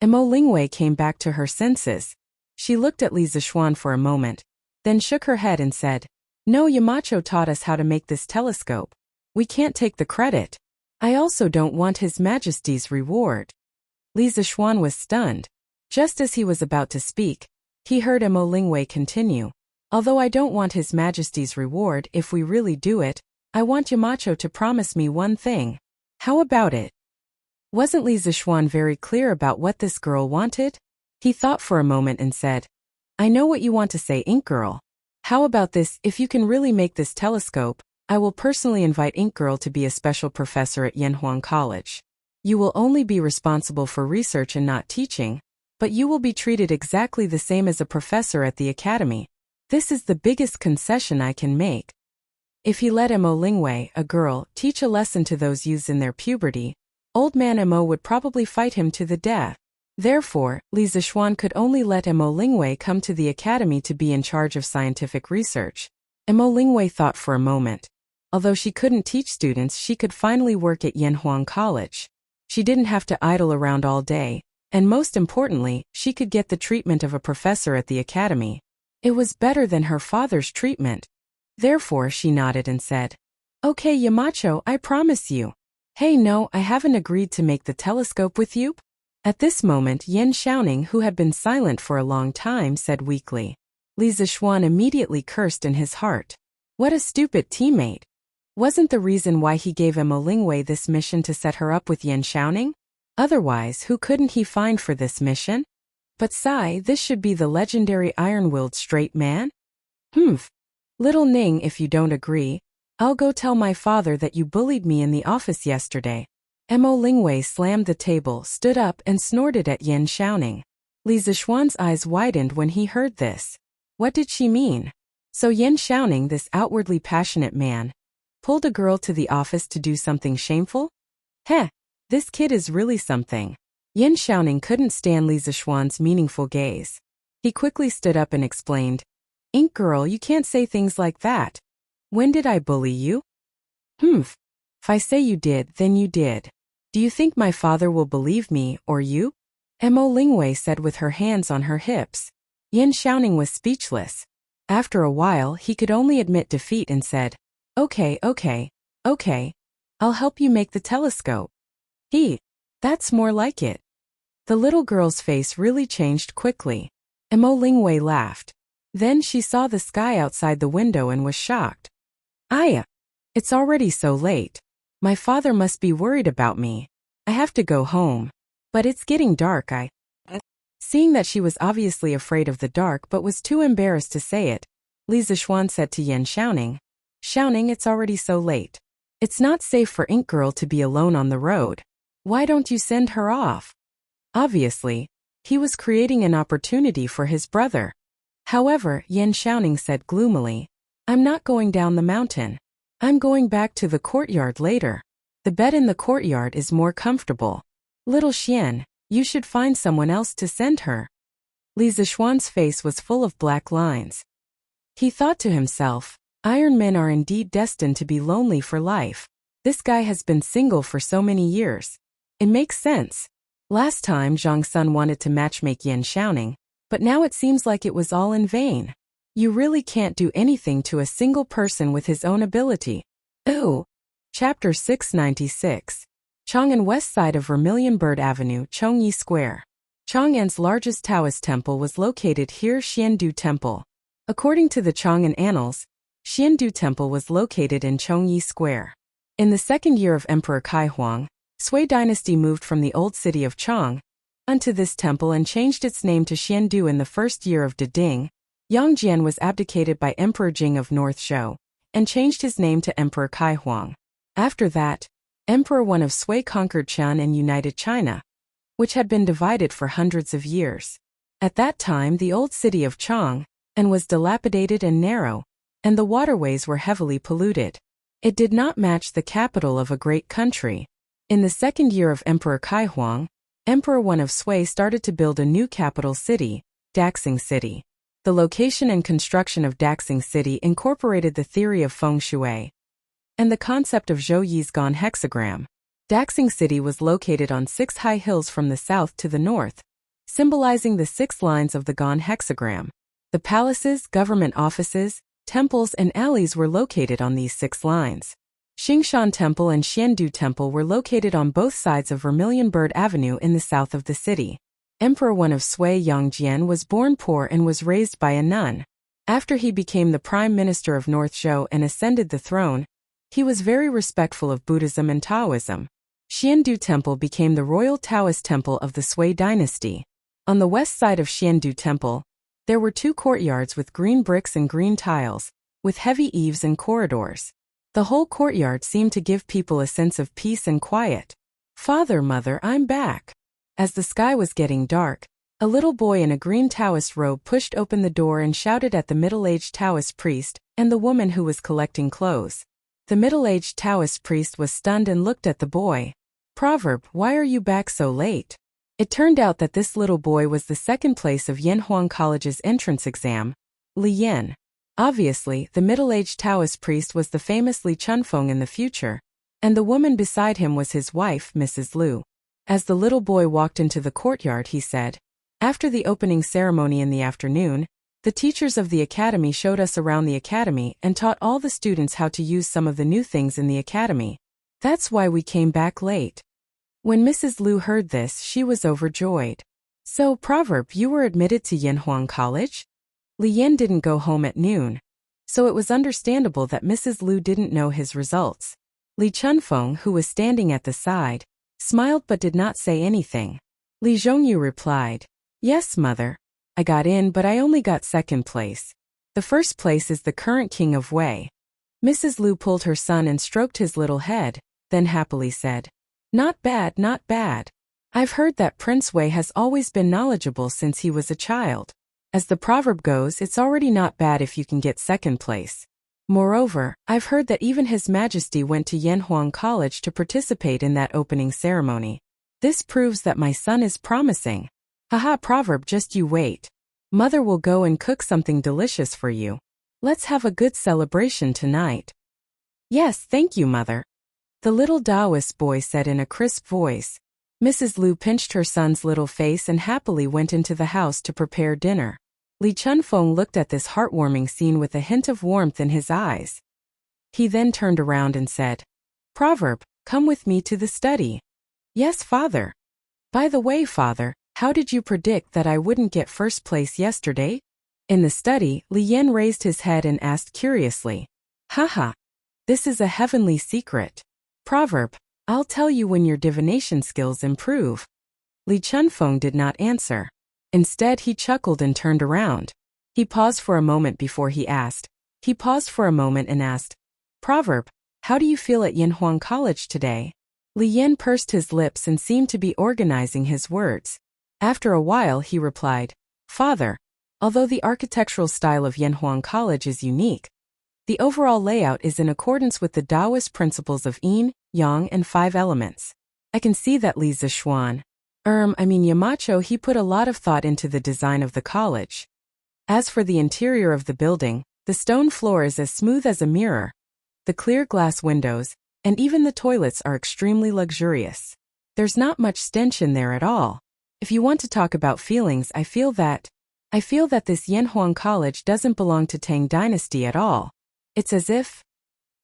Mo Lingwei came back to her senses. She looked at Li Zixuan for a moment, then shook her head and said, No, Yamacho taught us how to make this telescope. We can't take the credit. I also don't want His Majesty's reward. Li Zixuan was stunned. Just as he was about to speak, he heard Mo Lingwei continue. Although I don't want His Majesty's reward, if we really do it, I want Yamacho to promise me one thing. How about it? Wasn't Li Zixuan very clear about what this girl wanted? He thought for a moment and said, I know what you want to say, Ink Girl. How about this, if you can really make this telescope, I will personally invite Ink Girl to be a special professor at Yanhuang College. You will only be responsible for research and not teaching, but you will be treated exactly the same as a professor at the academy. This is the biggest concession I can make. If he let Mo Lingwei, a girl, teach a lesson to those youths in their puberty, old man Mo would probably fight him to the death. Therefore, Li Zixuan could only let Mo Lingwei come to the academy to be in charge of scientific research. Mo Lingwei thought for a moment. Although she couldn't teach students, she could finally work at Yanhuang College. She didn't have to idle around all day, and most importantly, she could get the treatment of a professor at the academy. It was better than her father's treatment. Therefore, she nodded and said, "Okay, Yamacho, I promise you." "Hey, no, I haven't agreed to make the telescope with you." At this moment, Yan Xiaoning, who had been silent for a long time, said weakly. Li Zixuan immediately cursed in his heart. What a stupid teammate. Wasn't the reason why he gave Mo Lingwei this mission to set her up with Yan Xiaoning? Otherwise, who couldn't he find for this mission? But this should be the legendary iron-willed straight man? Little Ning, if you don't agree, I'll go tell my father that you bullied me in the office yesterday. Mo Lingwei slammed the table, stood up, and snorted at Yan Xiaoning. Li Zixuan's eyes widened when he heard this. What did she mean? So Yan Xiaoning, this outwardly passionate man, pulled a girl to the office to do something shameful? Heh, this kid is really something. Yan Xiaoning couldn't stand Li Zixuan's meaningful gaze. He quickly stood up and explained, "Ink girl, you can't say things like that. When did I bully you?" If I say you did, then you did. Do you think my father will believe me, or you?" Mo Lingwei said with her hands on her hips. Yan Xiaoning was speechless. After a while, he could only admit defeat and said, Okay. I'll help you make the telescope." That's more like it. The little girl's face really changed quickly. Mo Lingwei laughed. Then she saw the sky outside the window and was shocked. It's already so late. My father must be worried about me. I have to go home. But it's getting dark. Seeing that she was obviously afraid of the dark but was too embarrassed to say it, Li Zixuan said to Yan Xiaoning, "Xiaoning, it's already so late. It's not safe for Ink Girl to be alone on the road. Why don't you send her off?" Obviously, he was creating an opportunity for his brother. However, Yan Xiaoning said gloomily, "I'm not going down the mountain. I'm going back to the courtyard later. The bed in the courtyard is more comfortable. Little Xian, you should find someone else to send her." Li Zixuan's face was full of black lines. He thought to himself, Iron men are indeed destined to be lonely for life. This guy has been single for so many years. It makes sense. Last time Zhang Sun wanted to matchmake Yan Xiaoning, but now it seems like it was all in vain. You really can't do anything to a single person with his own ability. Ooh. Chapter 696. Chang'an west side of Vermilion Bird Avenue, Chongyi Square. Chang'an's largest Taoist temple was located here, Xiandu Temple. According to the Chang'an Annals, Xiandu Temple was located in Chongyi Square. In the second year of Emperor Kaihuang, Sui dynasty moved from the old city of Chang unto this temple and changed its name to Xiandu. In the first year of Deding, Yangjian was abdicated by Emperor Jing of North Zhou and changed his name to Emperor Kaihuang. After that, Emperor Wen of Sui conquered Qian and united China, which had been divided for hundreds of years. At that time, the old city of Chang was dilapidated and narrow, and the waterways were heavily polluted. It did not match the capital of a great country. In the second year of Emperor Kaihuang, Emperor Wen of Sui started to build a new capital city, Daxing City. The location and construction of Daxing City incorporated the theory of feng shui and the concept of Zhou Yi's Gan hexagram. Daxing City was located on 6 high hills from the south to the north, symbolizing the 6 lines of the Gan hexagram. The palaces, government offices, temples, and alleys were located on these 6 lines. Xingshan Temple and Xiandu Temple were located on both sides of Vermilion Bird Avenue in the south of the city. Emperor Wen of Sui Yangjian was born poor and was raised by a nun. After he became the prime minister of North Zhou and ascended the throne, he was very respectful of Buddhism and Taoism. Xiandu Temple became the royal Taoist temple of the Sui dynasty. On the west side of Xiandu Temple, there were 2 courtyards with green bricks and green tiles, with heavy eaves and corridors. The whole courtyard seemed to give people a sense of peace and quiet. "Father, Mother, I'm back." As the sky was getting dark, A little boy in a green Taoist robe pushed open the door and shouted at the middle-aged Taoist priest and the woman who was collecting clothes. The middle-aged Taoist priest was stunned and looked at the boy. Proverb, why are you back so late? It turned out that this little boy was the second place of Yanhuang College's entrance exam, Li Yin. Obviously, the middle-aged Taoist priest was the famous Li Chunfeng in the future, and the woman beside him was his wife, Mrs. Liu. As the little boy walked into the courtyard, he said, after the opening ceremony in the afternoon, the teachers of the academy showed us around the academy and taught all the students how to use some of the new things in the academy. That's why we came back late. When Mrs. Liu heard this, she was overjoyed. So, Proverb, you were admitted to Yanhuang College? Li Yin didn't go home at noon, so it was understandable that Mrs. Liu didn't know his results. Li Chunfeng, who was standing at the side, smiled but did not say anything. Li Zhongyu replied, Yes, mother. I got in, but I only got second place. The first place is the current king of Wei. Mrs. Liu pulled her son and stroked his little head, then happily said, Not bad, not bad. I've heard that Prince Wei has always been knowledgeable since he was a child. As the proverb goes, it's already not bad if you can get second place. Moreover, I've heard that even His Majesty went to Yanhuang College to participate in that opening ceremony. This proves that my son is promising. Haha, Proverb, just you wait. Mother will go and cook something delicious for you. Let's have a good celebration tonight. Yes, thank you, Mother. The little Taoist boy said in a crisp voice. Mrs. Liu pinched her son's little face and happily went into the house to prepare dinner. Li Chunfeng looked at this heartwarming scene with a hint of warmth in his eyes. He then turned around and said, Proverb, come with me to the study. Yes, Father. By the way, Father, how did you predict that I wouldn't get first place yesterday? In the study, Li Yin raised his head and asked curiously. Haha. This is a heavenly secret. Proverb, I'll tell you when your divination skills improve. Li Chunfeng did not answer. Instead, he chuckled and turned around. He paused for a moment before he asked. Proverb, how do you feel at Yanhuang College today? Li Yin pursed his lips and seemed to be organizing his words. After a while, he replied, Father, although the architectural style of Yanhuang College is unique, the overall layout is in accordance with the Taoist principles of yin, yang, and 5 elements. I can see that Li Zishuan, Yamacho, he put a lot of thought into the design of the college. As for the interior of the building, the stone floor is as smooth as a mirror. The clear glass windows, and even the toilets are extremely luxurious. There's not much stench in there at all. If you want to talk about feelings, I feel that this Yanhuang College doesn't belong to Tang Dynasty at all. It's as if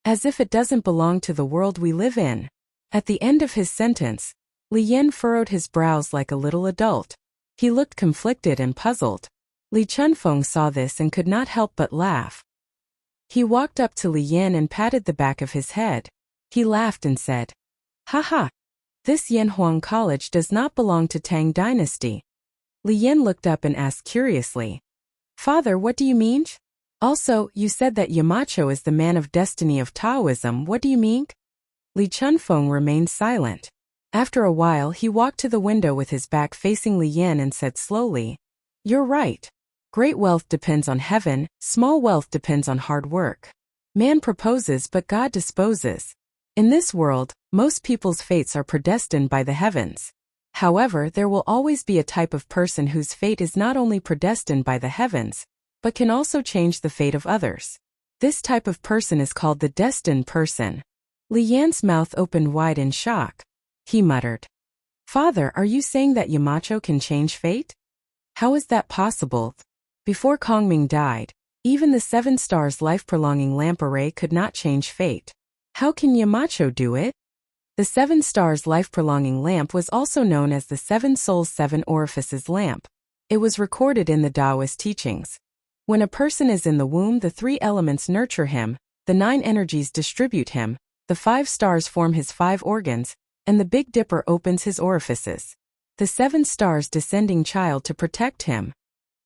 it doesn't belong to the world we live in. At the end of his sentence, Li Yin furrowed his brows like a little adult. He looked conflicted and puzzled. Li Chunfeng saw this and could not help but laugh. He walked up to Li Yin and patted the back of his head. He laughed and said, Haha. This Yanhuang College does not belong to Tang Dynasty. Li Yin looked up and asked curiously, Father, what do you mean? Also, you said that Yamacho is the man of destiny of Taoism. What do you mean? Li Chunfeng remained silent. After a while, he walked to the window with his back facing Li Yin and said slowly, You're right. Great wealth depends on heaven, small wealth depends on hard work. Man proposes but God disposes. In this world, most people's fates are predestined by the heavens. However, there will always be a type of person whose fate is not only predestined by the heavens, but can also change the fate of others. This type of person is called the destined person. Li Yan's mouth opened wide in shock. He muttered, Father, are you saying that Yamacho can change fate? How is that possible? Before Kongming died, even the 7 stars life-prolonging lamp array could not change fate. How can Yamacho do it? The 7 stars life-prolonging lamp was also known as the 7 souls 7 orifices lamp. It was recorded in the Taoist teachings. When a person is in the womb, the 3 elements nurture him, the 9 energies distribute him, the 5 stars form his 5 organs, and the Big Dipper opens his orifices. The 7 stars descending child to protect him.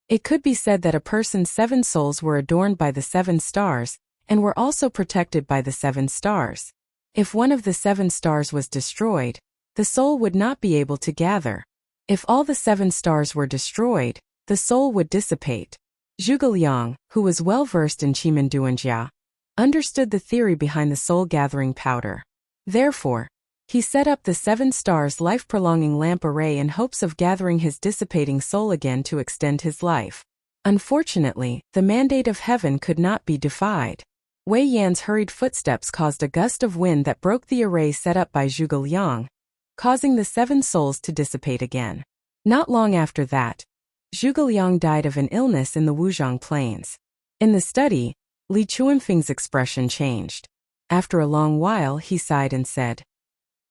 It could be said that a person's 7 souls were adorned by the 7 stars, and were also protected by the 7 stars. If one of the 7 stars was destroyed, the soul would not be able to gather. If all the 7 stars were destroyed, the soul would dissipate. Zhuge Liang, who was well versed in Qimendouanjia, understood the theory behind the soul-gathering powder. Therefore, he set up the 7 stars life-prolonging lamp array in hopes of gathering his dissipating soul again to extend his life. Unfortunately, the mandate of heaven could not be defied. Wei Yan's hurried footsteps caused a gust of wind that broke the array set up by Zhuge Liang, causing the 7 souls to dissipate again. Not long after that, Zhuge Liang died of an illness in the Wuzhong Plains. In the study, Li Chuanfeng's expression changed. After a long while he sighed and said,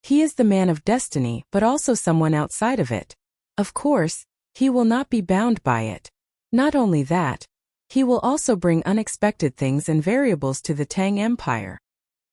"He is the man of destiny but also someone outside of it. Of course, he will not be bound by it. Not only that, he will also bring unexpected things and variables to the Tang Empire."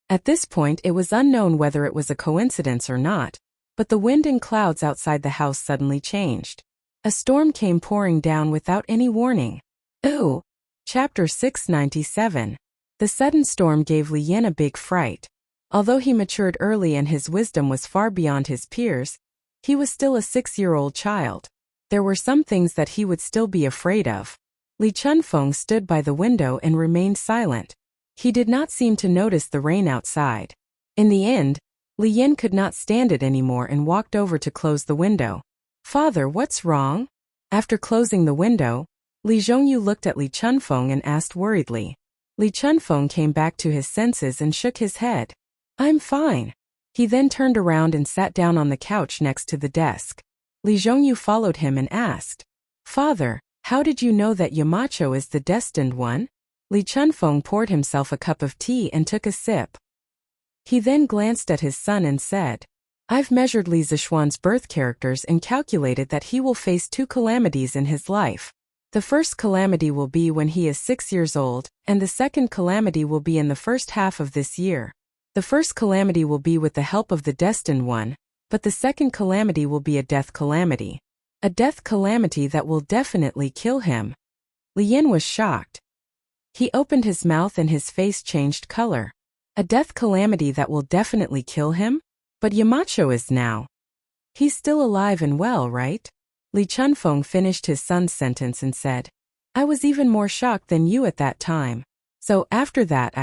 At this point it was unknown whether it was a coincidence or not, but the wind and clouds outside the house suddenly changed. A storm came pouring down without any warning. Ooh! Chapter 697. The sudden storm gave Li Yan a big fright. Although he matured early and his wisdom was far beyond his peers, he was still a 6-year-old child. There were some things that he would still be afraid of. Li Chunfeng stood by the window and remained silent. He did not seem to notice the rain outside. In the end, Li Yan could not stand it anymore and walked over to close the window. "Father, what's wrong?" After closing the window, Li Zhongyu looked at Li Chunfeng and asked worriedly. Li Chunfeng came back to his senses and shook his head. "I'm fine." He then turned around and sat down on the couch next to the desk. Li Zhongyu followed him and asked, "Father, how did you know that Yamacho is the destined one?" Li Chunfeng poured himself a cup of tea and took a sip. He then glanced at his son and said, "I've measured Li Zishuan's birth characters and calculated that he will face 2 calamities in his life. The first calamity will be when he is 6 years old, and the second calamity will be in the first half of this year. The first calamity will be with the help of the destined one, but the second calamity will be a death calamity. A death calamity that will definitely kill him." Li Yan was shocked. He opened his mouth and his face changed color. A death calamity that will definitely kill him? But Yamacho is now. He's still alive and well, right? Li Chunfeng finished his son's sentence and said, "I was even more shocked than you at that time. So after that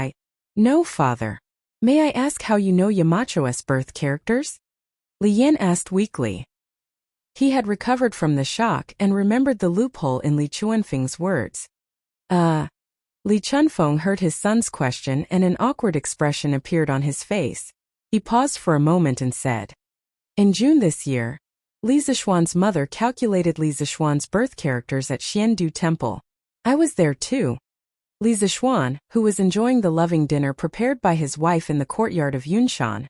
No, father. May I ask how you know Yamacho's birth characters?" Li Yan asked weakly. He had recovered from the shock and remembered the loophole in Li Chuanfeng's words. Li Chunfeng heard his son's question and an awkward expression appeared on his face. He paused for a moment and said, "In June this year, Li Zishuan's mother calculated Li Zishuan's birth characters at Xiandu Temple. I was there too." Li Zishuan, who was enjoying the loving dinner prepared by his wife in the courtyard of Yunshan,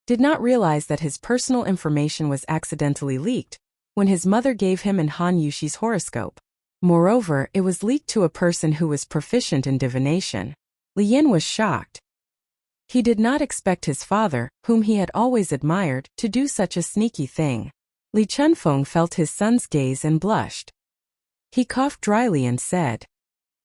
did not realize that his personal information was accidentally leaked when his mother gave him and Han Yushi's horoscope. Moreover, it was leaked to a person who was proficient in divination. Li Yan was shocked. He did not expect his father, whom he had always admired, to do such a sneaky thing. Li Chunfeng felt his son's gaze and blushed. He coughed dryly and said,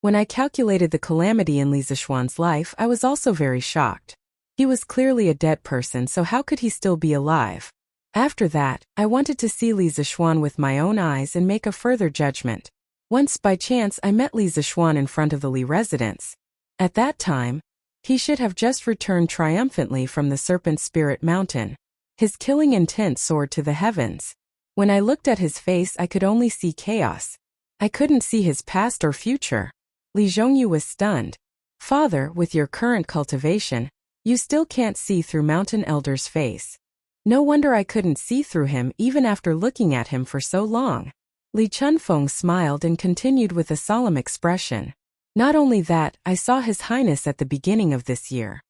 "When I calculated the calamity in Li Zishuan's life, I was also very shocked. He was clearly a dead person, so how could he still be alive? After that, I wanted to see Li Zishuan with my own eyes and make a further judgment. Once by chance I met Li Zishuan in front of the Li residence. At that time, he should have just returned triumphantly from the Serpent Spirit Mountain. His killing intent soared to the heavens. When I looked at his face I could only see chaos. I couldn't see his past or future." Li Zhongyu was stunned. "Father, with your current cultivation, you still can't see through Mountain Elder's face. No wonder I couldn't see through him even after looking at him for so long." Li Chunfeng smiled and continued with a solemn expression. "Not only that, I saw His Highness at the beginning of this year.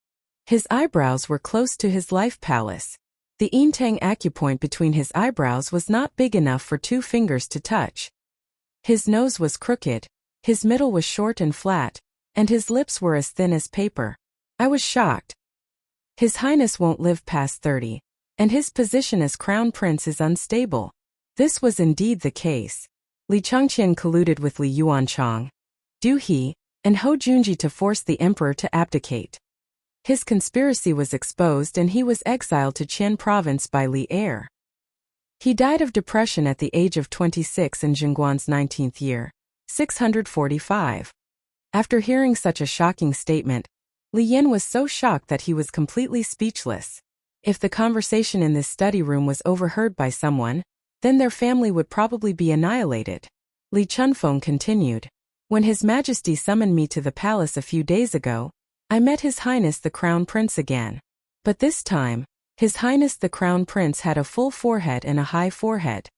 His eyebrows were close to his life palace. The Yintang acupoint between his eyebrows was not big enough for 2 fingers to touch. His nose was crooked, his middle was short and flat, and his lips were as thin as paper. I was shocked. His Highness won't live past 30, and his position as crown prince is unstable." This was indeed the case. Li Changqian colluded with Li Yuanchang, Du He, and Ho Junji to force the emperor to abdicate. His conspiracy was exposed and he was exiled to Qian province by Li Er. He died of depression at the age of 26 in Jingguan's 19th year, 645. After hearing such a shocking statement, Li Yin was so shocked that he was completely speechless. If the conversation in this study room was overheard by someone, then their family would probably be annihilated. Li Chunfeng continued. When His Majesty summoned me to the palace a few days ago, I met His Highness the Crown Prince again. But this time, His Highness the Crown Prince had a full forehead and a high forehead.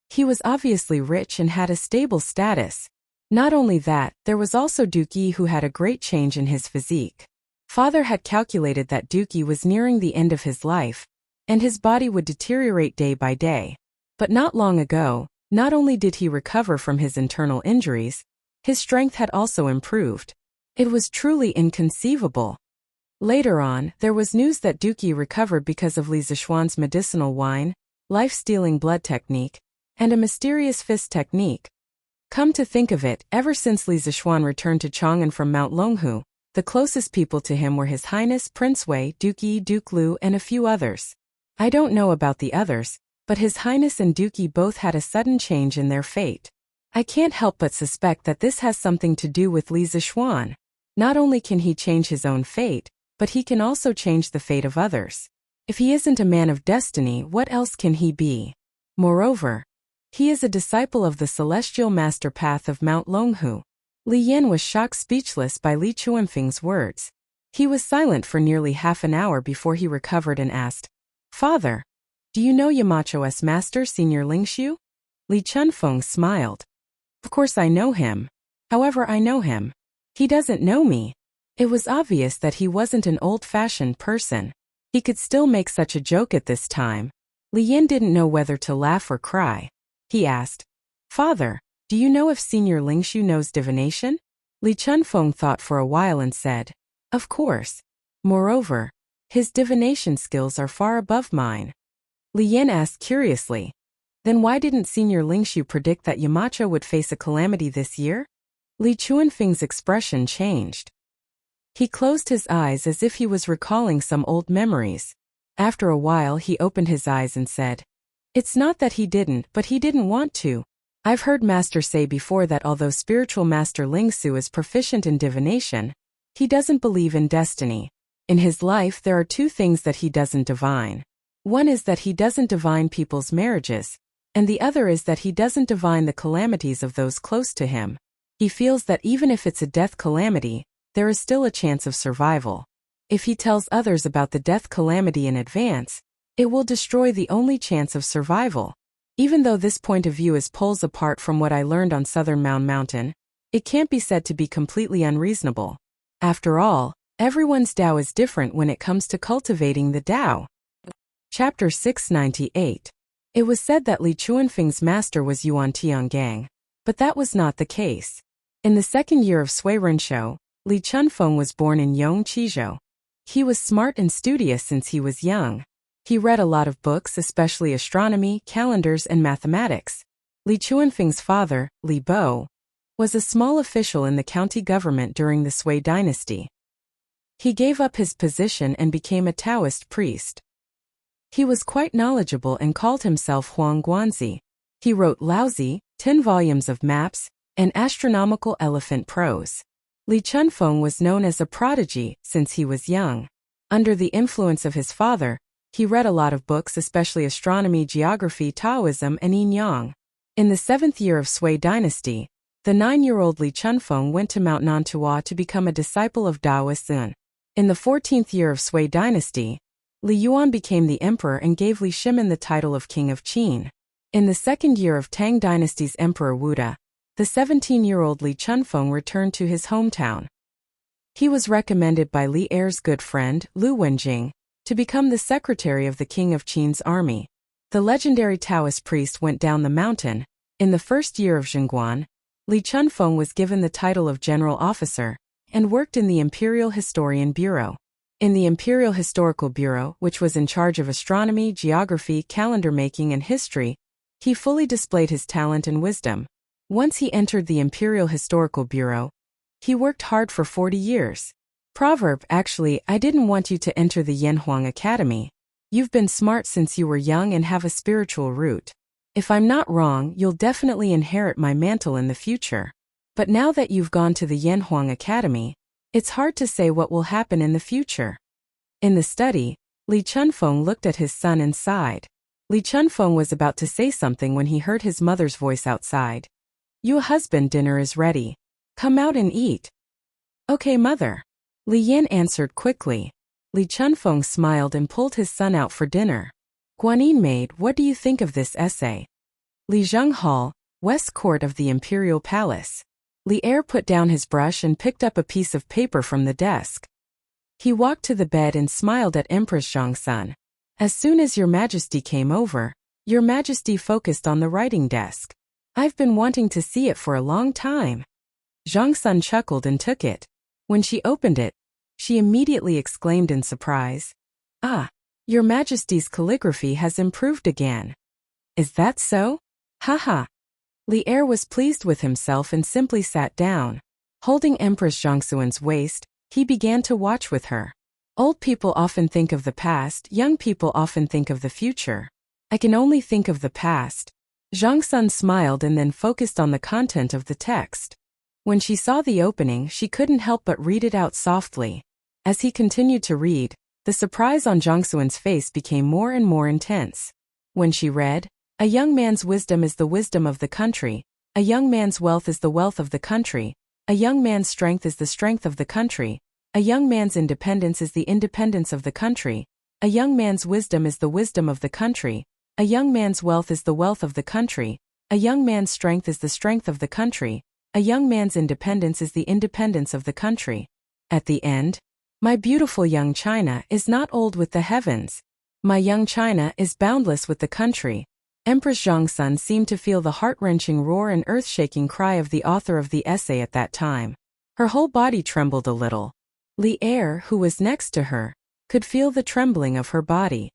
He was obviously rich and had a stable status. Not only that, there was also Duke Yi who had a great change in his physique. Father had calculated that Duke Yi was nearing the end of his life, and his body would deteriorate day by day. But not long ago, not only did he recover from his internal injuries, his strength had also improved. It was truly inconceivable. Later on, there was news that Duke Yi recovered because of Li Zishuan's medicinal wine, life-stealing blood technique, and a mysterious fist technique. Come to think of it, ever since Li Zishuan returned to Chang'an from Mount Longhu, the closest people to him were His Highness Prince Wei, Duke Yi, Duke Lu, and a few others. I don't know about the others, but His Highness and Duke Yi both had a sudden change in their fate. I can't help but suspect that this has something to do with Li Zishuan. Not only can he change his own fate, but he can also change the fate of others. If he isn't a man of destiny, what else can he be? Moreover, he is a disciple of the celestial master path of Mount Longhu. Li Yin was shocked speechless by Li Chuanfeng's words. He was silent for nearly half an hour before he recovered and asked, Father, do you know Yamacho's master, Senior Lingshu? Li Chunfeng smiled. Of course I know him. However, I know him. He doesn't know me. It was obvious that he wasn't an old-fashioned person. He could still make such a joke at this time. Li Yin didn't know whether to laugh or cry. He asked, Father, do you know if Senior Lingshu knows divination? Li Chunfeng thought for a while and said, Of course. Moreover, his divination skills are far above mine. Li Yin asked curiously, Then why didn't Senior Lingshu predict that Yamacho would face a calamity this year? Li Chuanfeng's expression changed. He closed his eyes as if he was recalling some old memories. After a while he opened his eyes and said, It's not that he didn't, but he didn't want to. I've heard Master say before that although spiritual Master Lingsu is proficient in divination, he doesn't believe in destiny. In his life there are two things that he doesn't divine. One is that he doesn't divine people's marriages, and the other is that he doesn't divine the calamities of those close to him. He feels that even if it's a death calamity, there is still a chance of survival. If he tells others about the death calamity in advance, it will destroy the only chance of survival. Even though this point of view is poles apart from what I learned on Southern Mountain, it can't be said to be completely unreasonable. After all, everyone's Tao is different when it comes to cultivating the Tao. Chapter 698. It was said that Li Chuanfeng's master was Yuan Tiangang, but that was not the case. In the second year of Sui Renshou, Li Chunfeng was born in Yongqizhou. He was smart and studious since he was young. He read a lot of books, especially astronomy, calendars, and mathematics. Li Chuanfeng's father, Li Bo, was a small official in the county government during the Sui dynasty. He gave up his position and became a Taoist priest. He was quite knowledgeable and called himself Huang Guanzi. He wrote lousy, 10 volumes of maps, and astronomical elephant prose. Li Chunfeng was known as a prodigy since he was young. Under the influence of his father, he read a lot of books, especially astronomy, geography, Taoism, and yin yang. In the 7th year of Sui dynasty, the 9-year-old Li Chunfeng went to Mount Nantua to become a disciple of Dao Sun. In the 14th year of Sui dynasty, Li Yuan became the emperor and gave Li Shimin the title of king of Qin. In the 2nd year of Tang dynasty's emperor Wuda, the 17-year-old Li Chunfeng returned to his hometown. He was recommended by Li Er's good friend, Lu Wenjing, to become the secretary of the king of Qin's army. The legendary Taoist priest went down the mountain. In the 1st year of Jingguan, Li Chunfeng was given the title of general officer, and worked in the Imperial Historian Bureau. In the Imperial Historical Bureau, which was in charge of astronomy, geography, calendar making, and history, he fully displayed his talent and wisdom. Once he entered the Imperial Historical Bureau, he worked hard for 40 years. Proverb: Actually, I didn't want you to enter the Yanhuang Academy. You've been smart since you were young and have a spiritual root. If I'm not wrong, you'll definitely inherit my mantle in the future. But now that you've gone to the Yanhuang Academy, it's hard to say what will happen in the future. In the study, Li Chunfeng looked at his son and sighed. Li Chunfeng was about to say something when he heard his mother's voice outside. Your husband, dinner is ready. Come out and eat. Okay, mother. Li Yan answered quickly. Li Chunfeng smiled and pulled his son out for dinner. Guanyin maid, what do you think of this essay? Li Zheng Hall, West Court of the Imperial Palace. Li Er put down his brush and picked up a piece of paper from the desk. He walked to the bed and smiled at Empress Zhongsun. As soon as Your Majesty came over, Your Majesty focused on the writing desk. I've been wanting to see it for a long time. Zhongsun chuckled and took it. When she opened it, she immediately exclaimed in surprise. Ah, Your Majesty's calligraphy has improved again. Is that so? Haha. Li Er was pleased with himself and simply sat down. Holding Empress Zhongsun's waist, he began to watch with her. Old people often think of the past, young people often think of the future. I can only think of the past. Zhongsun smiled and then focused on the content of the text. When she saw the opening, she couldn't help but read it out softly. As he continued to read, the surprise on Zhongsun's face became more and more intense. When she read, a young man's wisdom is the wisdom of the country, a young man's wealth is the wealth of the country, a young man's strength is the strength of the country, a young man's independence is the independence of the country, a young man's wisdom is the wisdom of the country, a young man's wealth is the wealth of the country, a young man's strength is the strength of the country, a young man's independence is the independence of the country. At the end, my beautiful young China is not old with the heavens. My young China is boundless with the country. Empress Zhongsun seemed to feel the heart-wrenching roar and earth-shaking cry of the author of the essay at that time. Her whole body trembled a little. Li Er, who was next to her, could feel the trembling of her body.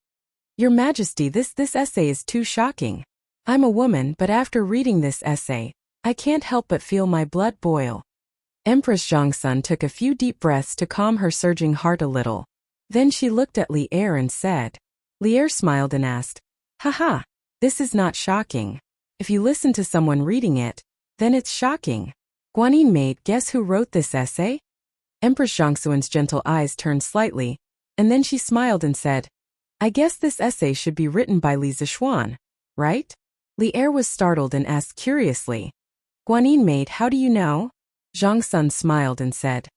Your Majesty, this essay is too shocking. I'm a woman, but after reading this essay, I can't help but feel my blood boil. Empress Zhongsun took a few deep breaths to calm her surging heart a little. Then she looked at Li Er and said. Li Er smiled and asked, Haha. This is not shocking. If you listen to someone reading it, then it's shocking. Guanyin maid, guess who wrote this essay? Empress Zhongsun's gentle eyes turned slightly, and then she smiled and said, I guess this essay should be written by Li Zishuan, right? Li Er was startled and asked curiously, Guanyin maid, how do you know? Zhongsun smiled and said,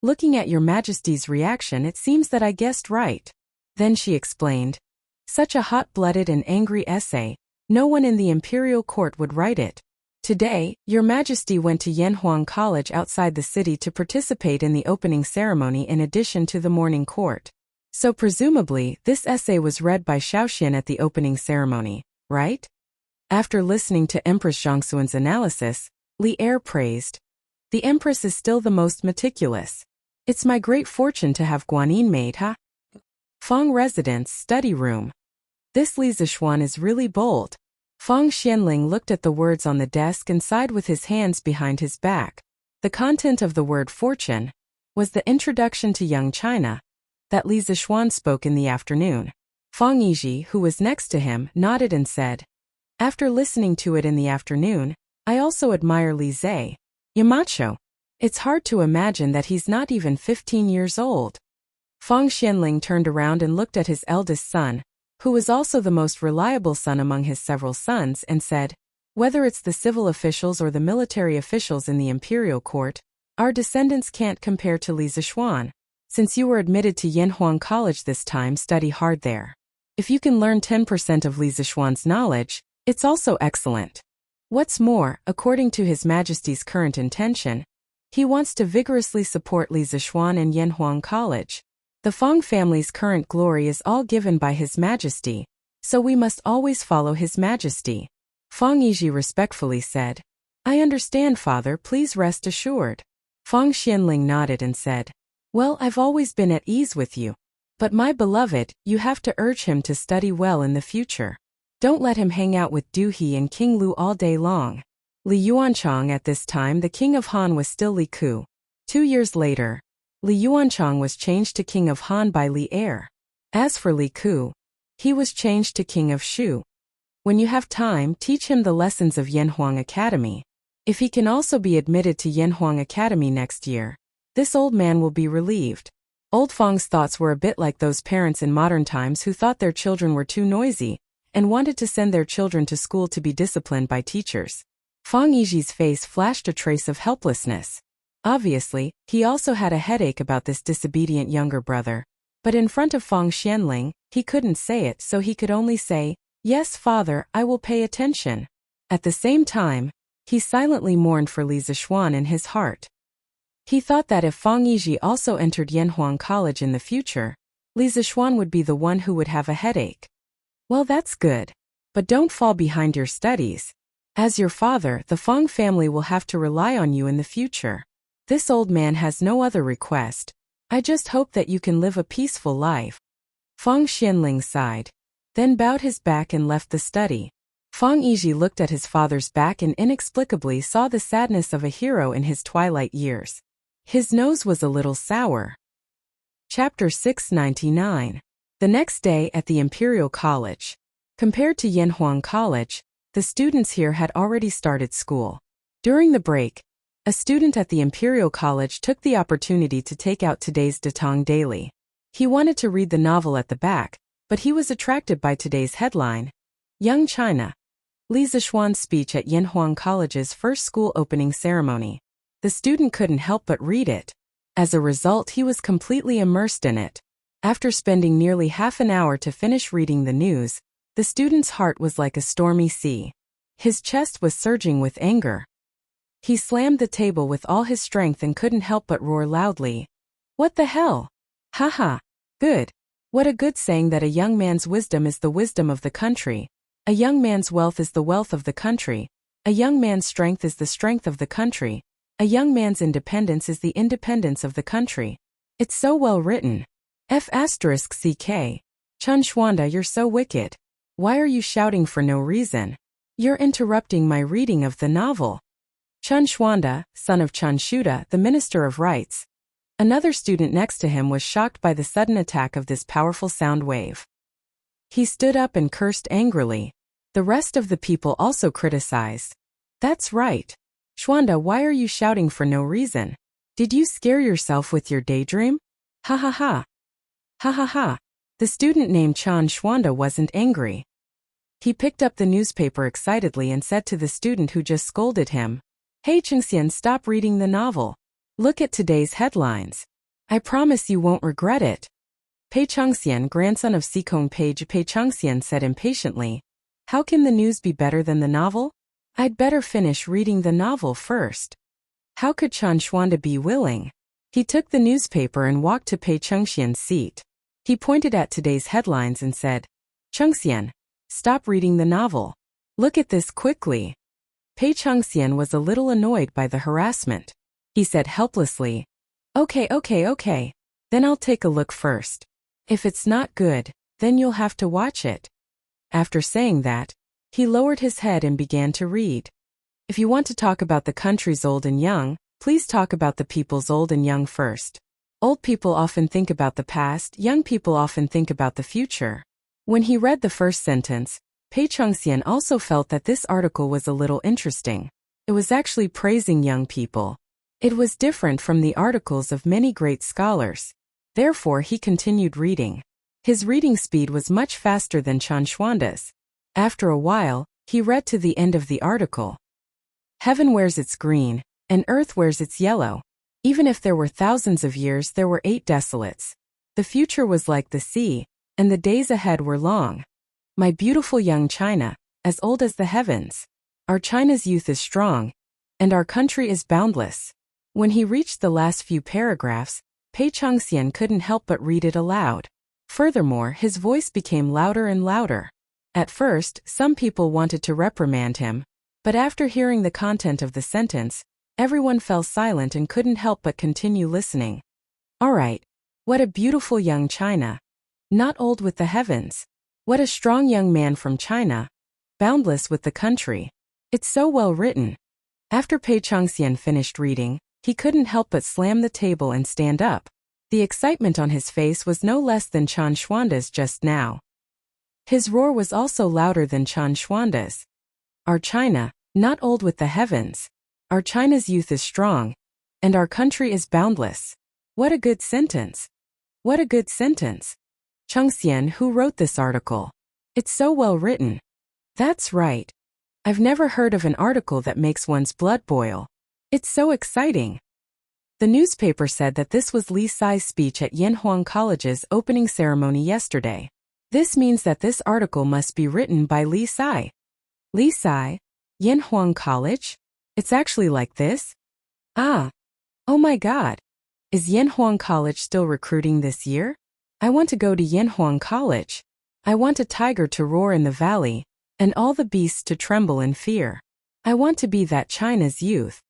looking at Your Majesty's reaction, it seems that I guessed right. Then she explained, such a hot-blooded and angry essay, no one in the imperial court would write it. Today, Your Majesty went to Yanhuang College outside the city to participate in the opening ceremony in addition to the morning court. So presumably, this essay was read by Shaoxian at the opening ceremony, right? After listening to Empress Zhongsun's analysis, Li Er praised. The Empress is still the most meticulous. It's my great fortune to have Guanyin maid, huh? Feng Residence Study Room. This Li Zishuan is really bold. Feng Xianling looked at the words on the desk and sighed with his hands behind his back. The content of the word fortune was the introduction to young China that Li Zishuan spoke in the afternoon. Feng Yizhi, who was next to him, nodded and said, after listening to it in the afternoon, I also admire Li Zhe. Yamacho. It's hard to imagine that he's not even 15 years old. Feng Xianling turned around and looked at his eldest son, who was also the most reliable son among his several sons, and said, whether it's the civil officials or the military officials in the imperial court, our descendants can't compare to Li Zishuan. Since you were admitted to Yanhuang College this time, study hard there. If you can learn 10% of Li Zishuan's knowledge, it's also excellent. What's more, according to His Majesty's current intention, he wants to vigorously support Li Zishuan and Yanhuang College. The Feng family's current glory is all given by His Majesty, so we must always follow His Majesty. Feng Yizhi respectfully said, I understand, father, please rest assured. Feng Xianling nodded and said, well, I've always been at ease with you. But my beloved, you have to urge him to study well in the future. Don't let him hang out with Du He and King Lu all day long. Li Yuanchang at this time the King of Han was still Li Ku. 2 years later, Li Yuanchang was changed to King of Han by Li Er. As for Li Ku, he was changed to King of Shu. When you have time, teach him the lessons of Yanhuang Academy. If he can also be admitted to Yanhuang Academy next year, this old man will be relieved. Old Fang's thoughts were a bit like those parents in modern times who thought their children were too noisy and wanted to send their children to school to be disciplined by teachers. Fang Yiji's face flashed a trace of helplessness. Obviously, he also had a headache about this disobedient younger brother. But in front of Fang Xianling, he couldn't say it, so he could only say, "Yes, father, I will pay attention." At the same time, he silently mourned for Li Zixuan in his heart. He thought that if Fang Yiji also entered Yanhuang College in the future, Li Zixuan would be the one who would have a headache. Well, that's good. But don't fall behind your studies. As your father, the Fang family will have to rely on you in the future. This old man has no other request. I just hope that you can live a peaceful life. Fang Xianling sighed, then bowed his back and left the study. Fang Yiji looked at his father's back and inexplicably saw the sadness of a hero in his twilight years. His nose was a little sour. Chapter 699. The next day at the Imperial College. Compared to Yanhuang College, the students here had already started school. During the break, a student at the Imperial College took the opportunity to take out today's Datang Daily. He wanted to read the novel at the back, but he was attracted by today's headline, Young China. Li Zixuan's speech at Yanhuang College's first school opening ceremony. The student couldn't help but read it. As a result, he was completely immersed in it. After spending nearly half an hour to finish reading the news, the student's heart was like a stormy sea. His chest was surging with anger. He slammed the table with all his strength and couldn't help but roar loudly. What the hell? Haha. Good. What a good saying that a young man's wisdom is the wisdom of the country. A young man's wealth is the wealth of the country. A young man's strength is the strength of the country. A young man's independence is the independence of the country. It's so well written. F***CK. Chun Xuanda, you're so wicked. Why are you shouting for no reason? You're interrupting my reading of the novel. Chun Xuanda, son of Chun Shuda, the Minister of Rights. Another student next to him was shocked by the sudden attack of this powerful sound wave. He stood up and cursed angrily. The rest of the people also criticized. That's right. Xuanda, why are you shouting for no reason? Did you scare yourself with your daydream? Ha ha ha. Ha ha ha. The student named Chan Xuanda wasn't angry. He picked up the newspaper excitedly and said to the student who just scolded him, Hey Chengxian, stop reading the novel. Look at today's headlines. I promise you won't regret it. Pei Chengxian, grandson of Sikong Page Pei Chengxian, said impatiently, How can the news be better than the novel? I'd better finish reading the novel first. How could Chan Xuanda be willing? He took the newspaper and walked to Pei Chengxian's seat. He pointed at today's headlines and said, Chengxian, stop reading the novel. Look at this quickly. Pei Chengxian was a little annoyed by the harassment. He said helplessly, Okay. Then I'll take a look first. If it's not good, then you'll have to watch it. After saying that, he lowered his head and began to read. If you want to talk about the country's old and young, please talk about the people's old and young first. Old people often think about the past, young people often think about the future. When he read the first sentence, Pei Chengxian also felt that this article was a little interesting. It was actually praising young people. It was different from the articles of many great scholars. Therefore, he continued reading. His reading speed was much faster than Chan Xuanda's. After a while, he read to the end of the article. Heaven wears its green, and earth wears its yellow. Even if there were thousands of years, there were 8 desolates. The future was like the sea, and the days ahead were long. My beautiful young China, as old as the heavens. Our China's youth is strong, and our country is boundless. When he reached the last few paragraphs, Pei Chengxian couldn't help but read it aloud. Furthermore, his voice became louder and louder. At first, some people wanted to reprimand him, but after hearing the content of the sentence, everyone fell silent and couldn't help but continue listening. All right. What a beautiful young China. Not old with the heavens. What a strong young man from China. Boundless with the country. It's so well written. After Pei Chengxian finished reading, he couldn't help but slam the table and stand up. The excitement on his face was no less than Chan Xuanda's just now. His roar was also louder than Chan Xuanda's. Our China, not old with the heavens. Our China's youth is strong, and our country is boundless. What a good sentence. What a good sentence. Chengxian, who wrote this article? It's so well written. That's right. I've never heard of an article that makes one's blood boil. It's so exciting. The newspaper said that this was Li Sai's speech at Yanhuang College's opening ceremony yesterday. This means that this article must be written by Li Sai. Li Sai? Yanhuang College? It's actually like this? Ah. Oh my God. Is Yanhuang College still recruiting this year? I want to go to Yanhuang College. I want a tiger to roar in the valley, and all the beasts to tremble in fear. I want to be that China's youth.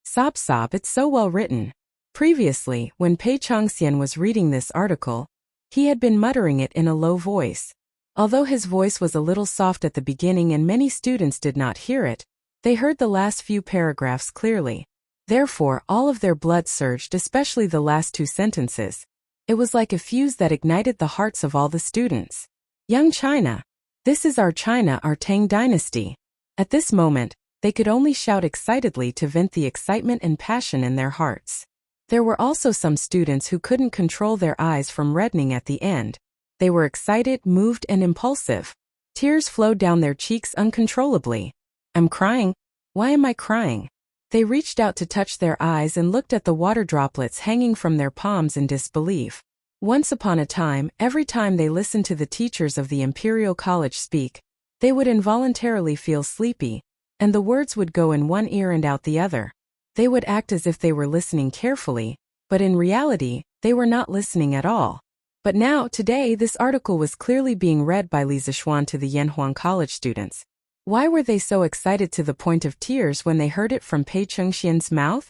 Sob sob, it's so well written. Previously, when Pei Chongxian was reading this article, he had been muttering it in a low voice. Although his voice was a little soft at the beginning and many students did not hear it, they heard the last few paragraphs clearly. Therefore, all of their blood surged, especially the last two sentences. It was like a fuse that ignited the hearts of all the students. Young China. This is our China, our Tang dynasty. At this moment, they could only shout excitedly to vent the excitement and passion in their hearts. There were also some students who couldn't control their eyes from reddening at the end. They were excited, moved, and impulsive. Tears flowed down their cheeks uncontrollably. I'm crying. Why am I crying? They reached out to touch their eyes and looked at the water droplets hanging from their palms in disbelief. Once upon a time, every time they listened to the teachers of the Imperial College speak, they would involuntarily feel sleepy, and the words would go in one ear and out the other. They would act as if they were listening carefully, but in reality, they were not listening at all. But now, today, this article was clearly being read by Li Zishuan to the Yanhuang College students. Why were they so excited to the point of tears when they heard it from Pei Chengxian's mouth?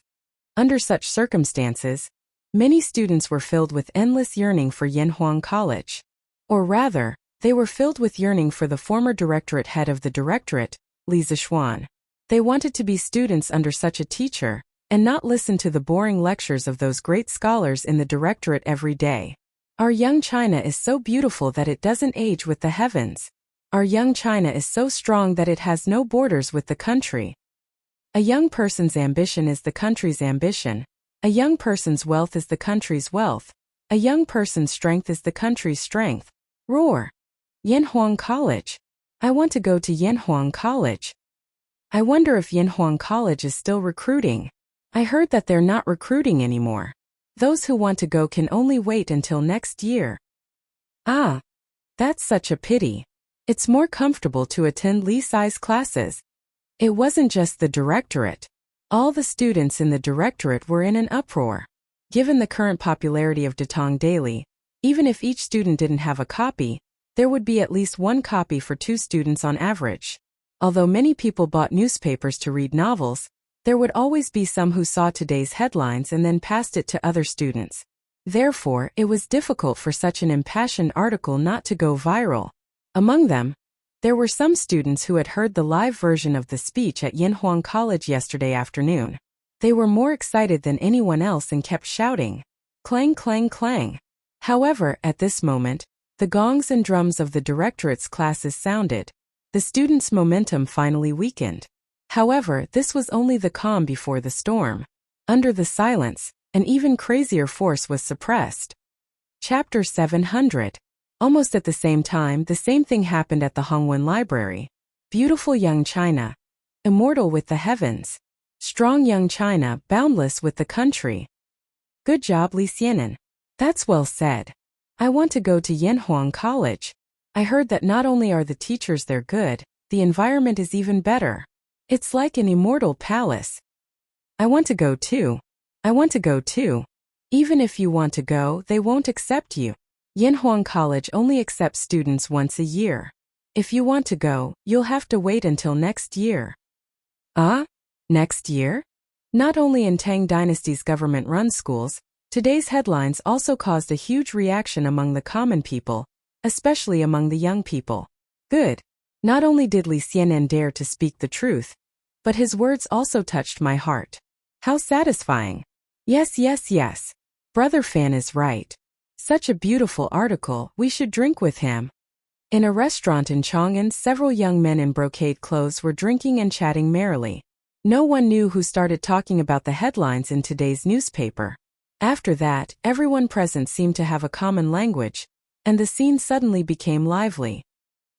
Under such circumstances, many students were filled with endless yearning for Yanhuang College. Or rather, they were filled with yearning for the former directorate head of the directorate, Li Zishuan. They wanted to be students under such a teacher, and not listen to the boring lectures of those great scholars in the directorate every day. Our young China is so beautiful that it doesn't age with the heavens. Our young China is so strong that it has no borders with the country. A young person's ambition is the country's ambition. A young person's wealth is the country's wealth. A young person's strength is the country's strength. Roar. Yanhuang College. I want to go to Yanhuang College. I wonder if Yanhuang College is still recruiting. I heard that they're not recruiting anymore. Those who want to go can only wait until next year. Ah. That's such a pity. It's more comfortable to attend Li Sai's classes. It wasn't just the directorate. All the students in the directorate were in an uproar. Given the current popularity of Datong Daily, even if each student didn't have a copy, there would be at least one copy for 2 students on average. Although many people bought newspapers to read novels, there would always be some who saw today's headlines and then passed it to other students. Therefore, it was difficult for such an impassioned article not to go viral. Among them, there were some students who had heard the live version of the speech at Yanhuang College yesterday afternoon. They were more excited than anyone else and kept shouting, clang, clang, clang. However, at this moment, the gongs and drums of the directorate's classes sounded. The students' momentum finally weakened. However, this was only the calm before the storm. Under the silence, an even crazier force was suppressed. Chapter 700. Almost at the same time, the same thing happened at the Hongwen Library. Beautiful young China. Immortal with the heavens. Strong young China, boundless with the country. Good job, Li Xianen. That's well said. I want to go to Yanhuang College. I heard that not only are the teachers there good, the environment is even better. It's like an immortal palace. I want to go too. I want to go too. Even if you want to go, they won't accept you. Yanhuang College only accepts students once a year. If you want to go, you'll have to wait until next year. Ah? Next year? Not only in Tang Dynasty's government-run schools, today's headlines also caused a huge reaction among the common people, especially among the young people. Good. Not only did Li Xianen dare to speak the truth, but his words also touched my heart. How satisfying. Yes, yes, yes. Brother Fan is right. Such a beautiful article, we should drink with him. In a restaurant in Chang'an, several young men in brocade clothes were drinking and chatting merrily. No one knew who started talking about the headlines in today's newspaper. After that, everyone present seemed to have a common language, and the scene suddenly became lively.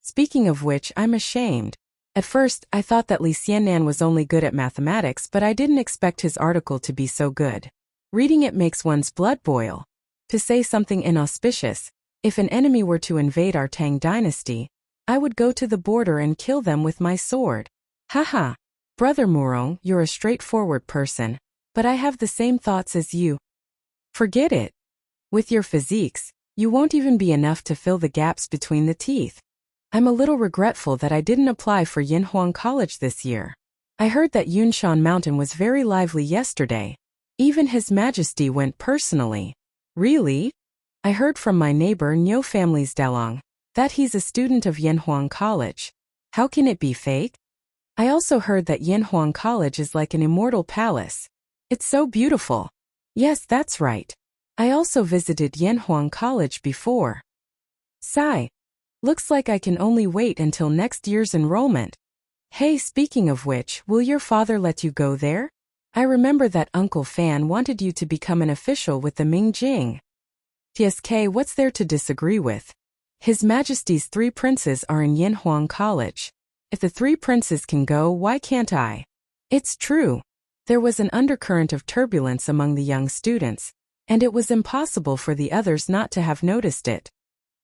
Speaking of which, I'm ashamed. At first, I thought that Li Xiannan was only good at mathematics, but I didn't expect his article to be so good. Reading it makes one's blood boil. To say something inauspicious, if an enemy were to invade our Tang dynasty, I would go to the border and kill them with my sword. Haha. Brother Murong, you're a straightforward person, but I have the same thoughts as you. Forget it. With your physiques, you won't even be enough to fill the gaps between the teeth. I'm a little regretful that I didn't apply for Yinhuang College this year. I heard that Yunshan Mountain was very lively yesterday. Even His Majesty went personally. Really? I heard from my neighbor Niu family's Dalong that he's a student of Yinhuang College. How can it be fake? I also heard that Yinhuang College is like an immortal palace. It's so beautiful. Yes, that's right. I also visited Yinhuang College before. Sigh. Looks like I can only wait until next year's enrollment. Hey, speaking of which, will your father let you go there? I remember that Uncle Fan wanted you to become an official with the Mingjing. TSK, what's there to disagree with? His Majesty's 3 princes are in Yinhuang College. If the 3 princes can go, why can't I? It's true. There was an undercurrent of turbulence among the young students, and it was impossible for the others not to have noticed it.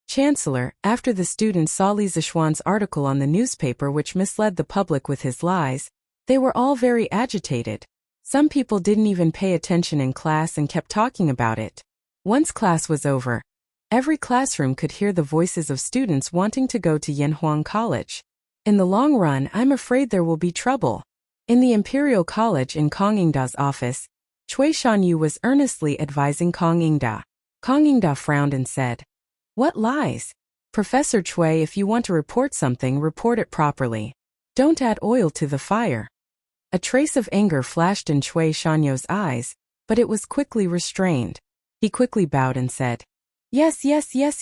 Chancellor, after the students saw Li Zishuan's article on the newspaper which misled the public with his lies, they were all very agitated. Some people didn't even pay attention in class and kept talking about it. Once class was over, every classroom could hear the voices of students wanting to go to Yinhuang College. In the long run, I'm afraid there will be trouble. In the Imperial College in Kong Yingda's office, Cui Shanyu was earnestly advising Kong Yingda. Kong Yingda frowned and said, "What lies? Professor Cui, if you want to report something, report it properly. Don't add oil to the fire." A trace of anger flashed in Cui Shanyu's eyes, but it was quickly restrained. He quickly bowed and said, Yes,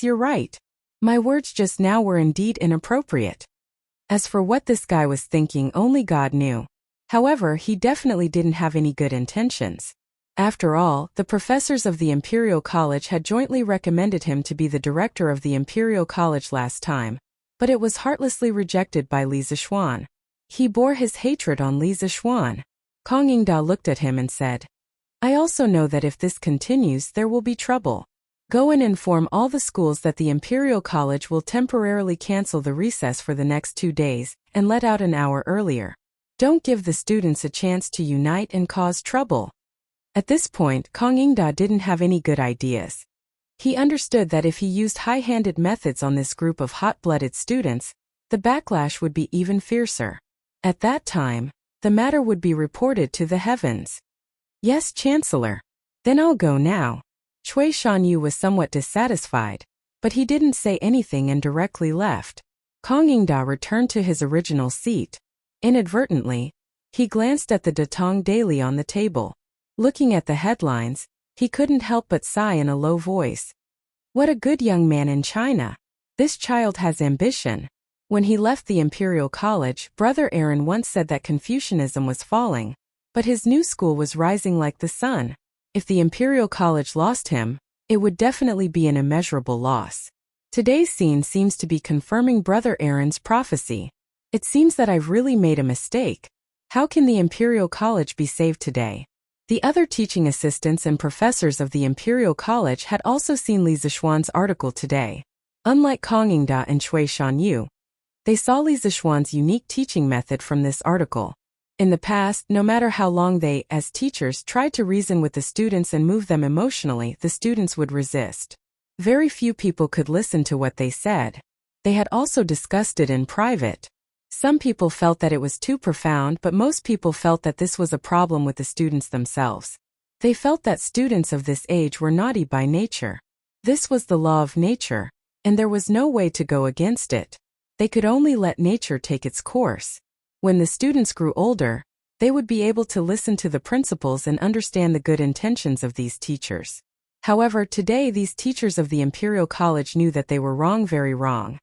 you're right. My words just now were indeed inappropriate. As for what this guy was thinking, only God knew. However, he definitely didn't have any good intentions. After all, the professors of the Imperial College had jointly recommended him to be the director of the Imperial College last time, but it was heartlessly rejected by Li Zishuan. He bore his hatred on Li Zishuan. Kong Yingda looked at him and said, I also know that if this continues there will be trouble. Go and inform all the schools that the Imperial College will temporarily cancel the recess for the next 2 days and let out an hour earlier. Don't give the students a chance to unite and cause trouble. At this point, Kong Yingda didn't have any good ideas. He understood that if he used high-handed methods on this group of hot-blooded students, the backlash would be even fiercer. At that time, the matter would be reported to the heavens. Yes, Chancellor. Then I'll go now. Cui Shanyu was somewhat dissatisfied, but he didn't say anything and directly left. Kong Yingda returned to his original seat. Inadvertently, he glanced at the Datong Daily on the table. Looking at the headlines, he couldn't help but sigh in a low voice. What a good young man in China. This child has ambition. When he left the Imperial College, Brother Aaron once said that Confucianism was falling, but his new school was rising like the sun. If the Imperial College lost him, it would definitely be an immeasurable loss. Today's scene seems to be confirming Brother Aaron's prophecy. It seems that I've really made a mistake. How can the Imperial College be saved today? The other teaching assistants and professors of the Imperial College had also seen Li Zishuan's article today. Unlike Kong Yingda and Cui Shanyu, they saw Li Zishuan's unique teaching method from this article. In the past, no matter how long they, as teachers, tried to reason with the students and move them emotionally, the students would resist. Very few people could listen to what they said. They had also discussed it in private. Some people felt that it was too profound, but most people felt that this was a problem with the students themselves. They felt that students of this age were naughty by nature. This was the law of nature, and there was no way to go against it. They could only let nature take its course. When the students grew older, they would be able to listen to the principles and understand the good intentions of these teachers. However, today these teachers of the Imperial College knew that they were wrong, very wrong.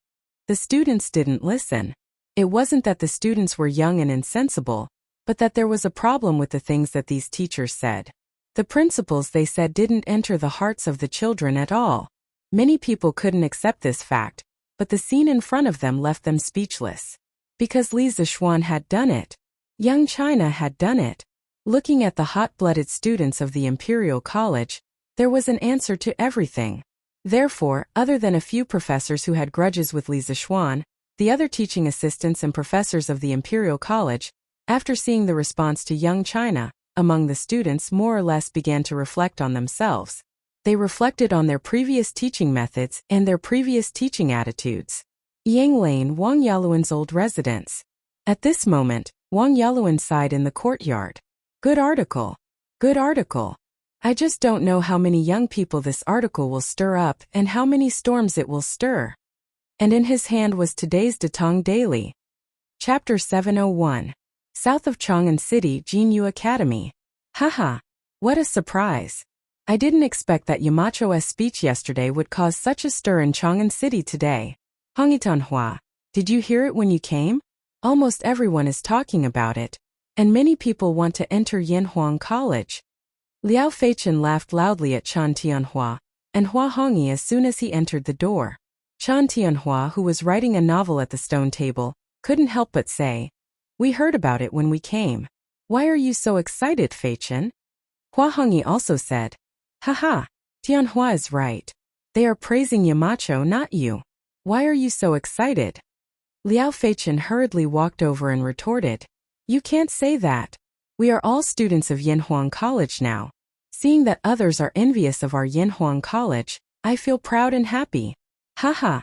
The students didn't listen. It wasn't that the students were young and insensible, but that there was a problem with the things that these teachers said. The principles they said didn't enter the hearts of the children at all. Many people couldn't accept this fact, but the scene in front of them left them speechless. Because Li Zixuan had done it. Young China had done it. Looking at the hot-blooded students of the Imperial College, there was an answer to everything. Therefore, other than a few professors who had grudges with Li Zixuan, the other teaching assistants and professors of the Imperial College, after seeing the response to young China, among the students more or less began to reflect on themselves. They reflected on their previous teaching methods and their previous teaching attitudes. Yang Lane, Wang Yaluan's old residence. At this moment, Wang Yaluan sighed in the courtyard. Good article. Good article. I just don't know how many young people this article will stir up and how many storms it will stir. And in his hand was today's Datong Daily. Chapter 701. South of Chang'an City, Jinyu Academy. Haha. What a surprise. I didn't expect that Yamacho's speech yesterday would cause such a stir in Chang'an City today. Hongyitanhua, did you hear it when you came? Almost everyone is talking about it, and many people want to enter Yanhuang College. Liao Feichen laughed loudly at Chan Tianhua, and Hua Hongyi as soon as he entered the door. Chan Tianhua, who was writing a novel at the stone table, couldn't help but say, "We heard about it when we came. Why are you so excited, Feichen?" Hua Hongyi also said, "Haha, Tianhua is right. They are praising Yamacho, not you. Why are you so excited?" Liao Feichen hurriedly walked over and retorted, "You can't say that. We are all students of Yanhuang College now. Seeing that others are envious of our Yanhuang College, I feel proud and happy. Haha."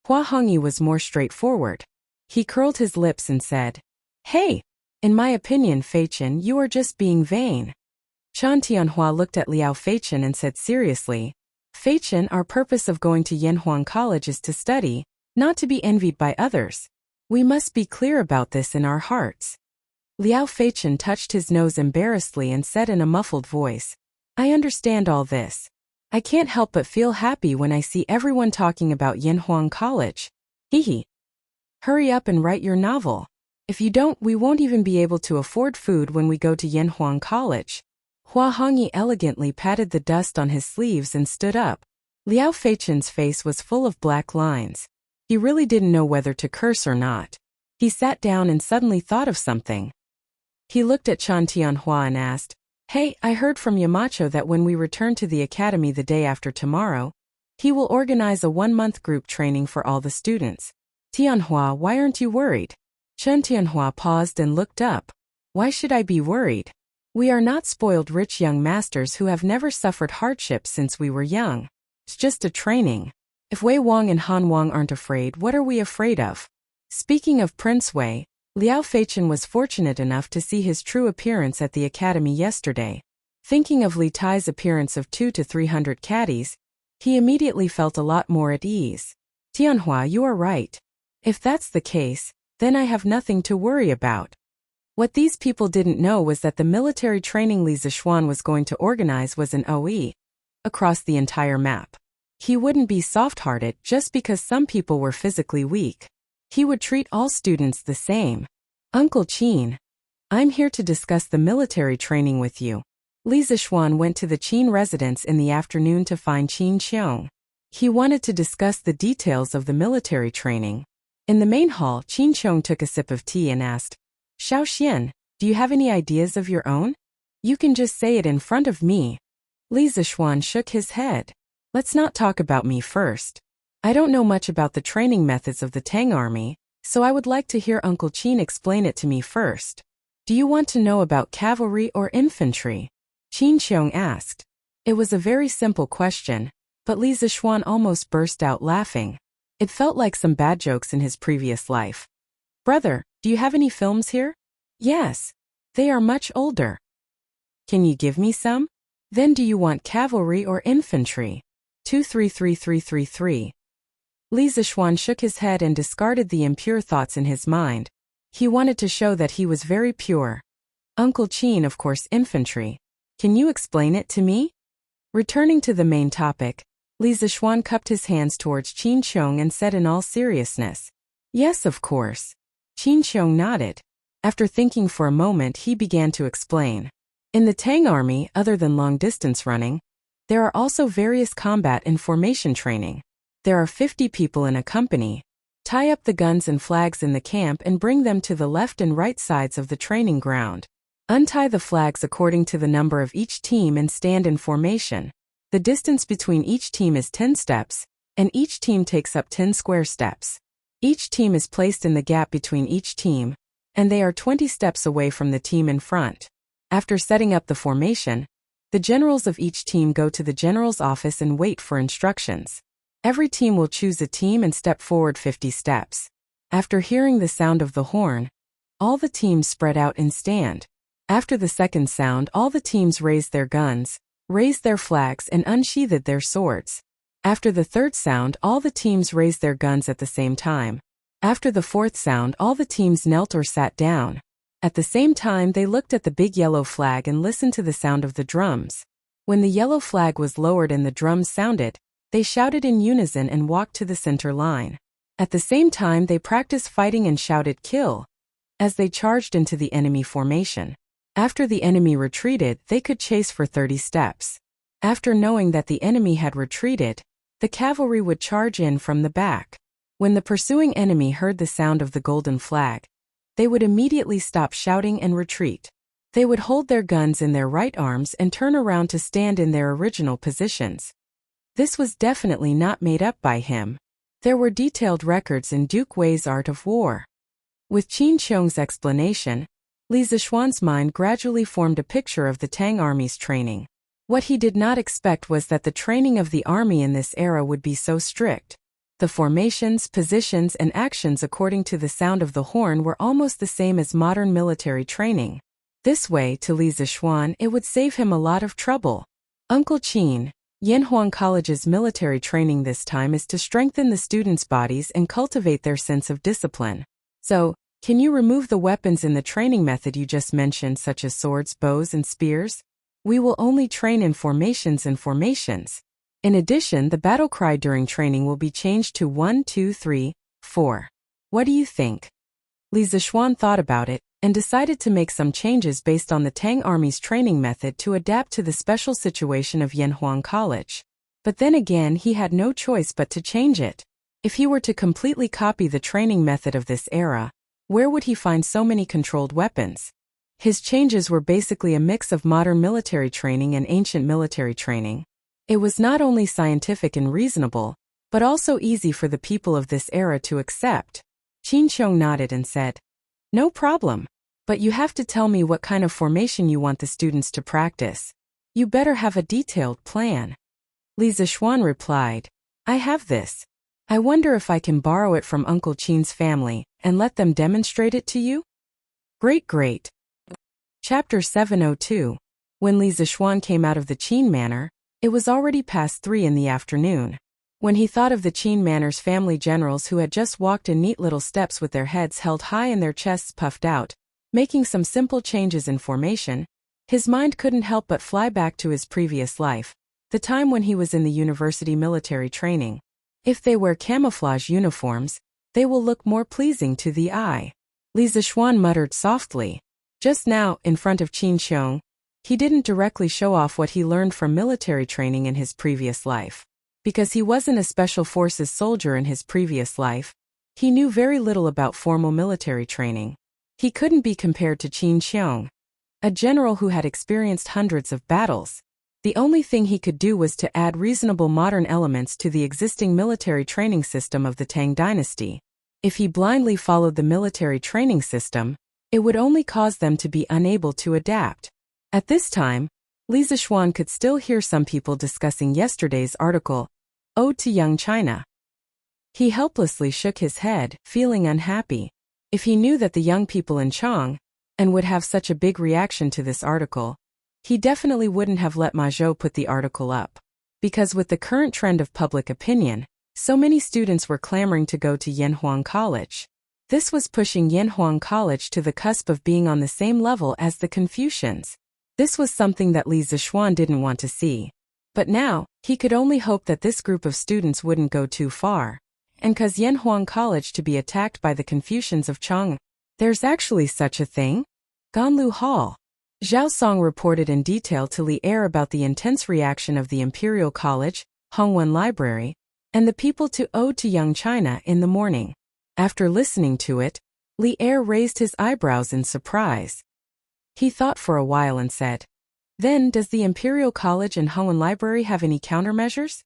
Hua Hongyi was more straightforward. He curled his lips and said, "Hey, in my opinion, Feichen, you are just being vain." Chan Tianhua looked at Liao Feichen and said seriously, "Feichen, our purpose of going to Yanhuang College is to study, not to be envied by others. We must be clear about this in our hearts." Liao Feichen touched his nose embarrassedly and said in a muffled voice, "I understand all this. I can't help but feel happy when I see everyone talking about Yanhuang College. Hehe. Hurry up and write your novel. If you don't, we won't even be able to afford food when we go to Yanhuang College." Hua Hongyi elegantly patted the dust on his sleeves and stood up. Liao Feichen's face was full of black lines. He really didn't know whether to curse or not. He sat down and suddenly thought of something. He looked at Chan Tianhua and asked, "Hey, I heard from Yamacho that when we return to the academy the day after tomorrow, he will organize a 1-month group training for all the students. Tianhua, why aren't you worried?" Chen Tianhua paused and looked up. "Why should I be worried? We are not spoiled rich young masters who have never suffered hardships since we were young. It's just a training. If Wei Wang and Han Wang aren't afraid, what are we afraid of?" Speaking of Prince Wei, Liao Feichen was fortunate enough to see his true appearance at the academy yesterday. Thinking of Li Tai's appearance of 200 to 300 caddies, he immediately felt a lot more at ease. "Tianhua, you are right. If that's the case, then I have nothing to worry about." What these people didn't know was that the military training Li Zixuan was going to organize was an OE across the entire map. He wouldn't be soft-hearted just because some people were physically weak. He would treat all students the same. "Uncle Qin, I'm here to discuss the military training with you." Li Zixuan went to the Qin residence in the afternoon to find Qin Qiong. He wanted to discuss the details of the military training. In the main hall, Qin Qiong took a sip of tea and asked, "Xiao Xian, do you have any ideas of your own? You can just say it in front of me." Li Zixuan shook his head. "Let's not talk about me first. I don't know much about the training methods of the Tang Army, so I would like to hear Uncle Qin explain it to me first. Do you want to know about cavalry or infantry?" Qin Qiong asked. It was a very simple question, but Li Zixuan almost burst out laughing. It felt like some bad jokes in his previous life. "Brother, do you have any films here?" "Yes. They are much older." "Can you give me some?" "Then do you want cavalry or infantry?" 233333. Li Zixuan shook his head and discarded the impure thoughts in his mind. He wanted to show that he was very pure. "Uncle Qin, of course, infantry. Can you explain it to me?" Returning to the main topic, Li Zixuan cupped his hands towards Qin Qiong and said in all seriousness, "Yes, of course." Qin Qiong nodded. After thinking for a moment, he began to explain. In the Tang army, other than long-distance running, there are also various combat and formation training. There are 50 people in a company. Tie up the guns and flags in the camp and bring them to the left and right sides of the training ground. Untie the flags according to the number of each team and stand in formation. The distance between each team is 10 steps, and each team takes up 10 square steps. Each team is placed in the gap between each team, and they are 20 steps away from the team in front. After setting up the formation, the generals of each team go to the general's office and wait for instructions. Every team will choose a team and step forward 50 steps. After hearing the sound of the horn, all the teams spread out and stand. After the second sound, all the teams raised their guns, raised their flags, and unsheathed their swords. After the third sound, all the teams raised their guns at the same time. After the fourth sound, all the teams knelt or sat down. At the same time, they looked at the big yellow flag and listened to the sound of the drums. When the yellow flag was lowered and the drums sounded, they shouted in unison and walked to the center line. At the same time, they practiced fighting and shouted "kill" as they charged into the enemy formation. After the enemy retreated, they could chase for 30 steps. After knowing that the enemy had retreated, the cavalry would charge in from the back. When the pursuing enemy heard the sound of the golden flag, they would immediately stop shouting and retreat. They would hold their guns in their right arms and turn around to stand in their original positions. This was definitely not made up by him. There were detailed records in Duke Wei's Art of War. With Qin Qiong's explanation, Li Zixuan's mind gradually formed a picture of the Tang army's training. What he did not expect was that the training of the army in this era would be so strict. The formations, positions, and actions according to the sound of the horn were almost the same as modern military training. This way, to Li Zixuan, it would save him a lot of trouble. Uncle Qin, Yanhuang College's military training this time is to strengthen the students' bodies and cultivate their sense of discipline. So, can you remove the weapons in the training method you just mentioned, such as swords, bows, and spears? We will only train in formations and formations. In addition, the battle cry during training will be changed to 1, 2, 3, 4. What do you think? Li Zixuan thought about it and decided to make some changes based on the Tang army's training method to adapt to the special situation of Yanhuang College. But then again, he had no choice but to change it. If he were to completely copy the training method of this era, where would he find so many controlled weapons? His changes were basically a mix of modern military training and ancient military training. It was not only scientific and reasonable, but also easy for the people of this era to accept. Qin Qiong nodded and said, "No problem. But you have to tell me what kind of formation you want the students to practice. You better have a detailed plan." Li Zixuan replied, "I have this. I wonder if I can borrow it from Uncle Qin's family and let them demonstrate it to you?" Great. Chapter 702. When Li Zixuan came out of the Qin manor, it was already past 3 in the afternoon. When he thought of the Qin manor's family generals who had just walked in neat little steps with their heads held high and their chests puffed out, making some simple changes in formation, his mind couldn't help but fly back to his previous life, the time when he was in the university military training. If they wear camouflage uniforms, they will look more pleasing to the eye. Li Zixuan muttered softly. Just now, in front of Qin Qiong, he didn't directly show off what he learned from military training in his previous life. Because he wasn't a special forces soldier in his previous life, he knew very little about formal military training. He couldn't be compared to Qin Qiong, a general who had experienced hundreds of battles. The only thing he could do was to add reasonable modern elements to the existing military training system of the Tang dynasty. If he blindly followed the military training system, it would only cause them to be unable to adapt. At this time, Li Zixuan could still hear some people discussing yesterday's article, Ode to Young China. He helplessly shook his head, feeling unhappy. If he knew that the young people in Chang and would have such a big reaction to this article, he definitely wouldn't have let Ma Zhou put the article up. Because with the current trend of public opinion, so many students were clamoring to go to Yanhuang College. This was pushing Yanhuang College to the cusp of being on the same level as the Confucians. This was something that Li Zixuan didn't want to see. But now, he could only hope that this group of students wouldn't go too far. And cause Yanhuang College to be attacked by the Confucians of Chong. There's actually such a thing? Ganlu Hall. Zhao Song reported in detail to Li Er about the intense reaction of the Imperial College, Hongwen Library, and the people to Ode to Young China in the morning. After listening to it, Li Er raised his eyebrows in surprise. He thought for a while and said, "Then does the Imperial College and Hongwen Library have any countermeasures?"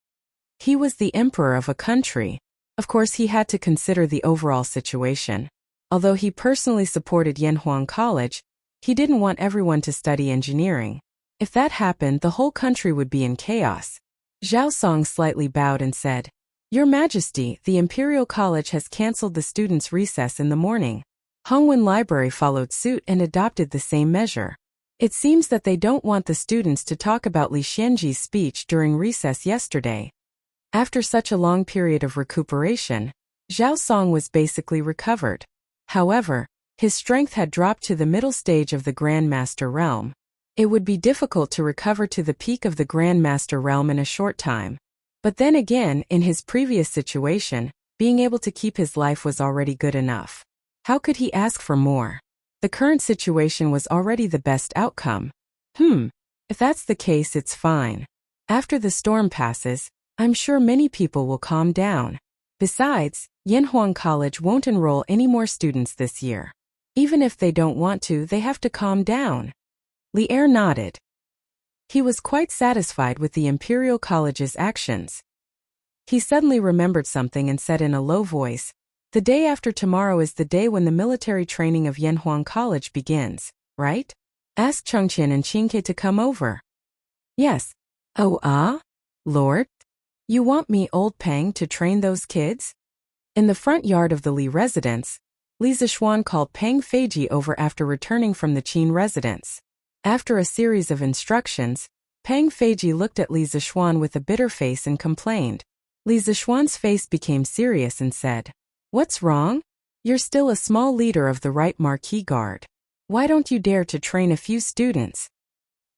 He was the emperor of a country. Of course he had to consider the overall situation. Although he personally supported Yanhuang College, he didn't want everyone to study engineering. If that happened, the whole country would be in chaos. Zhao Song slightly bowed and said, "Your Majesty, the Imperial College has cancelled the students' recess in the morning." Hongwen Library followed suit and adopted the same measure. It seems that they don't want the students to talk about Li Xianji's speech during recess yesterday. After such a long period of recuperation, Zhao Song was basically recovered. However, his strength had dropped to the middle stage of the Grandmaster realm. It would be difficult to recover to the peak of the Grandmaster realm in a short time. But then again, in his previous situation, being able to keep his life was already good enough. How could he ask for more? The current situation was already the best outcome. If that's the case, it's fine. After the storm passes, I'm sure many people will calm down. Besides, Yanhuang College won't enroll any more students this year. Even if they don't want to, they have to calm down. Li Er nodded. He was quite satisfied with the Imperial College's actions. He suddenly remembered something and said in a low voice, "The day after tomorrow is the day when the military training of Yanhuang College begins, right? Ask Chengqian and Qingke to come over." "Yes." "Oh, Lord? You want me, old Peng, to train those kids?" In the front yard of the Li residence, Li Zishuan called Peng Feiji over after returning from the Qin residence. After a series of instructions, Peng Feiji looked at Li Zishuan with a bitter face and complained. Li Zishuan's face became serious and said, "What's wrong? You're still a small leader of the Right Marquis Guard. Why don't you dare to train a few students?"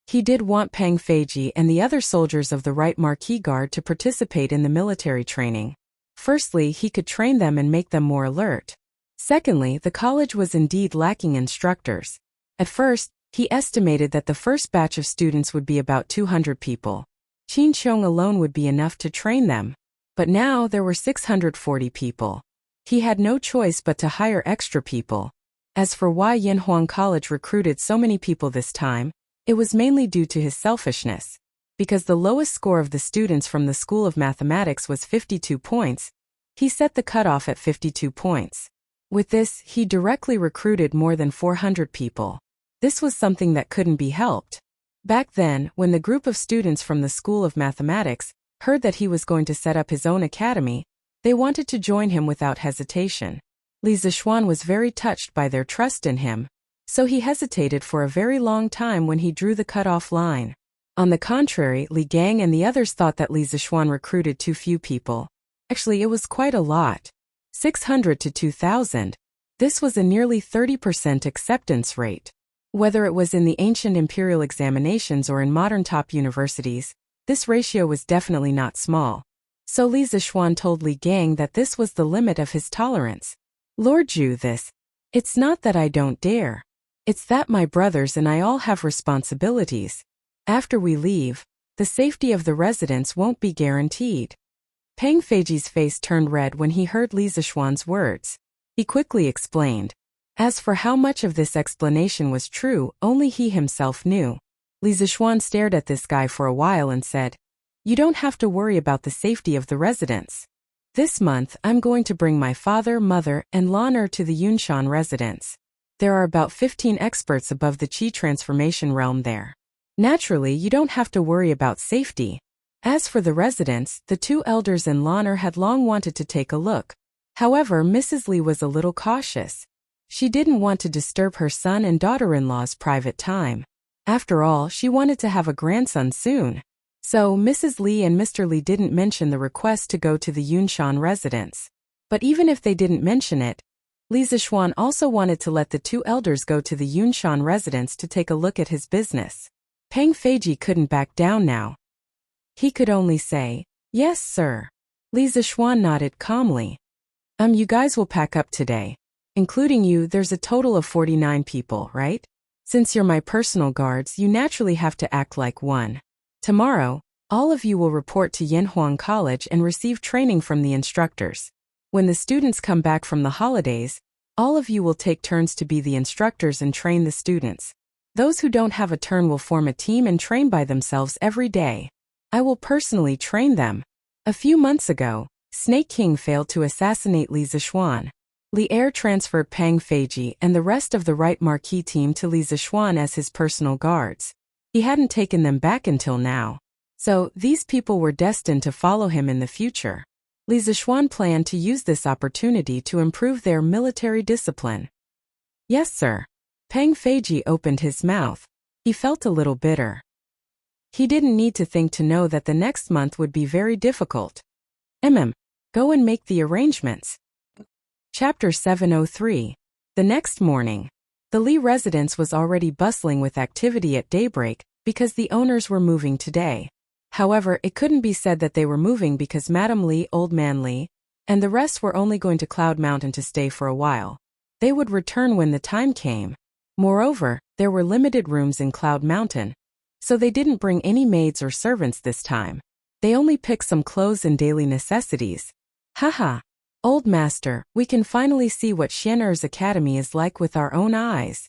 He did want Peng Feiji and the other soldiers of the Right Marquis Guard to participate in the military training. Firstly, he could train them and make them more alert. Secondly, the college was indeed lacking instructors. At first, he estimated that the first batch of students would be about 200 people. Qin Qiong alone would be enough to train them. But now there were 640 people. He had no choice but to hire extra people. As for why Yanhuang College recruited so many people this time, it was mainly due to his selfishness. Because the lowest score of the students from the School of Mathematics was 52 points, he set the cutoff at 52 points. With this, he directly recruited more than 400 people. This was something that couldn't be helped. Back then, when the group of students from the School of Mathematics heard that he was going to set up his own academy, they wanted to join him without hesitation. Li Zishuan was very touched by their trust in him, so he hesitated for a very long time when he drew the cutoff line. On the contrary, Li Gang and the others thought that Li Zishuan recruited too few people. Actually, it was quite a lot. 600 to 2,000. This was a nearly 30% acceptance rate. Whether it was in the ancient imperial examinations or in modern top universities, this ratio was definitely not small. So Li Zishuan told Li Gang that this was the limit of his tolerance. "Lord Zhu, it's not that I don't dare. It's that my brothers and I all have responsibilities. After we leave, the safety of the residents won't be guaranteed." Peng Feiji's face turned red when he heard Li Zishuan's words. He quickly explained. As for how much of this explanation was true, only he himself knew. Li Zishuan stared at this guy for a while and said, "You don't have to worry about the safety of the residents. This month, I'm going to bring my father, mother, and Laner to the Yunshan residence. There are about 15 experts above the Qi transformation realm there. Naturally, you don't have to worry about safety. As for the residents, the two elders and Laner had long wanted to take a look. However, Mrs. Li was a little cautious. She didn't want to disturb her son and daughter-in-law's private time. After all, she wanted to have a grandson soon. So, Mrs. Li and Mr. Li didn't mention the request to go to the Yunshan residence. But even if they didn't mention it, Li Zishuan also wanted to let the two elders go to the Yunshan residence to take a look at his business. Peng Feiji couldn't back down now. He could only say, "Yes, sir." Li Zixuan nodded calmly. You guys will pack up today. Including you, there's a total of 49 people, right? Since you're my personal guards, you naturally have to act like one. Tomorrow, all of you will report to Yanhuang College and receive training from the instructors. When the students come back from the holidays, all of you will take turns to be the instructors and train the students. Those who don't have a turn will form a team and train by themselves every day. I will personally train them. A few months ago, Snake King failed to assassinate Li Zixuan. Li Er transferred Pang Feiji and the rest of the Right Marquis team to Li Zixuan as his personal guards. He hadn't taken them back until now. So, these people were destined to follow him in the future. Li Zixuan planned to use this opportunity to improve their military discipline. Yes, sir. Pang Feiji opened his mouth. He felt a little bitter. He didn't need to think to know that the next month would be very difficult. Go and make the arrangements. Chapter 703. The next morning. The Li residence was already bustling with activity at daybreak because the owners were moving today. However, it couldn't be said that they were moving because Madame Li, Old Man Li, and the rest were only going to Cloud Mountain to stay for a while. They would return when the time came. Moreover, there were limited rooms in Cloud Mountain, so they didn't bring any maids or servants this time. They only picked some clothes and daily necessities. Haha. Old Master, we can finally see what Xian'er's academy is like with our own eyes.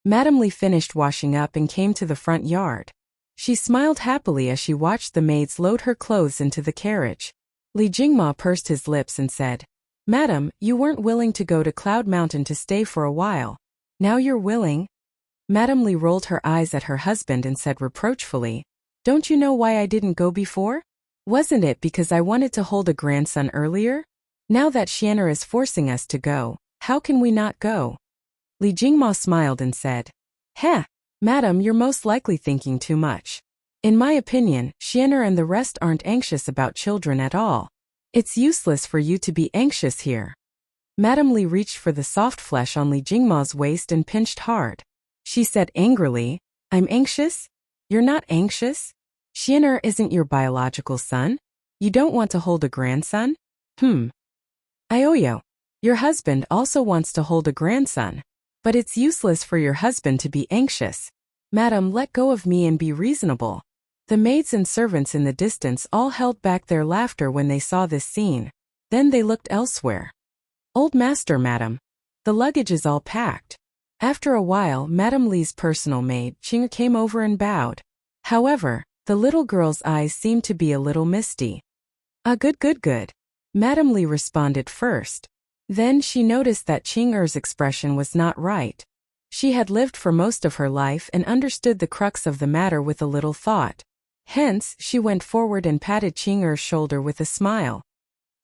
Madame Li finished washing up and came to the front yard. She smiled happily as she watched the maids load her clothes into the carriage. Li Jingma pursed his lips and said, "Madam, you weren't willing to go to Cloud Mountain to stay for a while. Now you're willing?" Madame Li rolled her eyes at her husband and said reproachfully, "Don't you know why I didn't go before? Wasn't it because I wanted to hold a grandson earlier? Now that Xian'er is forcing us to go, how can we not go?" Li Jingma smiled and said, "Heh, Madam, you're most likely thinking too much. In my opinion, Xian'er and the rest aren't anxious about children at all. It's useless for you to be anxious here." Madame Li reached for the soft flesh on Li Jingma's waist and pinched hard. She said angrily, "I'm anxious? You're not anxious? Xian'er isn't your biological son? You don't want to hold a grandson? Ioyo, your husband also wants to hold a grandson. But it's useless for your husband to be anxious. Madam, let go of me and be reasonable." The maids and servants in the distance all held back their laughter when they saw this scene. Then they looked elsewhere. "Old Master, Madam. The luggage is all packed." After a while, Madame Li's personal maid, Qing, came over and bowed. However, the little girl's eyes seemed to be a little misty. Good. Madame Li responded first. Then she noticed that Qing-er's expression was not right. She had lived for most of her life and understood the crux of the matter with a little thought. Hence, she went forward and patted Qing-er's shoulder with a smile.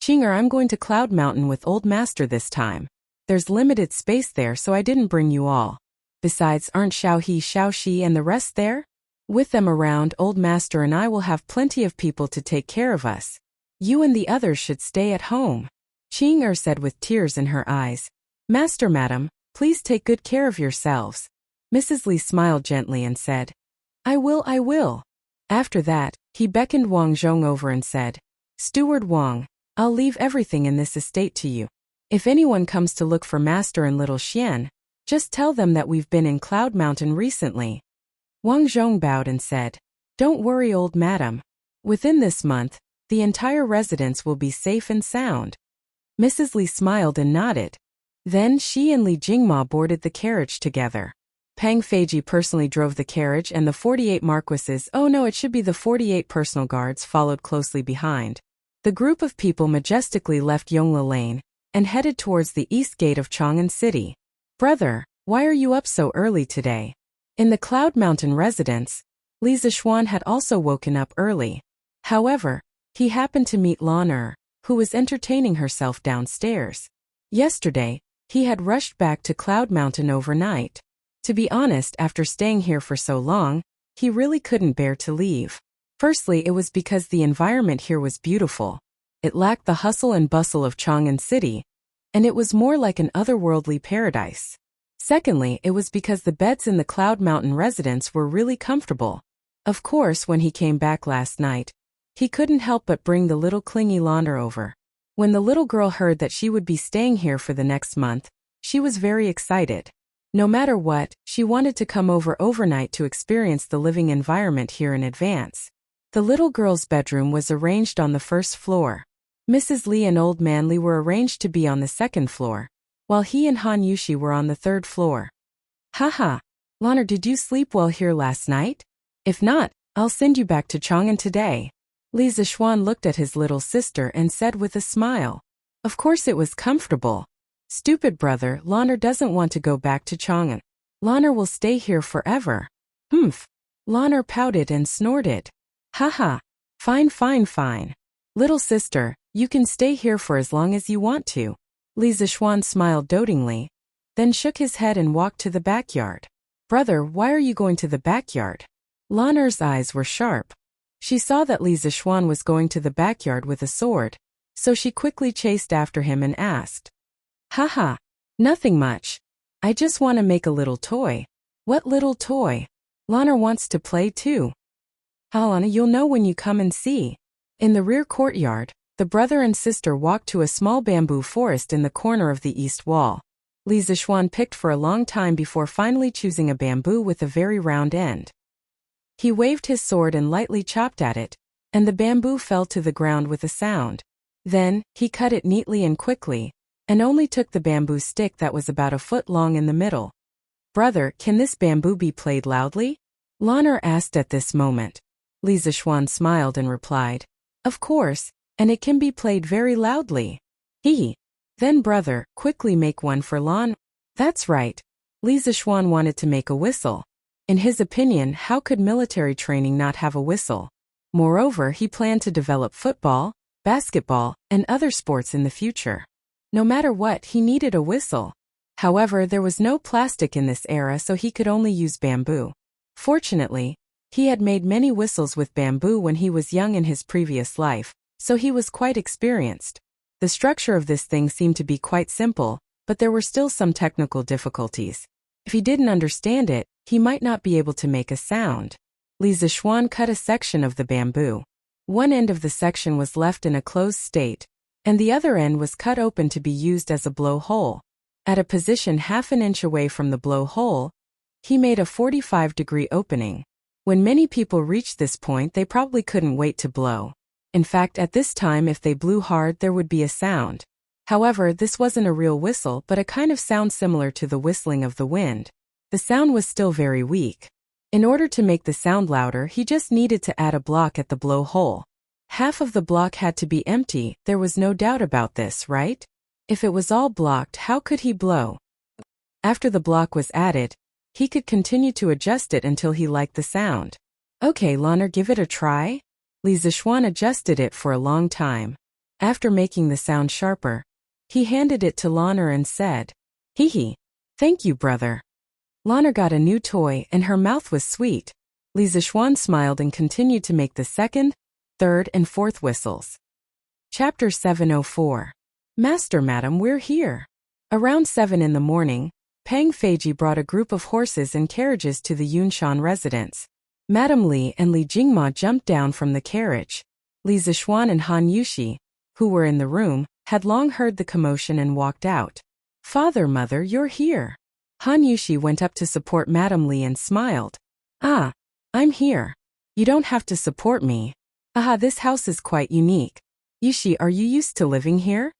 "Qing-er, I'm going to Cloud Mountain with Old Master this time. There's limited space there, so I didn't bring you all. Besides, aren't Xiaohe, Xiaoxi and the rest there? With them around, Old Master and I will have plenty of people to take care of us. You and the others should stay at home." Qing-er said with tears in her eyes. "Master, Madam, please take good care of yourselves." Mrs. Li smiled gently and said, I will. After that, he beckoned Wang Zhong over and said, "Steward Wang, I'll leave everything in this estate to you. If anyone comes to look for Master and little Xian, just tell them that we've been in Cloud Mountain recently." Wang Zhong bowed and said, "Don't worry, old madam. Within this month, the entire residence will be safe and sound." Mrs. Li smiled and nodded. Then she and Li Jingma boarded the carriage together. Pang Feiji personally drove the carriage and the 48 marquises, it should be the 48 personal guards, followed closely behind. The group of people majestically left Yongla Lane and headed towards the east gate of Chang'an City. "Brother, why are you up so early today?" In the Cloud Mountain residence, Li Zixuan had also woken up early. However, he happened to meet Lan who was entertaining herself downstairs. Yesterday, he had rushed back to Cloud Mountain overnight. To be honest, after staying here for so long, he really couldn't bear to leave. Firstly, it was because the environment here was beautiful. It lacked the hustle and bustle of Chang'an City, and it was more like an otherworldly paradise. Secondly, it was because the beds in the Cloud Mountain residence were really comfortable. Of course, when he came back last night, He couldn't help but bring the little clingy Lana over. When the little girl heard that she would be staying here for the next month, she was very excited. No matter what, she wanted to come over overnight to experience the living environment here in advance. The little girl's bedroom was arranged on the first floor. Mrs. Li and Old Man Li were arranged to be on the second floor, while he and Han Yushi were on the third floor. Haha, Lana, did you sleep well here last night? If not, I'll send you back to Chang'an today. Li Zixuan looked at his little sister and said with a smile. Of course it was comfortable. Stupid brother, Lana doesn't want to go back to Chang'an. Lana will stay here forever. Humph. Lana pouted and snorted. Haha. Fine, fine, fine. Little sister, you can stay here for as long as you want to. Li Zixuan smiled dotingly, then shook his head and walked to the backyard. Brother, why are you going to the backyard? Lana's eyes were sharp. She saw that Li Zixuan was going to the backyard with a sword, so she quickly chased after him and asked. Haha, nothing much. I just want to make a little toy. What little toy? Lana wants to play too. Lana, you'll know when you come and see. In the rear courtyard, the brother and sister walked to a small bamboo forest in the corner of the east wall. Li Zixuan picked for a long time before finally choosing a bamboo with a very round end. He waved his sword and lightly chopped at it, and the bamboo fell to the ground with a sound. Then, he cut it neatly and quickly, and only took the bamboo stick that was about a foot long in the middle. Brother, can this bamboo be played loudly? Lana asked at this moment. Li Zixuan smiled and replied, Of course, and it can be played very loudly. Hee. Then brother, quickly make one for Lana. That's right. Li Zixuan wanted to make a whistle. In his opinion, how could military training not have a whistle? Moreover, he planned to develop football, basketball, and other sports in the future. No matter what, he needed a whistle. However, there was no plastic in this era, so he could only use bamboo. Fortunately, he had made many whistles with bamboo when he was young in his previous life, so he was quite experienced. The structure of this thing seemed to be quite simple, but there were still some technical difficulties. If he didn't understand it, he might not be able to make a sound. Li Zixuan cut a section of the bamboo. One end of the section was left in a closed state, and the other end was cut open to be used as a blowhole. At a position half an inch away from the blowhole, he made a 45-degree opening. When many people reached this point, they probably couldn't wait to blow. In fact, at this time, if they blew hard, there would be a sound. However, this wasn't a real whistle, but a kind of sound similar to the whistling of the wind. The sound was still very weak. In order to make the sound louder, he just needed to add a block at the blowhole. Half of the block had to be empty, there was no doubt about this, right? If it was all blocked, how could he blow? After the block was added, he could continue to adjust it until he liked the sound. Okay, Lana, give it a try? Li Zixuan adjusted it for a long time. After making the sound sharper, he handed it to Lana and said, Hee hee. Thank you, brother. Lana got a new toy and her mouth was sweet. Li Zixuan smiled and continued to make the second, third, and fourth whistles. Chapter 704. Master, Madam, we're here. Around 7 in the morning, Pang Feiji brought a group of horses and carriages to the Yunshan residence. Madam Li and Li Jingma jumped down from the carriage. Li Zixuan and Han Yushi, who were in the room, had long heard the commotion and walked out. Father, Mother, you're here. Han Yushi went up to support Madam Li and smiled. Ah, I'm here. You don't have to support me. Aha, this house is quite unique. Yushi, are you used to living here?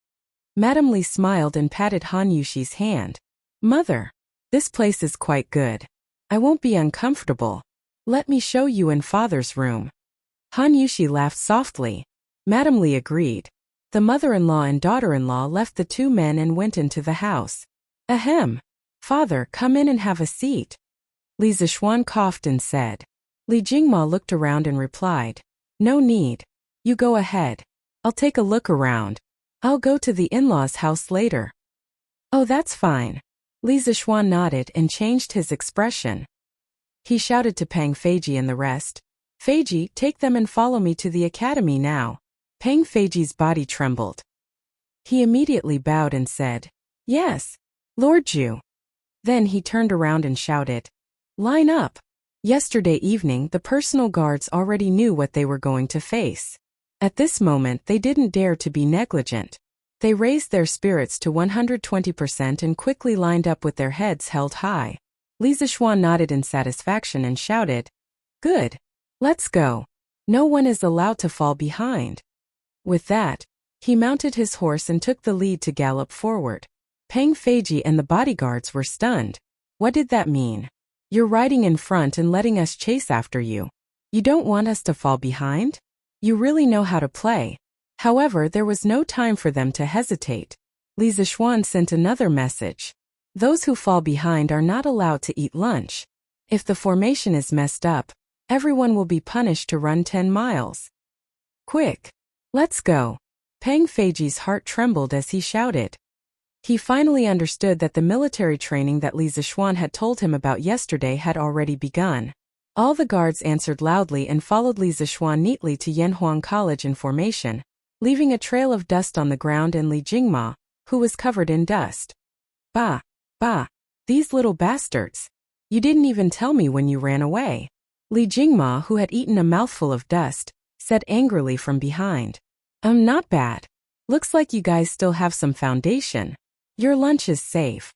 Madam Li smiled and patted Han Yushi's hand. Mother, this place is quite good. I won't be uncomfortable. Let me show you in Father's room. Han Yushi laughed softly. Madam Li agreed. The mother-in-law and daughter-in-law left the two men and went into the house. Ahem. Father, come in and have a seat. Li Zixuan coughed and said. Li Jingma looked around and replied. No need. You go ahead. I'll take a look around. I'll go to the in-laws' house later. Oh, that's fine. Li Zixuan nodded and changed his expression. He shouted to Pang Feiji and the rest. Feiji, take them and follow me to the academy now. Pang Feiji's body trembled. He immediately bowed and said, Yes, Lord Ju. Then he turned around and shouted, Line up. Yesterday evening, the personal guards already knew what they were going to face. At this moment they didn't dare to be negligent. They raised their spirits to 120% and quickly lined up with their heads held high. Li Zishuan nodded in satisfaction and shouted, "Good. Let's go. No one is allowed to fall behind." With that, he mounted his horse and took the lead to gallop forward. Peng Feiji and the bodyguards were stunned. What did that mean? You're riding in front and letting us chase after you. You don't want us to fall behind? You really know how to play. However, there was no time for them to hesitate. Li Zishuan sent another message. Those who fall behind are not allowed to eat lunch. If the formation is messed up, everyone will be punished to run 10 miles. Quick! Let's go! Peng Feiji's heart trembled as he shouted. He finally understood that the military training that Li Zishuan had told him about yesterday had already begun. All the guards answered loudly and followed Li Zishuan neatly to Yanhuang College in formation, leaving a trail of dust on the ground and Li Jingma, who was covered in dust. Bah! Bah! These little bastards! You didn't even tell me when you ran away. Li Jingma, who had eaten a mouthful of dust, said angrily from behind. Not bad. Looks like you guys still have some foundation. Your lunch is safe."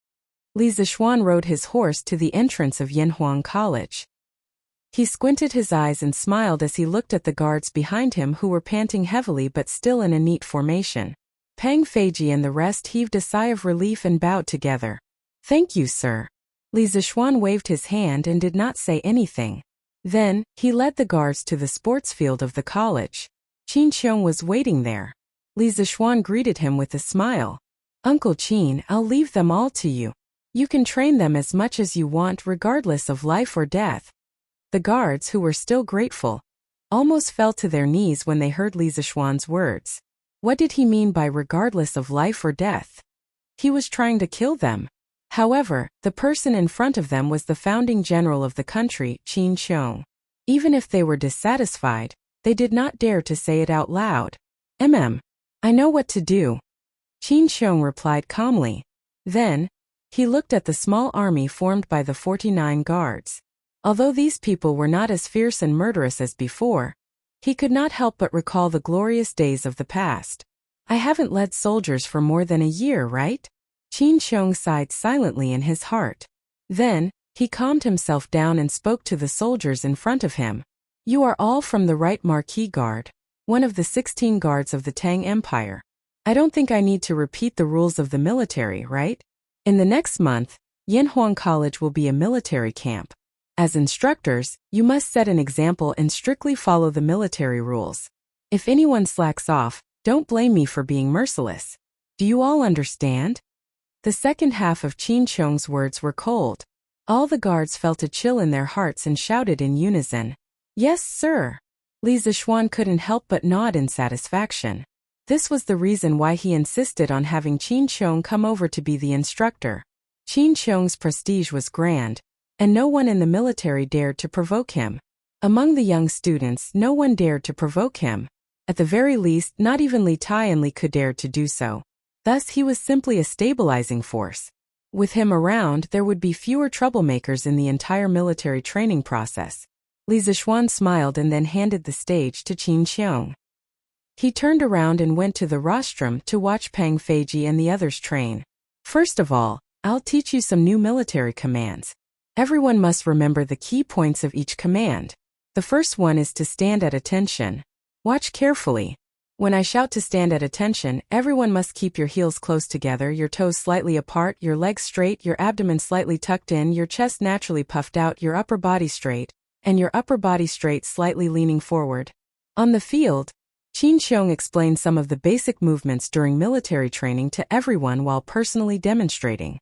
Li Zishuan rode his horse to the entrance of Yanhuang College. He squinted his eyes and smiled as he looked at the guards behind him who were panting heavily but still in a neat formation. Peng Feiji and the rest heaved a sigh of relief and bowed together. "Thank you, sir." Li Zishuan waved his hand and did not say anything. Then, he led the guards to the sports field of the college. Qin Xiong was waiting there. Li Zishuan greeted him with a smile. "Uncle Qin, I'll leave them all to you. You can train them as much as you want regardless of life or death." The guards, who were still grateful, almost fell to their knees when they heard Li Zishuan's words. What did he mean by regardless of life or death? He was trying to kill them. However, the person in front of them was the founding general of the country, Qin Xiong. Even if they were dissatisfied, they did not dare to say it out loud. I know what to do," Qin Xiong replied calmly. Then, he looked at the small army formed by the 49 guards. Although these people were not as fierce and murderous as before, he could not help but recall the glorious days of the past. "I haven't led soldiers for more than a year, right?" Qin Xiong sighed silently in his heart. Then, he calmed himself down and spoke to the soldiers in front of him. "You are all from the right Marquis Guard, one of the 16 guards of the Tang Empire. I don't think I need to repeat the rules of the military, right? In the next month, Yanhuang College will be a military camp. As instructors, you must set an example and strictly follow the military rules. If anyone slacks off, don't blame me for being merciless. Do you all understand?" The second half of Qin Xiong's words were cold. All the guards felt a chill in their hearts and shouted in unison, "Yes, sir." Li Zishuan couldn't help but nod in satisfaction. This was the reason why he insisted on having Qin Xiong come over to be the instructor. Qin Xiong's prestige was grand, and no one in the military dared to provoke him. Among the young students, no one dared to provoke him. At the very least, not even Li Tai and Li could dare to do so. Thus, he was simply a stabilizing force. With him around, there would be fewer troublemakers in the entire military training process. Li Zishuan smiled and then handed the stage to Qin Xiong. He turned around and went to the rostrum to watch Peng Feiji and the others train. "First of all, I'll teach you some new military commands. Everyone must remember the key points of each command. The first one is to stand at attention. Watch carefully. When I shout to stand at attention, everyone must keep your heels close together, your toes slightly apart, your legs straight, your abdomen slightly tucked in, your chest naturally puffed out, your upper body straight, and your upper body straight slightly leaning forward." On the field, Qin Xiong explained some of the basic movements during military training to everyone while personally demonstrating.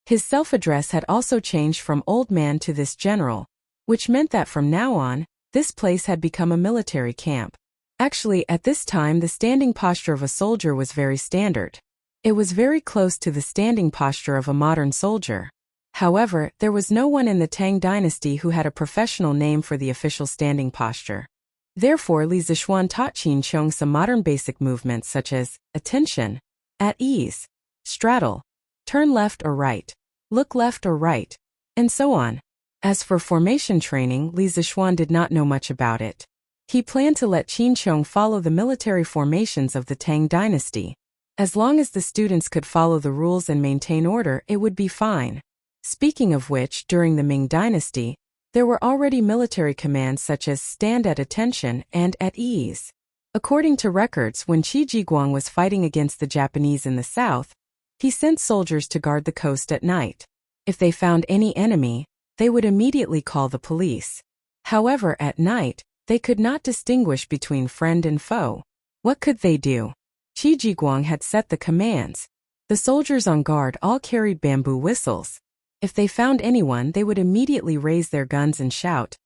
His self-address had also changed from old man to this general, which meant that from now on, this place had become a military camp. Actually, at this time the standing posture of a soldier was very standard. It was very close to the standing posture of a modern soldier. However, there was no one in the Tang dynasty who had a professional name for the official standing posture. Therefore, Li Zishuan taught Qin Xiong some modern basic movements such as attention, at ease, straddle, turn left or right, look left or right, and so on. As for formation training, Li Zishuan did not know much about it. He planned to let Qin Chong follow the military formations of the Tang dynasty. As long as the students could follow the rules and maintain order, it would be fine. Speaking of which, during the Ming dynasty, there were already military commands such as stand at attention and at ease. According to records, when Qi Jiguang was fighting against the Japanese in the south, he sent soldiers to guard the coast at night. If they found any enemy, they would immediately call the police. However, at night, they could not distinguish between friend and foe. What could they do? Qi Jiguang had set the commands. The soldiers on guard all carried bamboo whistles. If they found anyone, they would immediately raise their guns and shout,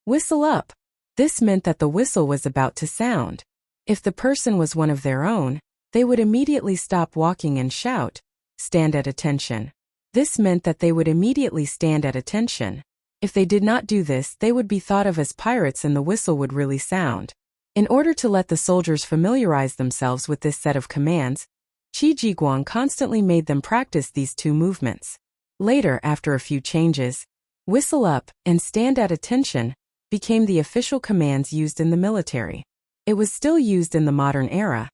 "Whistle up!" This meant that the whistle was about to sound. If the person was one of their own, they would immediately stop walking and shout, "Stand at attention." This meant that they would immediately stand at attention. If they did not do this, they would be thought of as pirates and the whistle would really sound. In order to let the soldiers familiarize themselves with this set of commands, Qi Jiguang constantly made them practice these two movements. Later, after a few changes, "Whistle up" and "Stand at attention" became the official commands used in the military. It was still used in the modern era,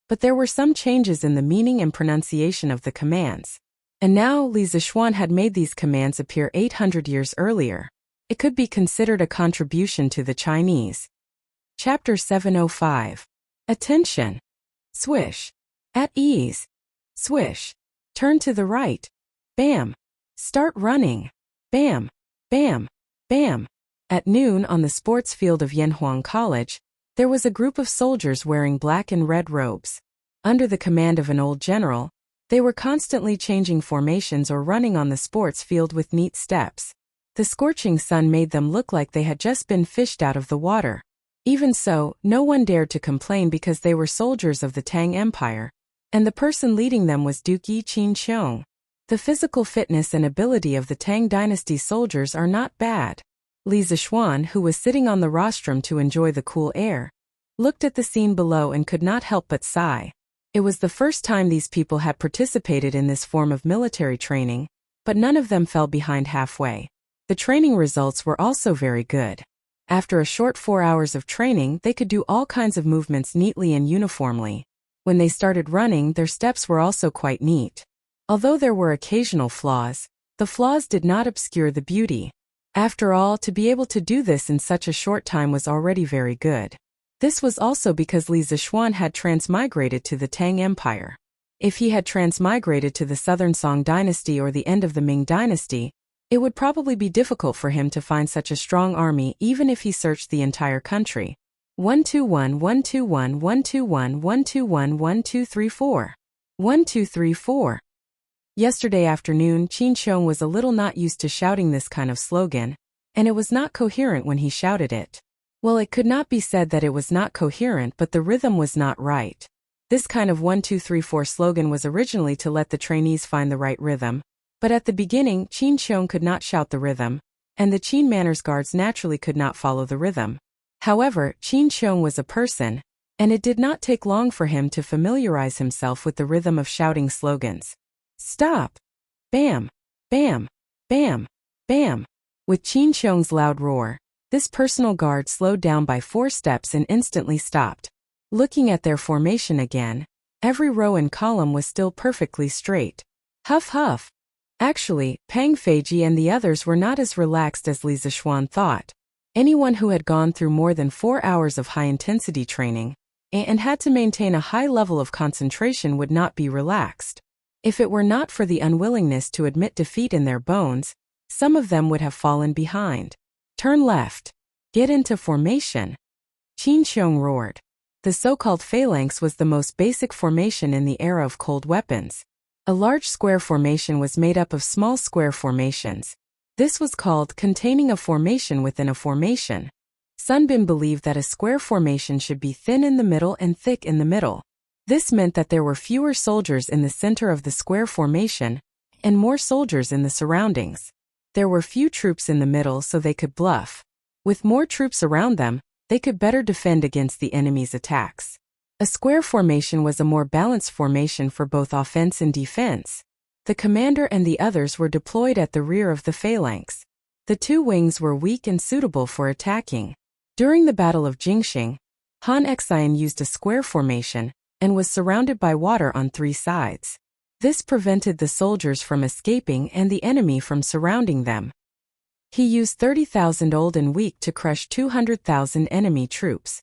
but there were some changes in the meaning and pronunciation of the commands. And now Li Zixuan had made these commands appear 800 years earlier. It could be considered a contribution to the Chinese. Chapter 705. Attention. Swish. At ease. Swish. Turn to the right. Bam. Start running. Bam. Bam. Bam. At noon on the sports field of Yanhuang College, there was a group of soldiers wearing black and red robes. Under the command of an old general, they were constantly changing formations or running on the sports field with neat steps. The scorching sun made them look like they had just been fished out of the water. Even so, no one dared to complain because they were soldiers of the Tang Empire, and the person leading them was Duke Yi Qin. The physical fitness and ability of the Tang dynasty soldiers are not bad. Li Zixuan, who was sitting on the rostrum to enjoy the cool air, looked at the scene below and could not help but sigh. It was the first time these people had participated in this form of military training, but none of them fell behind halfway. The training results were also very good. After a short 4 hours of training, they could do all kinds of movements neatly and uniformly. When they started running, their steps were also quite neat. Although there were occasional flaws, the flaws did not obscure the beauty. After all, to be able to do this in such a short time was already very good. This was also because Li Zixuan had transmigrated to the Tang Empire. If he had transmigrated to the Southern Song dynasty or the end of the Ming dynasty, it would probably be difficult for him to find such a strong army even if he searched the entire country. 121 121 121 121 1234 1234. Yesterday afternoon, Qin Chong was a little not used to shouting this kind of slogan, and it was not coherent when he shouted it. Well, it could not be said that it was not coherent, but the rhythm was not right. This kind of 1234 slogan was originally to let the trainees find the right rhythm, but at the beginning, Qin Chong could not shout the rhythm, and the Qin manners guards naturally could not follow the rhythm. However, Qin Chong was a person, and it did not take long for him to familiarize himself with the rhythm of shouting slogans. Stop! Bam! Bam! Bam! Bam! With Qin Chong's loud roar, this personal guard slowed down by 4 steps and instantly stopped. Looking at their formation again, every row and column was still perfectly straight. Huff huff! Actually, Pang Feiji and the others were not as relaxed as Li Zixuan thought. Anyone who had gone through more than 4 hours of high-intensity training and had to maintain a high level of concentration would not be relaxed. If it were not for the unwillingness to admit defeat in their bones, some of them would have fallen behind. Turn left. Get into formation. Qin Chong roared. The so-called phalanx was the most basic formation in the era of cold weapons. A large square formation was made up of small square formations. This was called containing a formation within a formation. Sun Bin believed that a square formation should be thin in the middle and thick in the middle. This meant that there were fewer soldiers in the center of the square formation and more soldiers in the surroundings. There were few troops in the middle so they could bluff. With more troops around them, they could better defend against the enemy's attacks. A square formation was a more balanced formation for both offense and defense. The commander and the others were deployed at the rear of the phalanx. The 2 wings were weak and suitable for attacking. During the Battle of Jingxing, Han Xian used a square formation and was surrounded by water on 3 sides. This prevented the soldiers from escaping and the enemy from surrounding them. He used 30,000 old and weak to crush 200,000 enemy troops.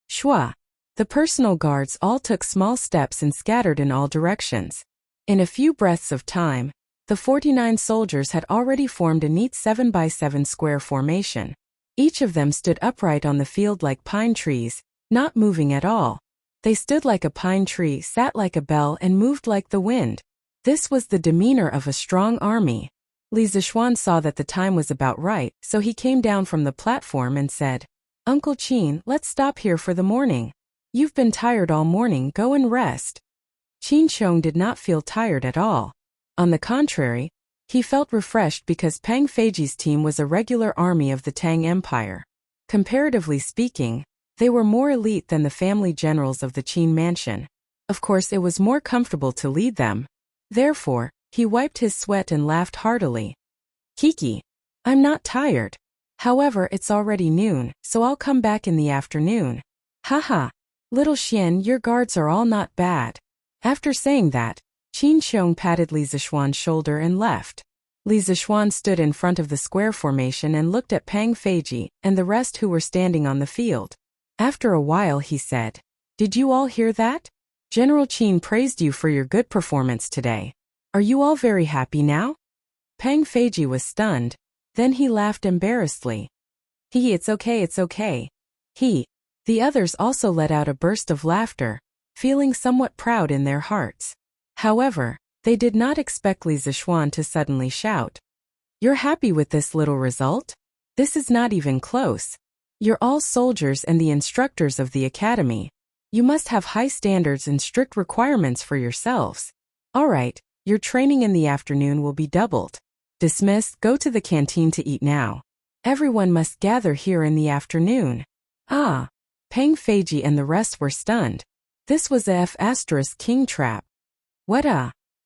Shua. The personal guards all took small steps and scattered in all directions. In a few breaths of time, the 49 soldiers had already formed a neat 7x7 square formation. Each of them stood upright on the field like pine trees, not moving at all. They stood like a pine tree, sat like a bell, and moved like the wind. This was the demeanor of a strong army. Li Zishuan saw that the time was about right, so he came down from the platform and said, "Uncle Qin, let's stop here for the morning. You've been tired all morning, go and rest." Qin Xiong did not feel tired at all. On the contrary, he felt refreshed because Pang Feiji's team was a regular army of the Tang Empire. Comparatively speaking, they were more elite than the family generals of the Qin mansion. Of course, it was more comfortable to lead them. Therefore, he wiped his sweat and laughed heartily. "Kiki, I'm not tired. However, it's already noon, so I'll come back in the afternoon." "Haha, little Xian, your guards are all not bad." After saying that, Qin Xiong patted Li Zishuan's shoulder and left. Li Zishuan stood in front of the square formation and looked at Pang Feiji and the rest who were standing on the field. After a while he said, "Did you all hear that? General Qin praised you for your good performance today. Are you all very happy now?" Pang Feiji was stunned, then he laughed embarrassedly. It's okay, it's okay." The others also let out a burst of laughter, feeling somewhat proud in their hearts. However, they did not expect Li Zishuan to suddenly shout, "You're happy with this little result? This is not even close. You're all soldiers and the instructors of the academy. You must have high standards and strict requirements for yourselves. All right, your training in the afternoon will be doubled. Dismissed, go to the canteen to eat now. Everyone must gather here in the afternoon." Ah! Pang Feiji and the rest were stunned. This was a F** king trap. What?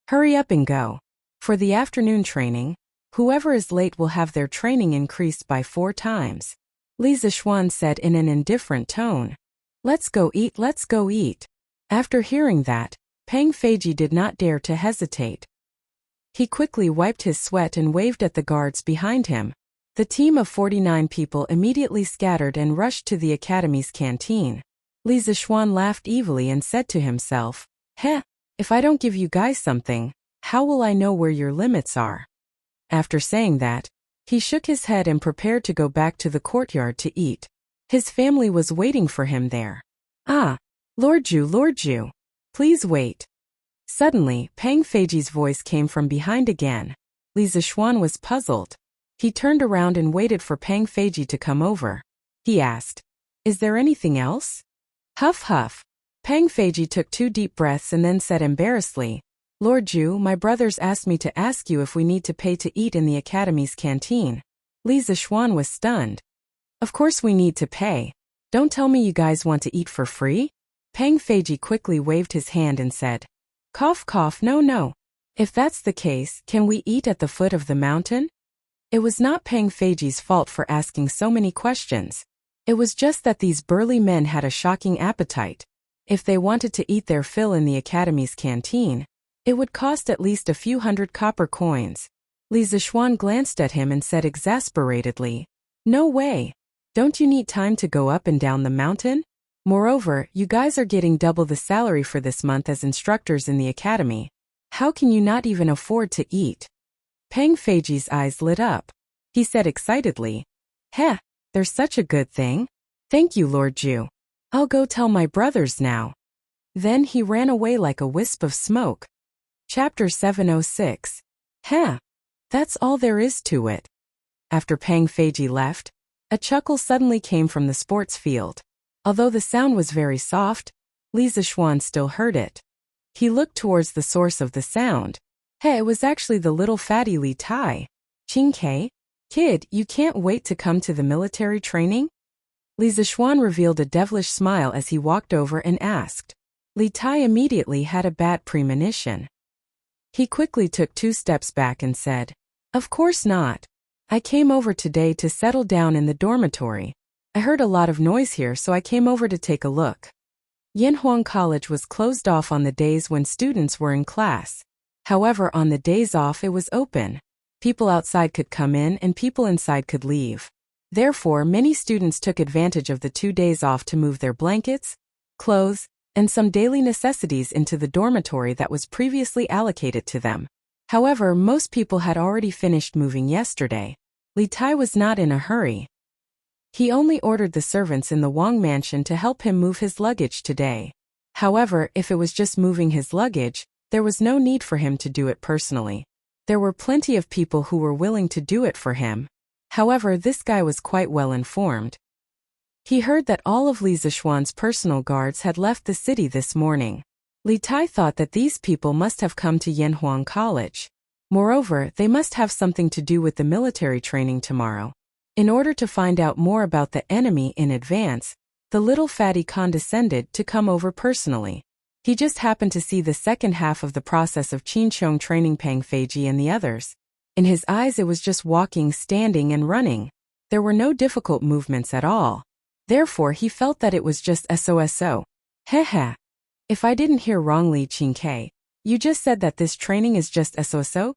Hurry up and go. For the afternoon training, whoever is late will have their training increased by 4 times. Li Zishuan said in an indifferent tone. Let's go eat, let's go eat." After hearing that, Pang Feiji did not dare to hesitate. He quickly wiped his sweat and waved at the guards behind him. The team of 49 people immediately scattered and rushed to the academy's canteen. Li Zishuan laughed evilly and said to himself, if I don't give you guys something, how will I know where your limits are?" After saying that, he shook his head and prepared to go back to the courtyard to eat. His family was waiting for him there. Lord Ju, please wait." Suddenly, Pang Feiji's voice came from behind again. Li Zishuan was puzzled. He turned around and waited for Pang Feiji to come over. He asked, "Is there anything else?" Huff huff. Pang Feiji took 2 deep breaths and then said embarrassedly, "Lord Ju, my brothers asked me to ask you if we need to pay to eat in the academy's canteen." Li Zishuan was stunned. "Of course we need to pay. Don't tell me you guys want to eat for free?" Pang Feiji quickly waved his hand and said, "Cough cough, no. If that's the case, can we eat at the foot of the mountain?" It was not Pang Feiji's fault for asking so many questions. It was just that these burly men had a shocking appetite. If they wanted to eat their fill in the academy's canteen, it would cost at least a few hundred copper coins. Li Zishuan glanced at him and said exasperatedly, "No way. Don't you need time to go up and down the mountain? Moreover, you guys are getting double the salary for this month as instructors in the academy. How can you not even afford to eat?" Pang Feiji's eyes lit up. He said excitedly, "There's such a good thing. Thank you, Lord Ju. I'll go tell my brothers now." Then he ran away like a wisp of smoke. Chapter 706. That's all there is to it. After Pang Feiji left, a chuckle suddenly came from the sports field. Although the sound was very soft, Li Zishuan still heard it. He looked towards the source of the sound. It was actually the little fatty Li Tai. "Qingke, kid, you can't wait to come to the military training?" Li Zishuan revealed a devilish smile as he walked over and asked. Li Tai immediately had a bad premonition. He quickly took 2 steps back and said, "Of course not. I came over today to settle down in the dormitory. I heard a lot of noise here, so I came over to take a look. Yanhuang College was closed off on the days when students were in class. However, on the days off it was open. People outside could come in and people inside could leave. Therefore, many students took advantage of the 2 days off to move their blankets, clothes, and some daily necessities into the dormitory that was previously allocated to them. However, most people had already finished moving yesterday. Li Tai was not in a hurry. He only ordered the servants in the Wang mansion to help him move his luggage today. However, if it was just moving his luggage, there was no need for him to do it personally. There were plenty of people who were willing to do it for him. However, this guy was quite well informed. He heard that all of Li Zishuan's personal guards had left the city this morning. Li Tai thought that these people must have come to Yanhuang College. Moreover, they must have something to do with the military training tomorrow. In order to find out more about the enemy in advance, the little fatty condescended to come over personally. He just happened to see the second half of the process of Qinchong training Pang Feiji and the others. In his eyes it was just walking, standing and running. There were no difficult movements at all. Therefore he felt that it was just SOSO. Heh. If I didn't hear wrongly, Qingke, you just said that this training is just SOSO?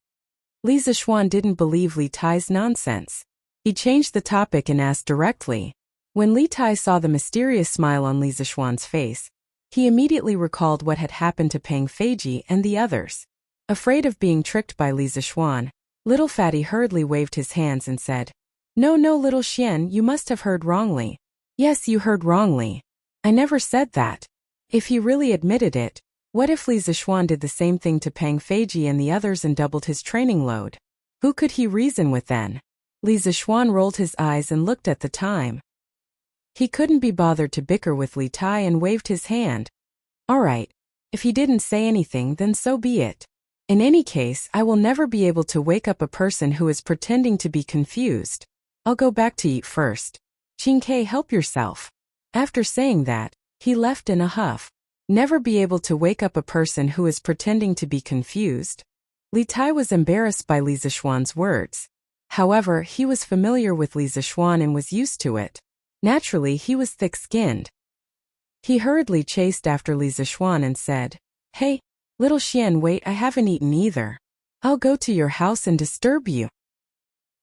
Li Zishuan didn't believe Li Tai's nonsense. He changed the topic and asked directly. When Li Tai saw the mysterious smile on Li Zishuan's face, he immediately recalled what had happened to Pang Feiji and the others. Afraid of being tricked by Li Zishuan, little fatty hurriedly waved his hands and said, No, little Xian, you must have heard wrongly. Yes, you heard wrongly. I never said that. If he really admitted it, what if Li Zishuan did the same thing to Pang Feiji and the others and doubled his training load? Who could he reason with then? Li Zishuan rolled his eyes and looked at the time. He couldn't be bothered to bicker with Li Tai and waved his hand. All right. If he didn't say anything, then so be it. In any case, I will never be able to wake up a person who is pretending to be confused. I'll go back to eat first. Qingke, help yourself. After saying that, he left in a huff. Never be able to wake up a person who is pretending to be confused. Li Tai was embarrassed by Li Zishuan's words. However, he was familiar with Li Zishuan and was used to it. Naturally, he was thick-skinned. He hurriedly chased after Li Zishuan and said, Hey, little Xian, wait, I haven't eaten either. I'll go to your house and disturb you.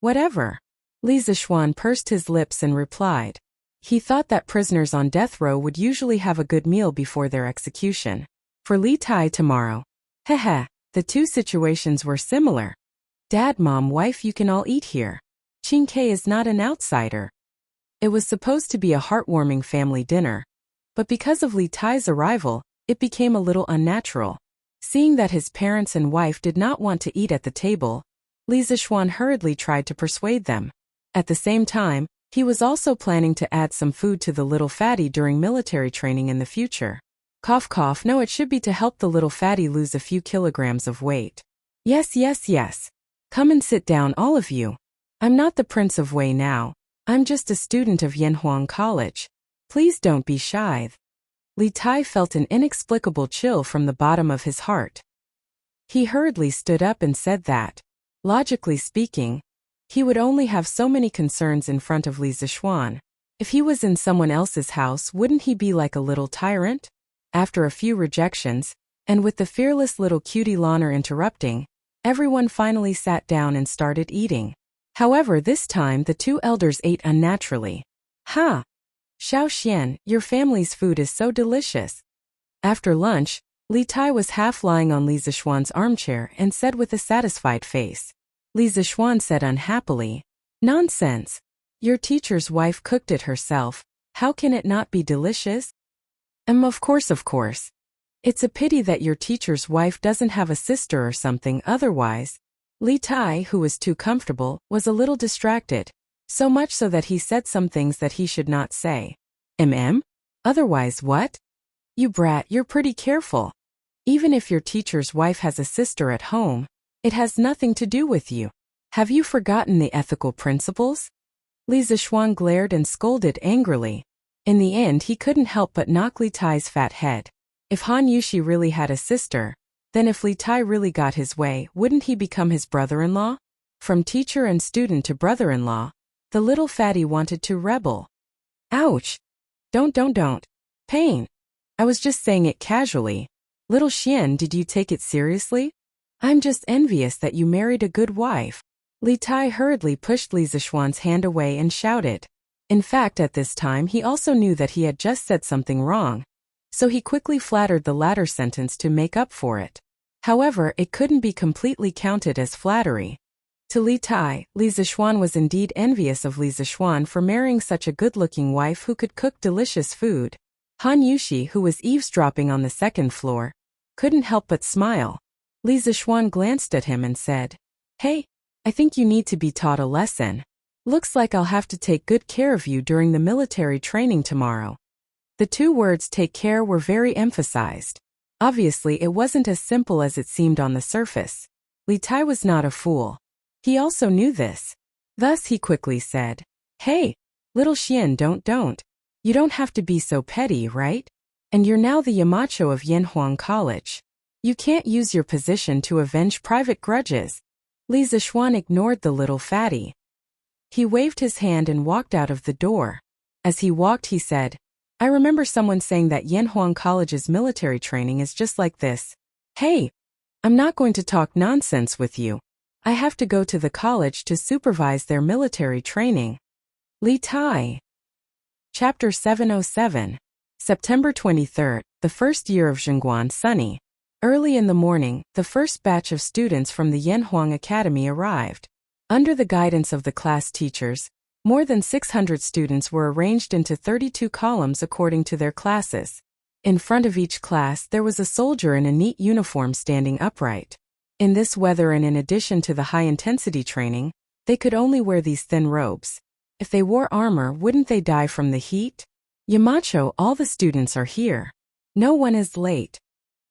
Whatever. Li Zishuan pursed his lips and replied. He thought that prisoners on death row would usually have a good meal before their execution. For Li Tai tomorrow. Heh, the two situations were similar. Dad, mom, wife, you can all eat here. Qingke is not an outsider. It was supposed to be a heartwarming family dinner. But because of Li Tai's arrival, it became a little unnatural. Seeing that his parents and wife did not want to eat at the table, Li Zishuan hurriedly tried to persuade them. At the same time, he was also planning to add some food to the little fatty during military training in the future. Cough cough, no, it should be to help the little fatty lose a few kilograms of weight. Yes. Come and sit down, all of you. I'm not the Prince of Wei now. I'm just a student of Yanhuang College. Please don't be shy. Li Tai felt an inexplicable chill from the bottom of his heart. He hurriedly stood up and said that, logically speaking, he would only have so many concerns in front of Li Zishuan. If he was in someone else's house, wouldn't he be like a little tyrant? After a few rejections, and with the fearless little cutie Lana interrupting, everyone finally sat down and started eating. However, this time the two elders ate unnaturally. Ha! Xiao Xian, your family's food is so delicious. After lunch, Li Tai was half lying on Li Zishuan's armchair and said with a satisfied face. Li Zishuan said unhappily, Nonsense. Your teacher's wife cooked it herself. How can it not be delicious? Of course. It's a pity that your teacher's wife doesn't have a sister or something otherwise. Li Tai, who was too comfortable, was a little distracted. So much so that he said some things that he should not say. Otherwise what? You brat, you're pretty careful. Even if your teacher's wife has a sister at home, it has nothing to do with you. Have you forgotten the ethical principles? Li Zishuan glared and scolded angrily. In the end, he couldn't help but knock Li Tai's fat head. If Han Yushi really had a sister, then if Li Tai really got his way, wouldn't he become his brother-in-law? From teacher and student to brother-in-law, the little fatty wanted to rebel. Ouch! Don't. Pain. I was just saying it casually. Little Xian, did you take it seriously? I'm just envious that you married a good wife. Li Tai hurriedly pushed Li Zishuan's hand away and shouted. In fact, at this time he also knew that he had just said something wrong, so he quickly flattered the latter sentence to make up for it. However, it couldn't be completely counted as flattery. To Li Tai, Li Zishuan was indeed envious of Li Zishuan for marrying such a good-looking wife who could cook delicious food. Han Yushi, who was eavesdropping on the second floor, couldn't help but smile. Li Zishuan glanced at him and said, "Hey, I think you need to be taught a lesson. Looks like I'll have to take good care of you during the military training tomorrow." The two words "take care" were very emphasized. Obviously, it wasn't as simple as it seemed on the surface. Li Tai was not a fool. He also knew this. Thus he quickly said, "Hey, little Xian, don't. You don't have to be so petty, right? And you're now the Yamacho of Yanhuang College. You can't use your position to avenge private grudges." Li Zishuan ignored the little fatty. He waved his hand and walked out of the door. As he walked, he said, "I remember someone saying that Yanhuang College's military training is just like this. Hey, I'm not going to talk nonsense with you. I have to go to the college to supervise their military training." Li Tai. Chapter 707. September 23rd, the first year of Zhengguan Sunny. Early in the morning, the first batch of students from the Yanhuang Academy arrived. Under the guidance of the class teachers, more than 600 students were arranged into 32 columns according to their classes. In front of each class there was a soldier in a neat uniform standing upright. In this weather and in addition to the high-intensity training, they could only wear these thin robes. If they wore armor, wouldn't they die from the heat? "Yamacho, all the students are here. No one is late."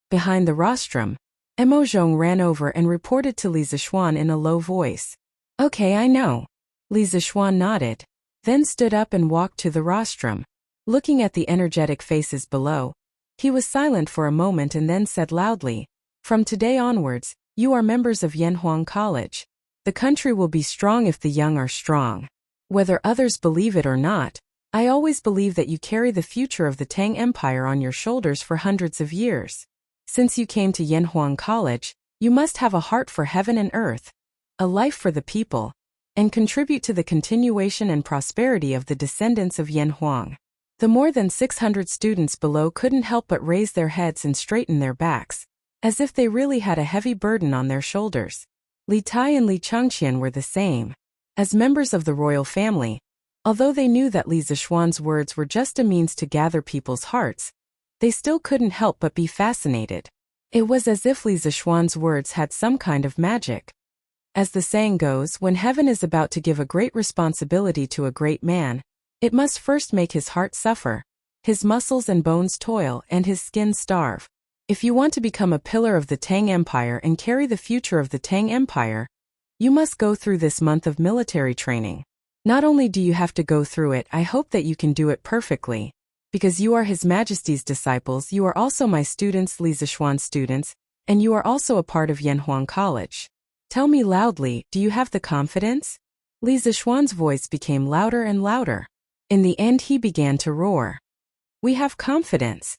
Behind the rostrum, Emo Zhong ran over and reported to Li Zishuan in a low voice. "Okay, I know." Li Zishuan nodded, then stood up and walked to the rostrum. Looking at the energetic faces below, he was silent for a moment and then said loudly, "From today onwards, you are members of Yanhuang College. The country will be strong if the young are strong. Whether others believe it or not, I always believe that you carry the future of the Tang Empire on your shoulders for hundreds of years. Since you came to Yanhuang College, you must have a heart for heaven and earth, a life for the people, and contribute to the continuation and prosperity of the descendants of Yanhuang." The more than 600 students below couldn't help but raise their heads and straighten their backs, as if they really had a heavy burden on their shoulders. Li Tai and Li Changqian were the same. As members of the royal family, although they knew that Li Zishuan's words were just a means to gather people's hearts, they still couldn't help but be fascinated. It was as if Li Zishuan's words had some kind of magic. As the saying goes, when heaven is about to give a great responsibility to a great man, it must first make his heart suffer, his muscles and bones toil, and his skin starve. If you want to become a pillar of the Tang Empire and carry the future of the Tang Empire, you must go through this month of military training. Not only do you have to go through it, I hope that you can do it perfectly. Because you are His Majesty's disciples, you are also my students, Li Zishuan's students, and you are also a part of Yanhuang College. Tell me loudly, do you have the confidence? Li Zishuan's voice became louder and louder. In the end he began to roar. "We have confidence."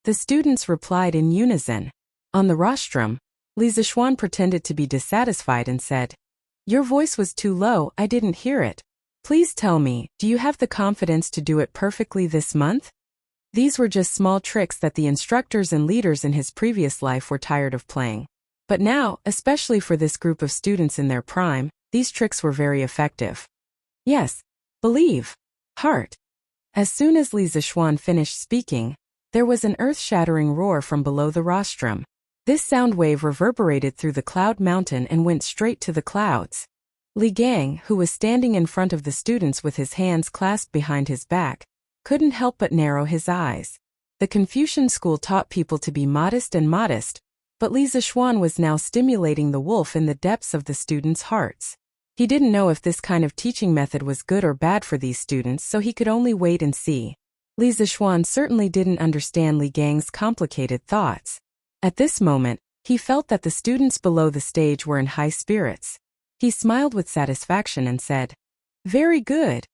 The students replied in unison. On the rostrum, Li Zishuan pretended to be dissatisfied and said, "Your voice was too low, I didn't hear it. Please tell me, do you have the confidence to do it perfectly this month?" These were just small tricks that the instructors and leaders in his previous life were tired of playing. But now, especially for this group of students in their prime, these tricks were very effective. "Yes. Believe. Heart." As soon as Li Zishuan finished speaking, there was an earth-shattering roar from below the rostrum. This sound wave reverberated through the cloud mountain and went straight to the clouds. Li Gang, who was standing in front of the students with his hands clasped behind his back, couldn't help but narrow his eyes. The Confucian school taught people to be modest, but Li Zishuan was now stimulating the wolf in the depths of the students' hearts. He didn't know if this kind of teaching method was good or bad for these students, so he could only wait and see. Li Zishuan certainly didn't understand Li Gang's complicated thoughts. At this moment, he felt that the students below the stage were in high spirits. He smiled with satisfaction and said, "Very good.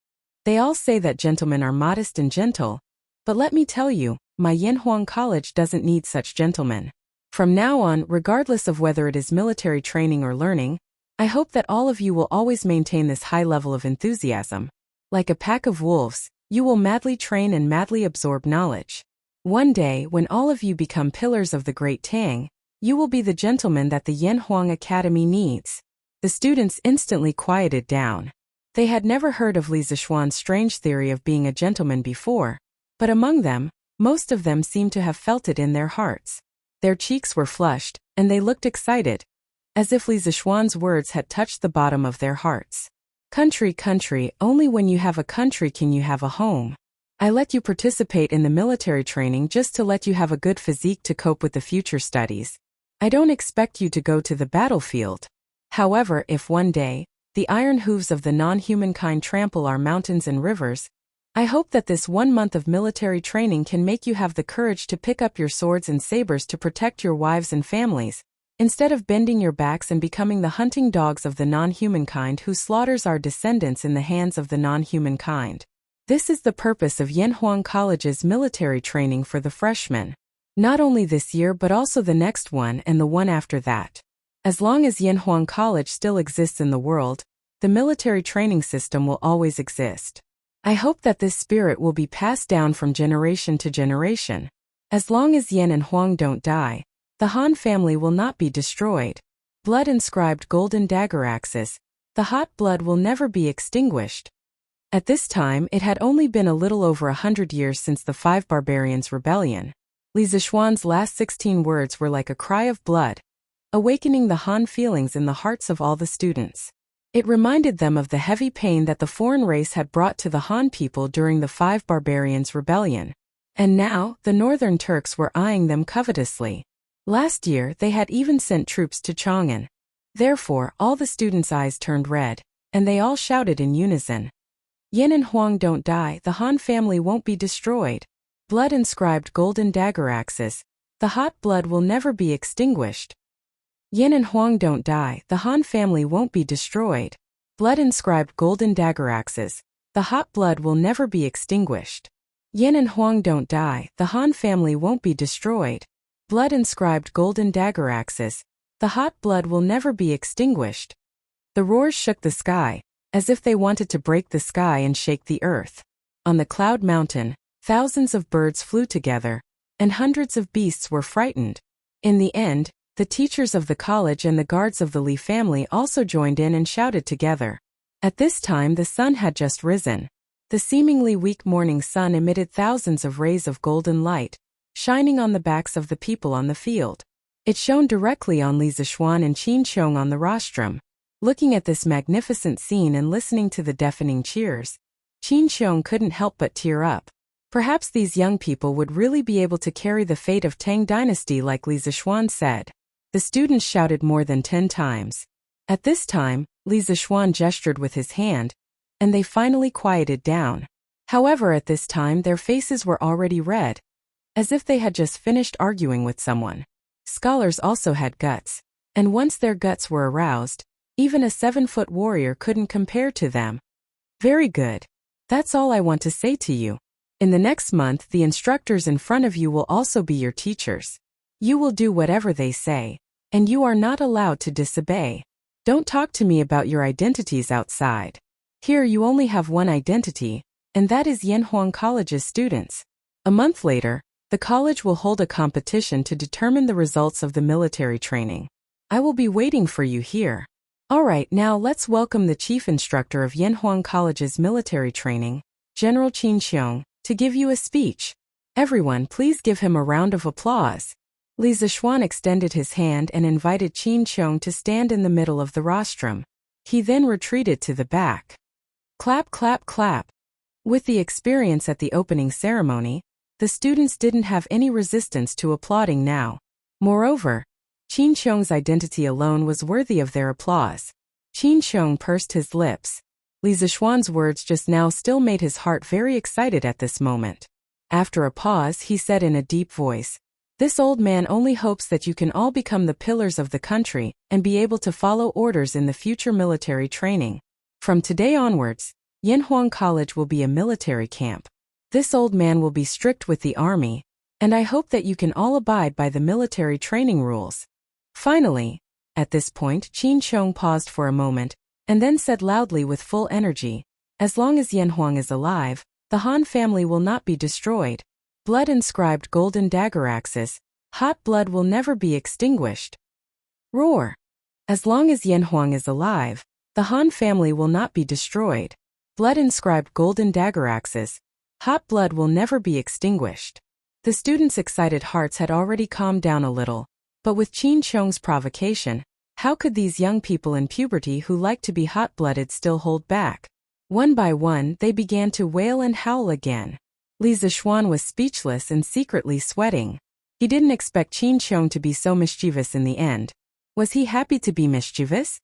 They all say that gentlemen are modest and gentle, but let me tell you, my Yanhuang College doesn't need such gentlemen. From now on, regardless of whether it is military training or learning, I hope that all of you will always maintain this high level of enthusiasm. Like a pack of wolves, you will madly train and madly absorb knowledge. One day, when all of you become pillars of the Great Tang, you will be the gentleman that the Yanhuang Academy needs. The students instantly quieted down. They had never heard of Li Zishuan's strange theory of being a gentleman before, but among them, most of them seemed to have felt it in their hearts. Their cheeks were flushed, and they looked excited, as if Li Zishuan's words had touched the bottom of their hearts. Country, country, only when you have a country can you have a home. I let you participate in the military training just to let you have a good physique to cope with the future studies. I don't expect you to go to the battlefield. However, if one day, the iron hooves of the non-humankind trample our mountains and rivers, I hope that this 1 month of military training can make you have the courage to pick up your swords and sabers to protect your wives and families, instead of bending your backs and becoming the hunting dogs of the non-humankind who slaughters our descendants in the hands of the non-humankind. This is the purpose of Yanhuang College's military training for the freshmen. Not only this year but also the next one and the one after that. As long as Yanhuang College still exists in the world, the military training system will always exist. I hope that this spirit will be passed down from generation to generation. As long as Yan and Huang don't die, the Han family will not be destroyed. Blood-inscribed golden dagger axes, the hot blood will never be extinguished. At this time, it had only been a little over 100 years since the 5 Barbarians' rebellion. Li Zishuan's last 16 words were like a cry of blood, awakening the Han feelings in the hearts of all the students. It reminded them of the heavy pain that the foreign race had brought to the Han people during the 5 Barbarians' rebellion. And now, the northern Turks were eyeing them covetously. Last year, they had even sent troops to Chang'an. Therefore, all the students' eyes turned red, and they all shouted in unison. Yan and Huang don't die, the Han family won't be destroyed. Blood-inscribed golden dagger axes, the hot blood will never be extinguished. Yan and Huang don't die, the Han family won't be destroyed. Blood-inscribed golden dagger axes, the hot blood will never be extinguished. Yan and Huang don't die, the Han family won't be destroyed. Blood-inscribed golden dagger axes, the hot blood will never be extinguished. The roars shook the sky, as if they wanted to break the sky and shake the earth. On the cloud mountain, thousands of birds flew together, and hundreds of beasts were frightened. In the end, the teachers of the college and the guards of the Li family also joined in and shouted together. At this time the sun had just risen. The seemingly weak morning sun emitted thousands of rays of golden light, shining on the backs of the people on the field. It shone directly on Li Zishuan and Qin Qiong on the rostrum. Looking at this magnificent scene and listening to the deafening cheers, Qin Qiong couldn't help but tear up. Perhaps these young people would really be able to carry the fate of Tang Dynasty like Li Zishuan said. The students shouted more than 10 times. At this time, Li Zishuan gestured with his hand, and they finally quieted down. However, at this time their faces were already red, as if they had just finished arguing with someone. Scholars also had guts, and once their guts were aroused, even a 7-foot warrior couldn't compare to them. Very good. That's all I want to say to you. In the next month, the instructors in front of you will also be your teachers. You will do whatever they say, and you are not allowed to disobey. Don't talk to me about your identities outside. Here you only have one identity, and that is Yanhuang College's students. A month later, the college will hold a competition to determine the results of the military training. I will be waiting for you here. Alright, now let's welcome the chief instructor of Yanhuang College's military training, General Qin Qiong, to give you a speech. Everyone, please give him a round of applause. Li Zishuan extended his hand and invited Qin Qiong to stand in the middle of the rostrum. He then retreated to the back. Clap, clap, clap. With the experience at the opening ceremony, the students didn't have any resistance to applauding now. Moreover, Qin Qiong's identity alone was worthy of their applause. Qin Qiong pursed his lips. Li Zishuan's words just now still made his heart very excited at this moment. After a pause, he said in a deep voice, "This old man only hopes that you can all become the pillars of the country and be able to follow orders in the future military training. From today onwards, Yanhuang College will be a military camp. This old man will be strict with the army, and I hope that you can all abide by the military training rules. Finally, at this point, Qin Chong paused for a moment, and then said loudly with full energy, as long as Yanhuang is alive, the Han family will not be destroyed. Blood-inscribed golden dagger axes, hot blood will never be extinguished. Roar! As long as Yanhuang is alive, the Han family will not be destroyed. Blood-inscribed golden dagger axes, hot blood will never be extinguished. The students' excited hearts had already calmed down a little, but with Qin Chong's provocation, how could these young people in puberty who like to be hot-blooded still hold back? One by one, they began to wail and howl again. Li Zixuan was speechless and secretly sweating. He didn't expect Qin Chong to be so mischievous in the end. Was he happy to be mischievous?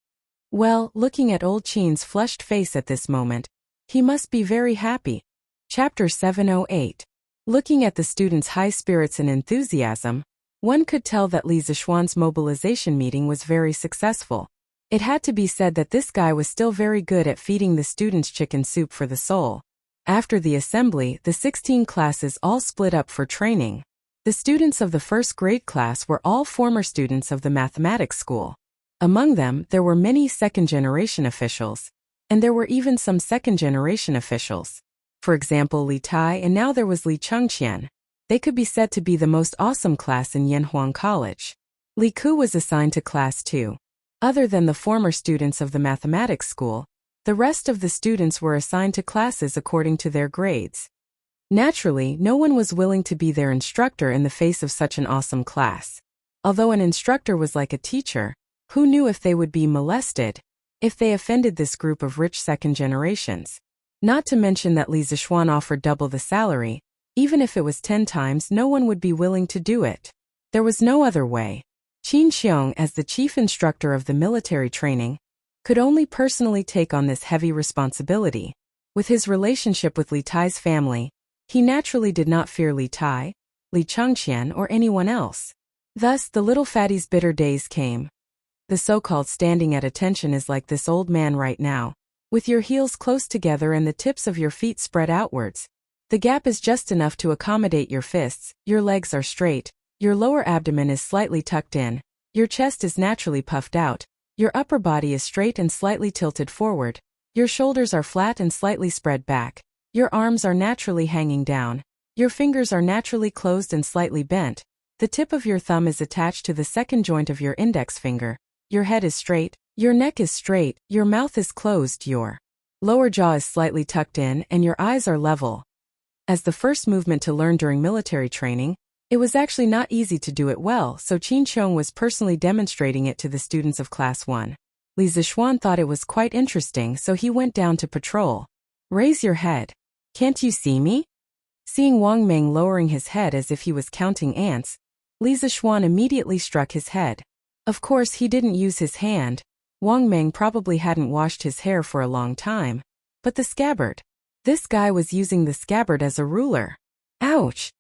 Well, looking at old Qin's flushed face at this moment, he must be very happy. Chapter 708. Looking at the students' high spirits and enthusiasm, one could tell that Li Zixuan's mobilization meeting was very successful. It had to be said that this guy was still very good at feeding the students chicken soup for the soul. After the assembly, the 16 classes all split up for training. The students of the first grade class were all former students of the mathematics school. Among them, there were many second-generation officials, and there were even some second-generation officials. For example, Li Tai, and now there was Li Chengqian. They could be said to be the most awesome class in Yanhuang College. Li Ku was assigned to class 2. Other than the former students of the mathematics school, the rest of the students were assigned to classes according to their grades. Naturally, no one was willing to be their instructor in the face of such an awesome class. Although an instructor was like a teacher, who knew if they would be molested, if they offended this group of rich second generations? Not to mention that Li Zixuan offered double the salary. Even if it was 10 times, no one would be willing to do it. There was no other way. Qin Xiong, as the chief instructor of the military training, could only personally take on this heavy responsibility. With his relationship with Li Tai's family, he naturally did not fear Li Tai, Li Chengqian, or anyone else. Thus, the little fatty's bitter days came. The so-called standing at attention is like this old man right now, with your heels close together and the tips of your feet spread outwards. The gap is just enough to accommodate your fists, your legs are straight, your lower abdomen is slightly tucked in, your chest is naturally puffed out, your upper body is straight and slightly tilted forward, your shoulders are flat and slightly spread back, your arms are naturally hanging down, your fingers are naturally closed and slightly bent, the tip of your thumb is attached to the second joint of your index finger, your head is straight, your neck is straight, your mouth is closed, your lower jaw is slightly tucked in, and your eyes are level. As the first movement to learn during military training, it was actually not easy to do it well, so Qin Chong was personally demonstrating it to the students of Class 1. Li Zixuan thought it was quite interesting, so he went down to patrol. Raise your head. Can't you see me? Seeing Wang Meng lowering his head as if he was counting ants, Li Zixuan immediately struck his head. Of course, he didn't use his hand. Wang Meng probably hadn't washed his hair for a long time. But the scabbard. This guy was using the scabbard as a ruler. Ouch!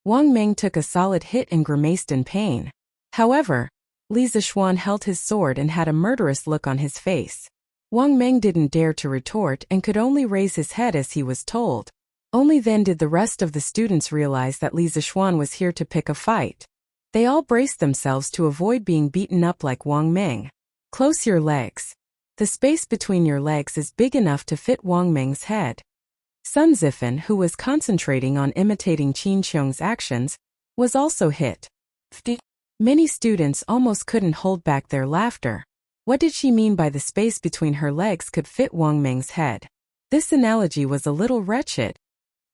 Wang Meng took a solid hit and grimaced in pain. However, Li Zixuan held his sword and had a murderous look on his face. Wang Meng didn't dare to retort and could only raise his head as he was told. Only then did the rest of the students realize that Li Zixuan was here to pick a fight. They all braced themselves to avoid being beaten up like Wang Meng. Close your legs. The space between your legs is big enough to fit Wang Meng's head. Sun Zifen, who was concentrating on imitating Qin Chong's actions, was also hit. Many students almost couldn't hold back their laughter. What did she mean by the space between her legs could fit Wang Meng's head? This analogy was a little wretched.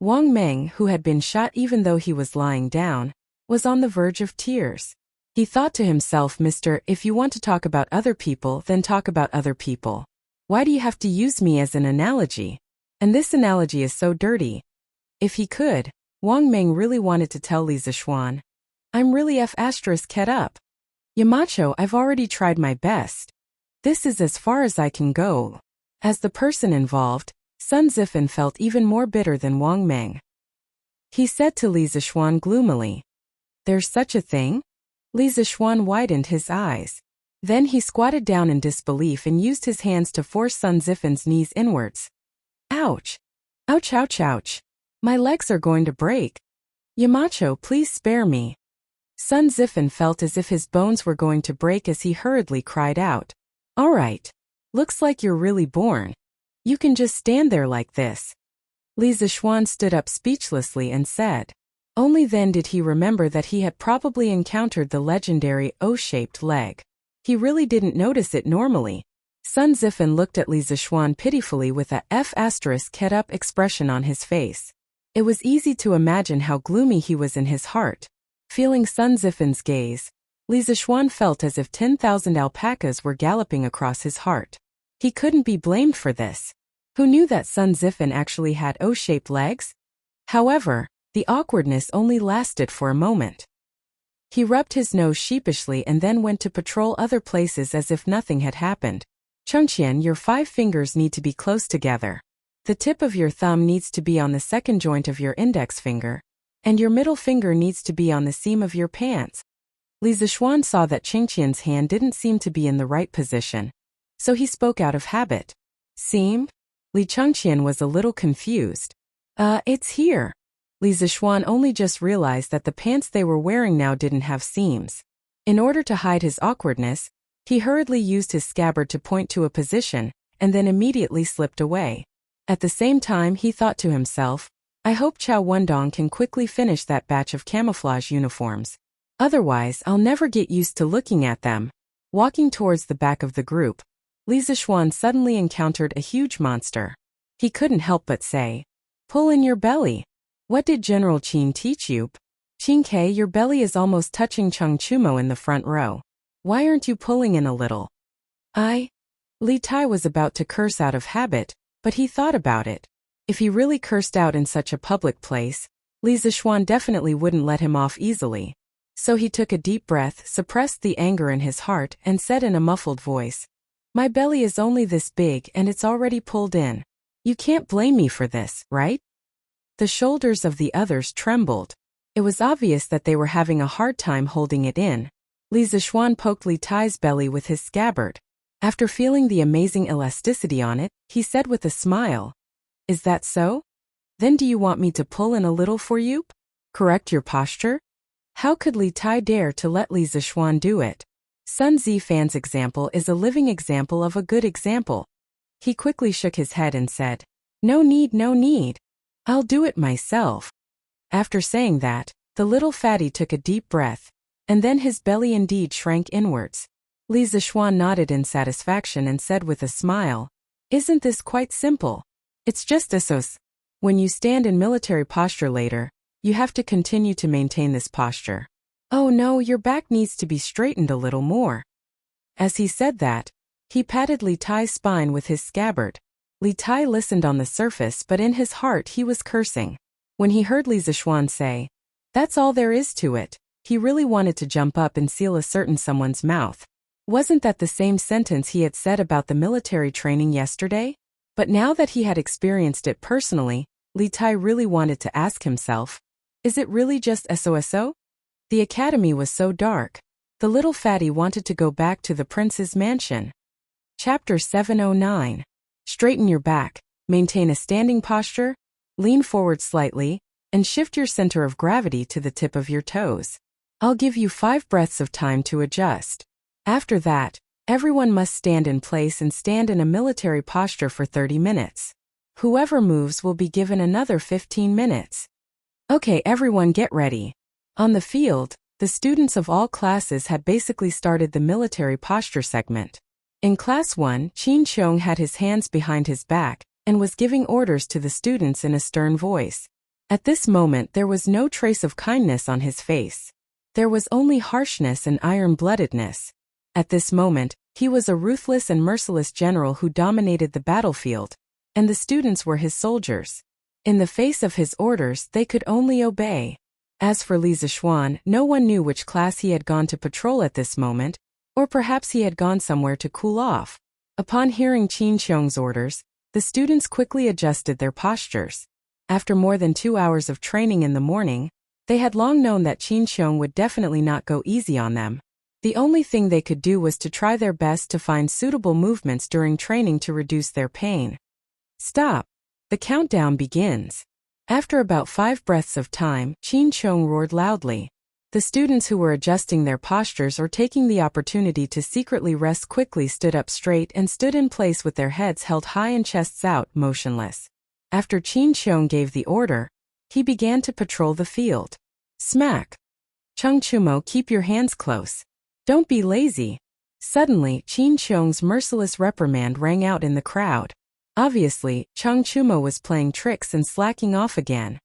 Wang Meng, who had been shot even though he was lying down, was on the verge of tears. He thought to himself, "Mister, if you want to talk about other people, then talk about other people. Why do you have to use me as an analogy? And this analogy is so dirty." If he could, Wang Meng really wanted to tell Li Zixuan, "I'm really *ket up. Yamacho, I've already tried my best. This is as far as I can go." As the person involved, Sun Zifen felt even more bitter than Wang Meng. He said to Li Zixuan gloomily, "There's such a thing?" Li Zixuan widened his eyes. Then he squatted down in disbelief and used his hands to force Sun Zifen's knees inwards. Ouch! Ouch, ouch, ouch! My legs are going to break. Yamacho, please spare me. Sun Zifan felt as if his bones were going to break as he hurriedly cried out. All right. Looks like you're really born. You can just stand there like this. Li Zishuan stood up speechlessly and said. Only then did he remember that he had probably encountered the legendary O-shaped leg. He really didn't notice it normally. Sun Zifan looked at Li Zishuan pitifully with a F***ed-up expression on his face. It was easy to imagine how gloomy he was in his heart. Feeling Sun Zifan's gaze, Li Zishuan felt as if 10,000 alpacas were galloping across his heart. He couldn't be blamed for this. Who knew that Sun Zifan actually had O-shaped legs? However, the awkwardness only lasted for a moment. He rubbed his nose sheepishly and then went to patrol other places as if nothing had happened. Chengqian, your 5 fingers need to be close together. The tip of your thumb needs to be on the second joint of your index finger, and your middle finger needs to be on the seam of your pants. Li Zishuan saw that Chengqian's hand didn't seem to be in the right position, so he spoke out of habit. Seam? Li Chengqian was a little confused. It's here. Li Zishuan only just realized that the pants they were wearing now didn't have seams. In order to hide his awkwardness, he hurriedly used his scabbard to point to a position, and then immediately slipped away. At the same time he thought to himself, I hope Chao Wendong can quickly finish that batch of camouflage uniforms. Otherwise I'll never get used to looking at them. Walking towards the back of the group, Li Zishuan suddenly encountered a huge monster. He couldn't help but say, pull in your belly. What did General Qin teach you? Qin Ke, your belly is almost touching Cheng Chumo in the front row. Why aren't you pulling in a little? Li Tai was about to curse out of habit, but he thought about it. If he really cursed out in such a public place, Li Zishuan definitely wouldn't let him off easily. So he took a deep breath, suppressed the anger in his heart, and said in a muffled voice, my belly is only this big and it's already pulled in. You can't blame me for this, right? The shoulders of the others trembled. It was obvious that they were having a hard time holding it in. Li Zishuan poked Li Tai's belly with his scabbard. After feeling the amazing elasticity on it, he said with a smile, is that so? Then do you want me to pull in a little for you? Correct your posture? How could Li Tai dare to let Li Zishuan do it? Sun Zifan's example is a living example of a good example. He quickly shook his head and said, no need, no need. I'll do it myself. After saying that, the little fatty took a deep breath, and then his belly indeed shrank inwards. Li Zishuan nodded in satisfaction and said with a smile, isn't this quite simple? It's just this. When you stand in military posture later, you have to continue to maintain this posture. Oh no, your back needs to be straightened a little more. As he said that, he patted Li Tai's spine with his scabbard. Li Tai listened on the surface, but in his heart he was cursing. When he heard Li Zishuan say, that's all there is to it, he really wanted to jump up and seal a certain someone's mouth. Wasn't that the same sentence he had said about the military training yesterday? But now that he had experienced it personally, Li Tai really wanted to ask himself, is it really just SOSO? The academy was so dark. The little fatty wanted to go back to the prince's mansion. Chapter 709. Straighten your back, maintain a standing posture, lean forward slightly, and shift your center of gravity to the tip of your toes. I'll give you 5 breaths of time to adjust. After that, everyone must stand in place and stand in a military posture for 30 minutes. Whoever moves will be given another 15 minutes. Okay, everyone get ready. On the field, the students of all classes had basically started the military posture segment. In Class 1, Qin Qiong had his hands behind his back and was giving orders to the students in a stern voice. At this moment there was no trace of kindness on his face. There was only harshness and iron-bloodedness. At this moment, he was a ruthless and merciless general who dominated the battlefield, and the students were his soldiers. In the face of his orders, they could only obey. As for Li Zishuan, no one knew which class he had gone to patrol at this moment, or perhaps he had gone somewhere to cool off. Upon hearing Qin Qiong's orders, the students quickly adjusted their postures. After more than 2 hours of training in the morning, they had long known that Qin Qiong would definitely not go easy on them. The only thing they could do was to try their best to find suitable movements during training to reduce their pain. Stop! The countdown begins. After about 5 breaths of time, Qin Chong roared loudly. The students who were adjusting their postures or taking the opportunity to secretly rest quickly stood up straight and stood in place with their heads held high and chests out, motionless. After Qin Chong gave the order, he began to patrol the field. Smack! Chung Chumo, keep your hands close. Don't be lazy. Suddenly, Qin Chong's merciless reprimand rang out in the crowd. Obviously, Chung Chumo was playing tricks and slacking off again.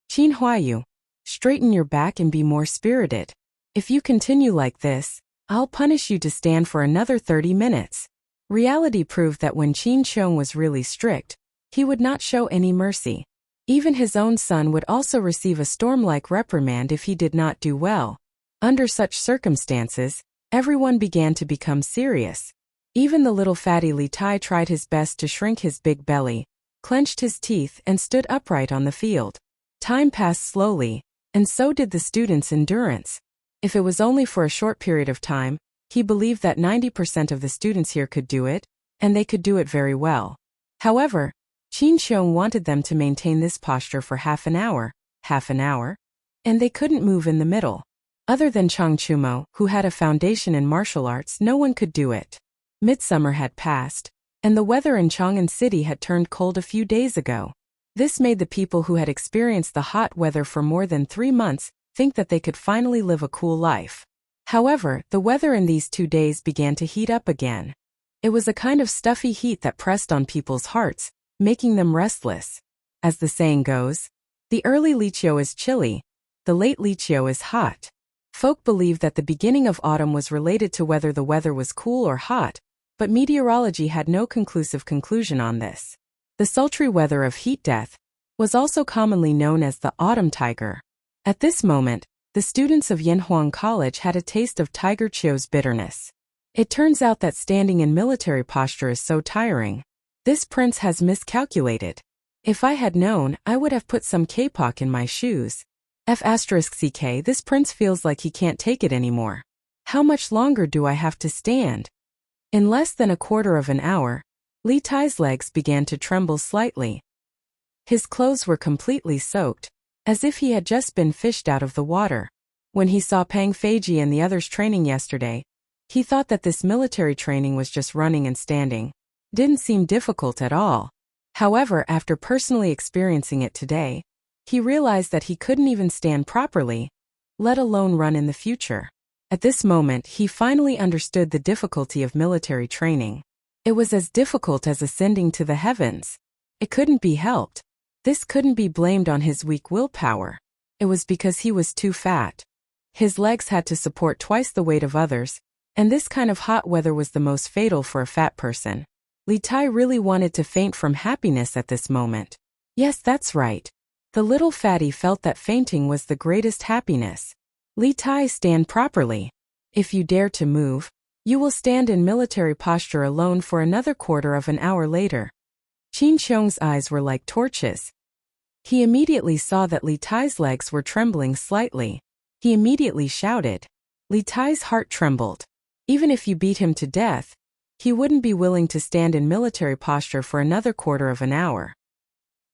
Qin Huayu, straighten your back and be more spirited. If you continue like this, I'll punish you to stand for another 30 minutes. Reality proved that when Qin Chong was really strict, he would not show any mercy. Even his own son would also receive a storm-like reprimand if he did not do well. Under such circumstances, everyone began to become serious. Even the little fatty Li Tai tried his best to shrink his big belly, clenched his teeth and stood upright on the field. Time passed slowly, and so did the students' endurance. If it was only for a short period of time, he believed that 90% of the students here could do it, and they could do it very well. However, Qin Chong wanted them to maintain this posture for half an hour, and they couldn't move in the middle. Other than Chung Chumo, who had a foundation in martial arts, no one could do it. Midsummer had passed, and the weather in Chang'an City had turned cold a few days ago. This made the people who had experienced the hot weather for more than 3 months think that they could finally live a cool life. However, the weather in these 2 days began to heat up again. It was a kind of stuffy heat that pressed on people's hearts, making them restless. As the saying goes, the early Liqiu is chilly, the late Liqiu is hot. Folk believed that the beginning of autumn was related to whether the weather was cool or hot, but meteorology had no conclusive conclusion on this. The sultry weather of heat death was also commonly known as the autumn tiger. At this moment, the students of Yanhuang College had a taste of Tiger Chiu's bitterness. It turns out that standing in military posture is so tiring. This prince has miscalculated. If I had known, I would have put some kapok in my shoes. F*ck, this prince feels like he can't take it anymore. How much longer do I have to stand? In less than a quarter of an hour, Li Tai's legs began to tremble slightly. His clothes were completely soaked, as if he had just been fished out of the water. When he saw Pang Feiji and the others training yesterday, he thought that this military training was just running and standing. Didn't seem difficult at all. However, after personally experiencing it today, he realized that he couldn't even stand properly, let alone run in the future. At this moment, he finally understood the difficulty of military training. It was as difficult as ascending to the heavens. It couldn't be helped. This couldn't be blamed on his weak willpower. It was because he was too fat. His legs had to support twice the weight of others, and this kind of hot weather was the most fatal for a fat person. Li Tai really wanted to faint from happiness at this moment. Yes, that's right. The little fatty felt that fainting was the greatest happiness. Li Tai, stand properly. If you dare to move, you will stand in military posture alone for another quarter of an hour later. Qin Chong's eyes were like torches. He immediately saw that Li Tai's legs were trembling slightly. He immediately shouted. Li Tai's heart trembled. Even if you beat him to death, he wouldn't be willing to stand in military posture for another quarter of an hour.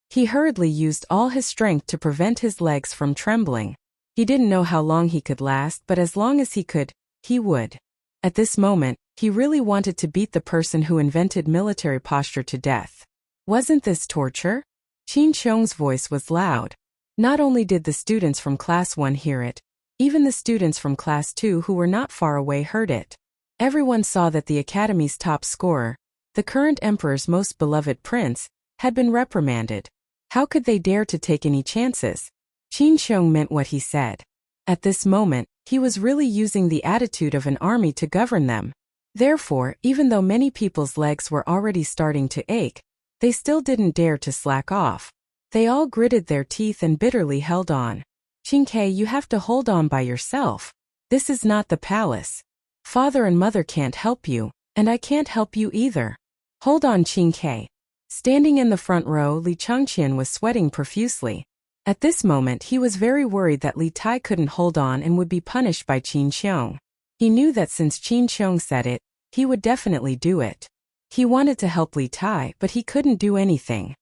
He hurriedly used all his strength to prevent his legs from trembling. He didn't know how long he could last, but as long as he could, he would. At this moment, he really wanted to beat the person who invented military posture to death. Wasn't this torture? Qin Chong's voice was loud. Not only did the students from Class 1 hear it, even the students from Class 2 who were not far away heard it. Everyone saw that the Academy's top scorer, the current Emperor's most beloved prince, had been reprimanded. How could they dare to take any chances? Qin Chong meant what he said. At this moment, he was really using the attitude of an army to govern them. Therefore, even though many people's legs were already starting to ache, they still didn't dare to slack off. They all gritted their teeth and bitterly held on. Qin, you have to hold on by yourself. This is not the palace. Father and mother can't help you, and I can't help you either. Hold on, Qin. Standing in the front row, Li Changqian was sweating profusely. At this moment, he was very worried that Li Tai couldn't hold on and would be punished by Qin Chong. He knew that since Qin Chong said it, he would definitely do it. He wanted to help Li Tai, but he couldn't do anything.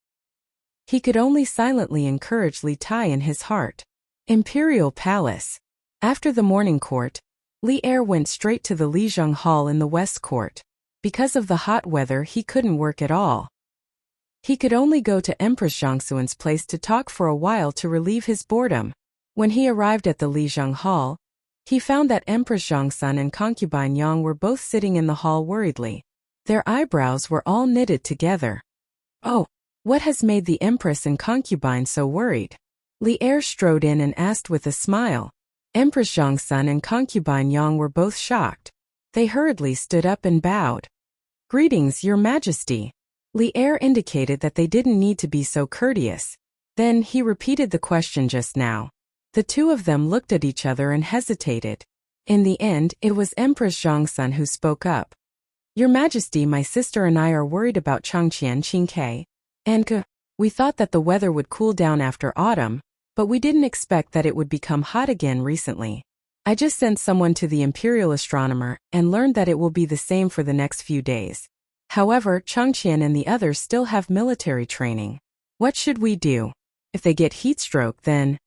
He could only silently encourage Li Tai in his heart. Imperial Palace. After the morning court, Li Er went straight to the Lijiang Hall in the West Court. Because of the hot weather, he couldn't work at all. He could only go to Empress Zhangsuan's place to talk for a while to relieve his boredom. When he arrived at the Lijiang Hall, he found that Empress Zhangsun and concubine Yang were both sitting in the hall worriedly. Their eyebrows were all knitted together. Oh, what has made the Empress and concubine so worried? Li Er strode in and asked with a smile. Empress Zhangsun and concubine Yang were both shocked. They hurriedly stood up and bowed. Greetings, Your Majesty. Li Er indicated that they didn't need to be so courteous. Then he repeated the question just now. The two of them looked at each other and hesitated. In the end, it was Empress Zhangsun who spoke up. Your Majesty, my sister and I are worried about Changqian Qingke. And we thought that the weather would cool down after autumn, but we didn't expect that it would become hot again recently. I just sent someone to the imperial astronomer and learned that it will be the same for the next few days. However, Changqian and the others still have military training. What should we do? If they get heatstroke, then...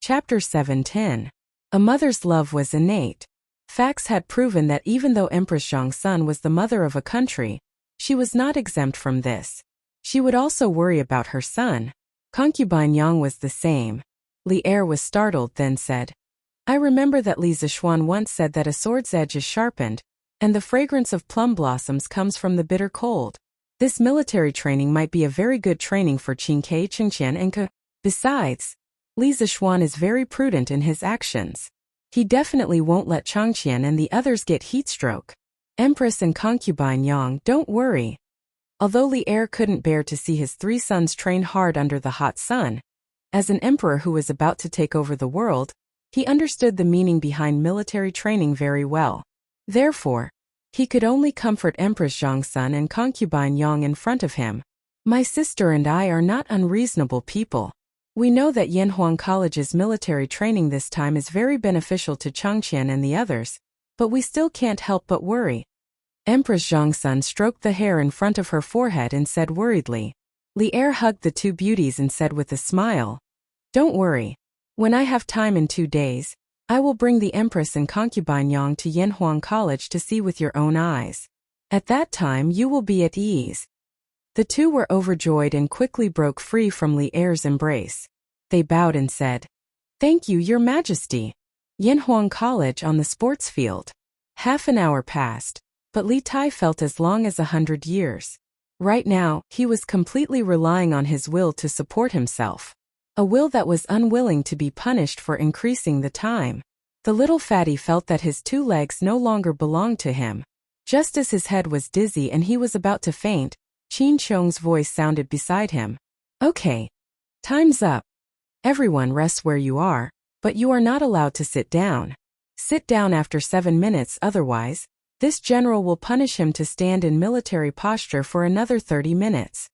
Chapter 7:10. A mother's love was innate. Facts had proven that even though Empress Zhangsun was the mother of a country, she was not exempt from this. She would also worry about her son. Concubine Yang was the same. Li Er was startled, then said, I remember that Li Zishuan once said that a sword's edge is sharpened, and the fragrance of plum blossoms comes from the bitter cold. This military training might be a very good training for Qingke, Qingqian, and Ke. Besides, Li Zishuan is very prudent in his actions. He definitely won't let Changqian and the others get heatstroke. Empress and concubine Yang, don't worry. Although Li Er couldn't bear to see his three sons train hard under the hot sun, as an emperor who was about to take over the world, he understood the meaning behind military training very well. Therefore, he could only comfort Empress Zhangsun and concubine Yang in front of him. My sister and I are not unreasonable people. We know that Yanhuang College's military training this time is very beneficial to Changqian and the others, but we still can't help but worry. Empress Zhangsun stroked the hair in front of her forehead and said worriedly. Li Er hugged the two beauties and said with a smile, Don't worry. When I have time in 2 days, I will bring the Empress and concubine Yang to Yanhuang College to see with your own eyes. At that time you will be at ease. The two were overjoyed and quickly broke free from Li Er's embrace. They bowed and said, Thank you, Your Majesty. Yanhuang College on the sports field. Half an hour passed, but Li Tai felt as long as 100 years. Right now, he was completely relying on his will to support himself. A will that was unwilling to be punished for increasing the time. The little fatty felt that his 2 legs no longer belonged to him. Just as his head was dizzy and he was about to faint, Qin Qiong's voice sounded beside him. Okay. Time's up. Everyone rests where you are, but you are not allowed to sit down. Sit down after 7 minutes, otherwise, this general will punish him to stand in military posture for another 30 minutes.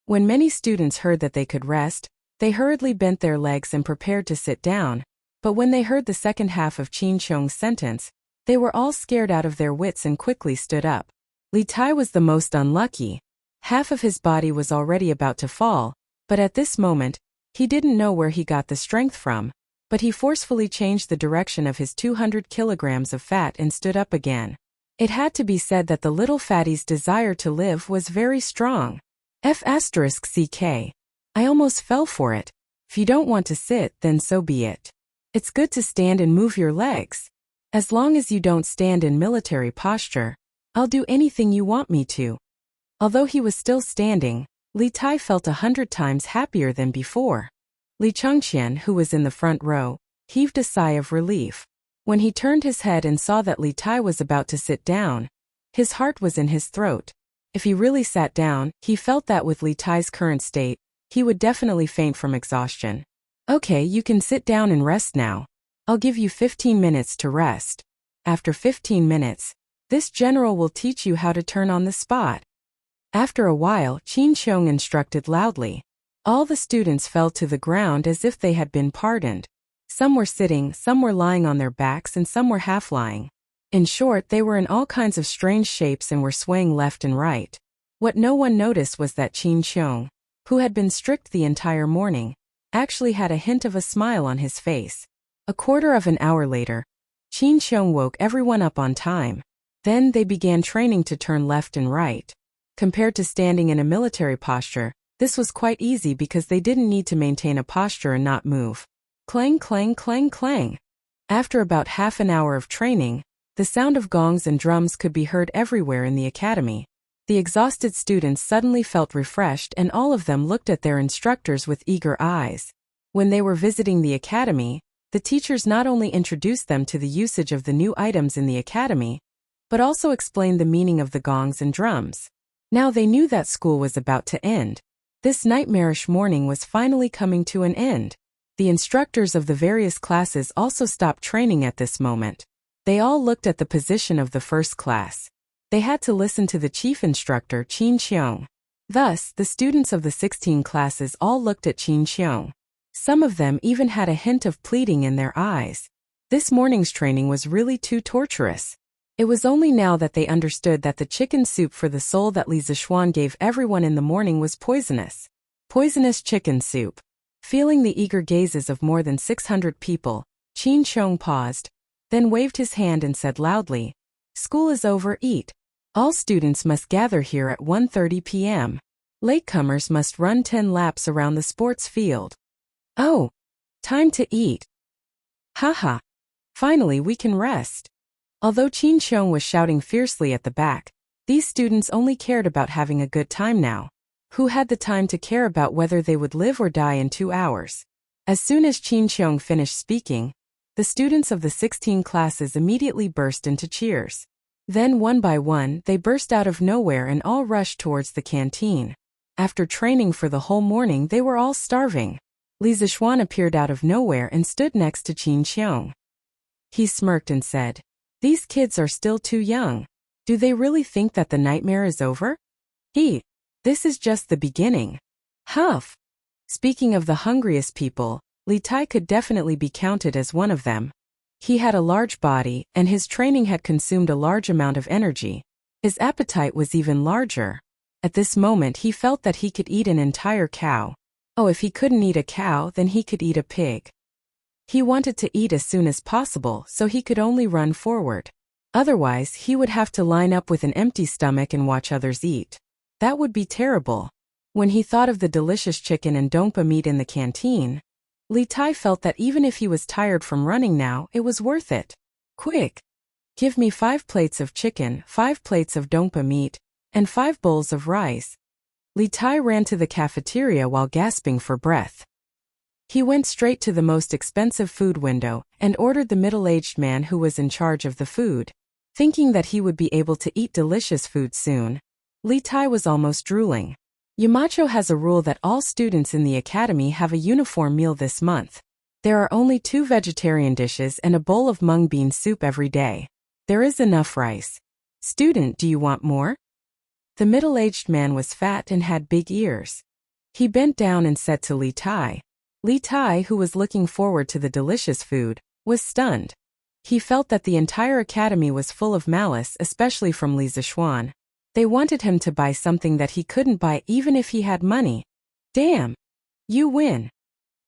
When many students heard that they could rest, they hurriedly bent their legs and prepared to sit down, but when they heard the second half of Qin Qiong's sentence, they were all scared out of their wits and quickly stood up. Li Tai was the most unlucky. Half of his body was already about to fall, but at this moment, he didn't know where he got the strength from, but he forcefully changed the direction of his 200 kilograms of fat and stood up again. It had to be said that the little fatty's desire to live was very strong. F***CK. I almost fell for it. If you don't want to sit, then so be it. It's good to stand and move your legs. As long as you don't stand in military posture, I'll do anything you want me to. Although he was still standing, Li Tai felt 100 times happier than before. Li Changqian, who was in the front row, heaved a sigh of relief. When he turned his head and saw that Li Tai was about to sit down, his heart was in his throat. If he really sat down, he felt that with Li Tai's current state, he would definitely faint from exhaustion. Okay, you can sit down and rest now. I'll give you 15 minutes to rest. After 15 minutes, this general will teach you how to turn on the spot. After a while, Qin Qiong instructed loudly. All the students fell to the ground as if they had been pardoned. Some were sitting, some were lying on their backs, and some were half-lying. In short, they were in all kinds of strange shapes and were swaying left and right. What no one noticed was that Qin Qiong, who had been strict the entire morning, actually had a hint of a smile on his face. A quarter of an hour later, Qin Xiong woke everyone up on time. Then they began training to turn left and right. Compared to standing in a military posture, this was quite easy because they didn't need to maintain a posture and not move. Clang, clang, clang, clang. After about half an hour of training, the sound of gongs and drums could be heard everywhere in the academy. The exhausted students suddenly felt refreshed and all of them looked at their instructors with eager eyes. When they were visiting the academy, the teachers not only introduced them to the usage of the new items in the academy, but also explained the meaning of the gongs and drums. Now they knew that school was about to end. This nightmarish morning was finally coming to an end. The instructors of the various classes also stopped training at this moment. They all looked at the position of the first class. They had to listen to the chief instructor, Qin Xiong. Thus, the students of the 16 classes all looked at Qin Xiong. Some of them even had a hint of pleading in their eyes. This morning's training was really too torturous. It was only now that they understood that the chicken soup for the soul that Li Zixuan gave everyone in the morning was poisonous. Poisonous chicken soup. Feeling the eager gazes of more than 600 people, Qin Xiong paused, then waved his hand and said loudly, "School is over, eat. All students must gather here at 1:30 p.m. Latecomers must run 10 laps around the sports field." Oh, time to eat. Haha. Finally we can rest. Although Qin Xiong was shouting fiercely at the back, these students only cared about having a good time now. Who had the time to care about whether they would live or die in 2 hours? As soon as Qin Xiong finished speaking, the students of the 16 classes immediately burst into cheers. Then one by one they burst out of nowhere and all rushed towards the canteen. After training for the whole morning they were all starving. Li Zixuan appeared out of nowhere and stood next to Qin Xiong. He smirked and said, "These kids are still too young. Do they really think that the nightmare is over? This is just the beginning." Huff. Speaking of the hungriest people, Li Tai could definitely be counted as one of them. He had a large body, and his training had consumed a large amount of energy. His appetite was even larger. At this moment he felt that he could eat an entire cow. Oh, if he couldn't eat a cow, then he could eat a pig. He wanted to eat as soon as possible, so he could only run forward. Otherwise, he would have to line up with an empty stomach and watch others eat. That would be terrible. When he thought of the delicious chicken and dongpa meat in the canteen, Li Tai felt that even if he was tired from running now, it was worth it. Quick! Give me 5 plates of chicken, 5 plates of dongpa meat, and 5 bowls of rice. Li Tai ran to the cafeteria while gasping for breath. He went straight to the most expensive food window and ordered the middle-aged man who was in charge of the food. Thinking that he would be able to eat delicious food soon, Li Tai was almost drooling. Yamacho has a rule that all students in the academy have a uniform meal this month. There are only 2 vegetarian dishes and a bowl of mung bean soup every day. There is enough rice. Student, do you want more? The middle-aged man was fat and had big ears. He bent down and said to Li Tai. Li Tai, who was looking forward to the delicious food, was stunned. He felt that the entire academy was full of malice, especially from Li Zixuan. They wanted him to buy something that he couldn't buy even if he had money. Damn! You win!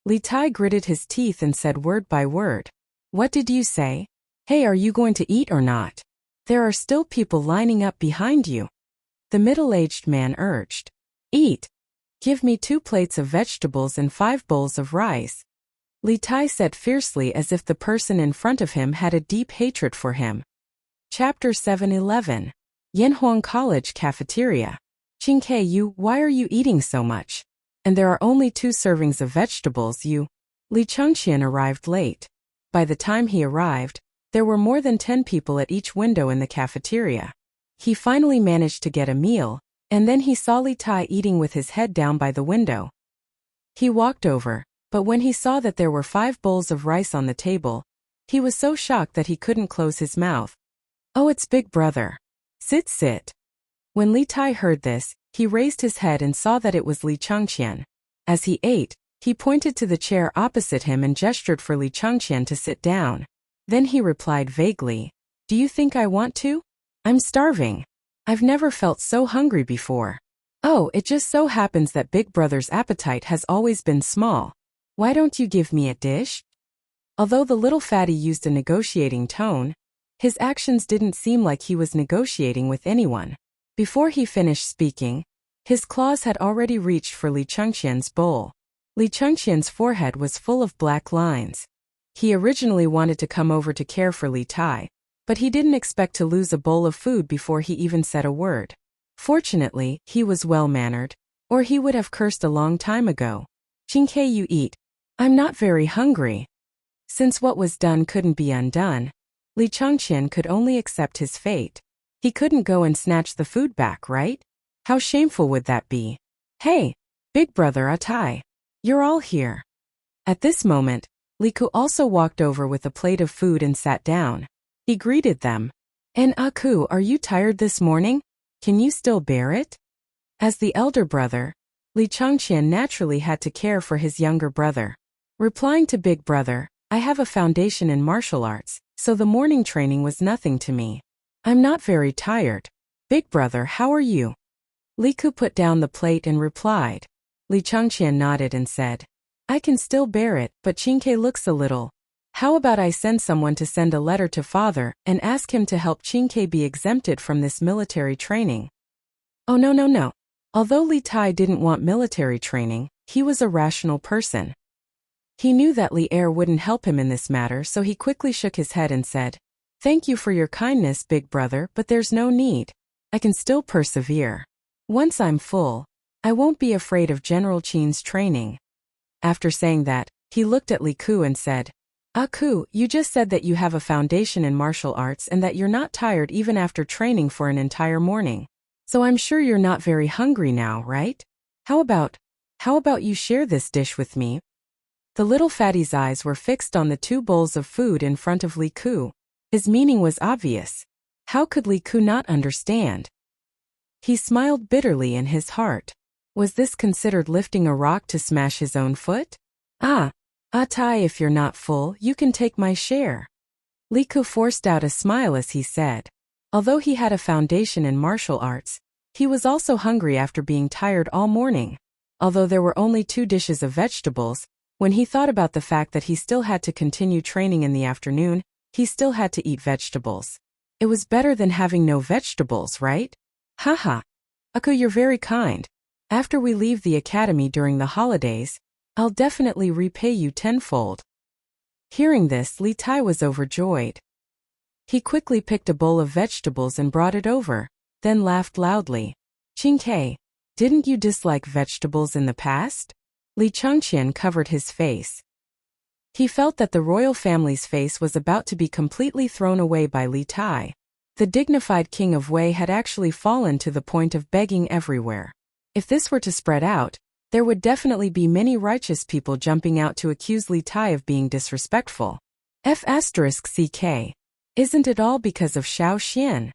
Li Tai gritted his teeth and said word by word. What did you say? Hey, are you going to eat or not? There are still people lining up behind you. The middle-aged man urged. Eat! Give me 2 plates of vegetables and 5 bowls of rice. Li Tai said fiercely as if the person in front of him had a deep hatred for him. Chapter 7:11. Yanhuang College Cafeteria. Qingke, why are you eating so much? And there are only 2 servings of vegetables, Li Chengqian arrived late. By the time he arrived, there were more than 10 people at each window in the cafeteria. He finally managed to get a meal, and then he saw Li Tai eating with his head down by the window. He walked over, but when he saw that there were 5 bowls of rice on the table, he was so shocked that he couldn't close his mouth. Oh, it's Big Brother. Sit. When Li Tai heard this, he raised his head and saw that it was Li Chengqian. As he ate, he pointed to the chair opposite him and gestured for Li Chengqian to sit down. Then he replied vaguely, "Do you think I want to? I'm starving. I've never felt so hungry before." Oh, it just so happens that Big Brother's appetite has always been small. Why don't you give me a dish? Although the little fatty used a negotiating tone, his actions didn't seem like he was negotiating with anyone. Before he finished speaking, his claws had already reached for Li Chengqian's bowl. Li Chengqian's forehead was full of black lines. He originally wanted to come over to care for Li Tai, but he didn't expect to lose a bowl of food before he even said a word. Fortunately, he was well-mannered, or he would have cursed a long time ago. "Qingke, you eat. I'm not very hungry." Since what was done couldn't be undone, Li Chengqian could only accept his fate. He couldn't go and snatch the food back, right? How shameful would that be? "Hey, Big Brother Atai. You're all here." At this moment, Li Ku also walked over with a plate of food and sat down. He greeted them. "And Aku, are you tired this morning? Can you still bear it?" As the elder brother, Li Chengqian naturally had to care for his younger brother. Replying to Big Brother, "I have a foundation in martial arts, so the morning training was nothing to me. I'm not very tired. Big Brother, how are you?" Li Ku put down the plate and replied. Li Chengqian nodded and said, "I can still bear it, but Qingke looks a little. How about I send someone to send a letter to father and ask him to help Qingke be exempted from this military training?" Oh no. Although Li Tai didn't want military training, he was a rational person. He knew that Li Er wouldn't help him in this matter, so he quickly shook his head and said, "Thank you for your kindness, Big Brother, but there's no need. I can still persevere. Once I'm full, I won't be afraid of General Qin's training." After saying that, he looked at Li Ku and said, "Aku, you just said that you have a foundation in martial arts and that you're not tired even after training for an entire morning. So I'm sure you're not very hungry now, right? How about you share this dish with me?" The little fatty's eyes were fixed on the 2 bowls of food in front of Li Ku. His meaning was obvious. How could Li Ku not understand? He smiled bitterly in his heart. Was this considered lifting a rock to smash his own foot? Atai, if you're not full, you can take my share." Li Ku forced out a smile as he said. Although he had a foundation in martial arts, he was also hungry after being tired all morning. Although there were only 2 dishes of vegetables, when he thought about the fact that he still had to continue training in the afternoon, he still had to eat vegetables. It was better than having no vegetables, right? Haha. Aku, you're very kind. After we leave the academy during the holidays, I'll definitely repay you tenfold. Hearing this, Li Tai was overjoyed. He quickly picked a bowl of vegetables and brought it over, then laughed loudly. "Qingke, didn't you dislike vegetables in the past?" Li Chengqian covered his face. He felt that the royal family's face was about to be completely thrown away by Li Tai. The dignified king of Wei had actually fallen to the point of begging everywhere. If this were to spread out, there would definitely be many righteous people jumping out to accuse Li Tai of being disrespectful. F***CK. Isn't it all because of Xiao Xian?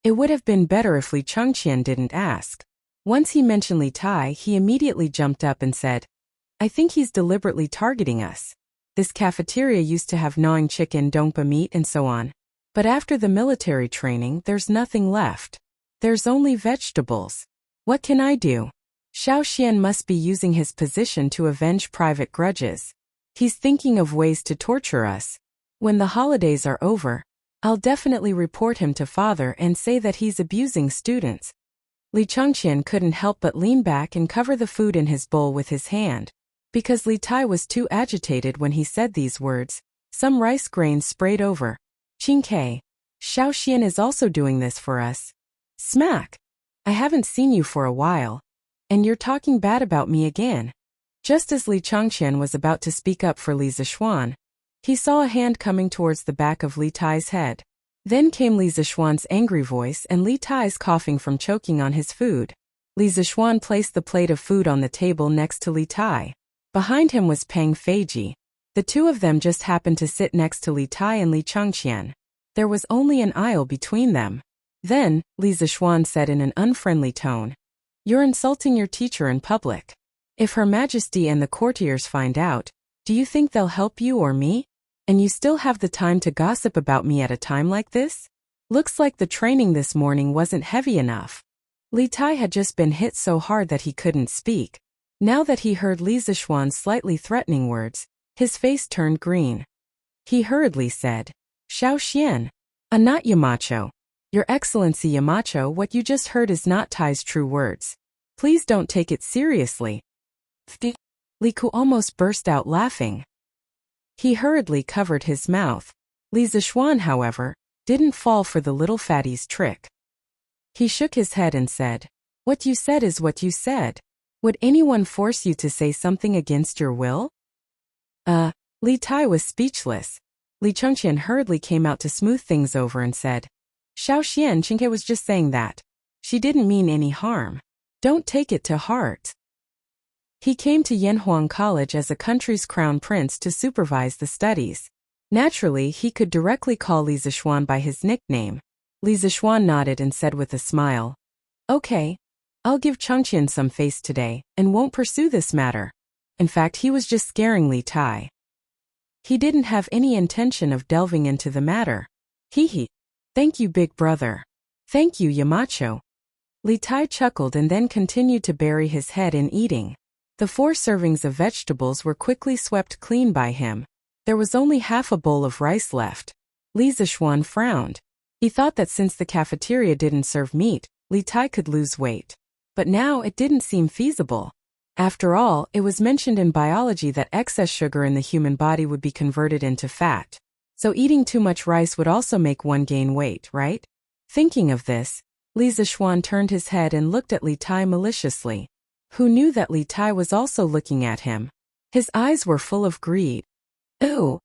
It would have been better if Li Chengqian didn't ask. Once he mentioned Li Tai, he immediately jumped up and said, "I think he's deliberately targeting us. This cafeteria used to have gnawing chicken, dongpa meat and so on. But after the military training, there's nothing left. There's only vegetables. What can I do?" Xiao Xian must be using his position to avenge private grudges. He's thinking of ways to torture us. When the holidays are over, I'll definitely report him to father and say that he's abusing students. Li Chengqian couldn't help but lean back and cover the food in his bowl with his hand. Because Li Tai was too agitated when he said these words, some rice grains sprayed over. "Qingke, Xiao Xian is also doing this for us." Smack! "I haven't seen you for a while. And you're talking bad about me again." Just as Li Chengqian was about to speak up for Li Zishuan, he saw a hand coming towards the back of Li Tai's head. Then came Li Zishuan's angry voice and Li Tai's coughing from choking on his food. Li Zishuan placed the plate of food on the table next to Li Tai. Behind him was Peng Feiji. The 2 of them just happened to sit next to Li Tai and Li Chengqian. There was only an aisle between them. Then, Li Zishuan said in an unfriendly tone, "You're insulting your teacher in public. If Her Majesty and the courtiers find out, do you think they'll help you or me? And you still have the time to gossip about me at a time like this? Looks like the training this morning wasn't heavy enough." Li Tai had just been hit so hard that he couldn't speak. Now that he heard Li Zishuan's slightly threatening words, his face turned green. He hurriedly said, Xiao Xian. Not Yamacho. Your Excellency Yamacho, what you just heard is not Tai's true words. Please don't take it seriously. Li Ku almost burst out laughing. He hurriedly covered his mouth. Li Zishuan, however, didn't fall for the little fatty's trick. He shook his head and said, What you said is what you said. Would anyone force you to say something against your will? Li Tai was speechless. Li Chengqian hurriedly came out to smooth things over and said, Xiao Xian, Qingke was just saying that. She didn't mean any harm. Don't take it to heart. He came to Yanhuang College as a country's crown prince to supervise the studies. Naturally, he could directly call Li Zishuan by his nickname. Li Zishuan nodded and said with a smile, Okay, I'll give Chengqian some face today, and won't pursue this matter. In fact, he was just scaring Li Tai. He didn't have any intention of delving into the matter. Hee. Thank you, big brother. Thank you, Yamacho. Li Tai chuckled and then continued to bury his head in eating. The 4 servings of vegetables were quickly swept clean by him. There was only half a bowl of rice left. Li Zishuan frowned. He thought that since the cafeteria didn't serve meat, Li Tai could lose weight. But now it didn't seem feasible. After all, it was mentioned in biology that excess sugar in the human body would be converted into fat. So eating too much rice would also make one gain weight, right? Thinking of this, Li Zishuan turned his head and looked at Li Tai maliciously. Who knew that Li Tai was also looking at him? His eyes were full of greed. Ooh,